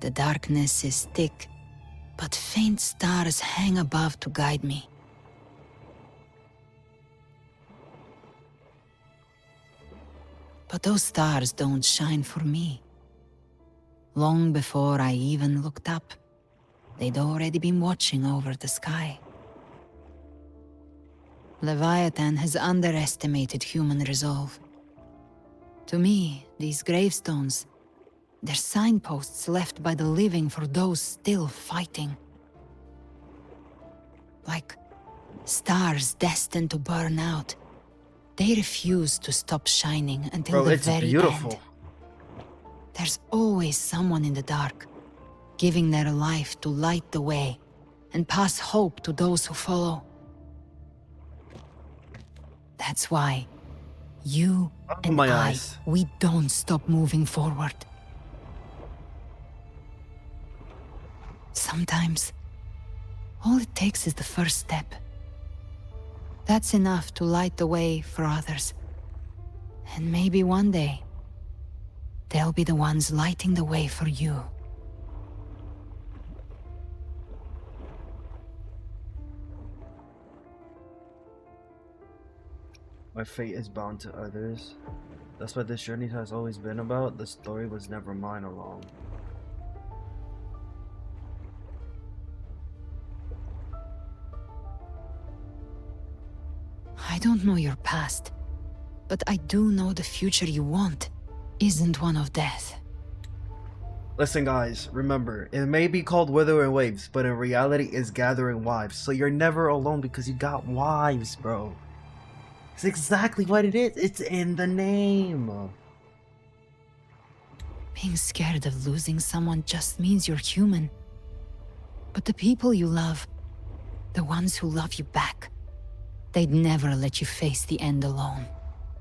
The darkness is thick, but faint stars hang above to guide me. But those stars don't shine for me. Long before I even looked up, they'd already been watching over the sky. Leviathan has underestimated human resolve. To me, these gravestones, they're signposts left by the living for those still fighting. Like stars destined to burn out. They refuse to stop shining until the very beautiful. end. There's always someone in the dark, giving their life to light the way and pass hope to those who follow. That's why you and my I, eyes. we don't stop moving forward. Sometimes, all it takes is the first step. That's enough to light the way for others. And maybe one day, they'll be the ones lighting the way for you. My fate is bound to others. That's what this journey has always been about. The story was never mine alone. I don't know your past, but I do know the future you want isn't one of death. Listen guys, remember, it may be called Wuthering Waves, but in reality it's gathering wives. So you're never alone because you got wives, bro. It's exactly what it is. It's in the name. Being scared of losing someone just means you're human. But the people you love, the ones who love you back, they'd never let you face the end alone.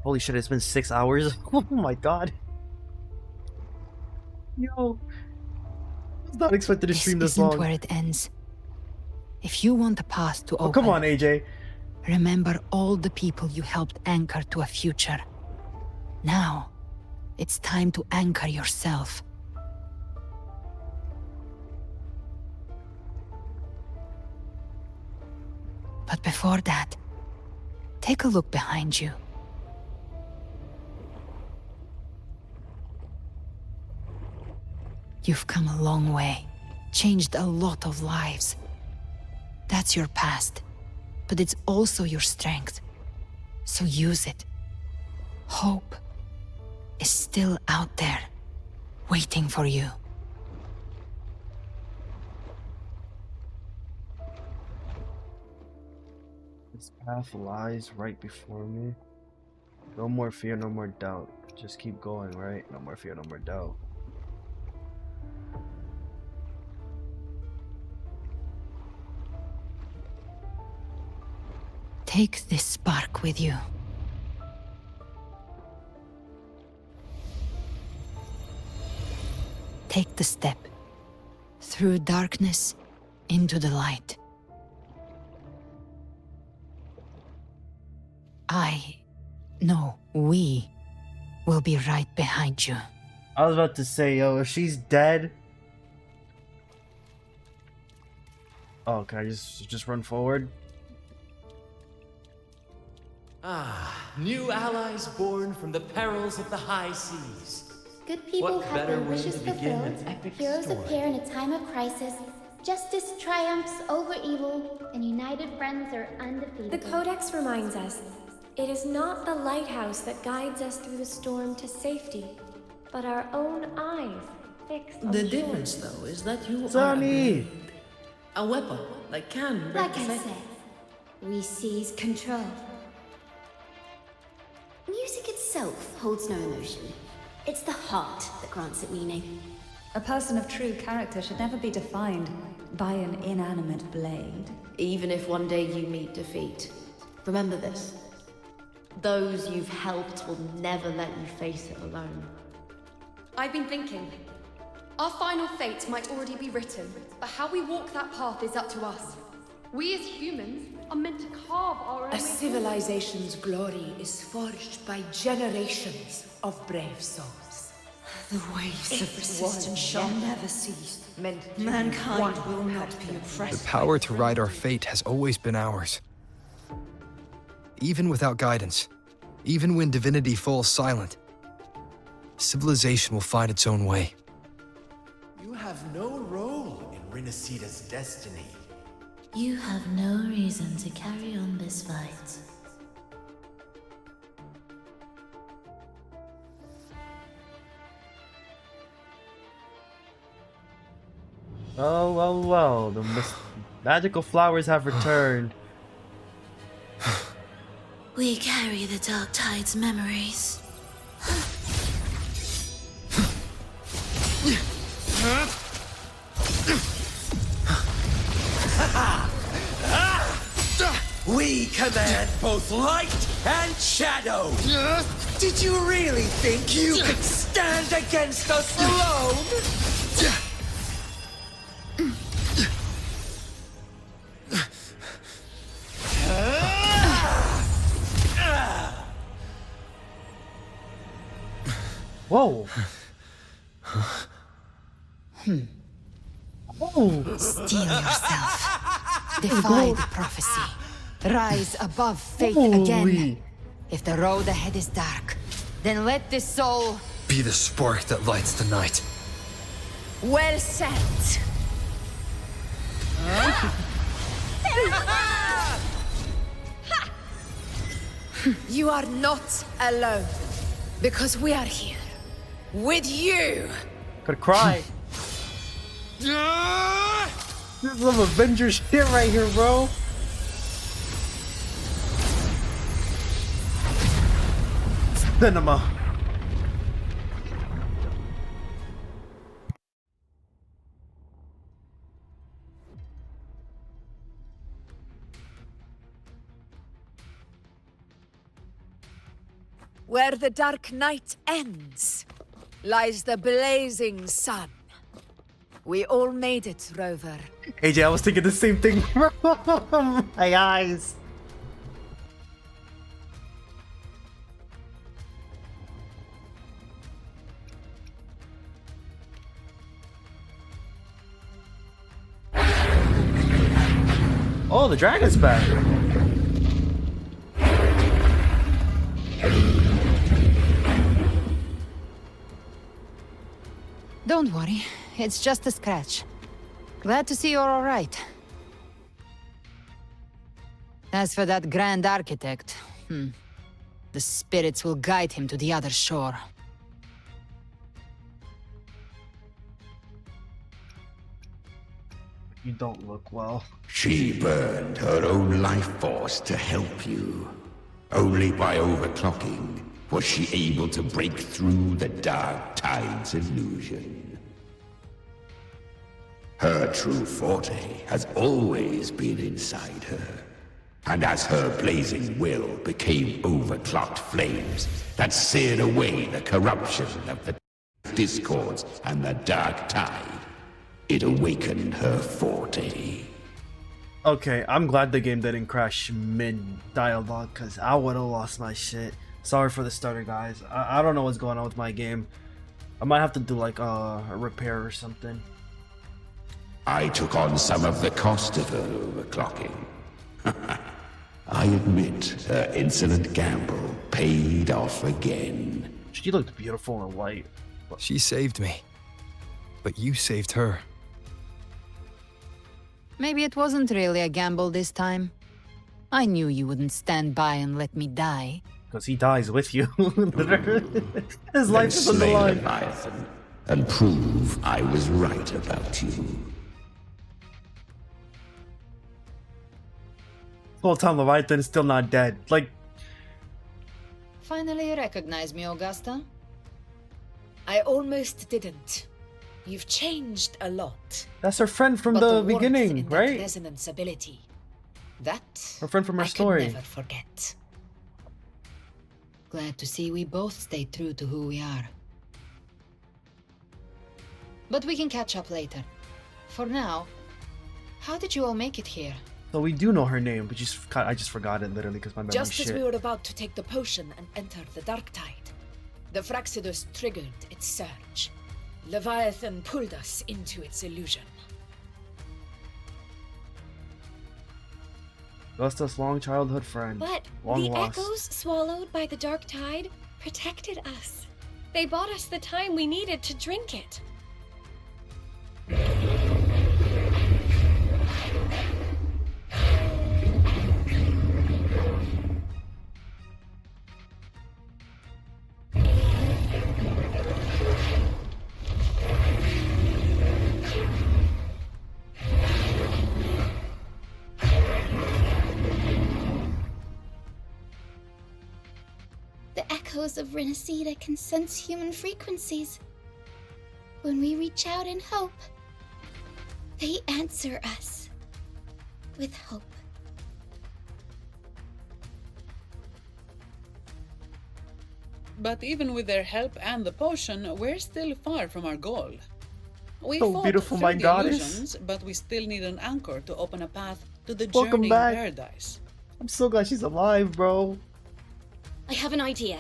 Holy shit, it's been 6 hours? Oh my god. Yo. I was not expecting to stream this isn't long. where it ends. If you want a path to open... Oh, come on, AJ. Remember all the people you helped anchor to a future. Now, it's time to anchor yourself. But before that, take a look behind you. You've come a long way, changed a lot of lives. That's your past, but it's also your strength. So use it. Hope is still out there, waiting for you. This path lies right before me. No more fear, no more doubt. Just keep going, right? No more fear, no more doubt. Take this spark with you. Take the step. Through darkness, into the light. We will be right behind you. I was about to say, yo, if she's dead... Oh, can I just run forward? New allies born from the perils of the high seas. Good people What have better their way wishes to begin an fulfilled. epic Heroes story? appear in a time of crisis. Justice triumphs over evil, and united friends are undefeated. The Codex reminds us, it is not the lighthouse that guides us through the storm to safety, but our own eyes fixed on The shore. difference, though, is that you are Sonny! a weapon that can break Like the I faith. said, we seize control. Music itself holds no emotion. It's the heart that grants it meaning. A person of true character should never be defined by an inanimate blade. Even if one day you meet defeat, remember this. Those you've helped will never let you face it alone. I've been thinking. Our final fate might already be written, but how we walk that path is up to us. We as humans are meant to carve our own way A civilization's glory is forged by generations of brave souls. The waves of resistance shall never cease. Mankind will not be The oppressed. power to ride our fate has always been ours. Even without guidance, even when divinity falls silent, civilization will find its own way. You have no role in Rinasita's destiny. You have no reason to carry on this fight. Well, the magical flowers have returned. We carry the Dark Tide's memories. We command both light and shadow. Did you really think you could stand against us alone? Whoa! Steel yourself. Defy the prophecy. Rise above fate Holy. again. If the road ahead is dark, then let this soul... Be the spark that lights the night. Well said. You are not alone. Because we are here. With you. Could cry. This is some Avengers shit right here, bro. Cinema. Where the dark night ends, lies the blazing sun. We all made it, Rover. AJ, I was thinking the same thing. My eyes. Oh, the dragon's back. Don't worry. It's just a scratch. Glad to see you're all right. As for that Grand Architect, the spirits will guide him to the other shore. You don't look well. She burned her own life force to help you. Only by overclocking was she able to break through the Dark Tide's illusion. Her true forte has always been inside her. And as her blazing will became overclocked flames that seared away the corruption of the discords and the Dark Tide, it awakened her forte. Okay, I'm glad the game didn't crash mid-dialogue, because I would have lost my shit. Sorry for the starter, guys. I don't know what's going on with my game. I might have to do like a repair or something. I took on some of the cost of her overclocking. I admit her insolent gamble paid off again. She looked beautiful in white. She saved me. But you saved her. Maybe it wasn't really a gamble this time. I knew you wouldn't stand by and let me die. Because he dies with you. His life Let's is on the slay line. Leviathan and prove I was right about you. The whole time Leviathan is still not dead. Like, Finally you recognize me, Augusta? I almost didn't. You've changed a lot. that's her friend from But the warmth beginning, in that right? resonance ability. That Her friend from her I story. can never forget. Glad to see we both stayed true to who we are. But we can catch up later. For now, how did you all make it here? So we do know her name, but I just forgot it literally because my memory Just shit. as we were about to take the potion and enter the Dark Tide, the Fraxidus triggered its surge. Leviathan pulled us into its illusion. Augusta's long childhood friend. But long the lost. echoes swallowed by the Dark Tide protected us. They bought us the time we needed to drink it. The echoes of Renacida can sense human frequencies. When we reach out in hope, they answer us with hope. But even with their help and the potion, we're still far from our goal. We So fought beautiful, through my the goddess. illusions, but we still need an anchor to open a path to the Welcome journey back. in paradise. I'm so glad she's alive, bro. I have an idea.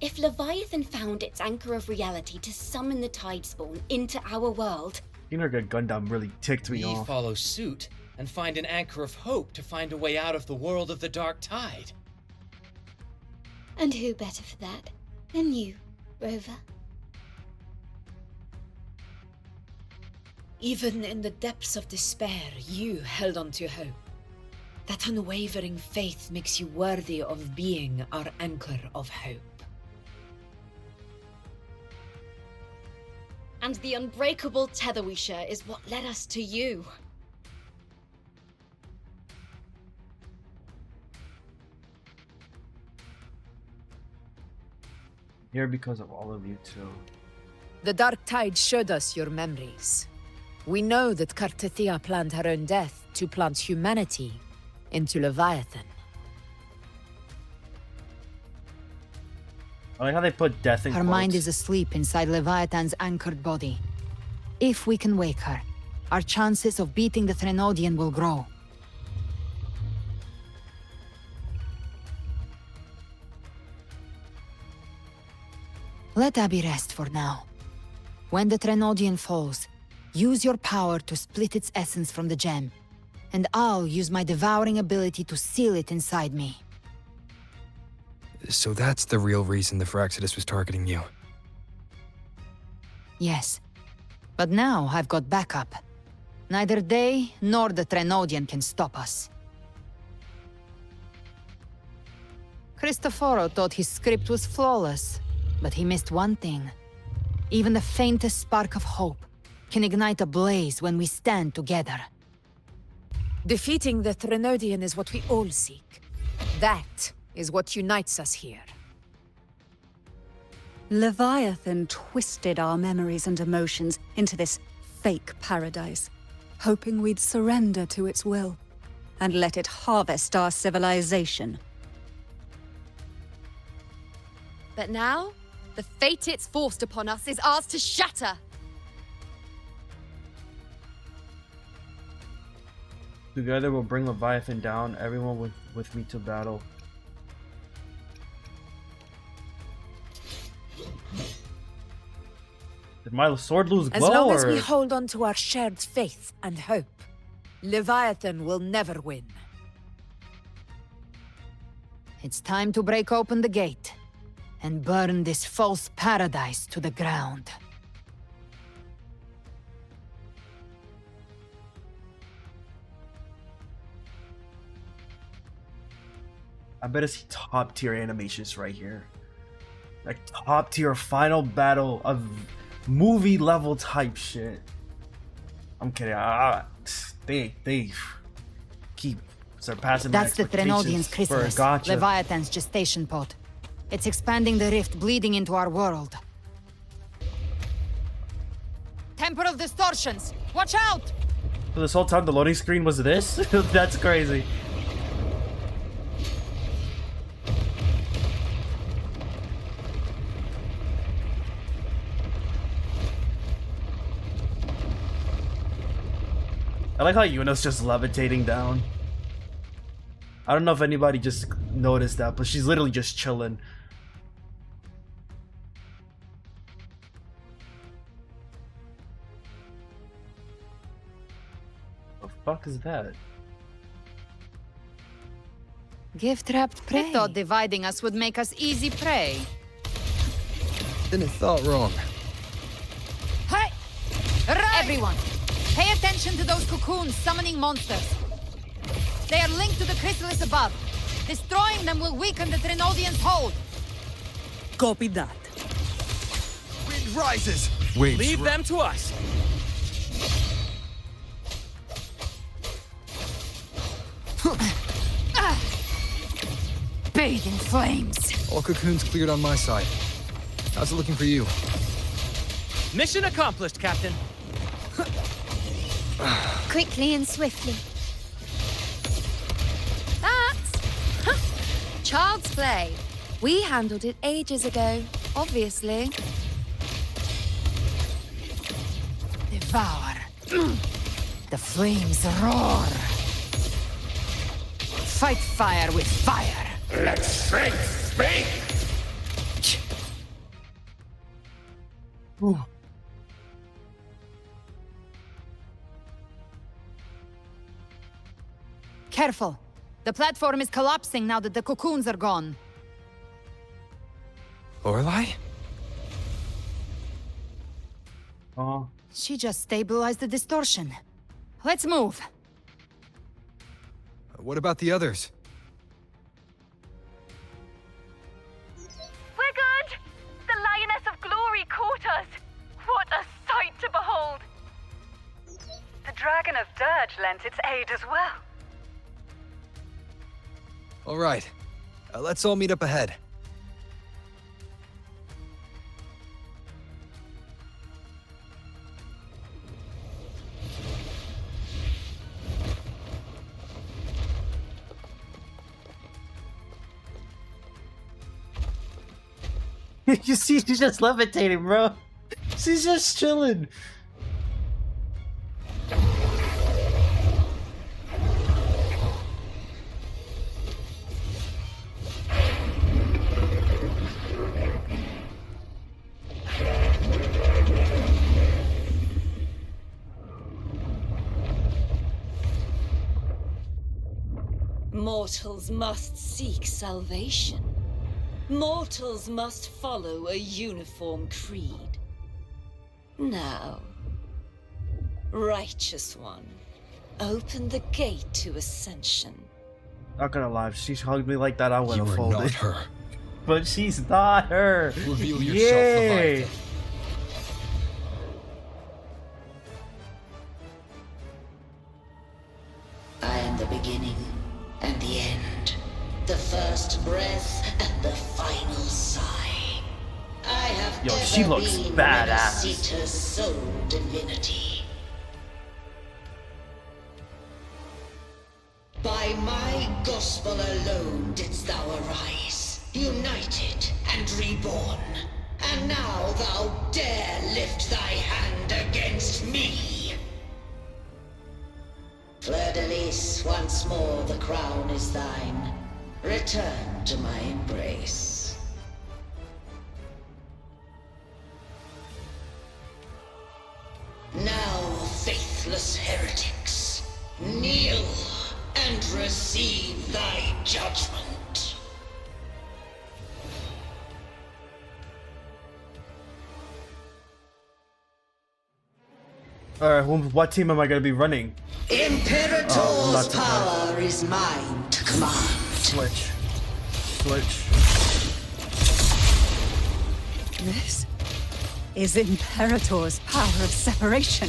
If Leviathan found its anchor of reality to summon the Tidespawn into our world, Inerga Gundam really ticked me We off. follow suit and find an anchor of hope to find a way out of the world of the Dark Tide. and who better for that than you, Rover? Even in the depths of despair, you held on to hope. That unwavering faith makes you worthy of being our anchor of hope. And the unbreakable tether we share is what led us to you. Here because of all of you too. The Dark Tide showed us your memories. We know that Kartathea planned her own death to plant humanity into Leviathan. I like how they put death in Her quotes. mind is asleep inside Leviathan's anchored body. If we can wake her, our chances of beating the Threnodian will grow. Let Abby rest for now. When the Threnodian falls, use your power to split its essence from the gem, and I'll use my devouring ability to seal it inside me. So that's the real reason the Fraxidus was targeting you. Yes, but now I've got backup. Neither they nor the Threnodian can stop us. Cristoforo thought his script was flawless, but he missed one thing. Even the faintest spark of hope can ignite a blaze when we stand together. Defeating the Threnodian is what we all seek. That is what unites us here. Leviathan twisted our memories and emotions into this fake paradise, hoping we'd surrender to its will and let it harvest our civilization. But now, the fate it's forced upon us is ours to shatter. Together we'll bring Leviathan down, everyone with me to battle. Did my sword lose glow? As long as we hold on to our shared faith and hope, Leviathan will never win. It's time to break open the gate and burn this false paradise to the ground. I better see top tier animations right here. Like top tier final battle of movie level type shit. I'm kidding. They keep surpassing That's my the Threnodian's expectations for a chrysalis, Gacha. Leviathan's gestation pod. It's expanding the rift bleeding into our world. Temporal distortions! Watch out! So this whole time the loading screen was this? That's crazy. I like how Yuna's just levitating down. I don't know if anybody just noticed that, but she's literally just chilling. The fuck is that? Gift-wrapped prey. I thought dividing us would make us easy prey. Then it thought wrong. Hey! Everyone, pay attention to those cocoons summoning monsters. They are linked to the chrysalis above. Destroying them will weaken the Threnodian's hold. Copy that. Wind rises! Waves Leave them to us! Bathe in flames. All cocoons cleared on my side. How's it looking for you? Mission accomplished, Captain. Quickly and swiftly. That's child's play. We handled it ages ago, obviously. Devour. The flames roar. Fight fire with fire. Let strength speak! Ooh. Careful. The platform is collapsing now that the cocoons are gone. Lorelei? Oh. She just stabilized the distortion. Let's move. What about the others? We're good! The Lioness of Glory caught us! What a sight to behold! The Dragon of Dirge lent its aid as well. All right. Let's all meet up ahead. You see, she's just levitating, bro. She's just chilling. Mortals must seek salvation. Mortals must follow a uniform creed. Now, Righteous One, open the gate to ascension. Not gonna lie, if she hugged me like that, I would have You are folded. not her. But she's not her. Reveal yourself, Yay! Leviathan. I am the beginning and the end, the first last breath and the final sigh. I have Yo, she looks badass. Renacita's sole divinity. By my gospel alone didst thou arise, united and reborn. And now thou dare lift thy hand against me. Fleur-de-Lis, once more the crown is thine. Return to my embrace. Now, faithless heretics, kneel and receive thy judgment. Alright, what team am I gonna be running? Imperator's power is mine to command. Switch. This is Imperator's power of separation.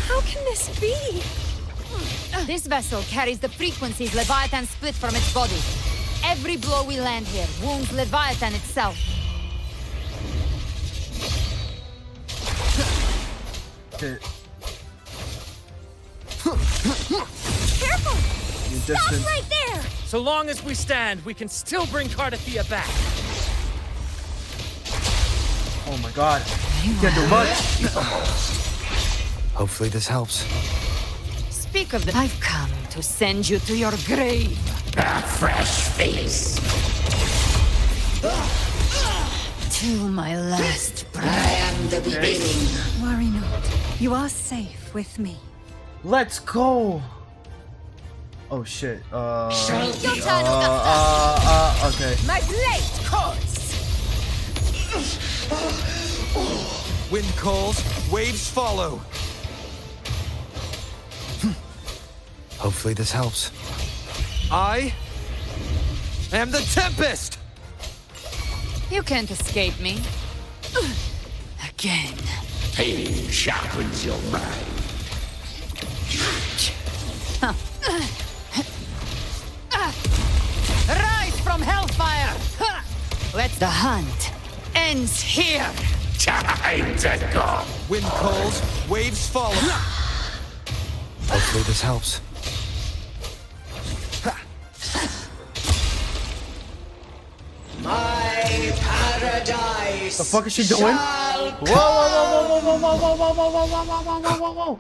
How can this be? This vessel carries the frequencies Leviathan split from its body. Every blow we land here wounds Leviathan itself. Careful! Stop right there! So long as we stand, we can still bring Cardathia back. Oh my god. Can't do much. Hopefully this helps. Speak of the... I've come to send you to your grave. A fresh face. To my last breath. I am the beginning. Worry not. You are safe with me. Let's go. Oh shit. Okay. My blade calls! Wind calls, waves follow. Hopefully this helps. I am the Tempest! You can't escape me. Again. Pain sharpens your mind. Rise from hellfire! Let the hunt ends here! Time to go! Wind calls, waves follow. Hopefully this helps. My paradise. The fuck is she doing? Whoa, whoa.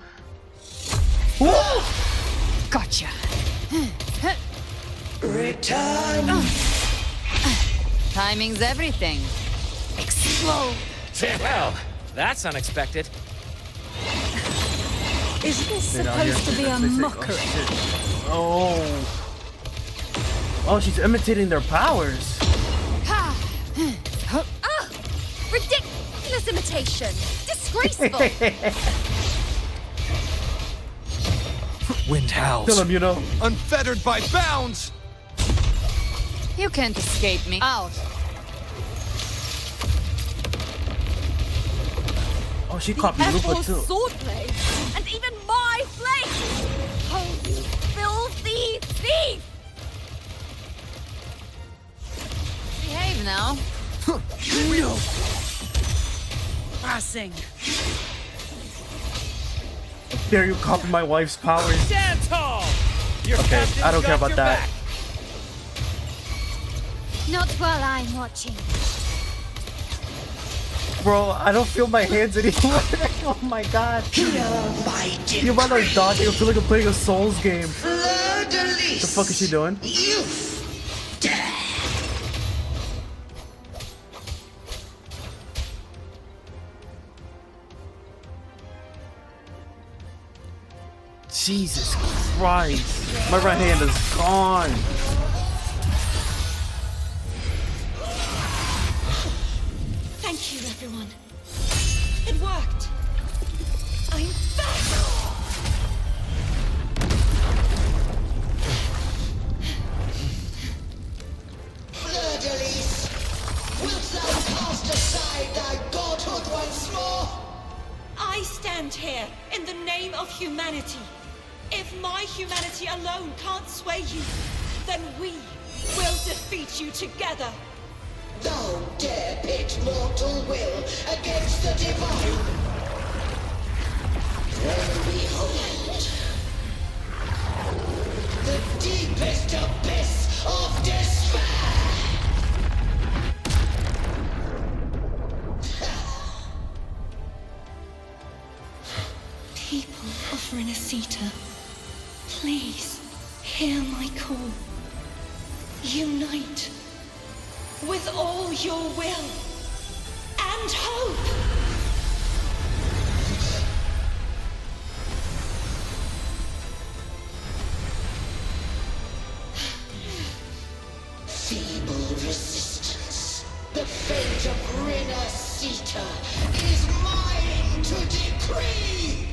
Whoa! Gotcha. Return. Timing's everything. Explode. Well, that's unexpected. Is this supposed to be a mockery? Oh. Oh, she's imitating their powers. Ridiculous imitation! Disgraceful! Wind howls. Kill him, you know. Unfettered by bounds. You can't escape me. Out. Oh, she copied Lupa too. Swordblade, and even my flame! Oh, you filthy thief! Behave now. Passing. Dare you copy my wife's powers? Stand tall! Your Okay, captain's I don't care got about your that. back. Not while I'm watching. Bro, I don't feel my hands anymore. Oh my god. You might like dodging. I feel like I'm playing a Souls game. The fuck is she doing? Jesus Christ. My right hand is gone. Thank you, everyone. It worked. I'm back! Fleur-de-Lis, wilt thou cast aside thy godhood once more? I stand here in the name of humanity. If my humanity alone can't sway you, then we We'll defeat you together. Thou dare pit mortal will against the divine. Then behold, the deepest abyss of despair. People of Renacita, please hear my call. Unite with all your will and hope. Feeble resistance. The fate of Renacita is mine to decree.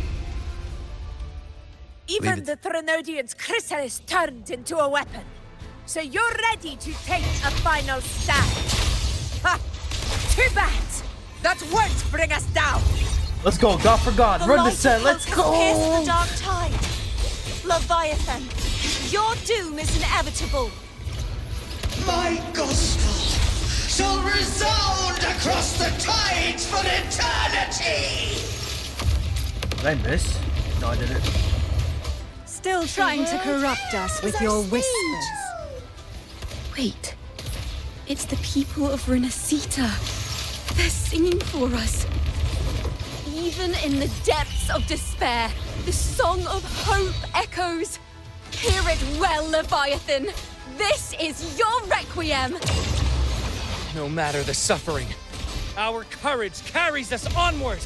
Even the Threnodian's chrysalis turned into a weapon. So you're ready to take a final stand. Ha! Too bad! That won't bring us down! Let's go, God for God. Run the set, let's Pierce go! the dark tide. Leviathan, your doom is inevitable. My gospel shall resound across the tides for eternity! Did I miss? No, I didn't. Still trying to corrupt us with your whispers. Wait. It's the people of Renacita. They're singing for us. Even in the depths of despair, the song of hope echoes. Hear it well, Leviathan. This is your requiem. No matter the suffering, our courage carries us onward.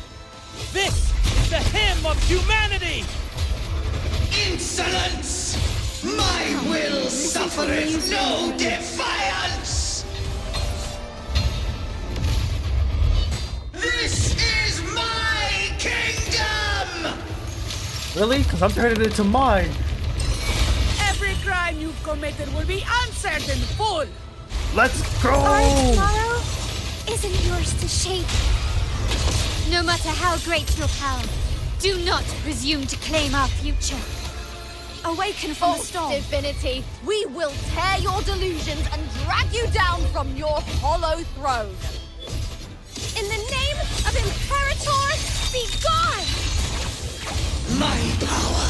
This is the hymn of humanity! Insolence! My will suffereth no defiance! This is my kingdom! Really? Because I'm turning it into mine. Every crime you've committed will be answered in full! Let's go! Our tomorrow isn't yours to shape. No matter how great your power, do not presume to claim our future. Awaken from the storm. Divinity, we will tear your delusions and drag you down from your hollow throne. In the name of Imperator, be gone! My power!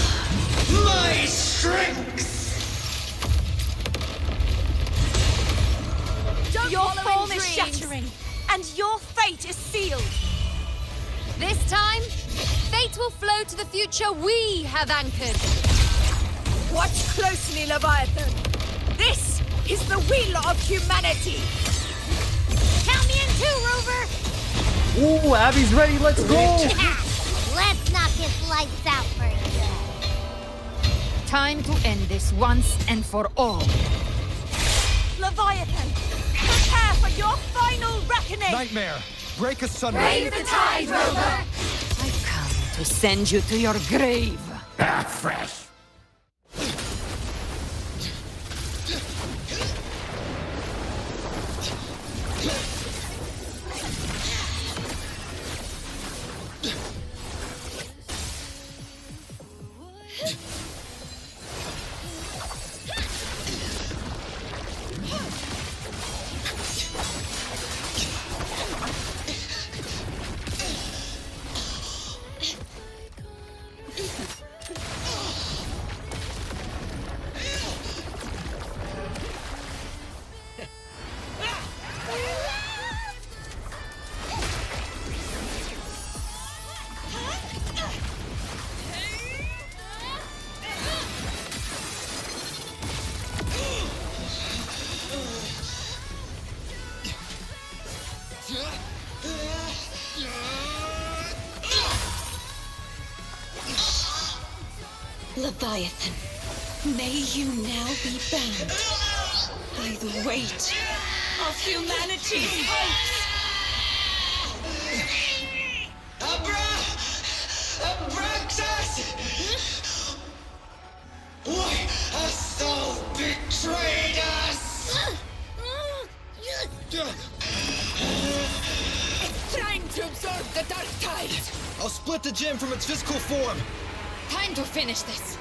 My strength! Your form is shattering, and your fate is sealed. This time, fate will flow to the future we have anchored. Watch closely, Leviathan. This is the will of humanity. Count me in too, Rover! Ooh, Abby's ready, let's go! Let's knock his lights out first. Time to end this once and for all. Leviathan, prepare for your final reckoning. Nightmare, break asunder. Brave the tide, Rover! I've come to send you to your grave. Fresh. Leviathan, may you now be bound by the weight of humanity's hopes. Abraxas! Why hast thou betrayed us? It's trying to absorb the dark tide. I'll split the gem from its physical form. Time to finish this.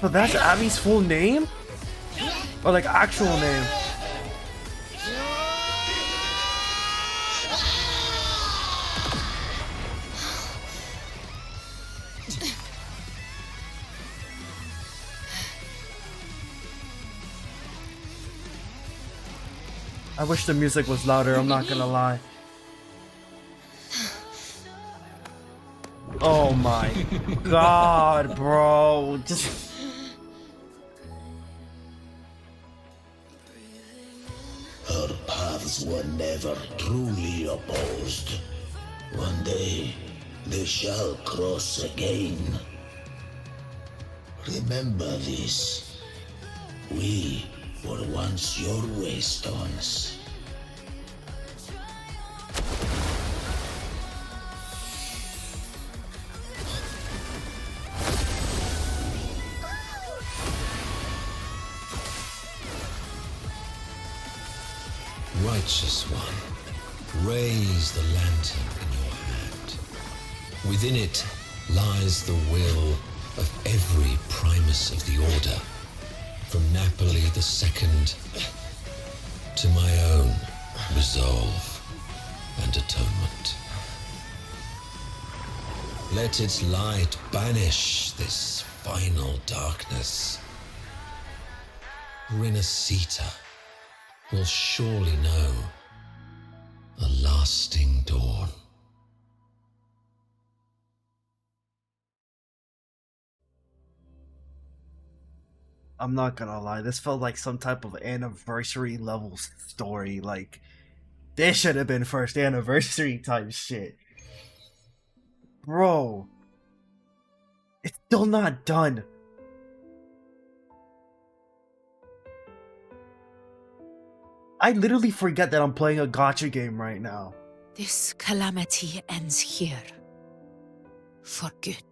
So that's Abby's full name? Or like actual name? I wish the music was louder, I'm not gonna lie. Oh my god, bro. Just Our paths were never truly opposed. One day, they shall cross again. Remember this. We were once your waystones. Righteous One, raise the lantern in your hand. Within it lies the will of every Primus of the Order, from Napoli II to my own resolve and atonement. Let its light banish this final darkness. Renacita will surely know a lasting dawn. I'm not gonna lie, this felt like some type of anniversary level story. Like, this should have been first anniversary type shit. Bro. It's still not done. I literally forget that I'm playing a gacha game right now. This calamity ends here. For good.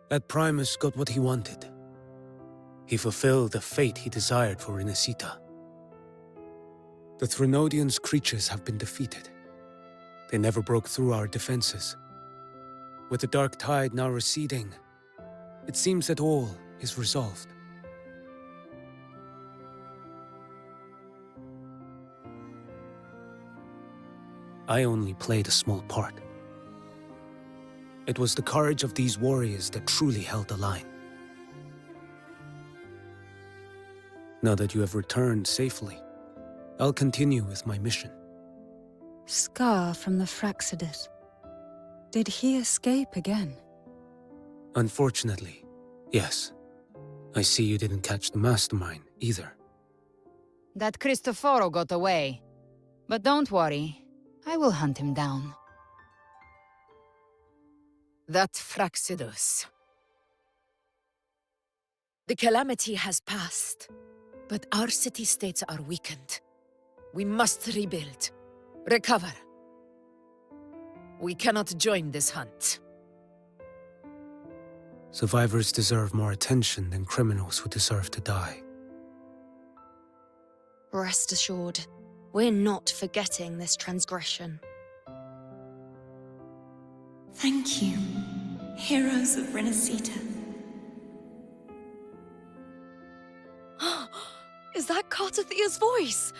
That Primus got what he wanted. He fulfilled the fate he desired for Renacita. The Threnodians' creatures have been defeated. They never broke through our defenses. With the dark tide now receding, it seems that all is resolved. I only played a small part. It was the courage of these warriors that truly held the line. Now that you have returned safely, I'll continue with my mission. Scar from the Fraxidus. Did he escape again? Unfortunately, yes. I see you didn't catch the mastermind either. That Cristoforo got away. But don't worry, I will hunt him down. That Fraxidus. The calamity has passed, but our city-states are weakened. We must rebuild, recover. We cannot join this hunt. Survivors deserve more attention than criminals who deserve to die. Rest assured, we're not forgetting this transgression. Thank you, heroes of Renacita. Is that Cartathia's voice?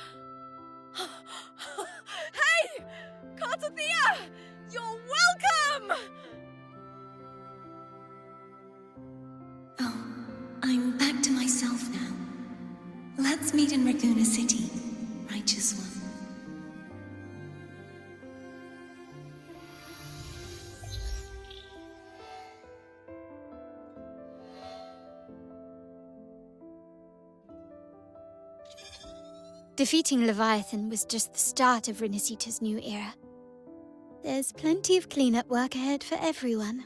Hey! Cartathia! You're welcome! Oh, I'm back to myself now. Let's meet in Raguna City, Righteous One. Defeating Leviathan was just the start of Renacita's new era. There's plenty of cleanup work ahead for everyone.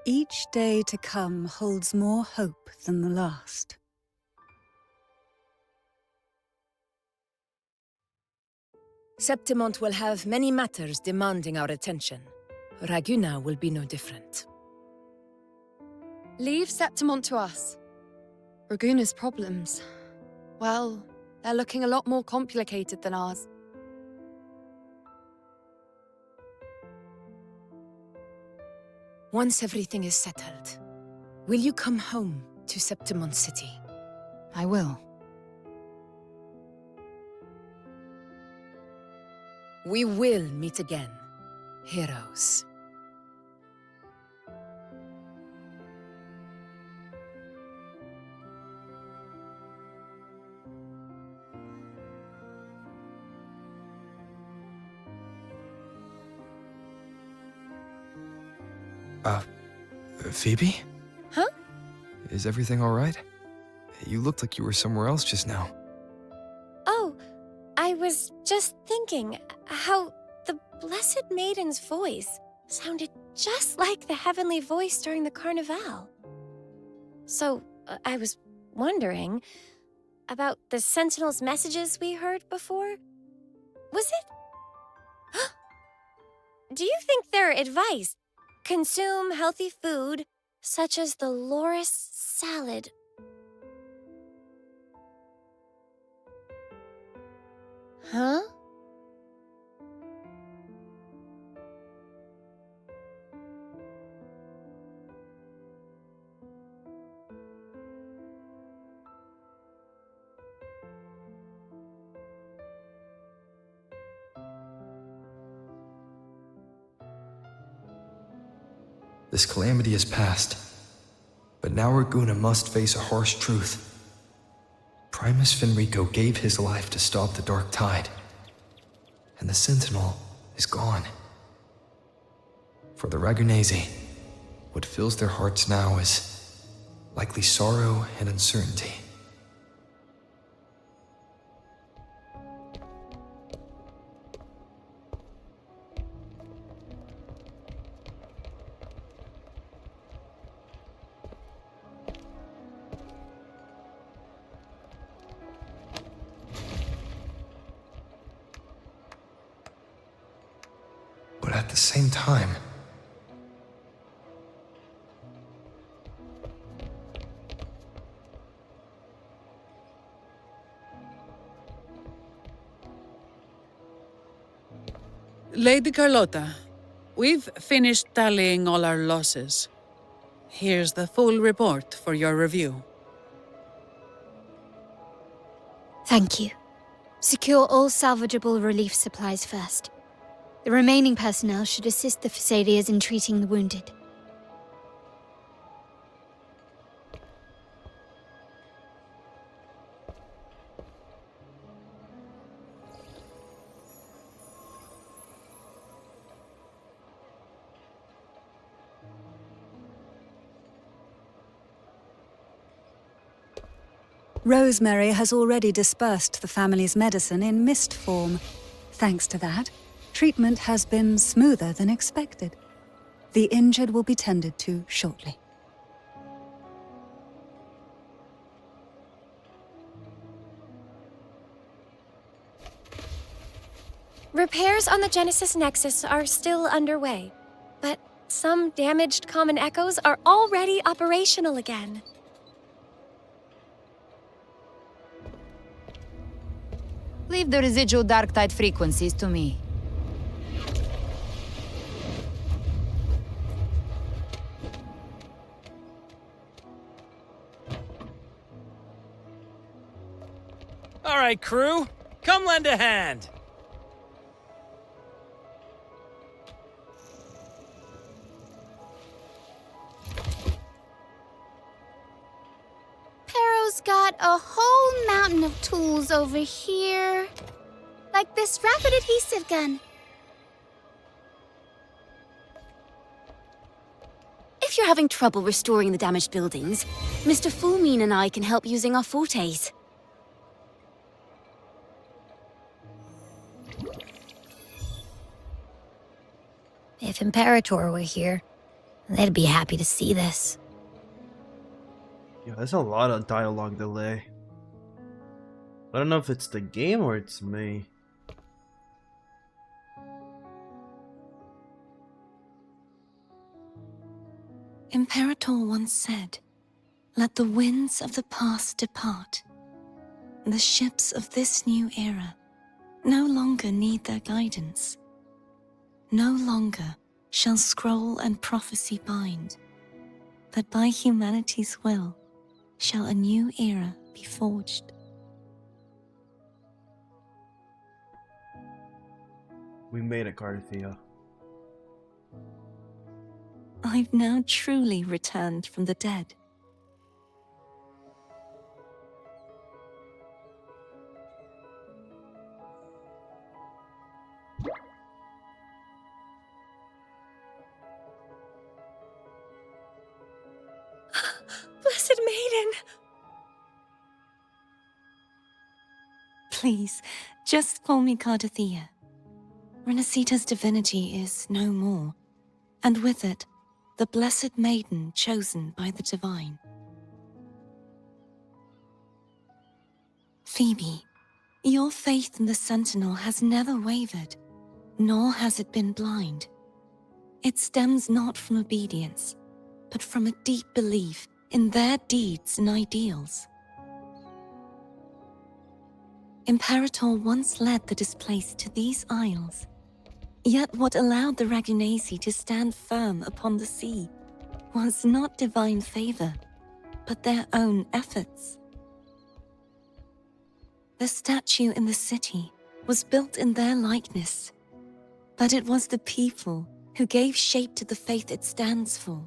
Each day to come holds more hope than the last. Septimont will have many matters demanding our attention. Raguna will be no different. Leave Septimont to us. Raguna's problems, well, They're looking a lot more complicated than ours. Once everything is settled, will you come home to Septimont City? I will. We will meet again, heroes. Phoebe? Huh? Is everything all right? You looked like you were somewhere else just now. Oh, I was just thinking how the Blessed Maiden's voice sounded just like the heavenly voice during the Carnival. So, I was wondering about the Sentinel's messages we heard before. Was it? Do you think their advice, consume healthy food, such as the loris salad? Huh? This calamity is past, but now Raguna must face a harsh truth. Primus Finrico gave his life to stop the Dark Tide, and the Sentinel is gone. For the Ragunesi, what fills their hearts now is likely sorrow and uncertainty. But at the same time, Lady Carlotta, we've finished tallying all our losses. Here's the full report for your review. Thank you. Secure all salvageable relief supplies first. The remaining personnel should assist the Phasaelias in treating the wounded. Rosemary has already dispersed the family's medicine in mist form. Thanks to that, treatment has been smoother than expected. The injured will be tended to shortly. Repairs on the Genesis Nexus are still underway, but some damaged common echoes are already operational again. Leave the residual dark tide frequencies to me. All right, crew, come lend a hand. Pero's got a whole mountain of tools over here. Like this rapid adhesive gun. If you're having trouble restoring the damaged buildings, Mr. Fulmine and I can help using our fortes. If Imperator were here, they'd be happy to see this. Yeah, there's a lot of dialogue delay. I don't know if it's the game or it's me. Imperator once said, "Let the winds of the past depart. The ships of this new era no longer need their guidance. No longer shall scroll and prophecy bind, but by humanity's will shall a new era be forged. We made it, Carthia. I've now truly returned from the dead. Blessed Maiden! Please, just call me Cardathea. Renacita's divinity is no more, and with it, the Blessed Maiden chosen by the Divine. Phoebe, your faith in the Sentinel has never wavered, nor has it been blind. It stems not from obedience, but from a deep belief in their deeds and ideals. Imperator once led the displaced to these isles, yet what allowed the Ragunasi to stand firm upon the sea was not divine favor, but their own efforts. The statue in the city was built in their likeness, but it was the people who gave shape to the faith it stands for.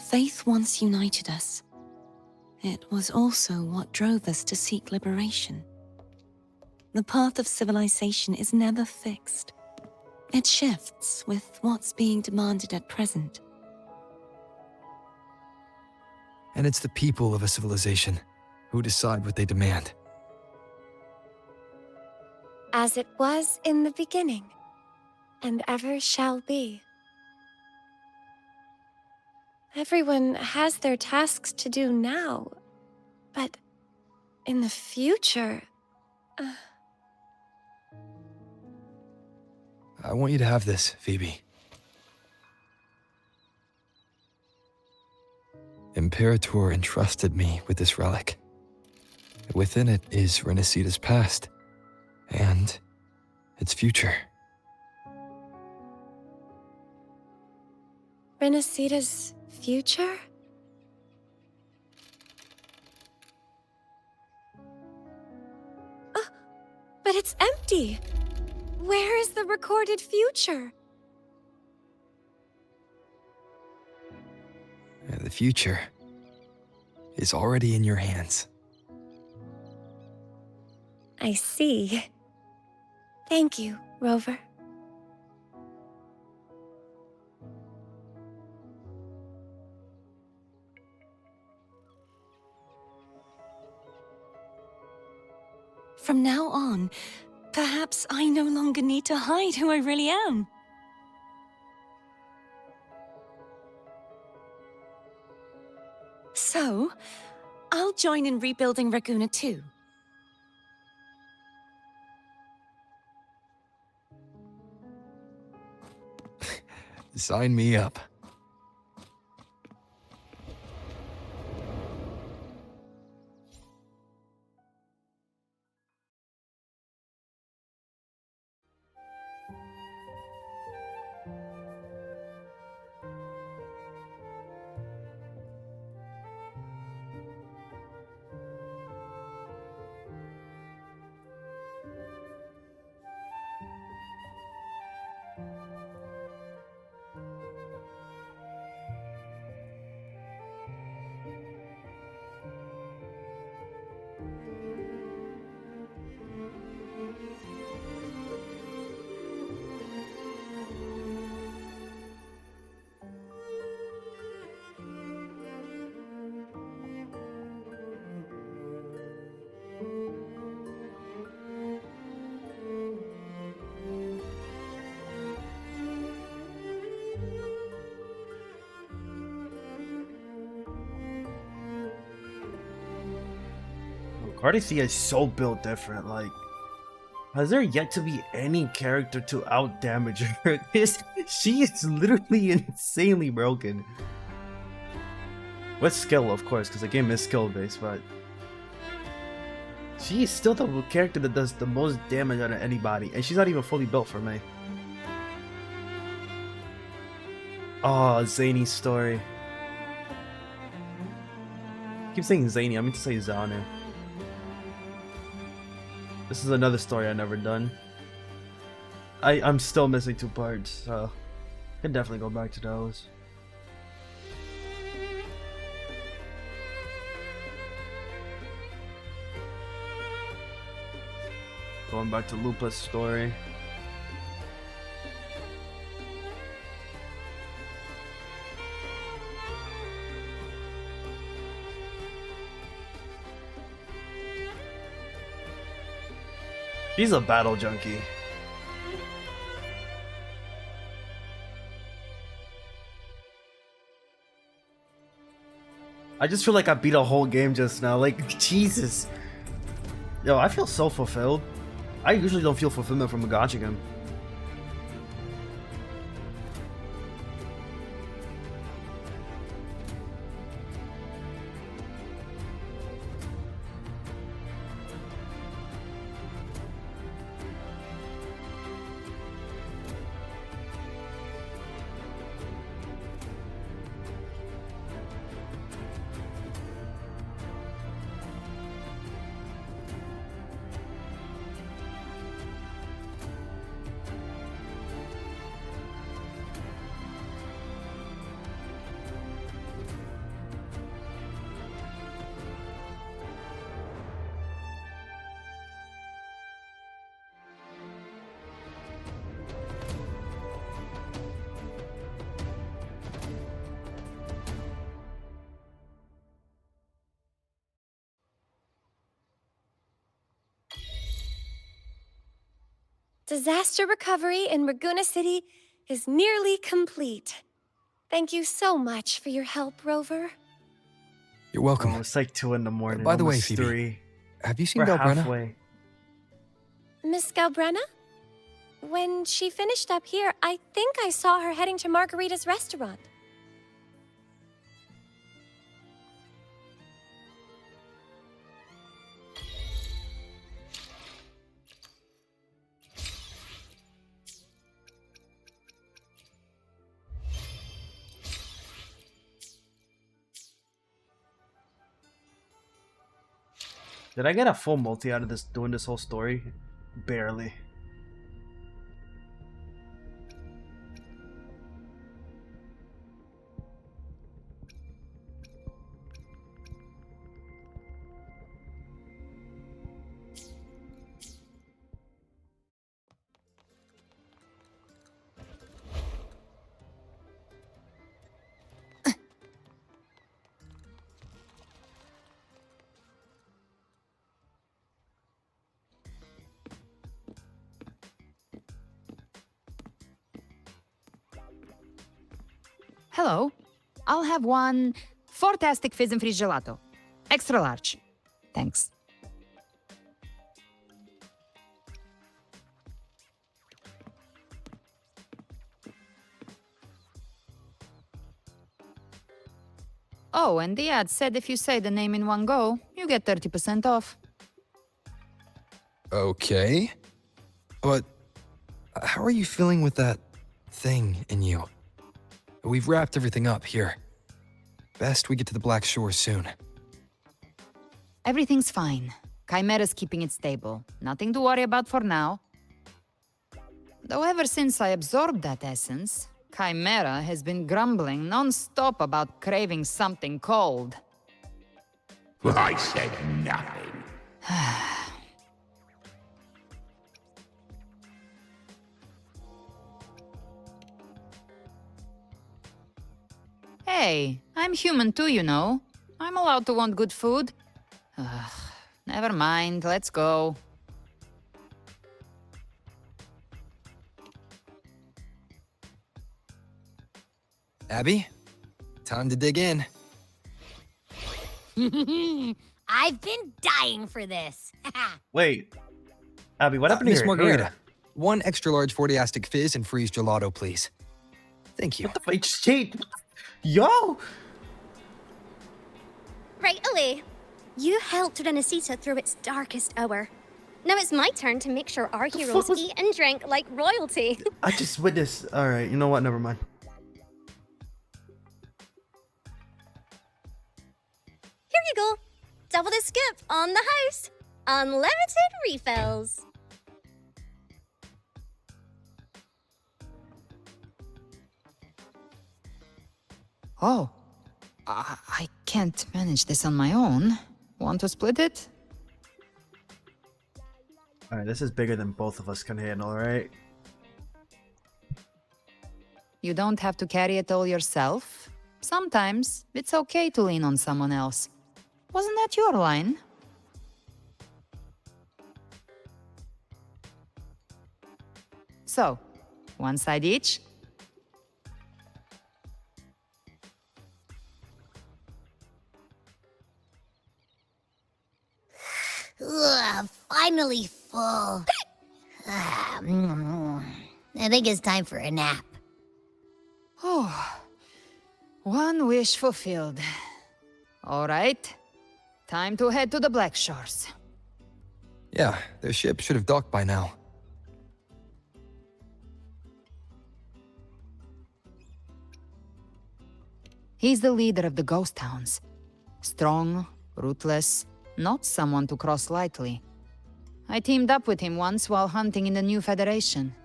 Faith once united us. It was also what drove us to seek liberation. The path of civilization is never fixed. It shifts with what's being demanded at present. And it's the people of a civilization who decide what they demand. As it was in the beginning, and ever shall be. Everyone has their tasks to do now, but in the future... I want you to have this, Phoebe. Imperator entrusted me with this relic. Within it is Renacita's past, and its future. Renacita's future? But it's empty! Where is the recorded future? The future is already in your hands. I see. Thank you, Rover. From now on, perhaps I no longer need to hide who I really am. So, I'll join in rebuilding Raguna too. Sign me up. Cardathea is so built different. Like, has there yet to be any character to outdamage her? She is literally insanely broken. With skill, of course, because the game is skill-based, but... She's still the character that does the most damage out of anybody, and she's not even fully built for me. Oh, Zany's story. I keep saying Zany, I mean to say Zanu. This is another story I've never done. I'm still missing 2 parts, so I can definitely go back to those. Going back to Lupa's story. He's a battle junkie. I just feel like I beat a whole game just now. Like, Jesus. Yo, I feel so fulfilled. I usually don't feel fulfillment from a gacha game. Disaster recovery in Raguna City is nearly complete. Thank you so much for your help, Rover. You're welcome. Oh, it's like 2 in the morning. By the way, almost Phoebe, 3. have you seen We're Galbrenna? halfway. Miss Galbrenna? When she finished up here, I think I saw her heading to Margarita's restaurant. Did I get a full multi out of this doing this whole story? Barely. Hello. I'll have one fantastic fizz and freeze gelato. Extra large. Thanks. Oh, and the ad said if you say the name in one go, you get 30% off. Okay. But how are you feeling with that thing in you? We've wrapped everything up here. Best we get to the Black Shore soon. Everything's fine. Chimera's keeping it stable. Nothing to worry about for now. Though ever since I absorbed that essence, Chimera has been grumbling non-stop about craving something cold. I said nothing. Hey, I'm human too, you know. I'm allowed to want good food. Ugh, never mind, let's go. Abby, time to dig in. I've been dying for this. Wait. Abby, what happened to Miss your Margarita, hair? 1 extra large 40-astic fizz and freeze gelato, please. Thank you. What the fuck? Yo! right away. You helped Renesita through its darkest hour. Now it's my turn to make sure our heroes eat and drink like royalty. I just witnessed. All right, you know what? Never mind. Here you go. Double the scoop on the house. Unlimited refills. Oh, I can't manage this on my own. Want to split it? Alright, this is bigger than both of us can handle, right? You don't have to carry it all yourself. Sometimes it's okay to lean on someone else. Wasn't that your line? So, one side each? Ugh, finally full. I think it's time for a nap. Oh, one wish fulfilled. All right, time to head to the Black Shores. Yeah, their ship should have docked by now. He's the leader of the ghost towns. Strong, ruthless, not someone to cross lightly. I teamed up with him once while hunting in the new Federation.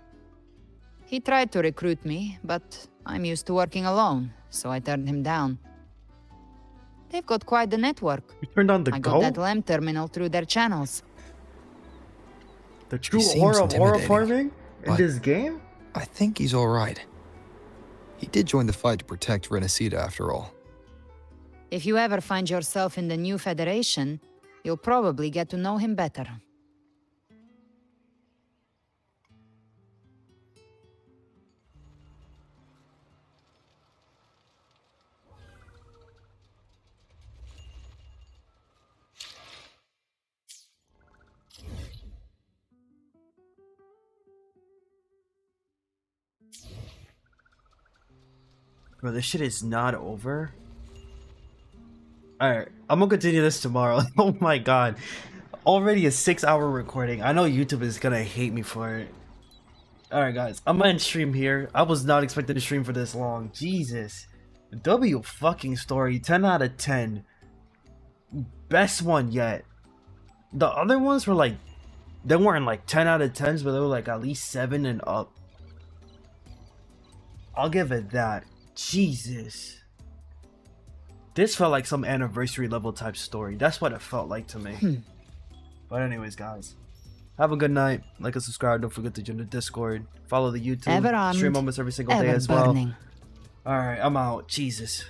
He tried to recruit me, but I'm used to working alone, so I turned him down. They've got quite the network. You turned on the I go? got that LEM terminal through their channels. The true seems aura of aura intimidating, farming in but this game? I think he's alright. He did join the fight to protect Renesita after all. If you ever find yourself in the new Federation, you'll probably get to know him better. Bro, this shit is not over. Alright, I'm gonna continue this tomorrow. Oh my god. Already a 6-hour recording. I know YouTube is gonna hate me for it. Alright guys, I'm gonna end stream here. I was not expecting to stream for this long. Jesus. W fucking story. 10 out of 10. Best one yet. The other ones were like, they weren't like 10 out of 10s, but they were like at least 7 and up. I'll give it that. Jesus. This felt like some anniversary level type story. That's what it felt like to me. But anyways, guys. Have a good night. Like and subscribe. Don't forget to join the Discord. Follow the YouTube. Ever armed, Stream almost every single day ever as well. burning. Alright, I'm out. Jesus.